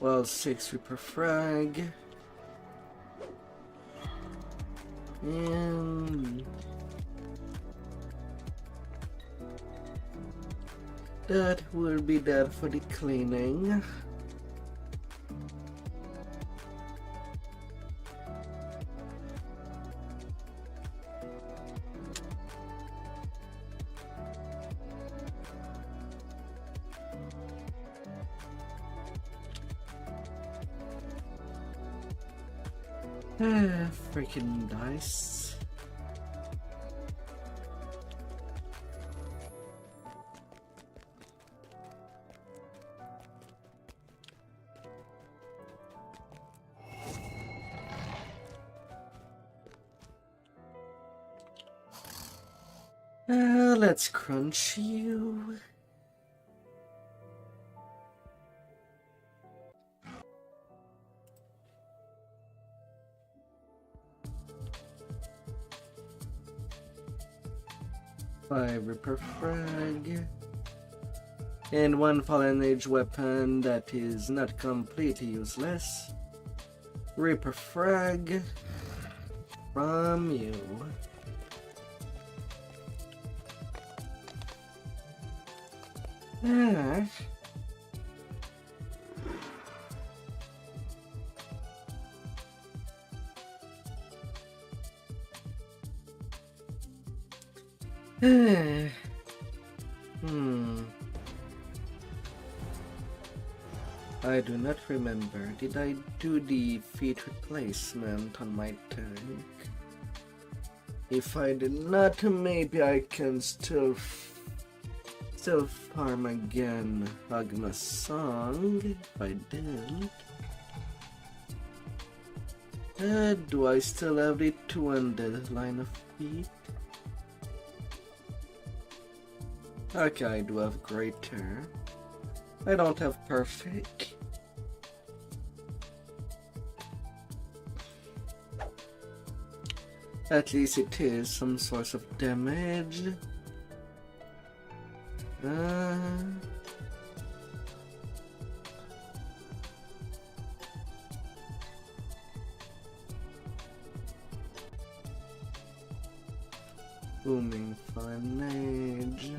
Well, 6 Reaper Frag. And that will be that for the cleaning. Freaking dice. Let's crunch you. Five Reaper Frag. And one Fallen Age weapon that is not completely useless. Reaper Frag from you. Ah. I do not remember. Did I do the feat replacement on my tank? If I did not, maybe I can still farm again. Agma Song. If I did. Do I still have the 200 line of feet? Okay, I do have greater. I don't have perfect. At least it is some source of damage. Booming Fanage.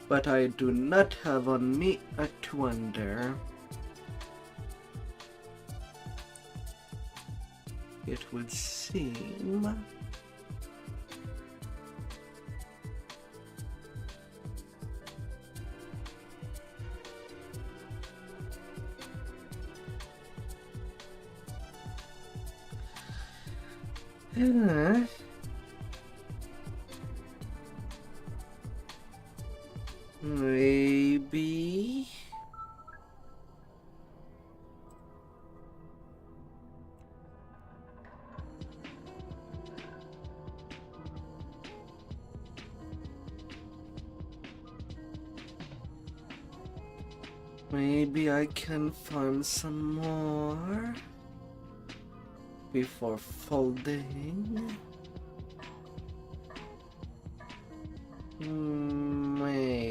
But I do not have on me a 200. It would seem. Maybe. Maybe I can farm some more before folding. Maybe.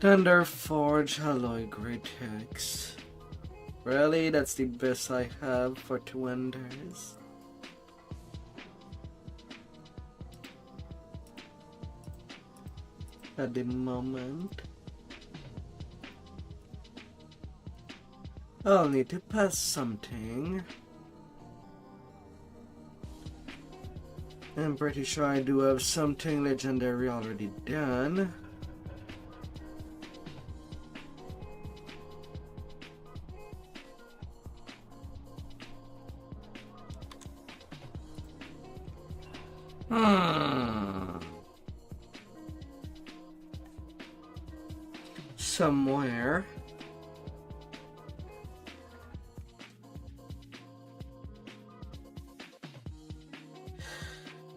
Thunder Forge Alloy Critics. Really? That's the best I have for 2 wonders? At the moment. I'll need to pass something. I'm pretty sure I do have something legendary already done. Somewhere.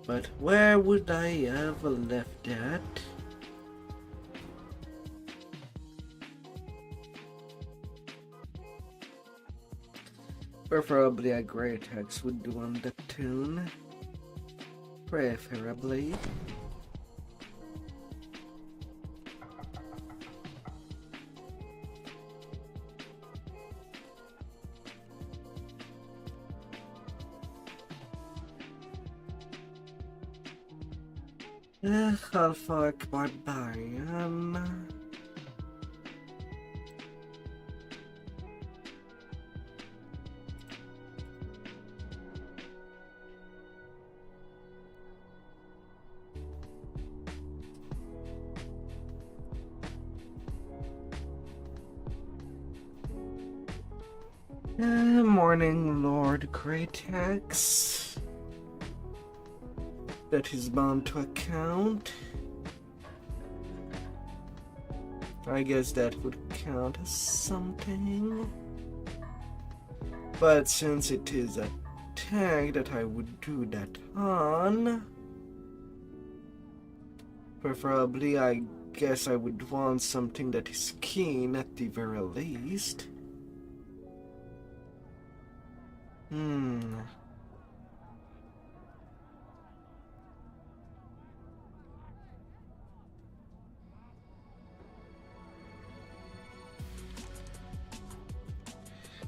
But where would I have left that? Preferably a great axe would do on the tune. Preferably. Half-orc barbarian. Morning Lord Critax. That is bound to account. I guess that would count as something. But since it is a tag that I would do that on, preferably I guess I would want something that is keen at the very least.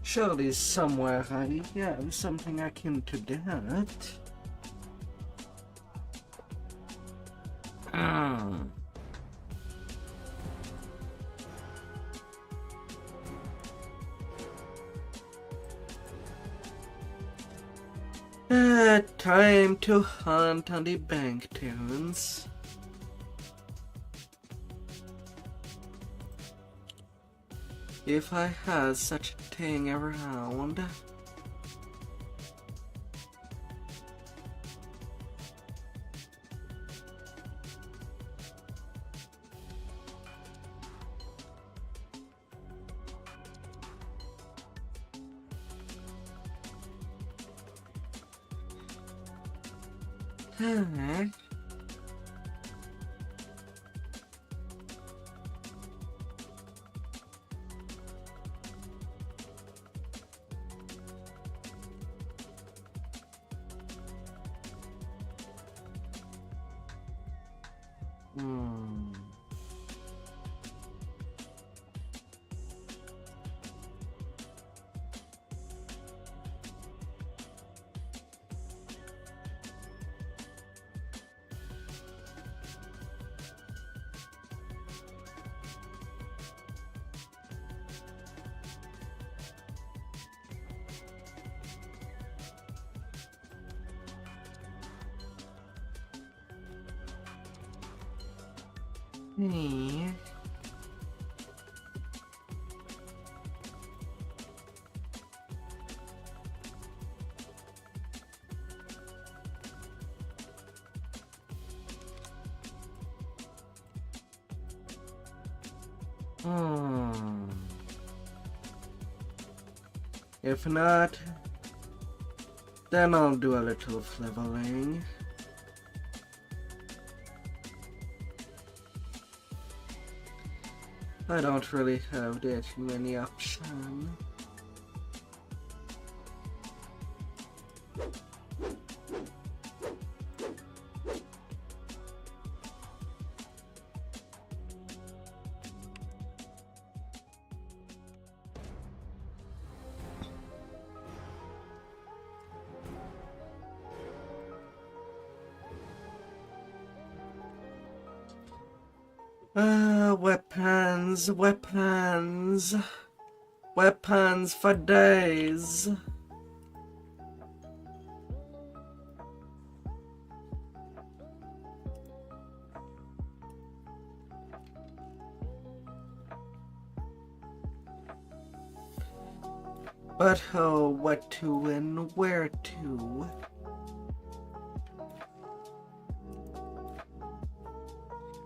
Surely somewhere I have something akin to that. Time to hunt on the bank tunes. If I had such a thing around. If not, then I'll do a little leveling. I don't really have that many options. Weapons for days. But oh, what to and where to?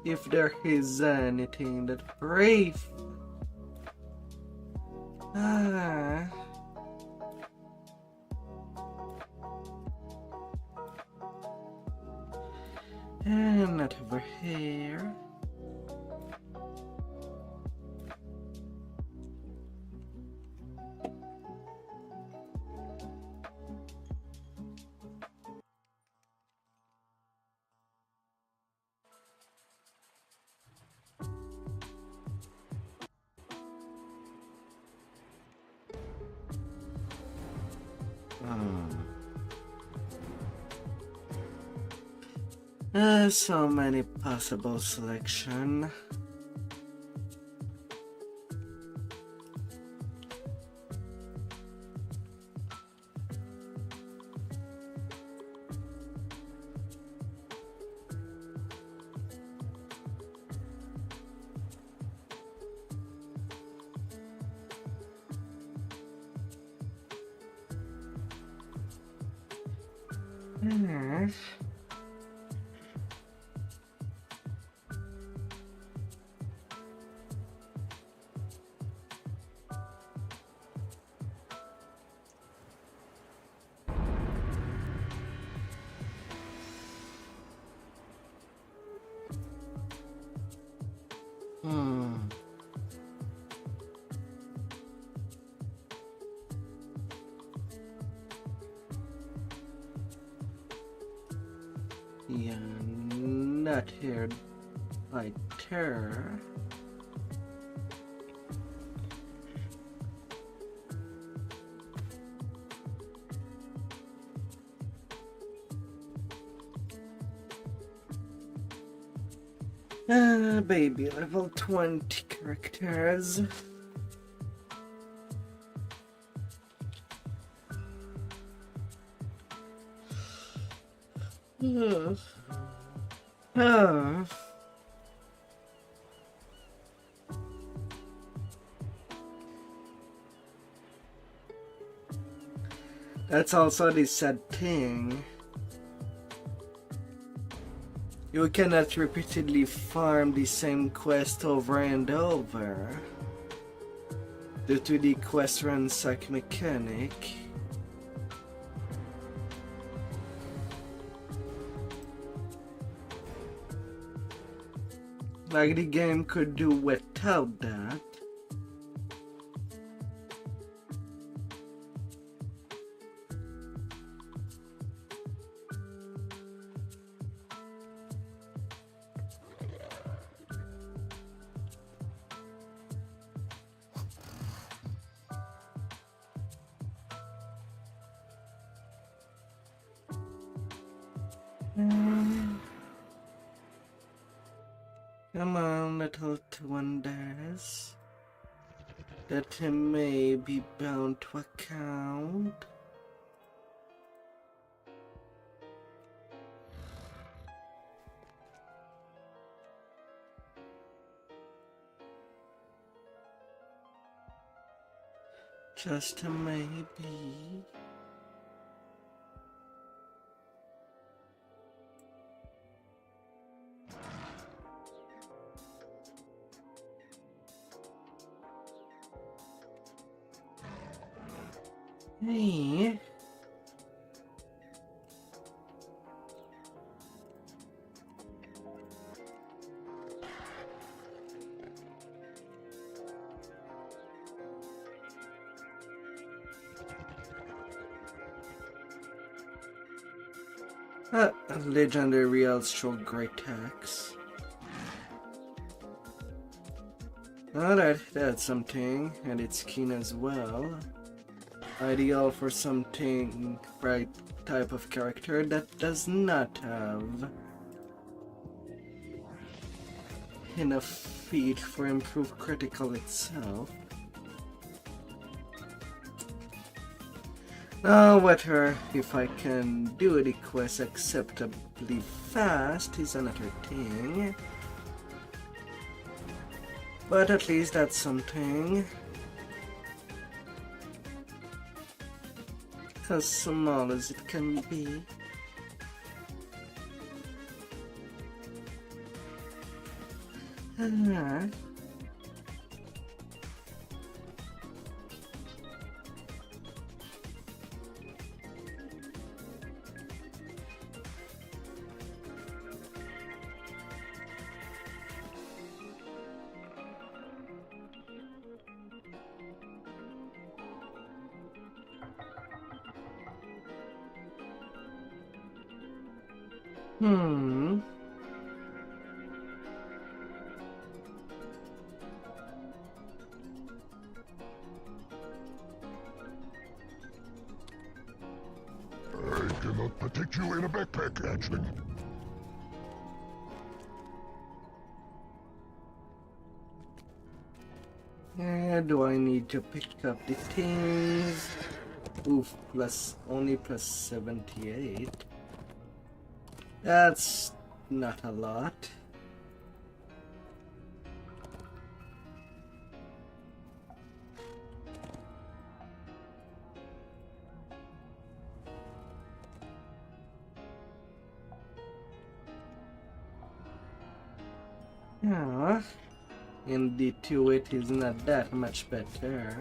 If there is anything that brief. Ah. And not over here. So many possible selection. Yes. Yeah, not here by terror. Baby, level 20 characters. That's also the sad thing. You cannot repeatedly farm the same quest over and over due to the quest ransack mechanic. Like the game could do without that. Come on, little wonders. That may be bound to account. Just a maybe. Hey. Legendary reels show great tax. Alright, that's something, and it's keen as well. Ideal for something, right type of character that does not have enough feet for improved critical itself. Now, whether if I can do the quest acceptably fast is another thing. But at least that's something. As small as it can be. Hmm. I cannot protect you in a backpack, hatchling. Do I need to pick up the things? Oof, only plus 78. That's not a lot. Yeah, indeed, to it is not that much better.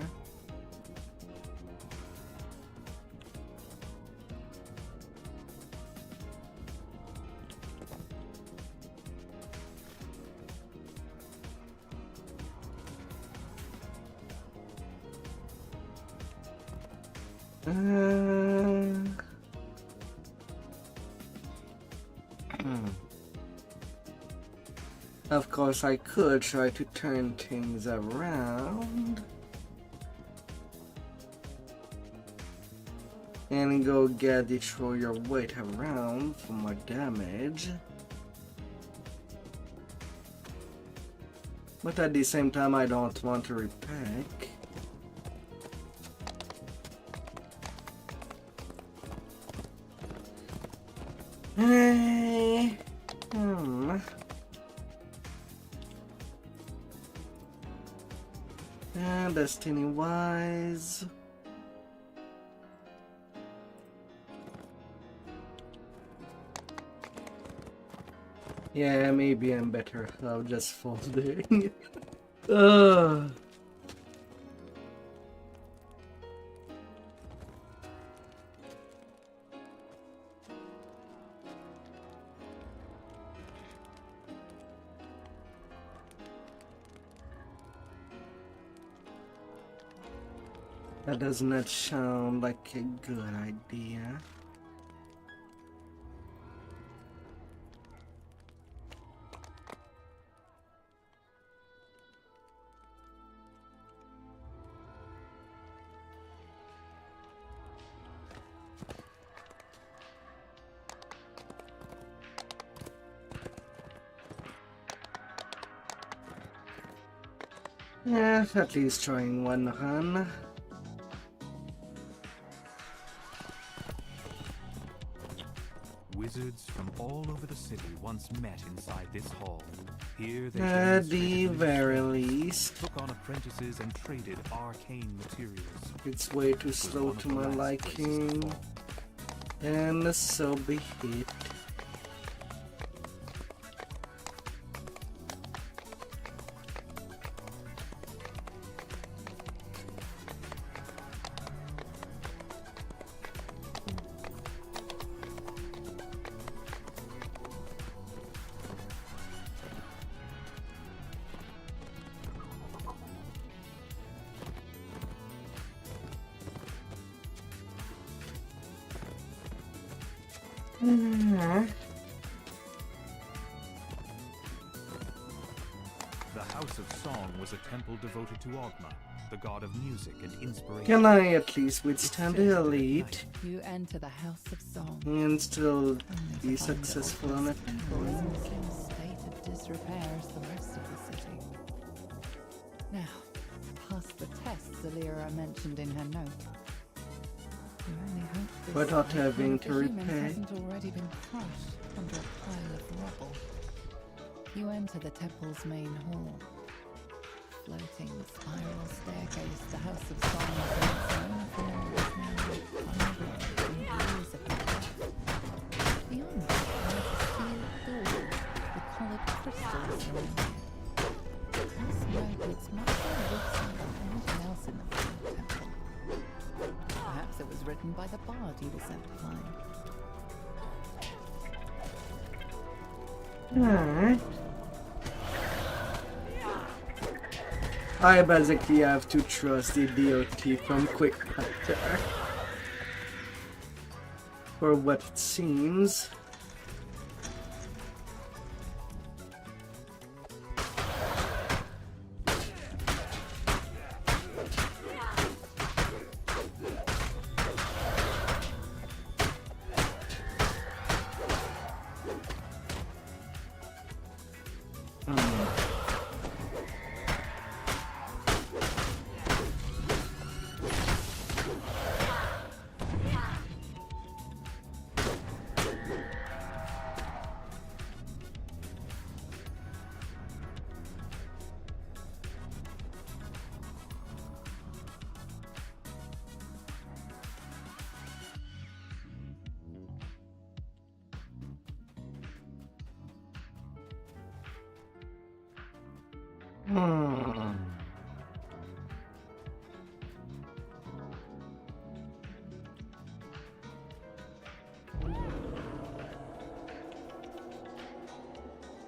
Of course, I could try to turn things around and go get the throw your weight around for more damage. But at the same time, I don't want to repack. Destiny wise. Yeah, maybe I'm better off just folding. Ugh. That does not sound like a good idea. Yeah, at least trying one run. Wizards from all over the city once met inside this hall. Here they At the demonstrated new very skills, least, took on apprentices and traded arcane materials. it's way too Was slow one of to the my last places to liking, fall. and so be it. The House of Song was a temple devoted to Ogma, the god of music and inspiration. Can I at least withstand It said the that at elite night, You enter the House of Song. and still only to be find successful it on all it? in the same state of disrepair as the rest of the city. Now, pass the tests Alira mentioned in her note. You only hope this Without icon having of the to humans repay. hasn't already been crushed under a pile of rubble. You enter the temple's main hall. Floating spiral staircase, the House of Song on its own floor is now 100 years of neglect. Beyond it, there is a sealed door with coloured crystals around it. written by the bard you were sent to find. Alright. I basically have to trust the DOT from Quick Factor. For what it seems.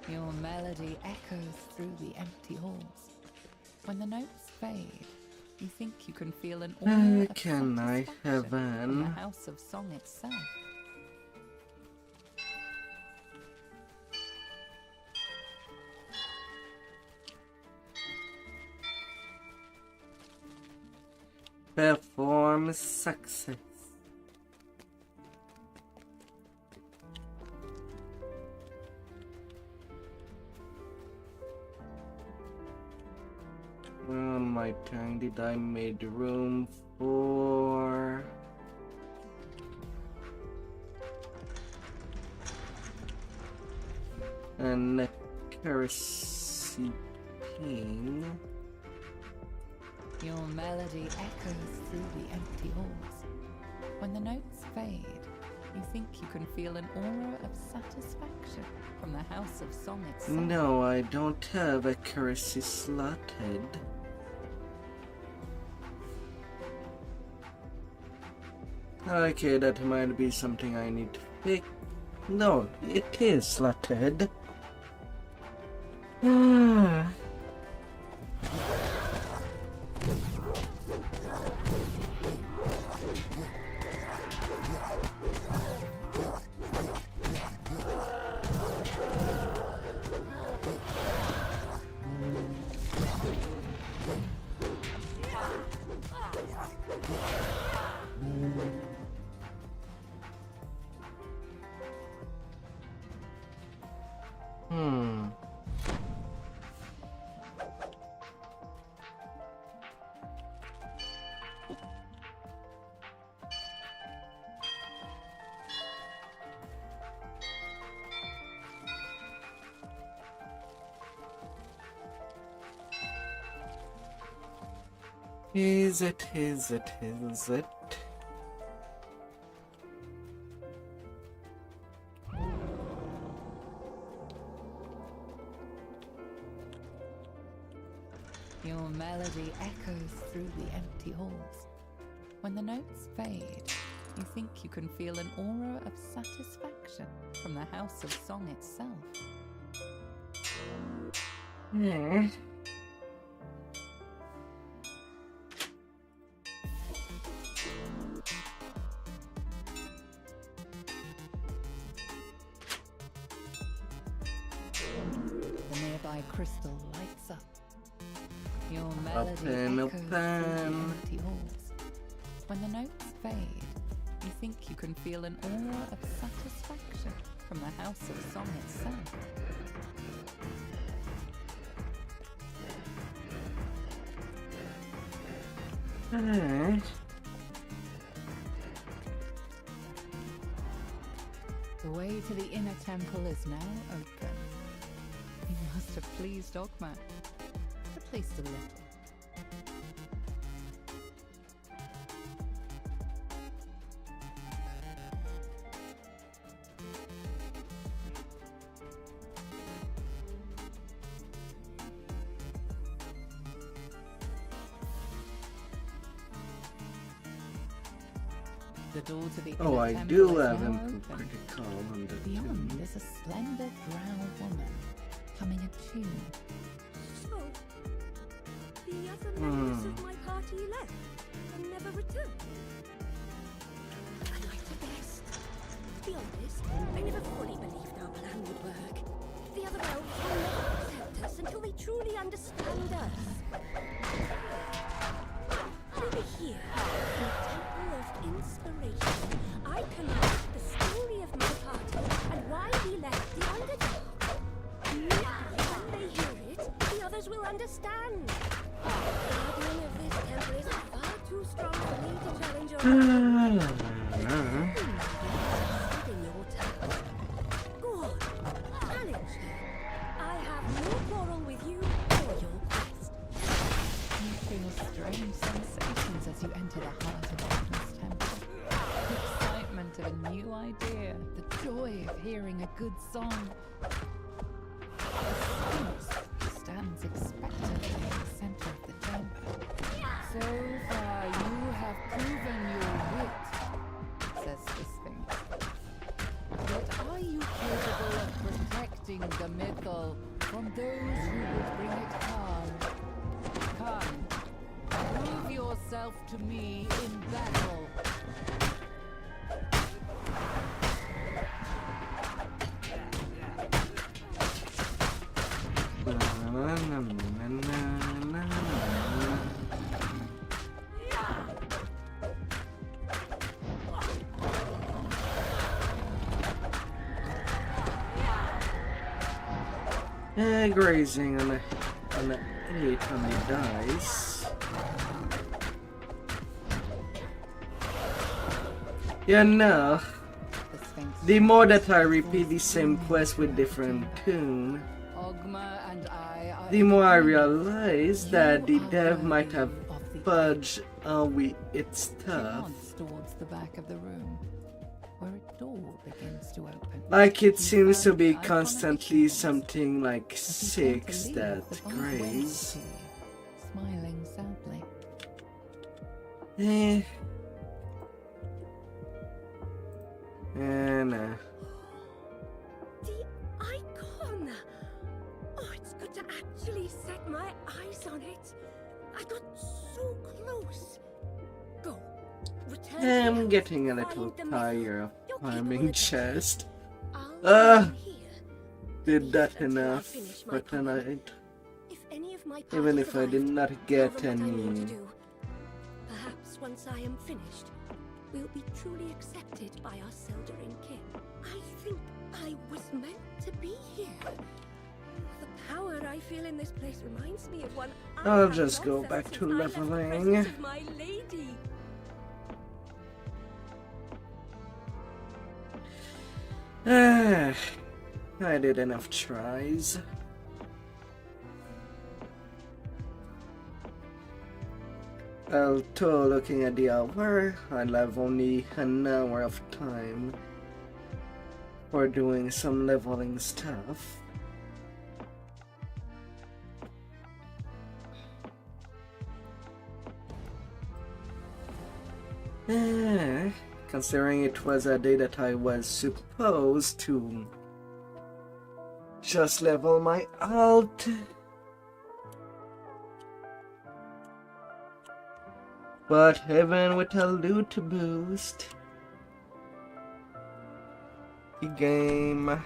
Your melody echoes through the empty halls. When the notes fade, you think you can feel an aura of Can I have satisfaction from the an? House of Song itself. Perform success. On my tongue, did I made room for an accuracy ping? Your melody echoes through the empty halls. When the notes fade, you think you can feel an aura of satisfaction from the House of Song itself. No, I don't have accuracy slotted. Okay, that might be something I need to fix. No, it is slotted. Ah. Is it? Your melody echoes through the empty halls. When the notes fade, you think you can feel an aura of satisfaction from the House of Song itself. The nearby crystal lights up. Your melody echoes through the empty halls. When the notes fade, you think you can feel an aura of satisfaction from the House of Song itself. Alright. The way to the inner temple is now open. You must have pleased Ogma, at least a little. The door to the Oh, inner I temple do is have now improved open. critical on the Beyond tune. is a splendid brow woman, humming a tune. So, the other members of my party left and never returned. Am I to best? To be honest, I never fully believed our plan would work. The other elves will never accept us until they truly understand us. Over here, in the Temple of Inspiration, I can write the story of my party and why we left the underdog. Maybe when they hear it, the others will understand. The guardian of this temple is far too strong for me to challenge your in your town. Go on, challenge her. I have no quarrel with you or your quest. You feel strange sensations as you enter the heart of Agnes Temple. The excitement of a new idea, the joy of hearing a good song. The Sphinx stands expectantly in the center of the chamber. So far, you have proven your wit, says the Sphinx. But are you capable of protecting the mythal from those who would bring it harm? Come, prove yourself to me in battle. Grazing on the 8 on the dice. Yeah, no. The Sphinx. The more that I repeat the same quest with different tune, Ogma and I are the more I agreed. realize that the You are dev might have worthy of the fudged its She stuff. nods towards the back of the room, where a door begins to open. Like it You seems to find be the icon of the constantly humans something like as you turn to 6 leave, that the bond graze. waves to you, smiling sadly. Eh. And The icon! Oh, it's good to actually set my eyes on it. I got so close. Go. Return to the I'm house, getting a little find the myth. tired of You're capable farming of chest. I'll Ah, remain here. Did that Until I enough finish my for tonight. If any of my Even party if I did survive, not tell get them what I mean to any. do. Perhaps once I am finished, we'll be truly accepted by our Seldarin kin. I think I was meant to be here. The power I feel in this place reminds me of one I I'll have just not go felt back since to I left the leveling. presence of my lady. Ah, I did enough tries. Although looking at the hour, I'll have only an hour of time for doing some leveling stuff. Considering it was a day that I was supposed to just level my alt. But heaven with a loot boost. The game.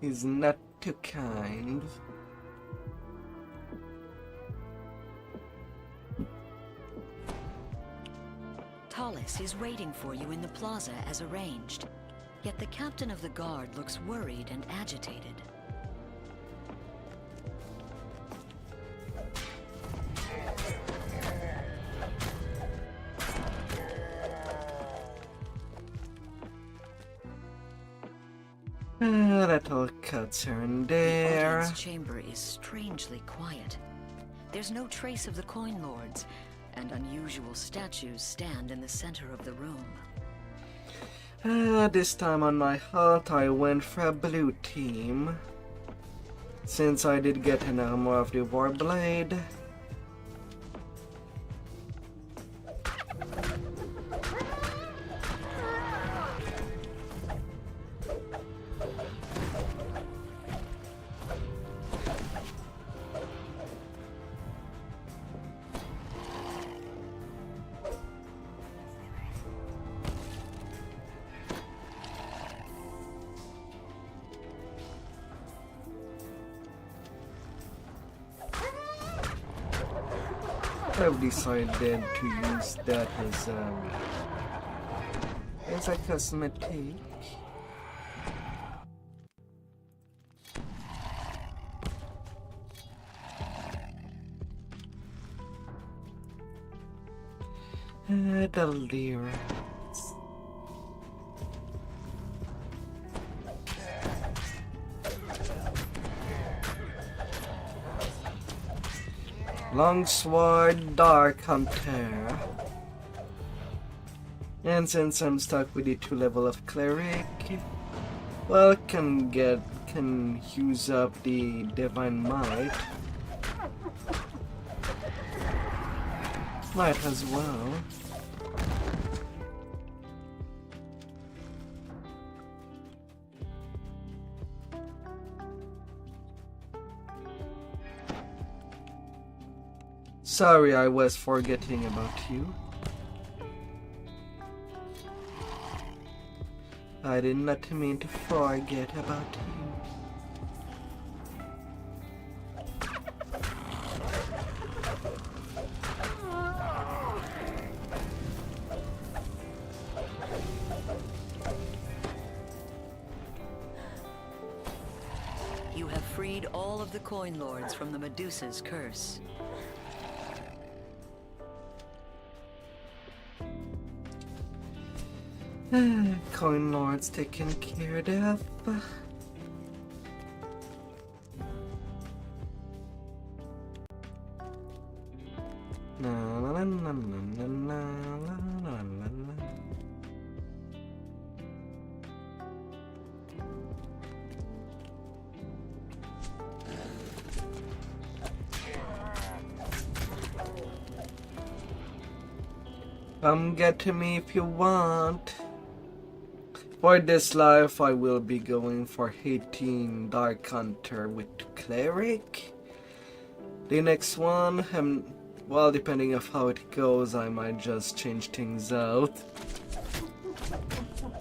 Is not too kind. Tallis is waiting for you in the plaza as arranged. Yet the captain of the guard looks worried and agitated. Little cuts here and The there. audience chamber is strangely quiet. There's no trace of the coin lords, and unusual statues stand in the center of the room. This time on my halt, I went for a blue team. Since I did get an armor of the Warblade. I've decided to use that as a cosmetic. The lyrics. Longsword, Dark Hunter. And since I'm stuck with the 2 level of Cleric, well, can use up the Divine Might. Might as well. Sorry, I was forgetting about you. I did not mean to forget about you. You have freed all of the Coin Lords from the Medusa's curse. Coin Lords taken care of. Na na na na na na na na na. Come get to me if you want. For this life, I will be going for 18 Dark Hunter with Cleric. The next one, well, depending on how it goes, I might just change things out.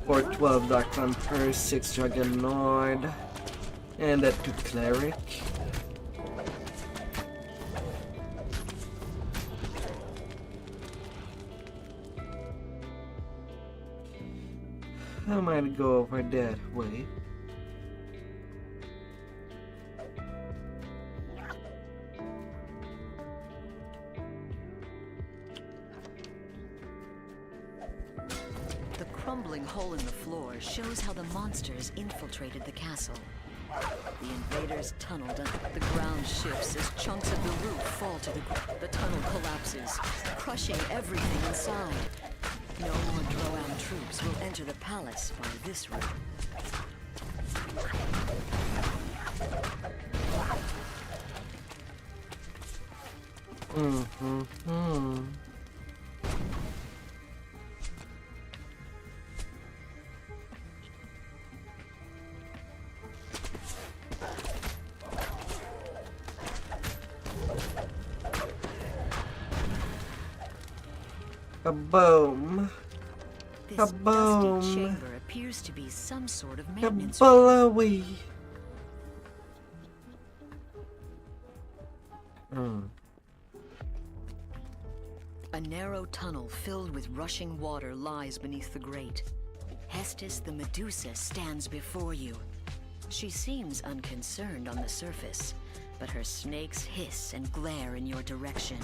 For 12 Dark Hunter, 6 Dragon Lord, and that to Cleric. I might go over that way. The crumbling hole in the floor shows how the monsters infiltrated the castle. The invaders tunneled under. The ground shifts as chunks of the roof fall to the ground. The tunnel collapses, crushing everything inside. No more Drow troops will enter the palace by this route. Kaboom! This Kaboom! dusty chamber appears to be some sort of maintenance. Kabalowie! A narrow tunnel filled with rushing water lies beneath the grate. Hestis the Medusa stands before you. She seems unconcerned on the surface, but her snakes hiss and glare in your direction.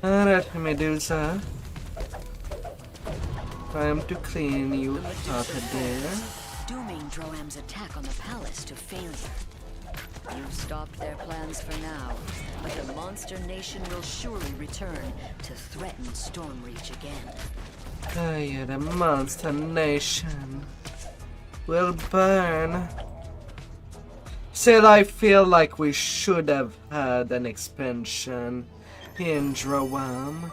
Alright, Medusa. Time to clean you The out Medusa of there. falls, dooming Droam's attack on the palace to failure. You've stopped their plans for now, but the monster nation will surely return to threaten Stormreach again. Oh yeah, the monster nation will burn. Still, I feel like we should have had an expansion in Droam.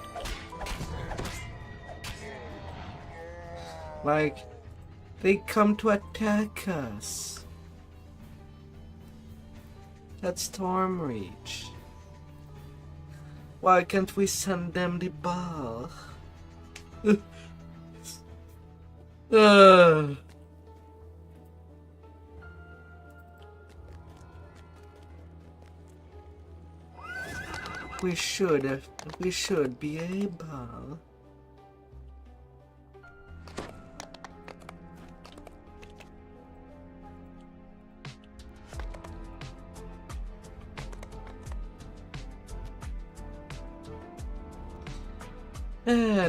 Like, they come to attack us. That's Stormreach. Why can't we send them the ball? We should be able.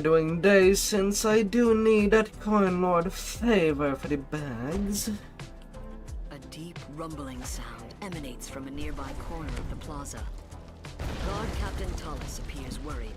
Doing days since I do need that coin lord favor for the bags. A deep rumbling sound emanates from a nearby corner of the plaza. Guard Captain Tullis appears worried.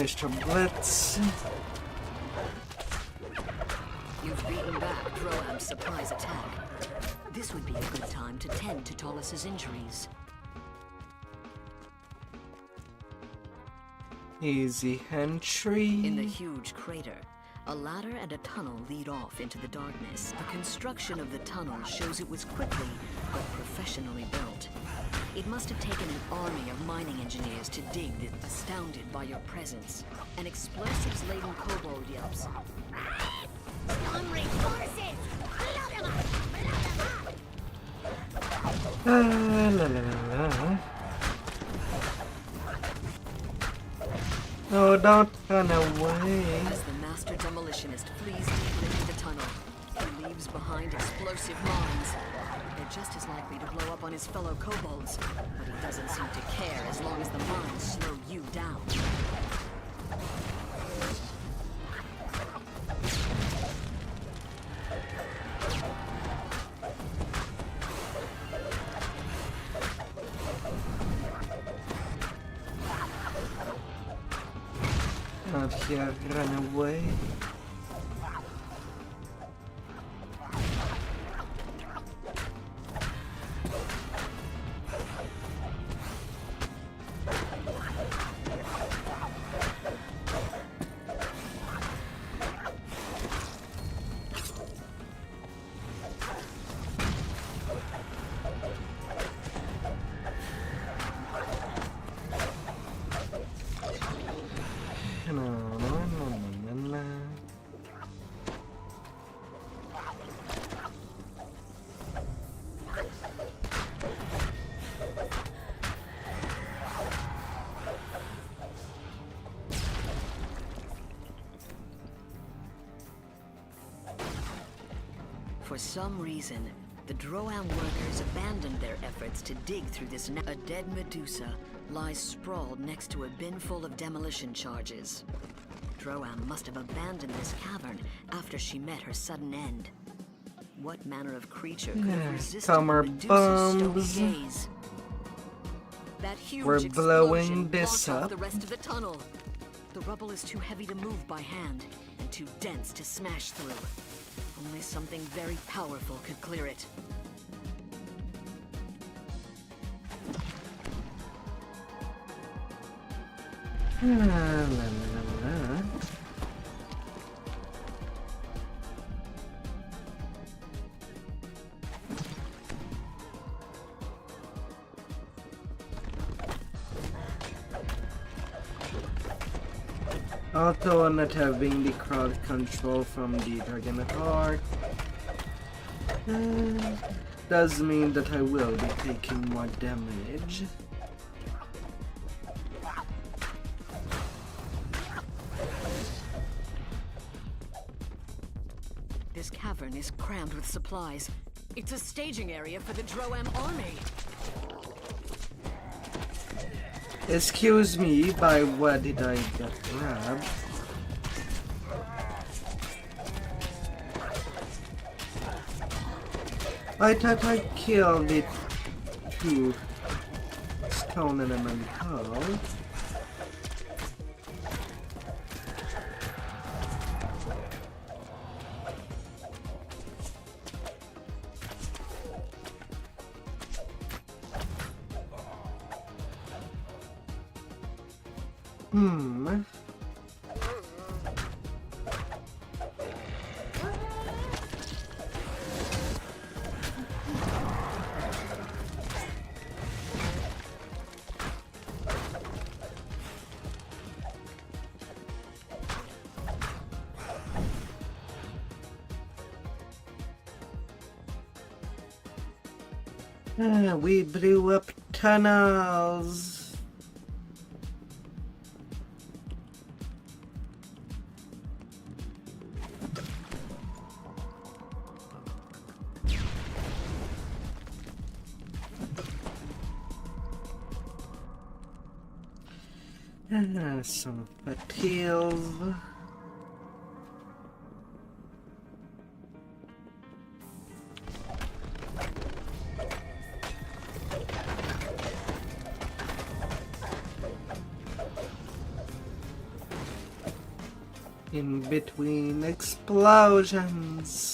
Mr. Blitz. You've beaten back Droam's surprise attack. This would be a good time to tend to Tullis's injuries. Easy entry. In the huge crater, a ladder and a tunnel lead off into the darkness. The construction of the tunnel shows it was quickly but professionally built. It must have taken an army of mining engineers to dig this, astounded by your presence. An explosives-laden kobold yelps. Stormreach forces! Blow them up! La, Blow them up! la, la, la. No, don't run away. As the master demolitionist flees deep into the tunnel, he leaves behind explosive mines. They're just as likely to blow up on his fellow kobolds, but he doesn't seem to care as long as the mines slow you down. Out here, run away. For some reason, the Droam workers abandoned their efforts to dig through this. A dead Medusa lies sprawled next to a bin full of demolition charges. Droam must have abandoned this cavern after she met her sudden end. What manner of creature could have resisted Summer Medusa's bombs. stony gaze? That huge We're blowing explosion this blocked off up. the rest of the tunnel. The rubble is too heavy to move by hand and too dense to smash through. Only something very powerful could clear it. La, la, la, la. Also not having the crowd control from the Dragon Heart does mean that I will be taking more damage. This cavern is crammed with supplies. It's a staging area for the Droam army. Excuse me, by what did I get grabbed? I thought I killed it two stone elemental. We blew up tunnels. Some fatigues. In between explosions.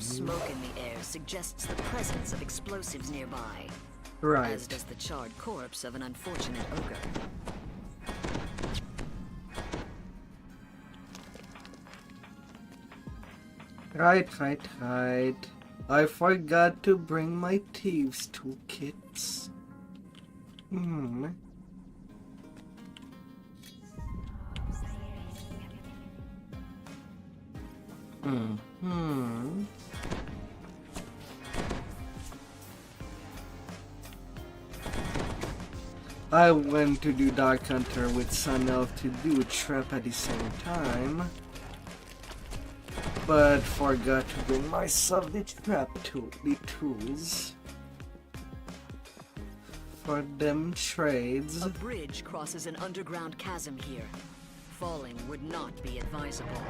Smoke in the air suggests the presence of explosives nearby. Right. As does the charred corpse of an unfortunate ogre. Right. I forgot to bring my thieves toolkits. I went to do Dark Hunter with Sun Elf to do Trap at the same time, but forgot to bring myself the tools for them trades. A bridge crosses an underground chasm here. Falling would not be advisable.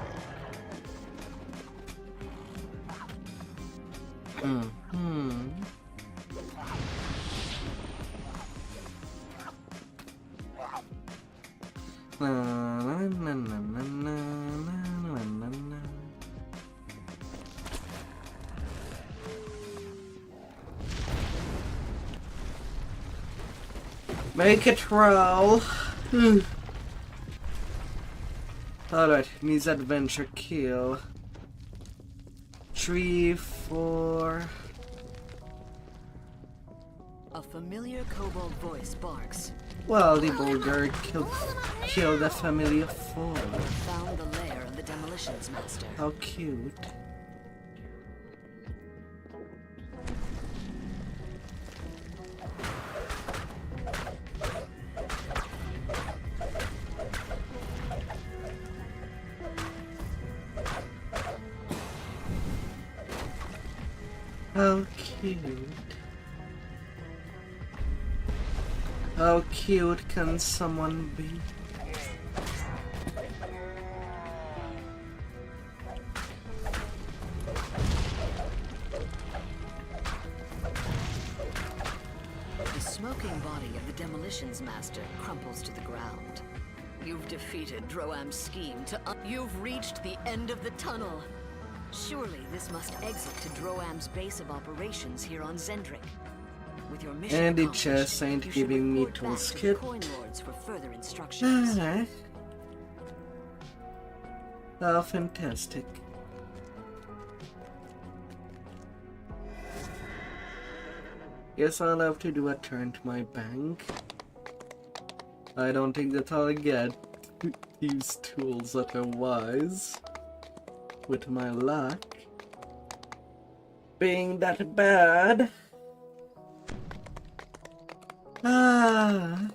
Make it roll. Alright, needs adventure kill. 3, 4. A familiar kobold voice barks. Well, the boulder killed a family of 4. Found the lair of the demolitions master. How cute. How cute. How cute can someone be? The smoking body of the demolitions master crumples to the ground. You've defeated Droam's scheme to You've reached the end of the tunnel. Surely this must exit to Droam's base of operations here on Zendrik. With your mission And the accomplished, chest ain't you should giving me report back to the toolkit. Coin Lords for further instructions. Oh, fantastic. Guess I'll have to do a turn to my bank. I don't think that I'll get these tools otherwise. With my luck being that bad. Ah.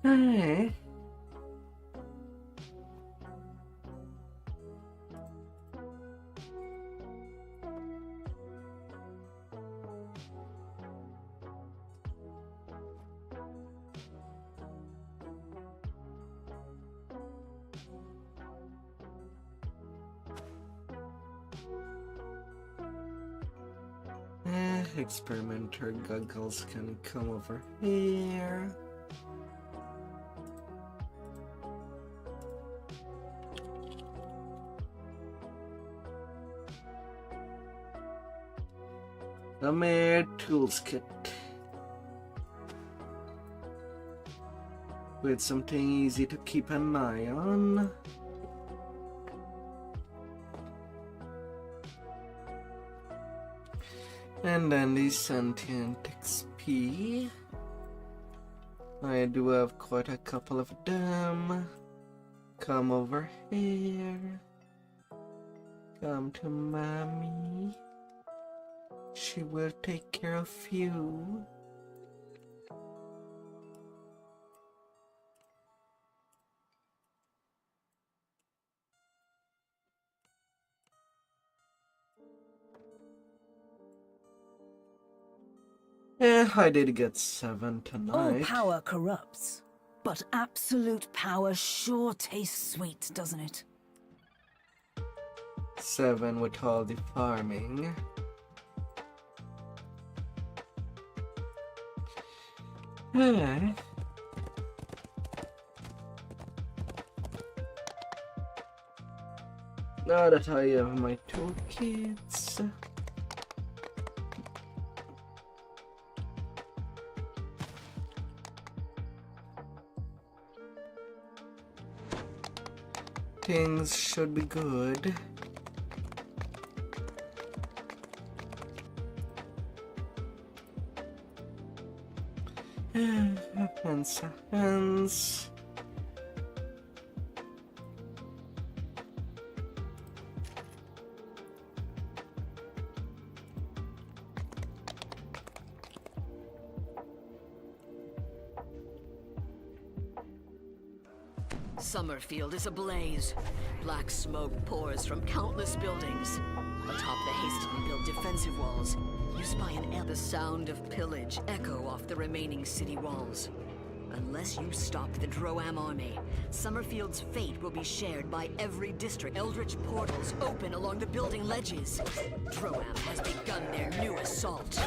Hey. Experimenter goggles can come over here. The mere tools kit with something easy to keep an eye on. And then the sentient XP. I do have quite a couple of them. Come over here. Come to mommy. She will take care of you. I did get 7 All tonight. power corrupts, but absolute power sure tastes sweet, doesn't it? 7 with all the farming. Now that I have my toolkits. Things should be good. Hands. Summerfield is ablaze. Black smoke pours from countless buildings. Atop the hastily built defensive walls, you spy the sound of pillage echo off the remaining city walls. Unless you stop the Droam army, Summerfield's fate will be shared by every district. Eldritch portals open along the building ledges. Droam has begun their new assault.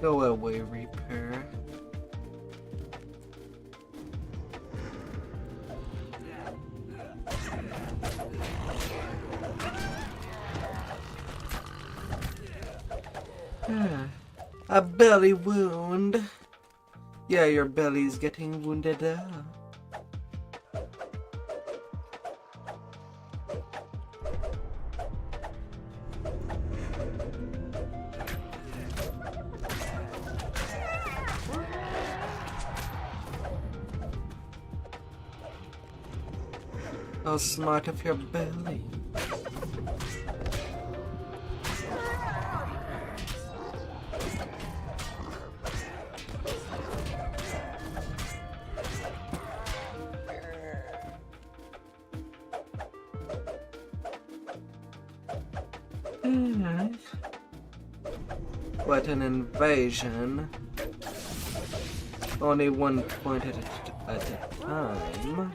Go away, Reaper. A belly wound. Yeah, your belly's getting wounded up. How smart of your belly. What an invasion. Only one point at a time.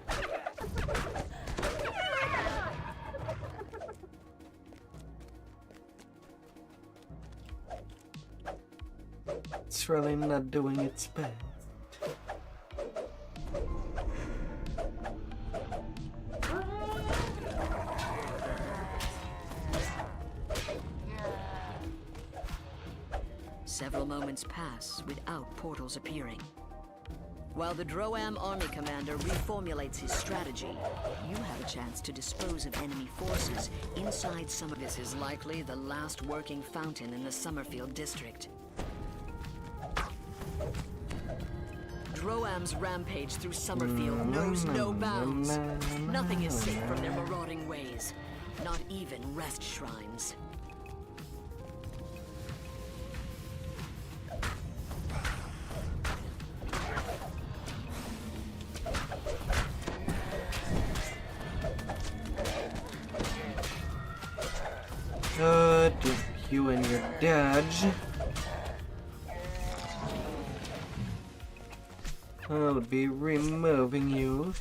It's really not doing its best. Several moments pass without portals appearing. While the Droam army commander reformulates his strategy, you have a chance to dispose of enemy forces inside some of this is likely the last working fountain in the Summerfield district. Droam's rampage through Summerfield knows no bounds. Nothing is safe from their marauding ways, not even rest shrines. You and your dodge. I'll be removing you.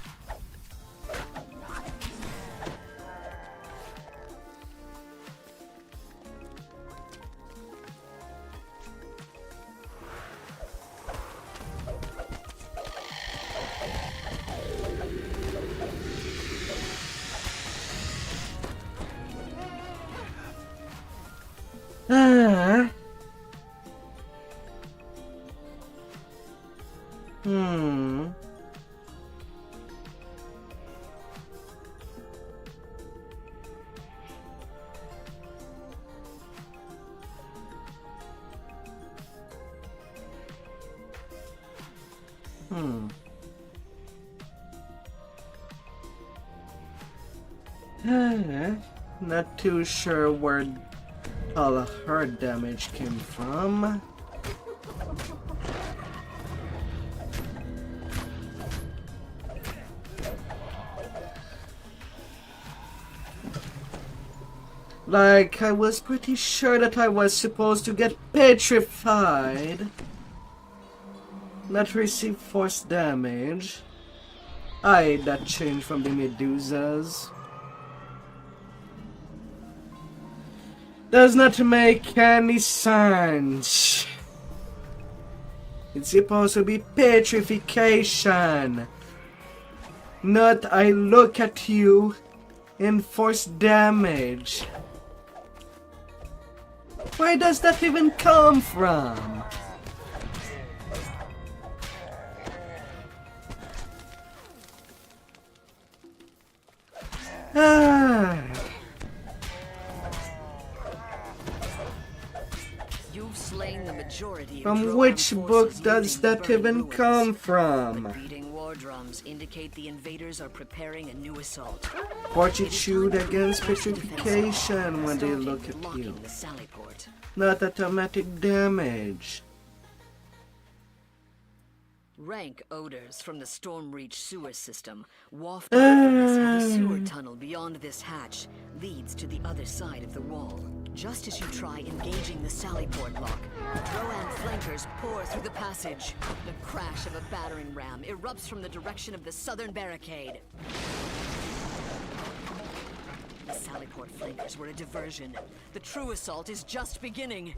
Not too sure where all of her damage came from. Like, I was pretty sure that I was supposed to get petrified, not receive force damage. That changed from the Medusas. Does not make any sense. It's supposed to be petrification, not I look at you and force damage. Where does that even come from? You've slain the majority of From Droam which book forces does using the that burning even ruins. come from? The beating war drums indicate the invaders are preparing a new assault. Fortitude against petrification when they Starting look with at locking you. the sally port. Not automatic damage. Rank odors from the Stormreach sewer system waft out from this heavy sewer tunnel beyond this hatch leads to the other side of the wall. Just as you try engaging the sally port lock, Droan flankers pour through the passage. The crash of a battering ram erupts from the direction of the southern barricade. The sally port flankers were a diversion. The true assault is just beginning.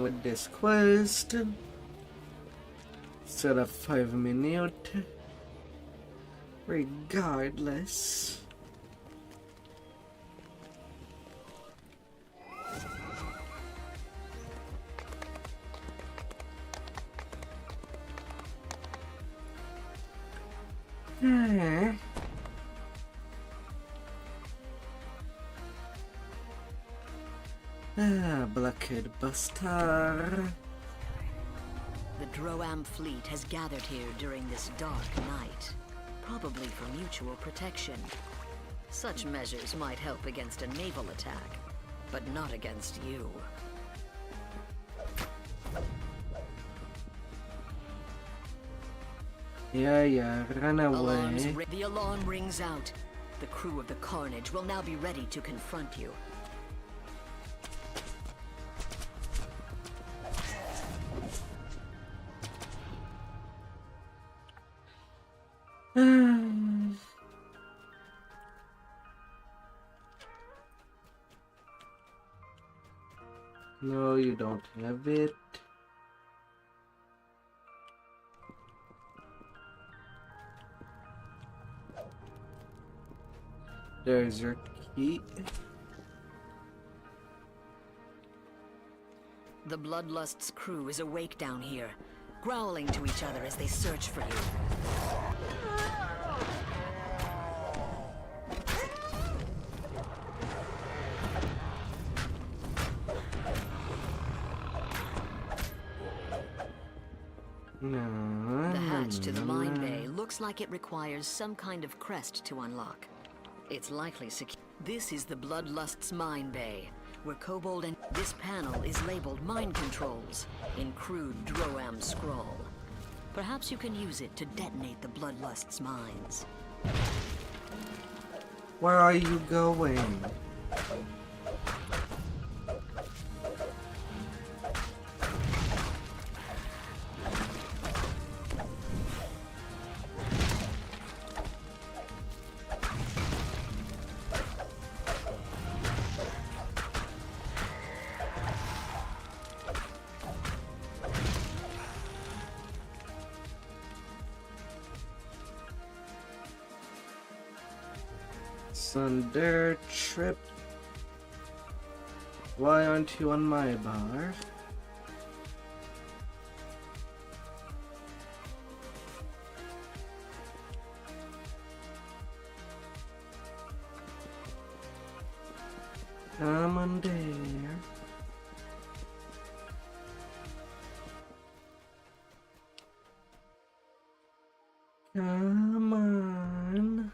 with this quest instead of 5 minutes. Regardless. Blockade Buster. The Droam fleet has gathered here during this dark night, probably for mutual protection. Such measures might help against a naval attack, but not against you. Yeah, run Alarms away. the alarm rings out. The crew of the Carnage will now be ready to confront you. No, you don't have it. There's your key. The Bloodlust's crew is awake down here, growling to each other as they search for you. No. The hatch to the mine bay looks like it requires some kind of crest to unlock. It's likely secure. This is the Bloodlust's mine bay, where Kobold and this panel is labeled mine controls in crude Droam scrawl. Perhaps you can use it to detonate the Bloodlust's mines. Where are you going? Sunder trip. Why aren't you on my bar? Come on there. Come on.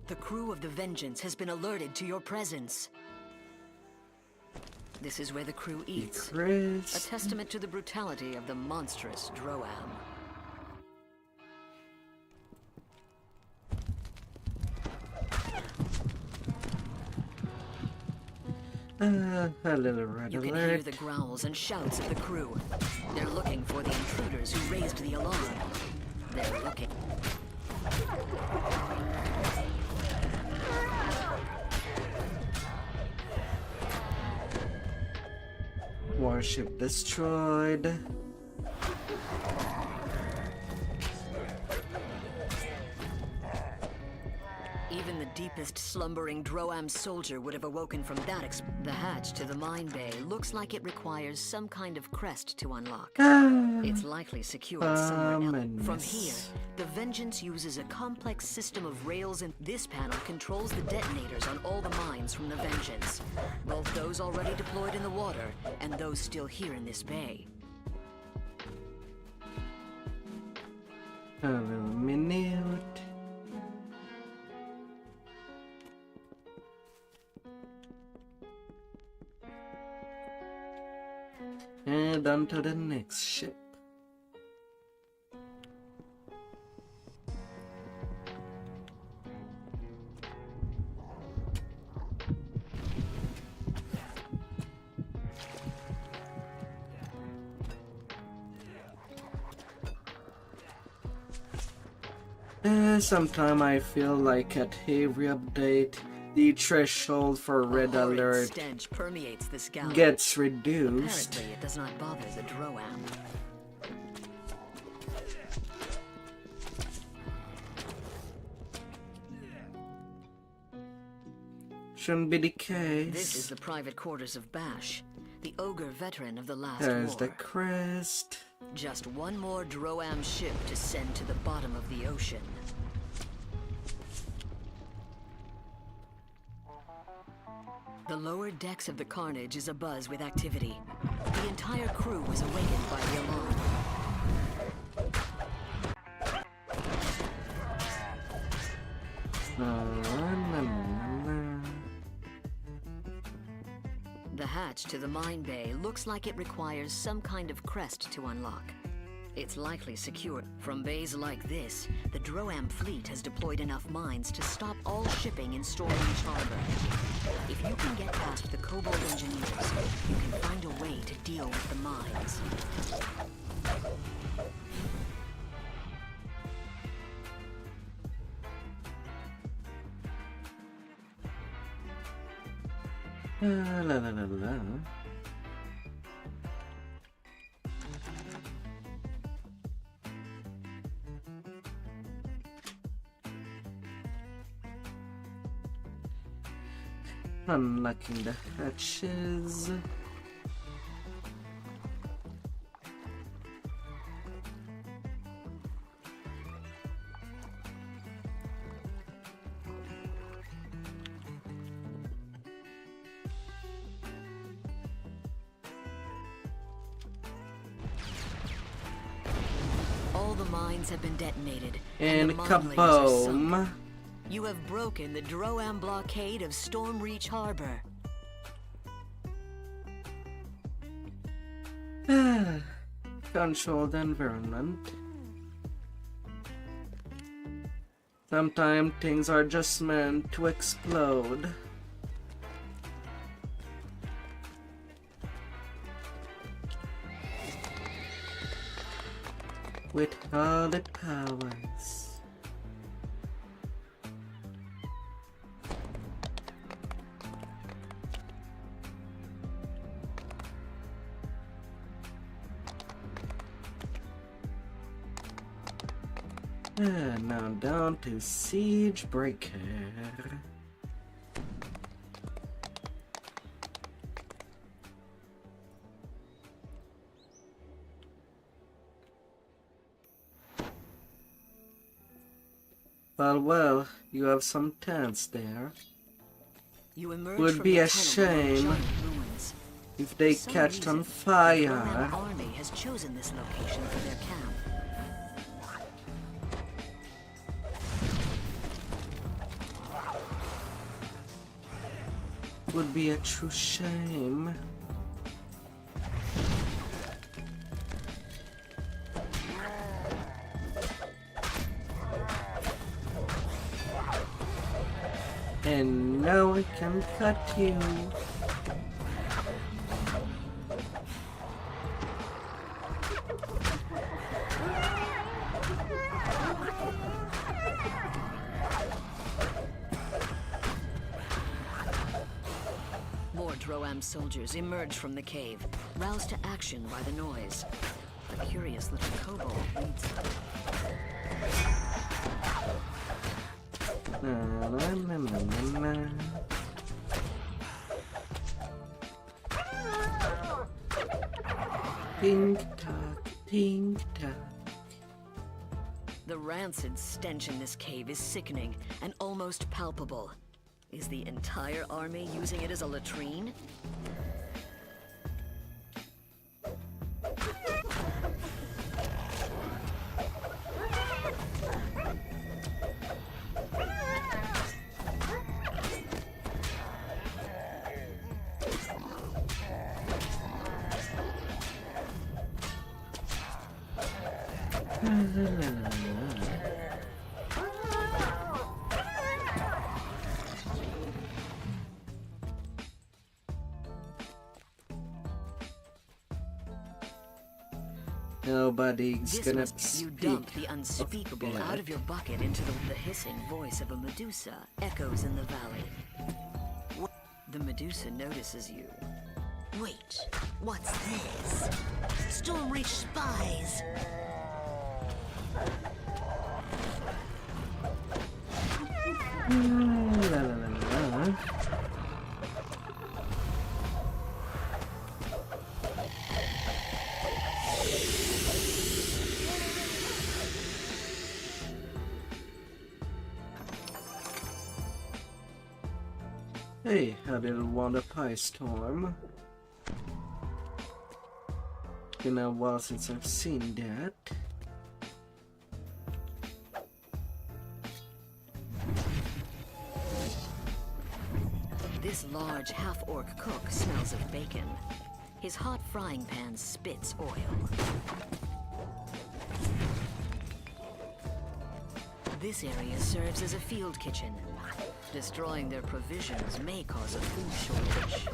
The crew of the Vengeance has been alerted to your presence. This is where the crew eats. A Chris. testament to the brutality of the monstrous Droam. A little red You can alert. hear the growls and shouts of the crew. They're looking for the intruders who raised the alarm. They're looking. Warship destroyed. Even the deepest slumbering Droam soldier would have awoken from that The hatch to the mine bay looks like it requires some kind of crest to unlock. It's likely secured somewhere else. From here, the Vengeance uses a complex system of rails, and this panel controls the detonators on all the mines from the Vengeance, both those already deployed in the water and those still here in this bay. A little minute. And on to the next ship. Sometimes I feel like at every update, the threshold for red A horrid alert stench permeates this galley. gets reduced. Apparently, it does not bother the Droam. Shouldn't be the case. This is the private quarters of Bash, the ogre veteran of the last There's war. the crest. Just one more Droam ship to send to the bottom of the ocean. The lower decks of the Carnage is abuzz with activity. The entire crew was awakened by the alarm. The hatch to the mine bay looks like it requires some kind of crest to unlock. It's likely secure. From bays like this, the Droam fleet has deployed enough mines to stop all shipping in Storm Reach Harbor. If you can get past the Kobold engineers, you can find a way to deal with the mines. La la la la. Unlocking the hatches. All the mines have been detonated, And the mine layers are sunk. kaboom! You have broken the Droam blockade of Storm Reach Harbor. Control the environment. Sometimes things are just meant to explode. With all the powers. Now down to Siege Breaker. Well, you have some tents there. You emerge Would from be the a tunnel among shame giant ruins. if they For some catched on reason, The fire. Droam army has chosen this location for their camp. Would be a true shame. And now I can cut you. More Droam soldiers emerge from the cave, roused to action by the noise. A curious little kobold leads them. Na, na, na, na, na, na. Tink tock, tink tock. The rancid stench in this cave is sickening and almost palpable. Is the entire army using it as a latrine? Nobody's This gonna must you speak. dump the unspeakable of out of your bucket into the hissing voice of a Medusa echoes in the valley. The Medusa notices you. Wait, what's this? Stormreach spies! La, la, la, la. Hey, a little Wonder Pie Storm. Been a while since I've seen that. This large half-orc cook smells of bacon. His hot frying pan spits oil. This area serves as a field kitchen. Destroying their provisions may cause a food shortage.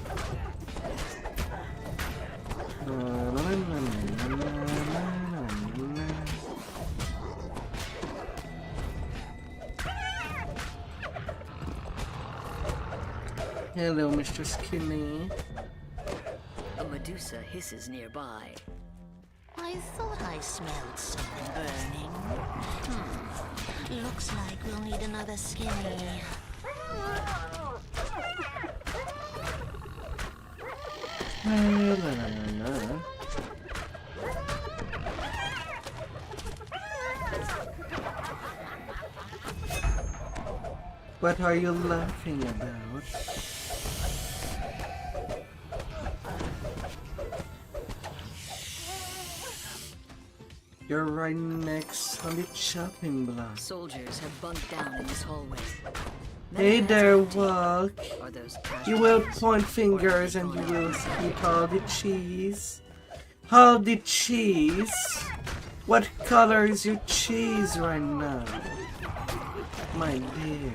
Hello, Mr. Skinny. A Medusa hisses nearby. I thought I smelled something burning. Looks like we'll need another skinny. What are you laughing about? You're right next on the chopping block. Soldiers have bunked down in this hallway. Hey there, Walk. Are those You will point fingers and you will eat all the cheese. All the cheese? What color is your cheese right now? My dear.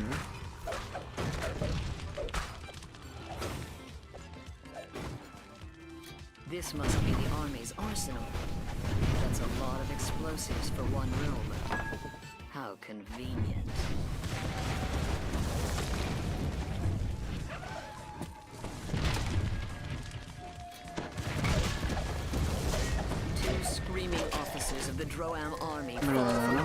This must be the army's arsenal. That's a lot of explosives for one room. How convenient. Two screaming officers of the Droam army fall from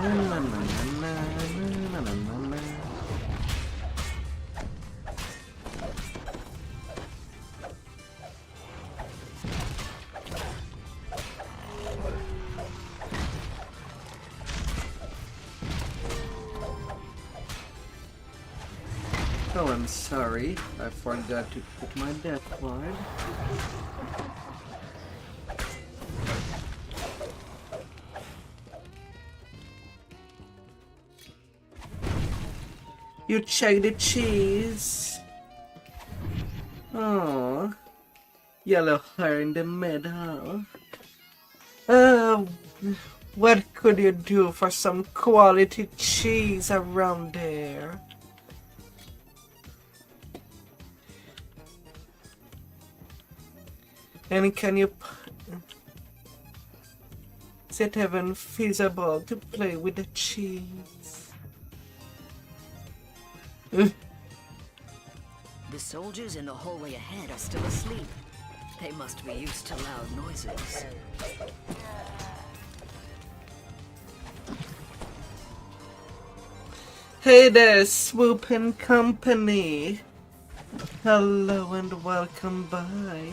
Oh, I'm sorry. I forgot to put my death card. You check the cheese. Oh, yellow hair in the middle. What could you do for some quality cheese around there? And can you... Is it even feasible to play with the cheese? The soldiers in the hallway ahead are still asleep. They must be used to loud noises. Hey there, Swoop and Company. Hello and welcome by.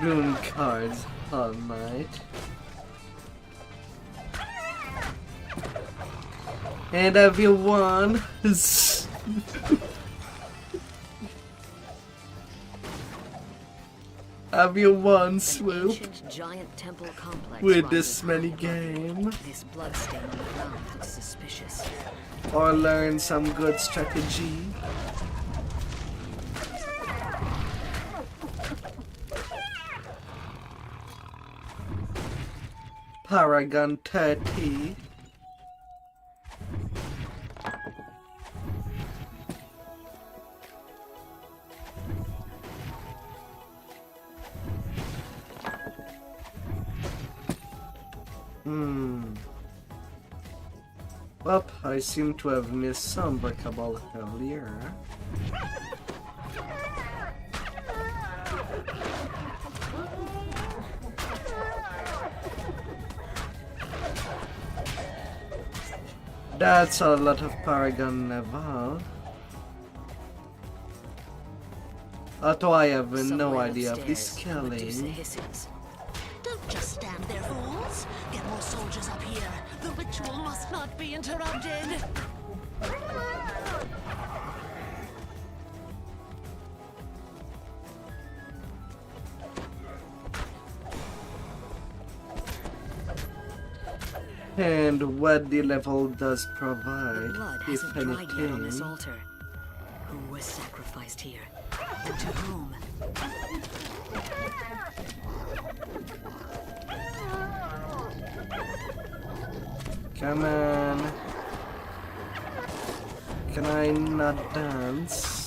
Rune cards all night. And have you won? Have you won, Swoop? Ancient giant temple complex With this rises many high above. game? This bloodstain on the ground looks suspicious. Or learn some good strategy? Paragon 30. Well, I seem to have missed some breakable earlier. That's a lot of Paragon level. Although I have no Somewhere idea of the upstairs, Medusa scaling. hisses. Don't just stand there, fools. Get more soldiers up here. The ritual must not be interrupted. And what the level does provide, Blood if hasn't dried yet on this anything. altar. Who was sacrificed here? And to whom? Come on. Can I not dance?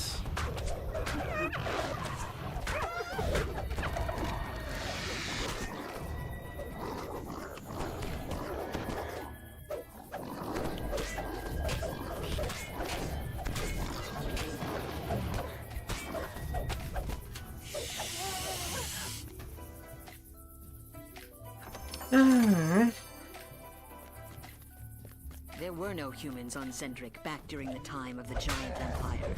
There were no humans on Zendrik back during the time of the Giant Empire.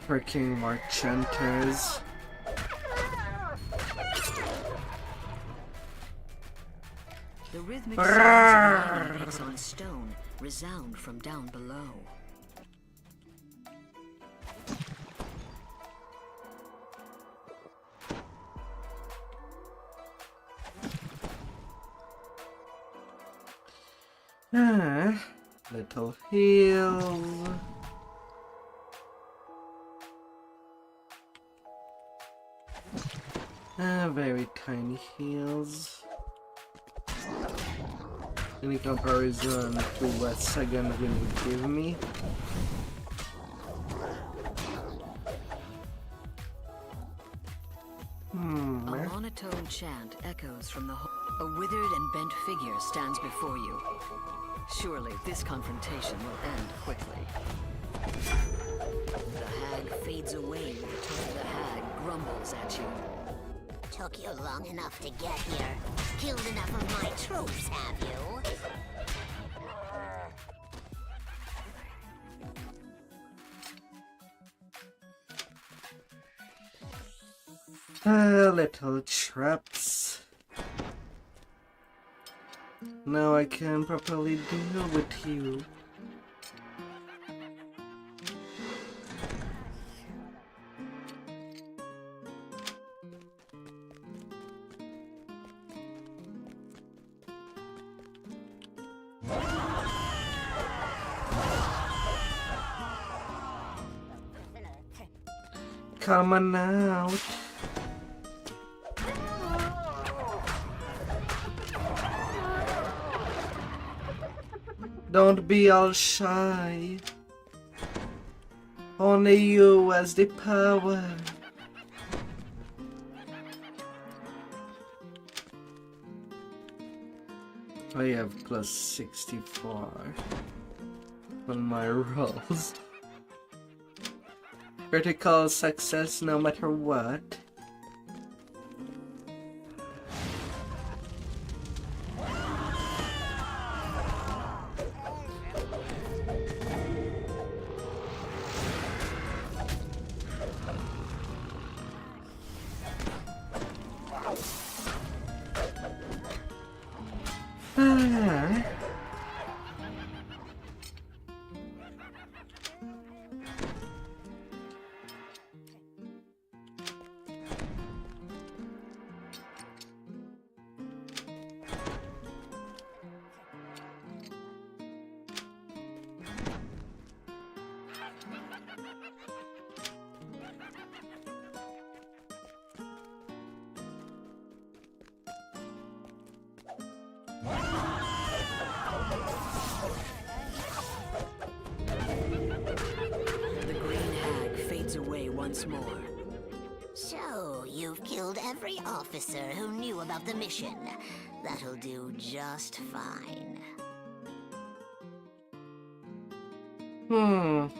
Freaking Marchanters. The rhythmic sounds of hits on stone resound from down below. Little heal. Very tiny heals. In comparison to what second wind would give me. A monotone chant echoes from the A withered and bent figure stands before you. Surely this confrontation will end quickly. The hag fades away when the tongue of the hag grumbles at you. Took you long enough to get here. Killed enough of my troops, have you? Little traps. Now I can properly deal with you. Come on out. Don't be all shy. Only you has the power. I have plus 64 on my rolls. Critical success no matter what. way once more. So, you've killed every officer who knew about the mission. That'll do just fine. I'll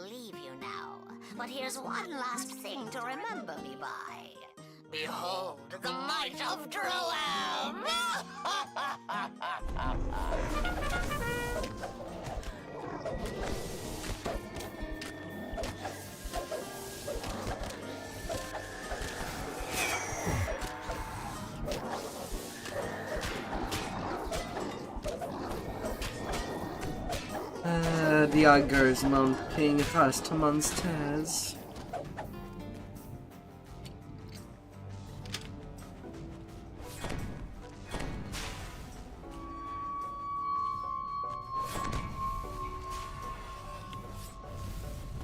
leave you now, but here's one last thing to remember me by. Behold the might of Droam! The Augur's mounting fast monsters.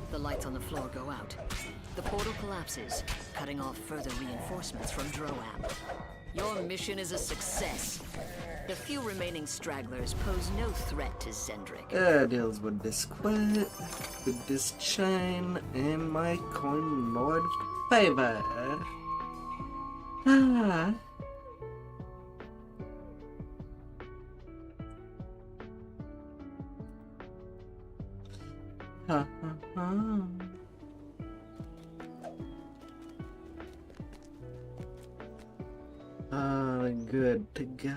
The lights on the floor go out. The portal collapses, cutting off further reinforcements from Droam. Your mission is a success. The few remaining stragglers pose no threat to Zendrik. Deals with this quit, with this chain, in my coin lord favor. Ah. Ha ha ha. Good to go.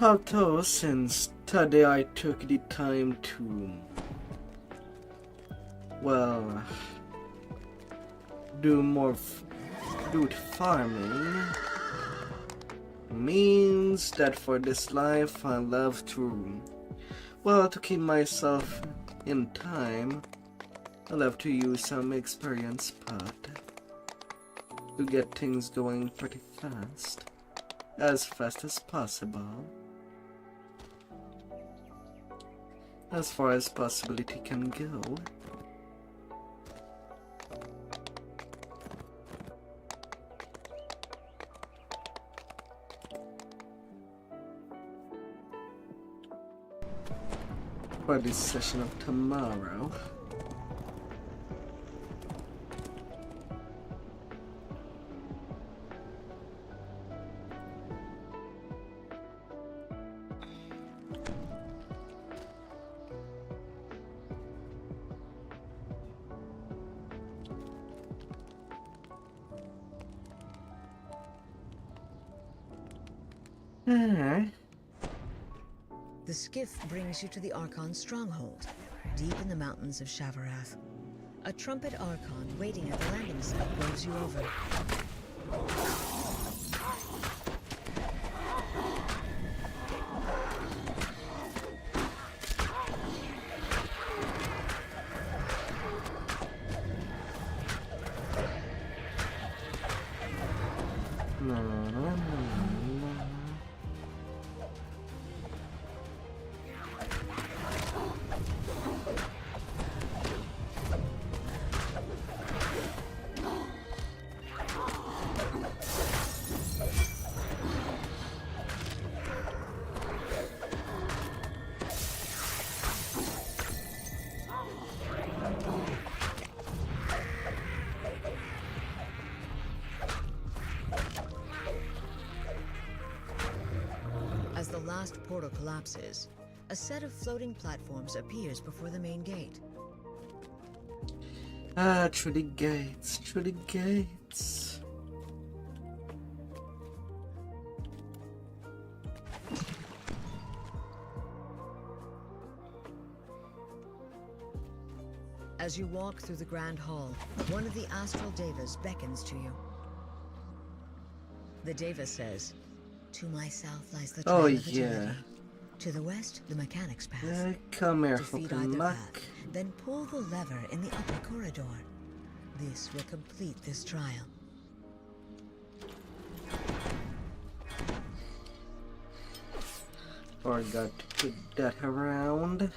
Although since today I took the time to, well, do farming, means that for this life I love to, well, to keep myself in time, I love to use some experience pot to get things going pretty fast. As fast as possible. As far as possibility can go. For this session of tomorrow. The skiff brings you to the Archon stronghold, deep in the mountains of Shavarath. A trumpet Archon waiting at the landing site waves you over. As the last portal collapses, a set of floating platforms appears before the main gate. Through the gates, through the gates. As you walk through the Grand Hall, one of the Astral Devas beckons to you. The Deva says, "To my south lies the Trail of Eternity. To the west, the Mechanics Path. Come here, Defeat fucking either luck. path, then pull the lever in the upper corridor. This will complete this trial." Forgot to put that around.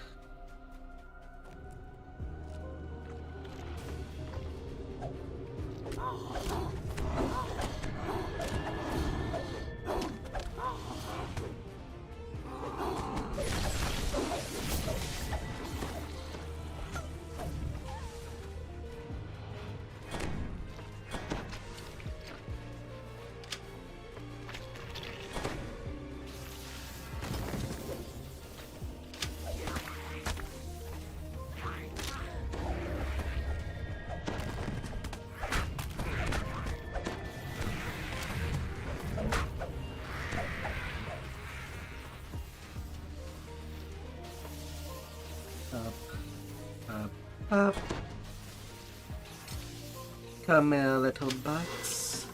Up, up. Come here, little bugs.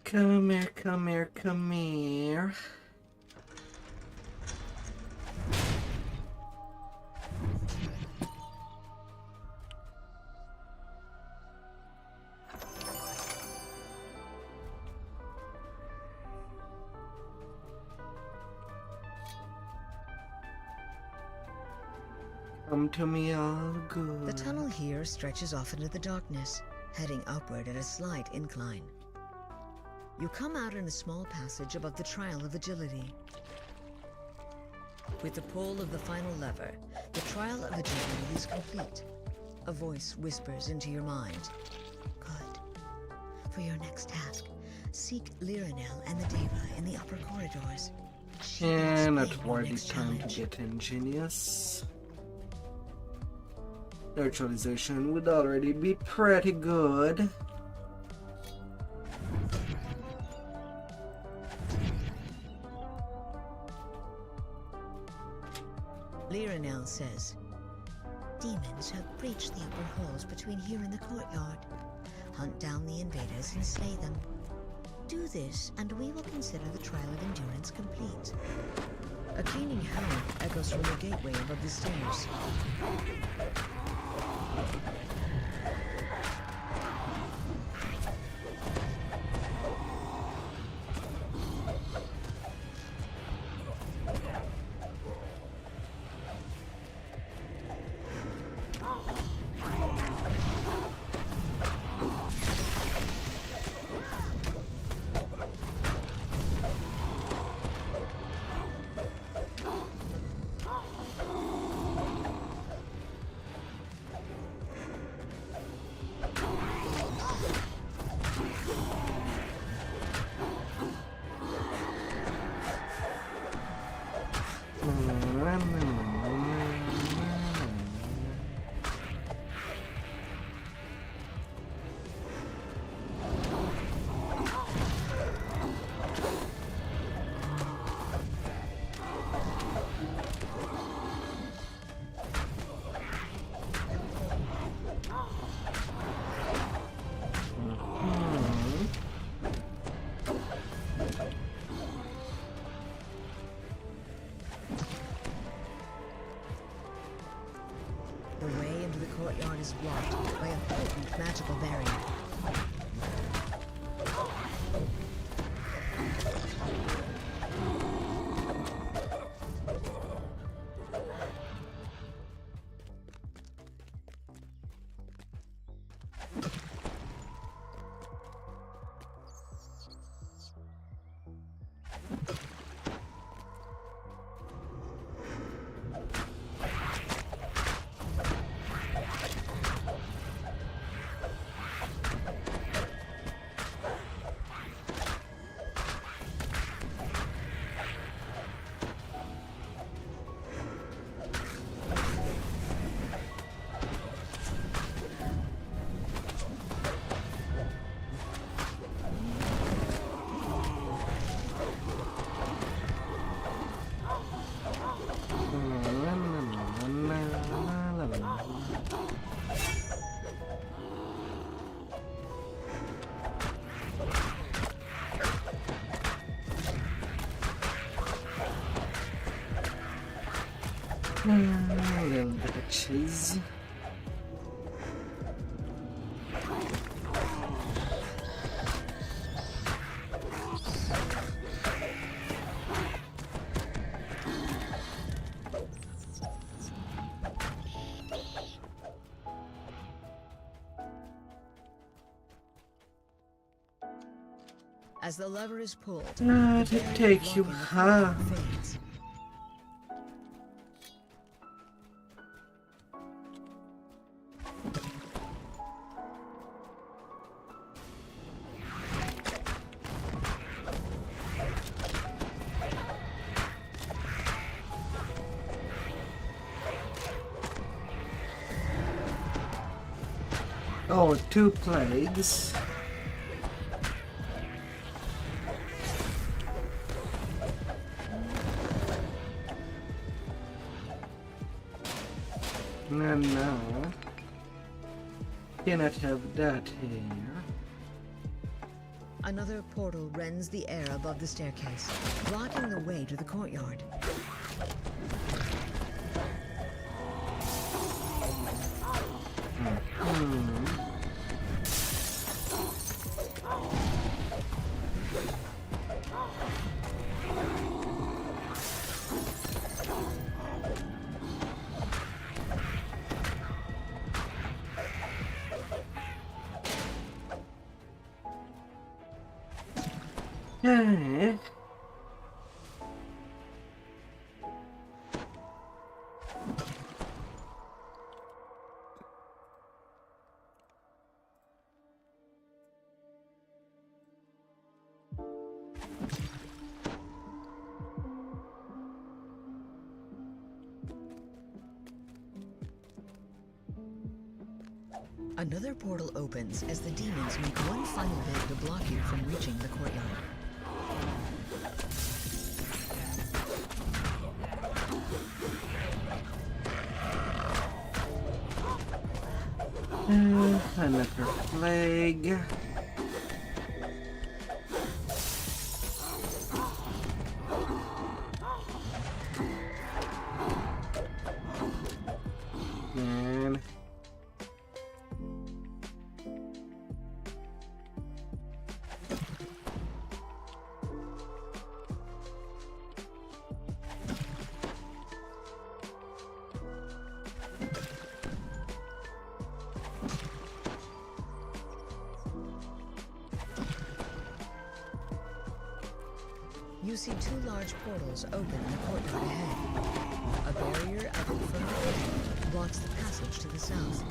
Come here, come here, come here. Come to me all good. The tunnel here stretches off into the darkness, heading upward at a slight incline. You come out in a small passage above the Trial of Agility. With the pull of the final lever, the Trial of Agility is complete. A voice whispers into your mind. Good. For your next task, seek Liranel and the Deva in the upper corridors. She will And explain not your worthy next time challenge. to get ingenious. Neutralization would already be pretty good. Liranel says, demons have breached the upper halls between here and the courtyard. Hunt down the invaders and slay them. Do this, and we will consider the trial of endurance complete. A keening howl echoes from the gateway above the stairs. The way into the courtyard is blocked by a potent magical barrier. Little bit of cheese. As the lever is pulled, Not the to barrier take you blocking the high. courtyard fades. Oh, 2 plagues. No. Cannot have that here. Another portal rends the air above the staircase, blocking the way to the courtyard. Okay. Another portal opens as the demons make one final bid to block you from reaching the courtyard. Another plague. And You see 2 large portals open in the courtyard ahead. A barrier at the further end blocks the passage to the south.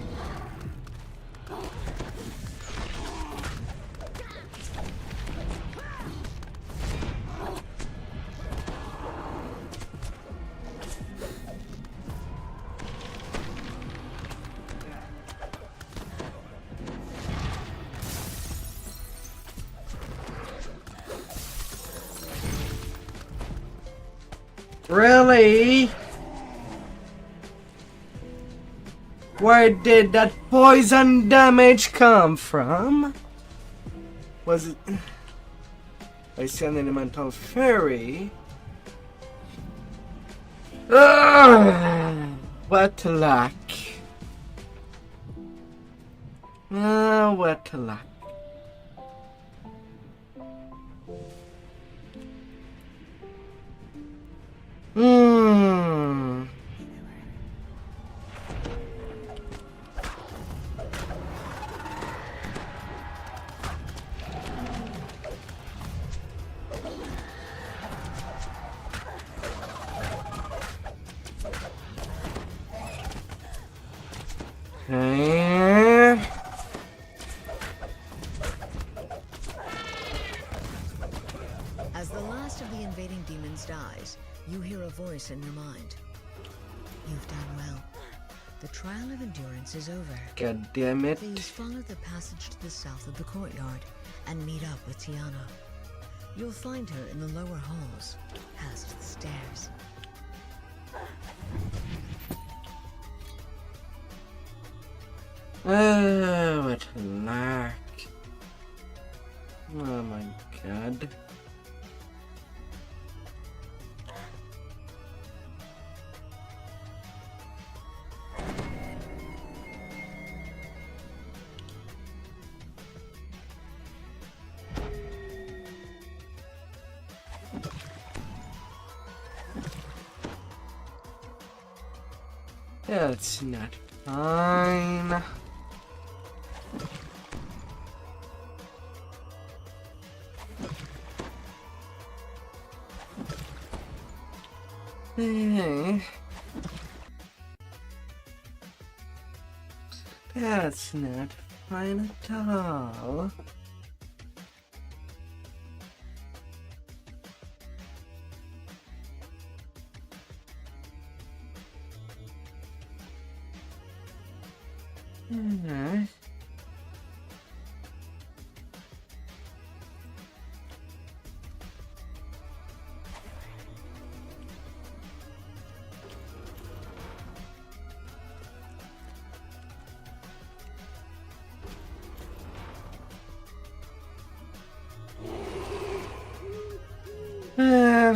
really? Where did that poison damage come from? Was it... I see an elemental fairy. What luck. What luck. As the last of the invading demons dies, you hear a voice in your mind. You've done well. The trial of endurance is over. God damn it. Please follow the passage to the south of the courtyard and meet up with Tiana. You'll find her in the lower halls, past the stairs. Oh, what luck. Oh my god. That's not fine. That's not fine at all.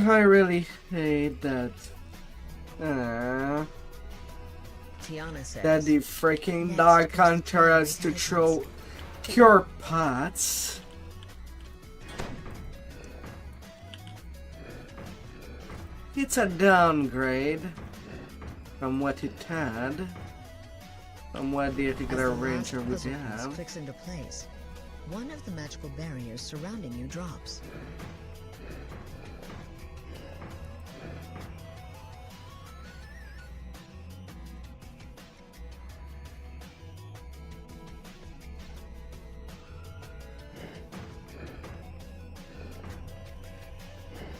I really hate that. Tiana says, That the freaking Next Dark is Hunter has to intelligence. throw cure pots. It's a downgrade from what it had, from what the As particular the ranger last would puzzle piece have. clicks into place, one of the magical barriers surrounding you drops.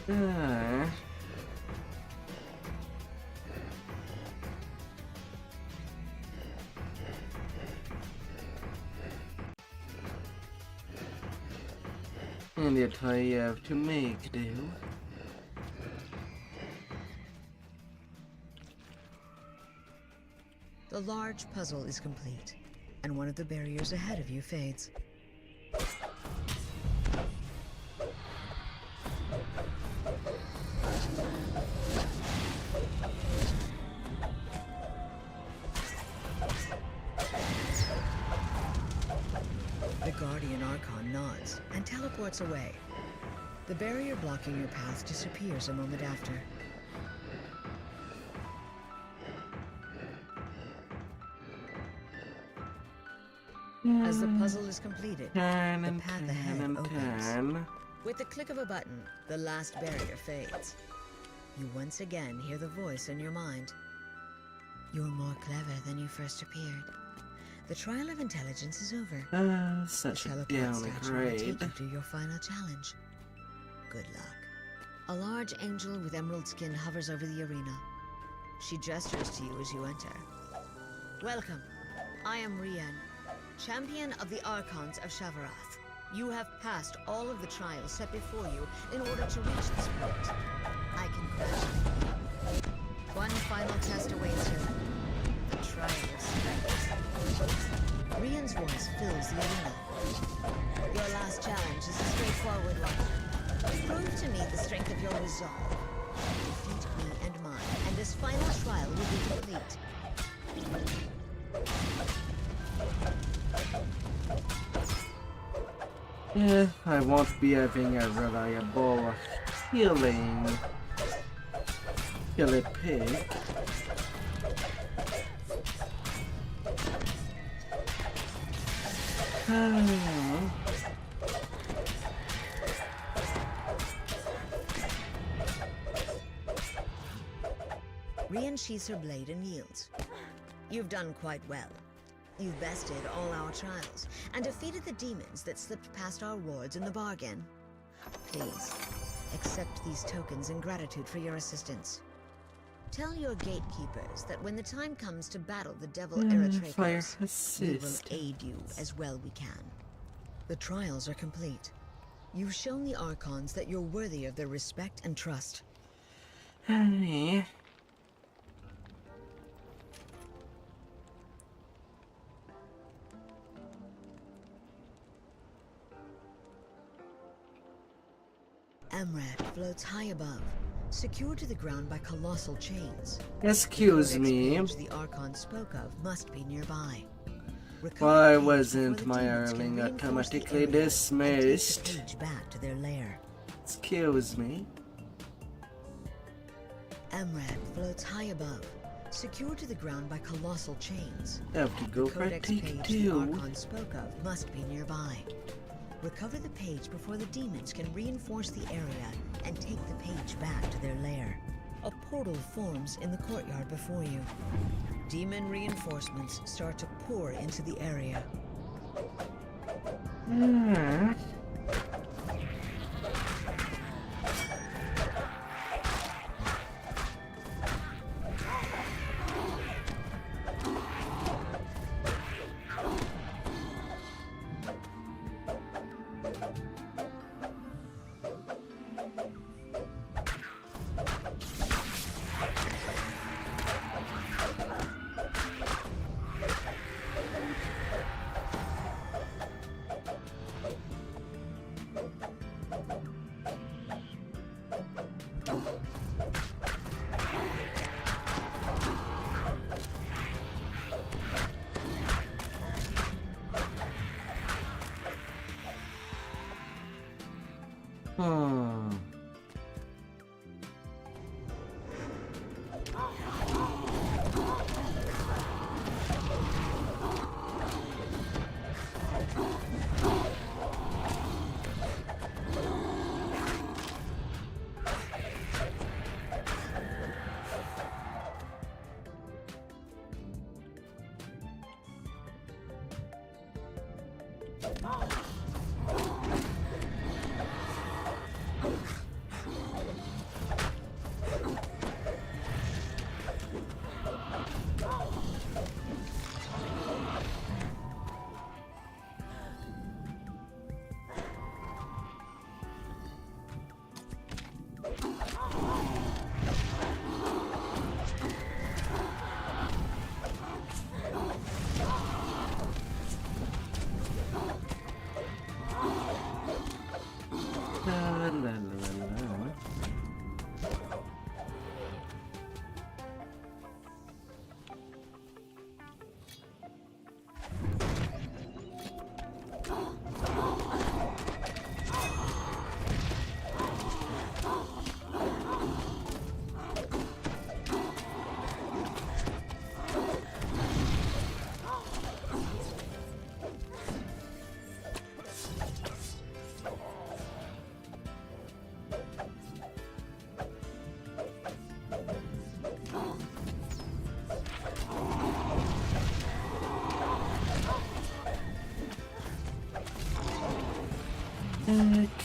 Ah. And that's how you have to make do. The large puzzle is complete, and one of the barriers ahead of you fades. The Guardian Archon nods and teleports away. The barrier blocking your path disappears a moment after. As the puzzle is completed, Turn the and path turn ahead and opens. turn. With the click of a button, the last barrier fades. You once again hear the voice in your mind. You're more clever than you first appeared. The trial of intelligence is over. The Such a teleport statue will downgrade. take you to your final challenge. Good luck. A large angel with emerald skin hovers over the arena. She gestures to you as you enter. Welcome. I am Rian, champion of the Archons of Shavarath. You have passed all of the trials set before you in order to reach this point. I congratulate you. One final test awaits you. The trial of strength. Rian's voice fills the arena. Your last challenge is a straightforward one. Prove to me the strength of your resolve. Defeat me and mine, and this final trial will be complete. Yeah, I won't be having a reliable healing kill it pig. Rian sheathes her blade and yields. You've done quite well. You've bested all our trials, and defeated the demons that slipped past our wards in the bargain. Please, accept these tokens in gratitude for your assistance. Tell your gatekeepers that when the time comes to battle the devil Fire Eritrakos, we will assist. aid you as well we can. The trials are complete. You've shown the Archons that you're worthy of their respect and trust. Hey. Amrad floats high above, secured to the ground by colossal chains. Excuse The me. codex page the Archon spoke of must be nearby. Recover Why the page wasn't before the my demons can Erling reinforce the automatically area and take dismissed? the page back to their lair. Excuse me. Amrad floats high above, secured to the ground by colossal chains. Have to go The for codex take page the two. Archon spoke of must be nearby. Recover the page before the demons can reinforce the area and take the page back to their lair. A portal forms in the courtyard before you. Demon reinforcements start to pour into the area. Hmm. La, la, la, la.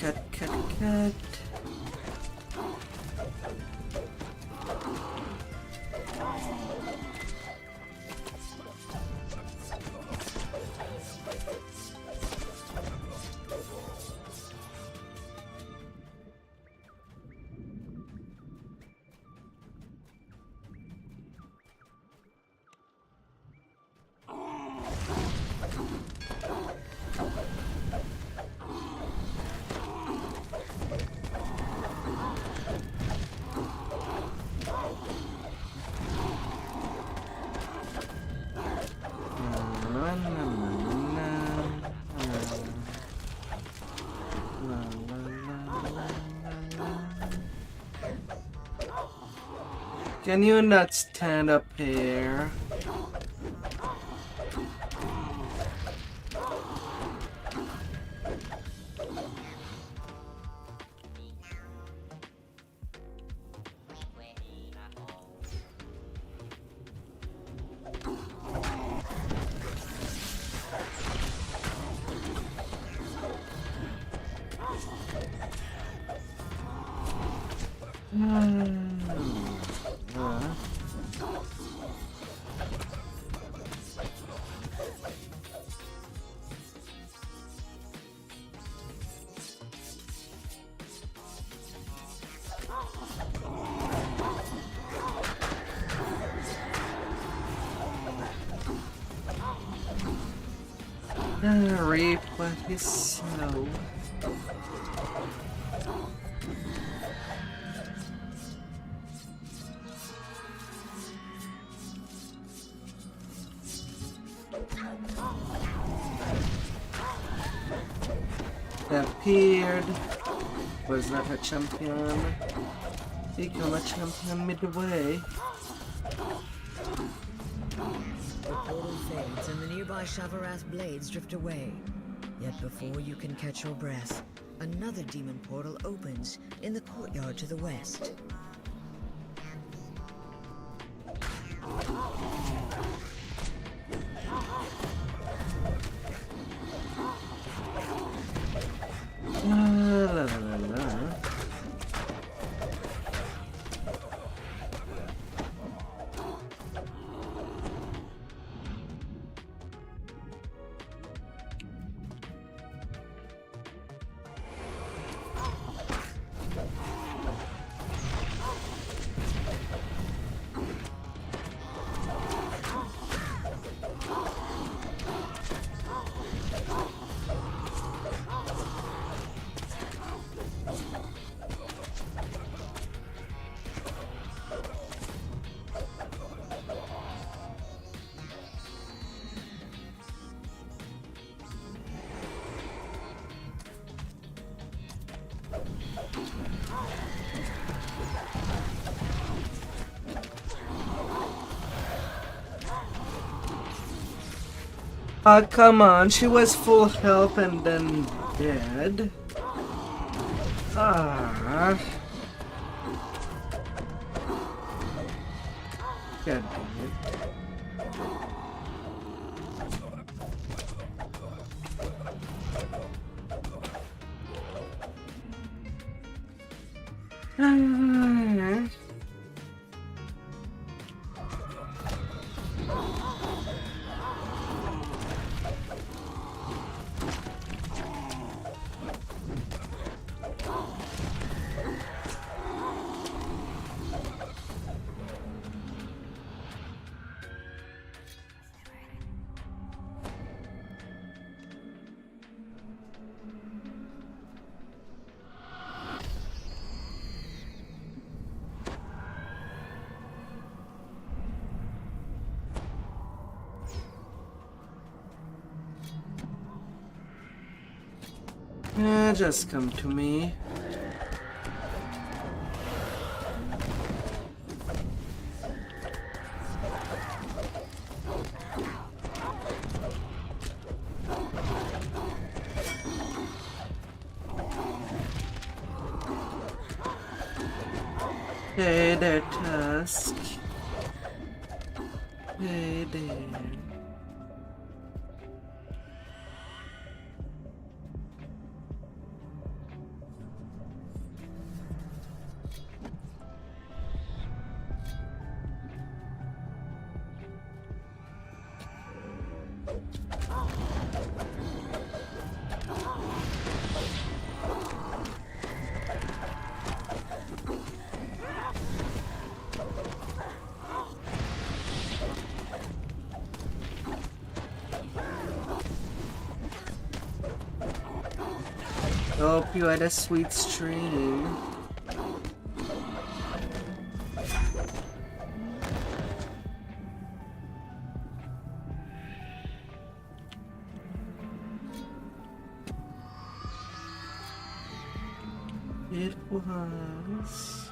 Cut. Can you not stand up here? Reap what you sow. Appeared, was not a champion, become a champion midway. The portal fades and the nearby Shavarath blades drift away. Yet before you can catch your breath, another demon portal opens in the courtyard to the west. La, la, la, la. Oh, come on. She was full health and then dead. Ah. God damn it. Just come to me. Hey there, Tusk. Hey there. Hope you had a sweet stream. It was.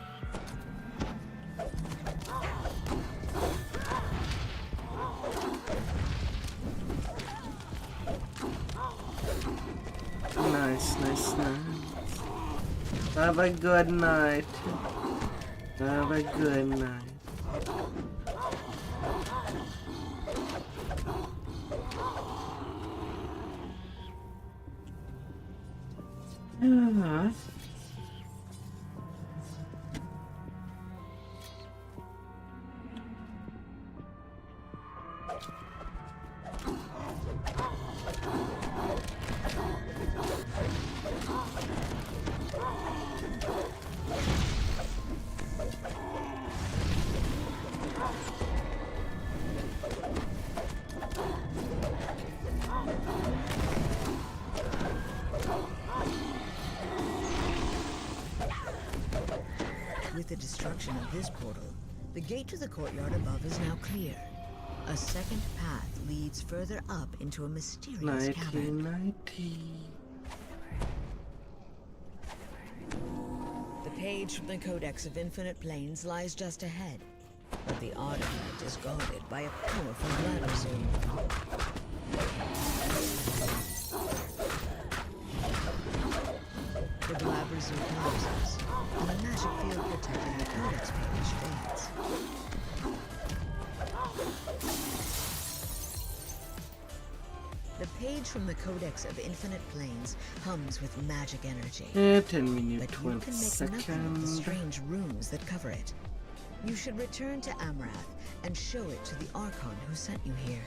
Nice. Have a good night. Have a good night. With the destruction of this portal, the gate to the courtyard above is now clear. A second path leads further up into a mysterious cavern. The page from the Codex of Infinite Planes lies just ahead, but the artifact is guarded by a powerful ladder zoom. The Blabber Zoom collapses, and the magic field protecting the Codex page fades. The page from the Codex of Infinite Planes hums with magic energy. 10 minutes, but you 20 can make seconds. nothing of the strange runes that cover it. You should return to Amrath and show it to the Archon who sent you here.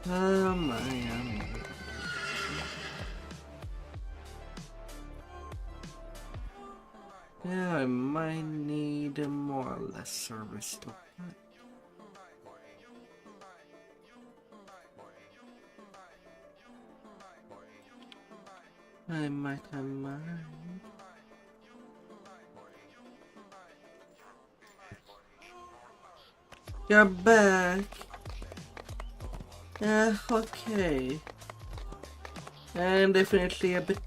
Oh my. Yeah, I might need more or less service to I might. You're back. Yeah, okay. I'm definitely a bit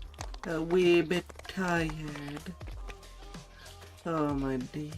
a wee bit tired. Oh my dear.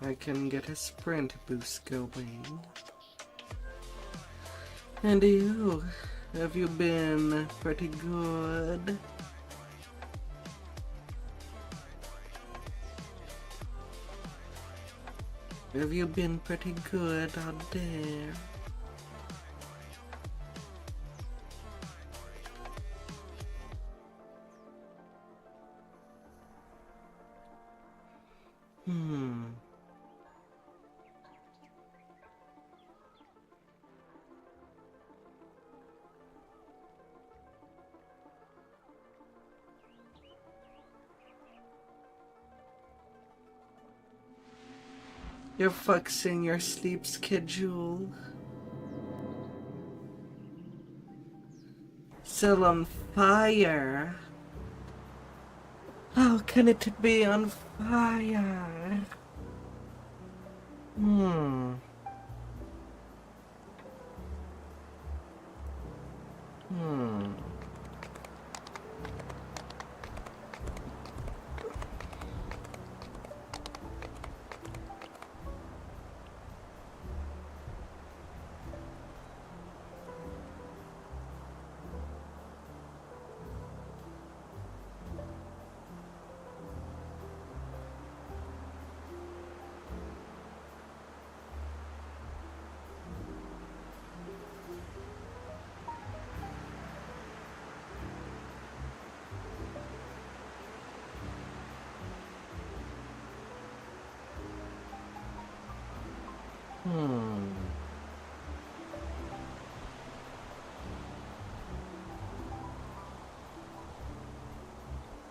I can get a sprint boost going. And you, have you been pretty good? Have you been pretty good out there? You're fixing your sleep schedule. Still on fire. How can it be on fire?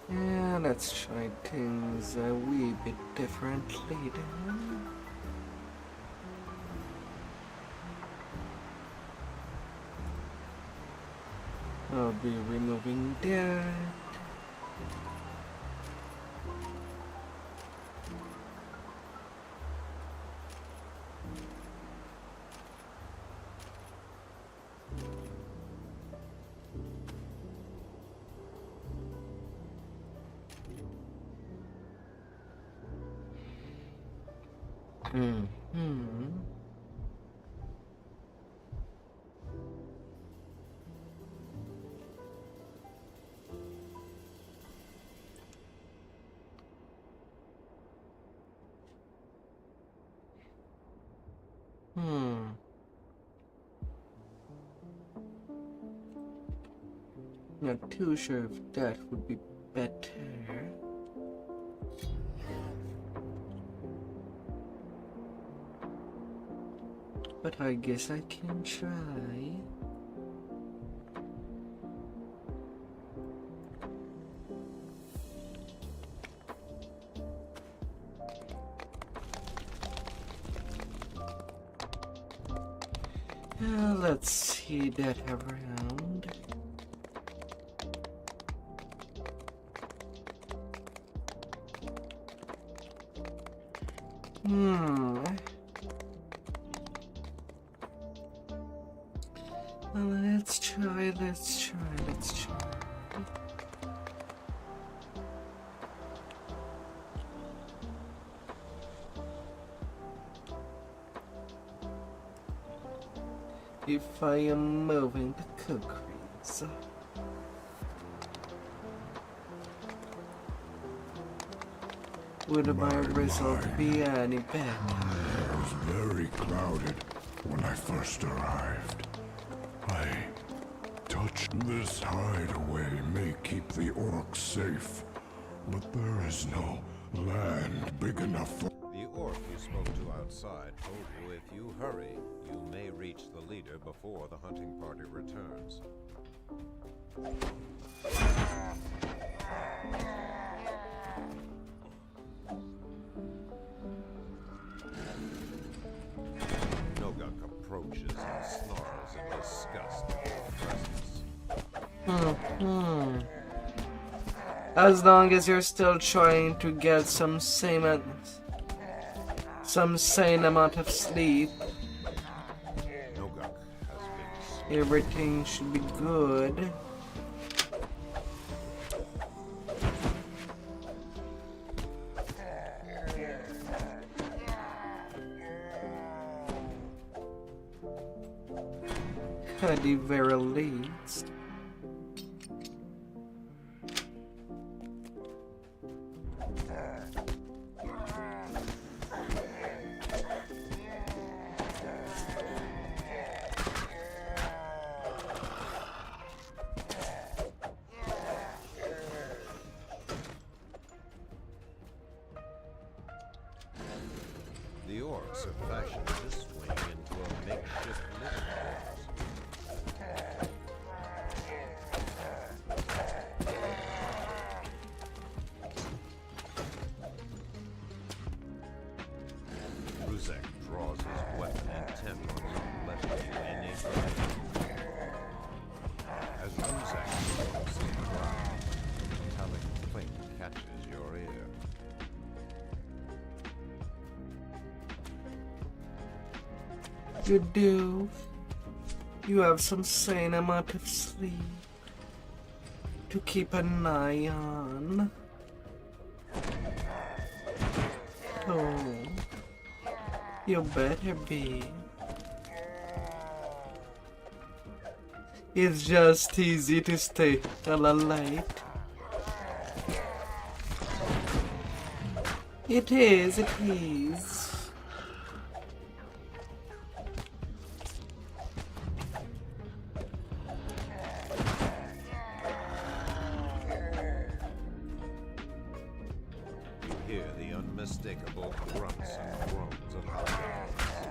Yeah, let's try things a wee bit differently then. I'll be removing that. Not too sure if that would be better. But I guess I can try. Let's see that around. Let's try. If I am moving the cookies. Would my result be any better? It was very clouded when I first arrived. I touched this hideaway may keep the orcs safe, But there is no land big enough for... The orc you spoke to outside told you if you hurry, you may reach the leader before the hunting party returns. Nogak approaches and snarls in disgust at your presence. As long as you're still trying to get some sane amount of sleep, Nogak has been everything should be good. At the very least. The orcs have fashioned this wing into a makeshift living quarters. Ruzek draws his weapon intent on not letting you any further. As Ruzek looks at the ground, a metallic clink catches your ear. You do. You have some sane amount of sleep to keep an eye on. Oh, you better be. It's just easy to stay a little late. It is, it is. Hear the unmistakable grunts and groans of hobgoblins.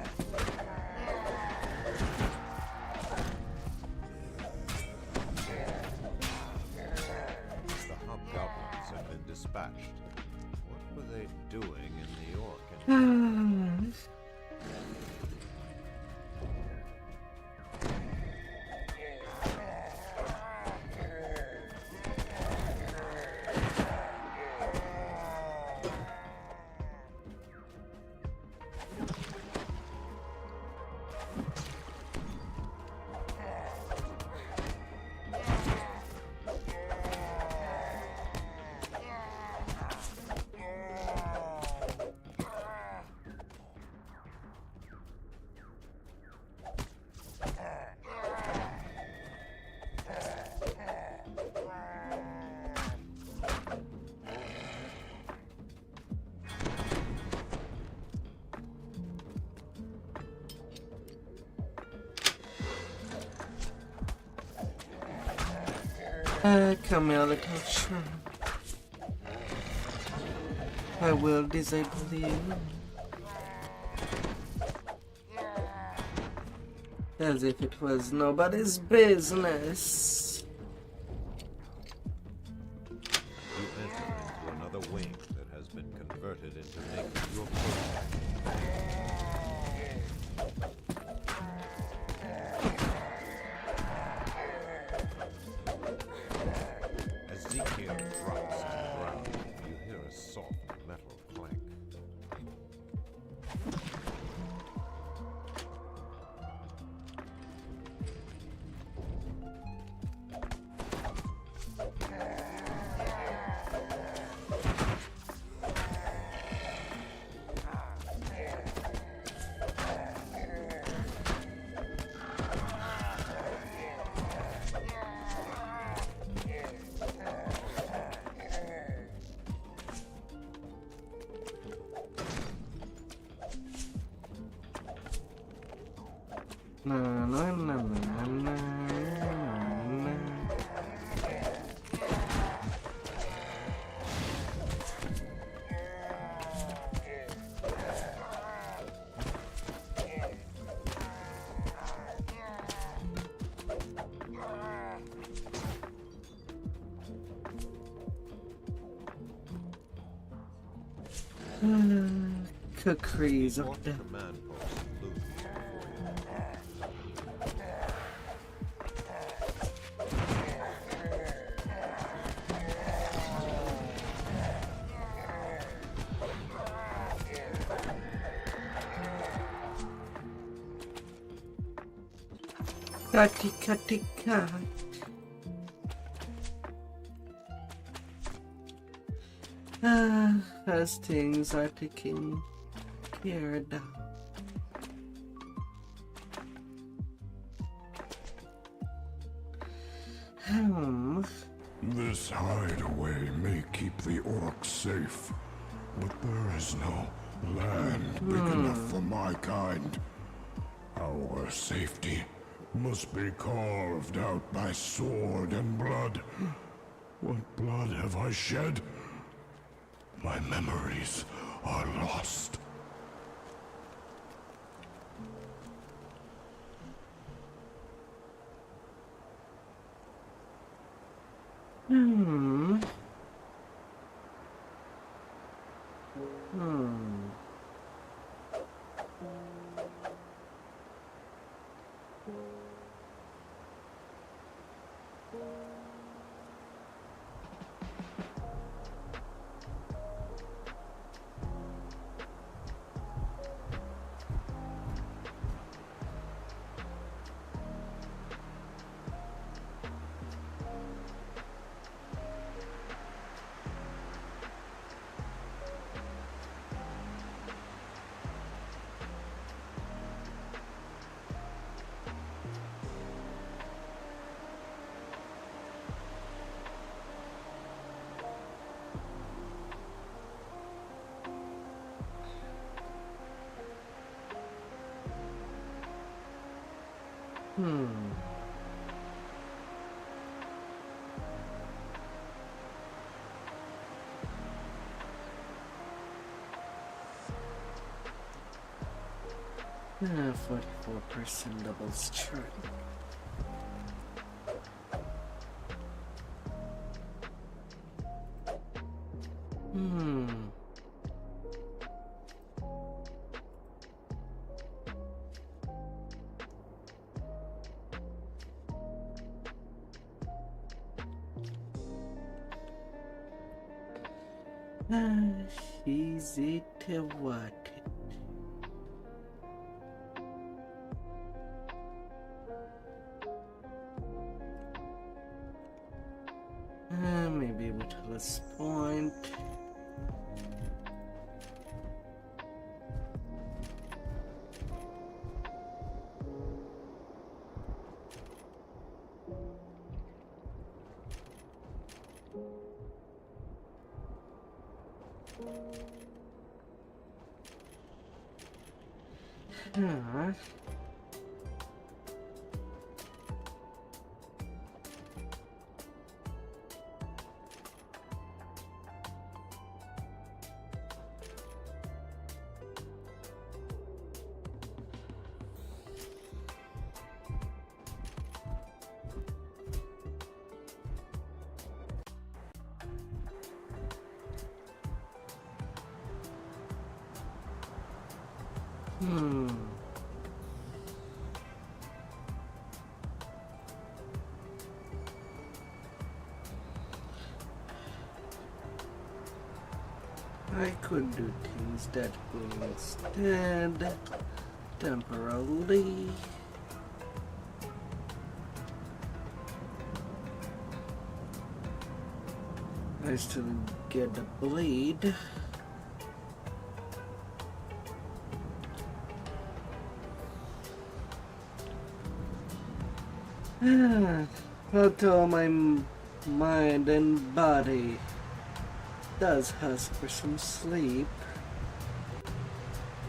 The hobgoblins have been dispatched. What were they doing in the orc? Come here, little shrimp. I will disable you. As if it was nobody's business. You enter into another wing that has been converted into making your prototype. Ezekiel drops to the ground. You hear a soft metal clank. Na, na, na, na, na, na. Caprice of Important death. command posts loom before you. Catty, catty, cat. As things are taking care down. This hideaway may keep the orcs safe, but there is no land big enough for my kind. Our safety must be carved out by sword and blood. What blood have I shed? My memories are lost. Ah, 44% double strike. Easy to work it. Maybe with less point. I could do things that will instead temporarily. I still get the blade. Although my mind and body does ask for some sleep.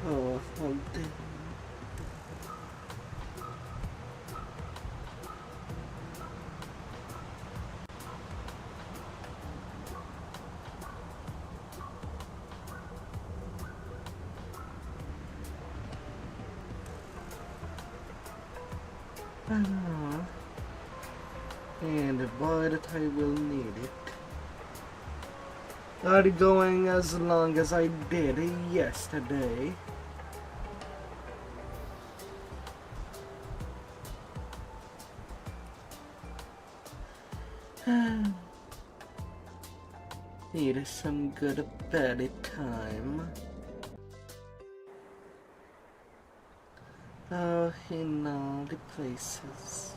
Oh, hold it. And boy, that I will need it. Not going as long as I did yesterday. Need some good bedtime. Oh, in all the places.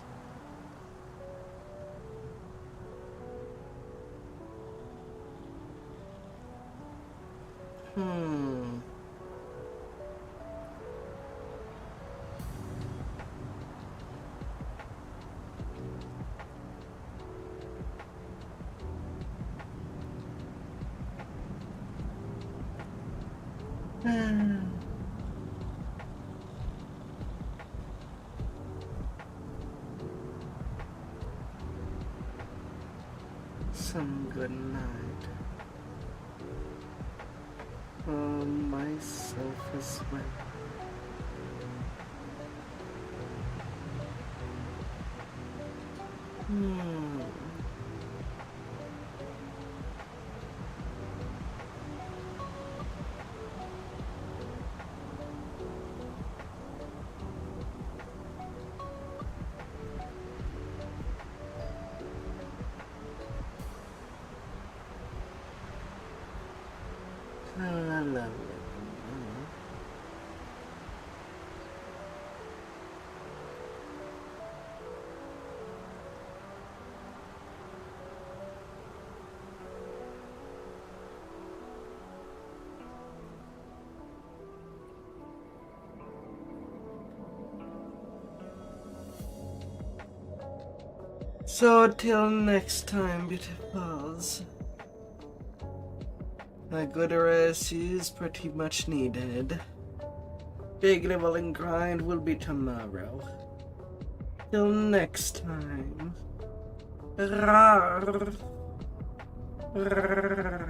Some good night. Myself as well. So till next time, beautifuls. A good rest is pretty much needed. Big leveling grind will be tomorrow. Till next time. Rawr. Rawr.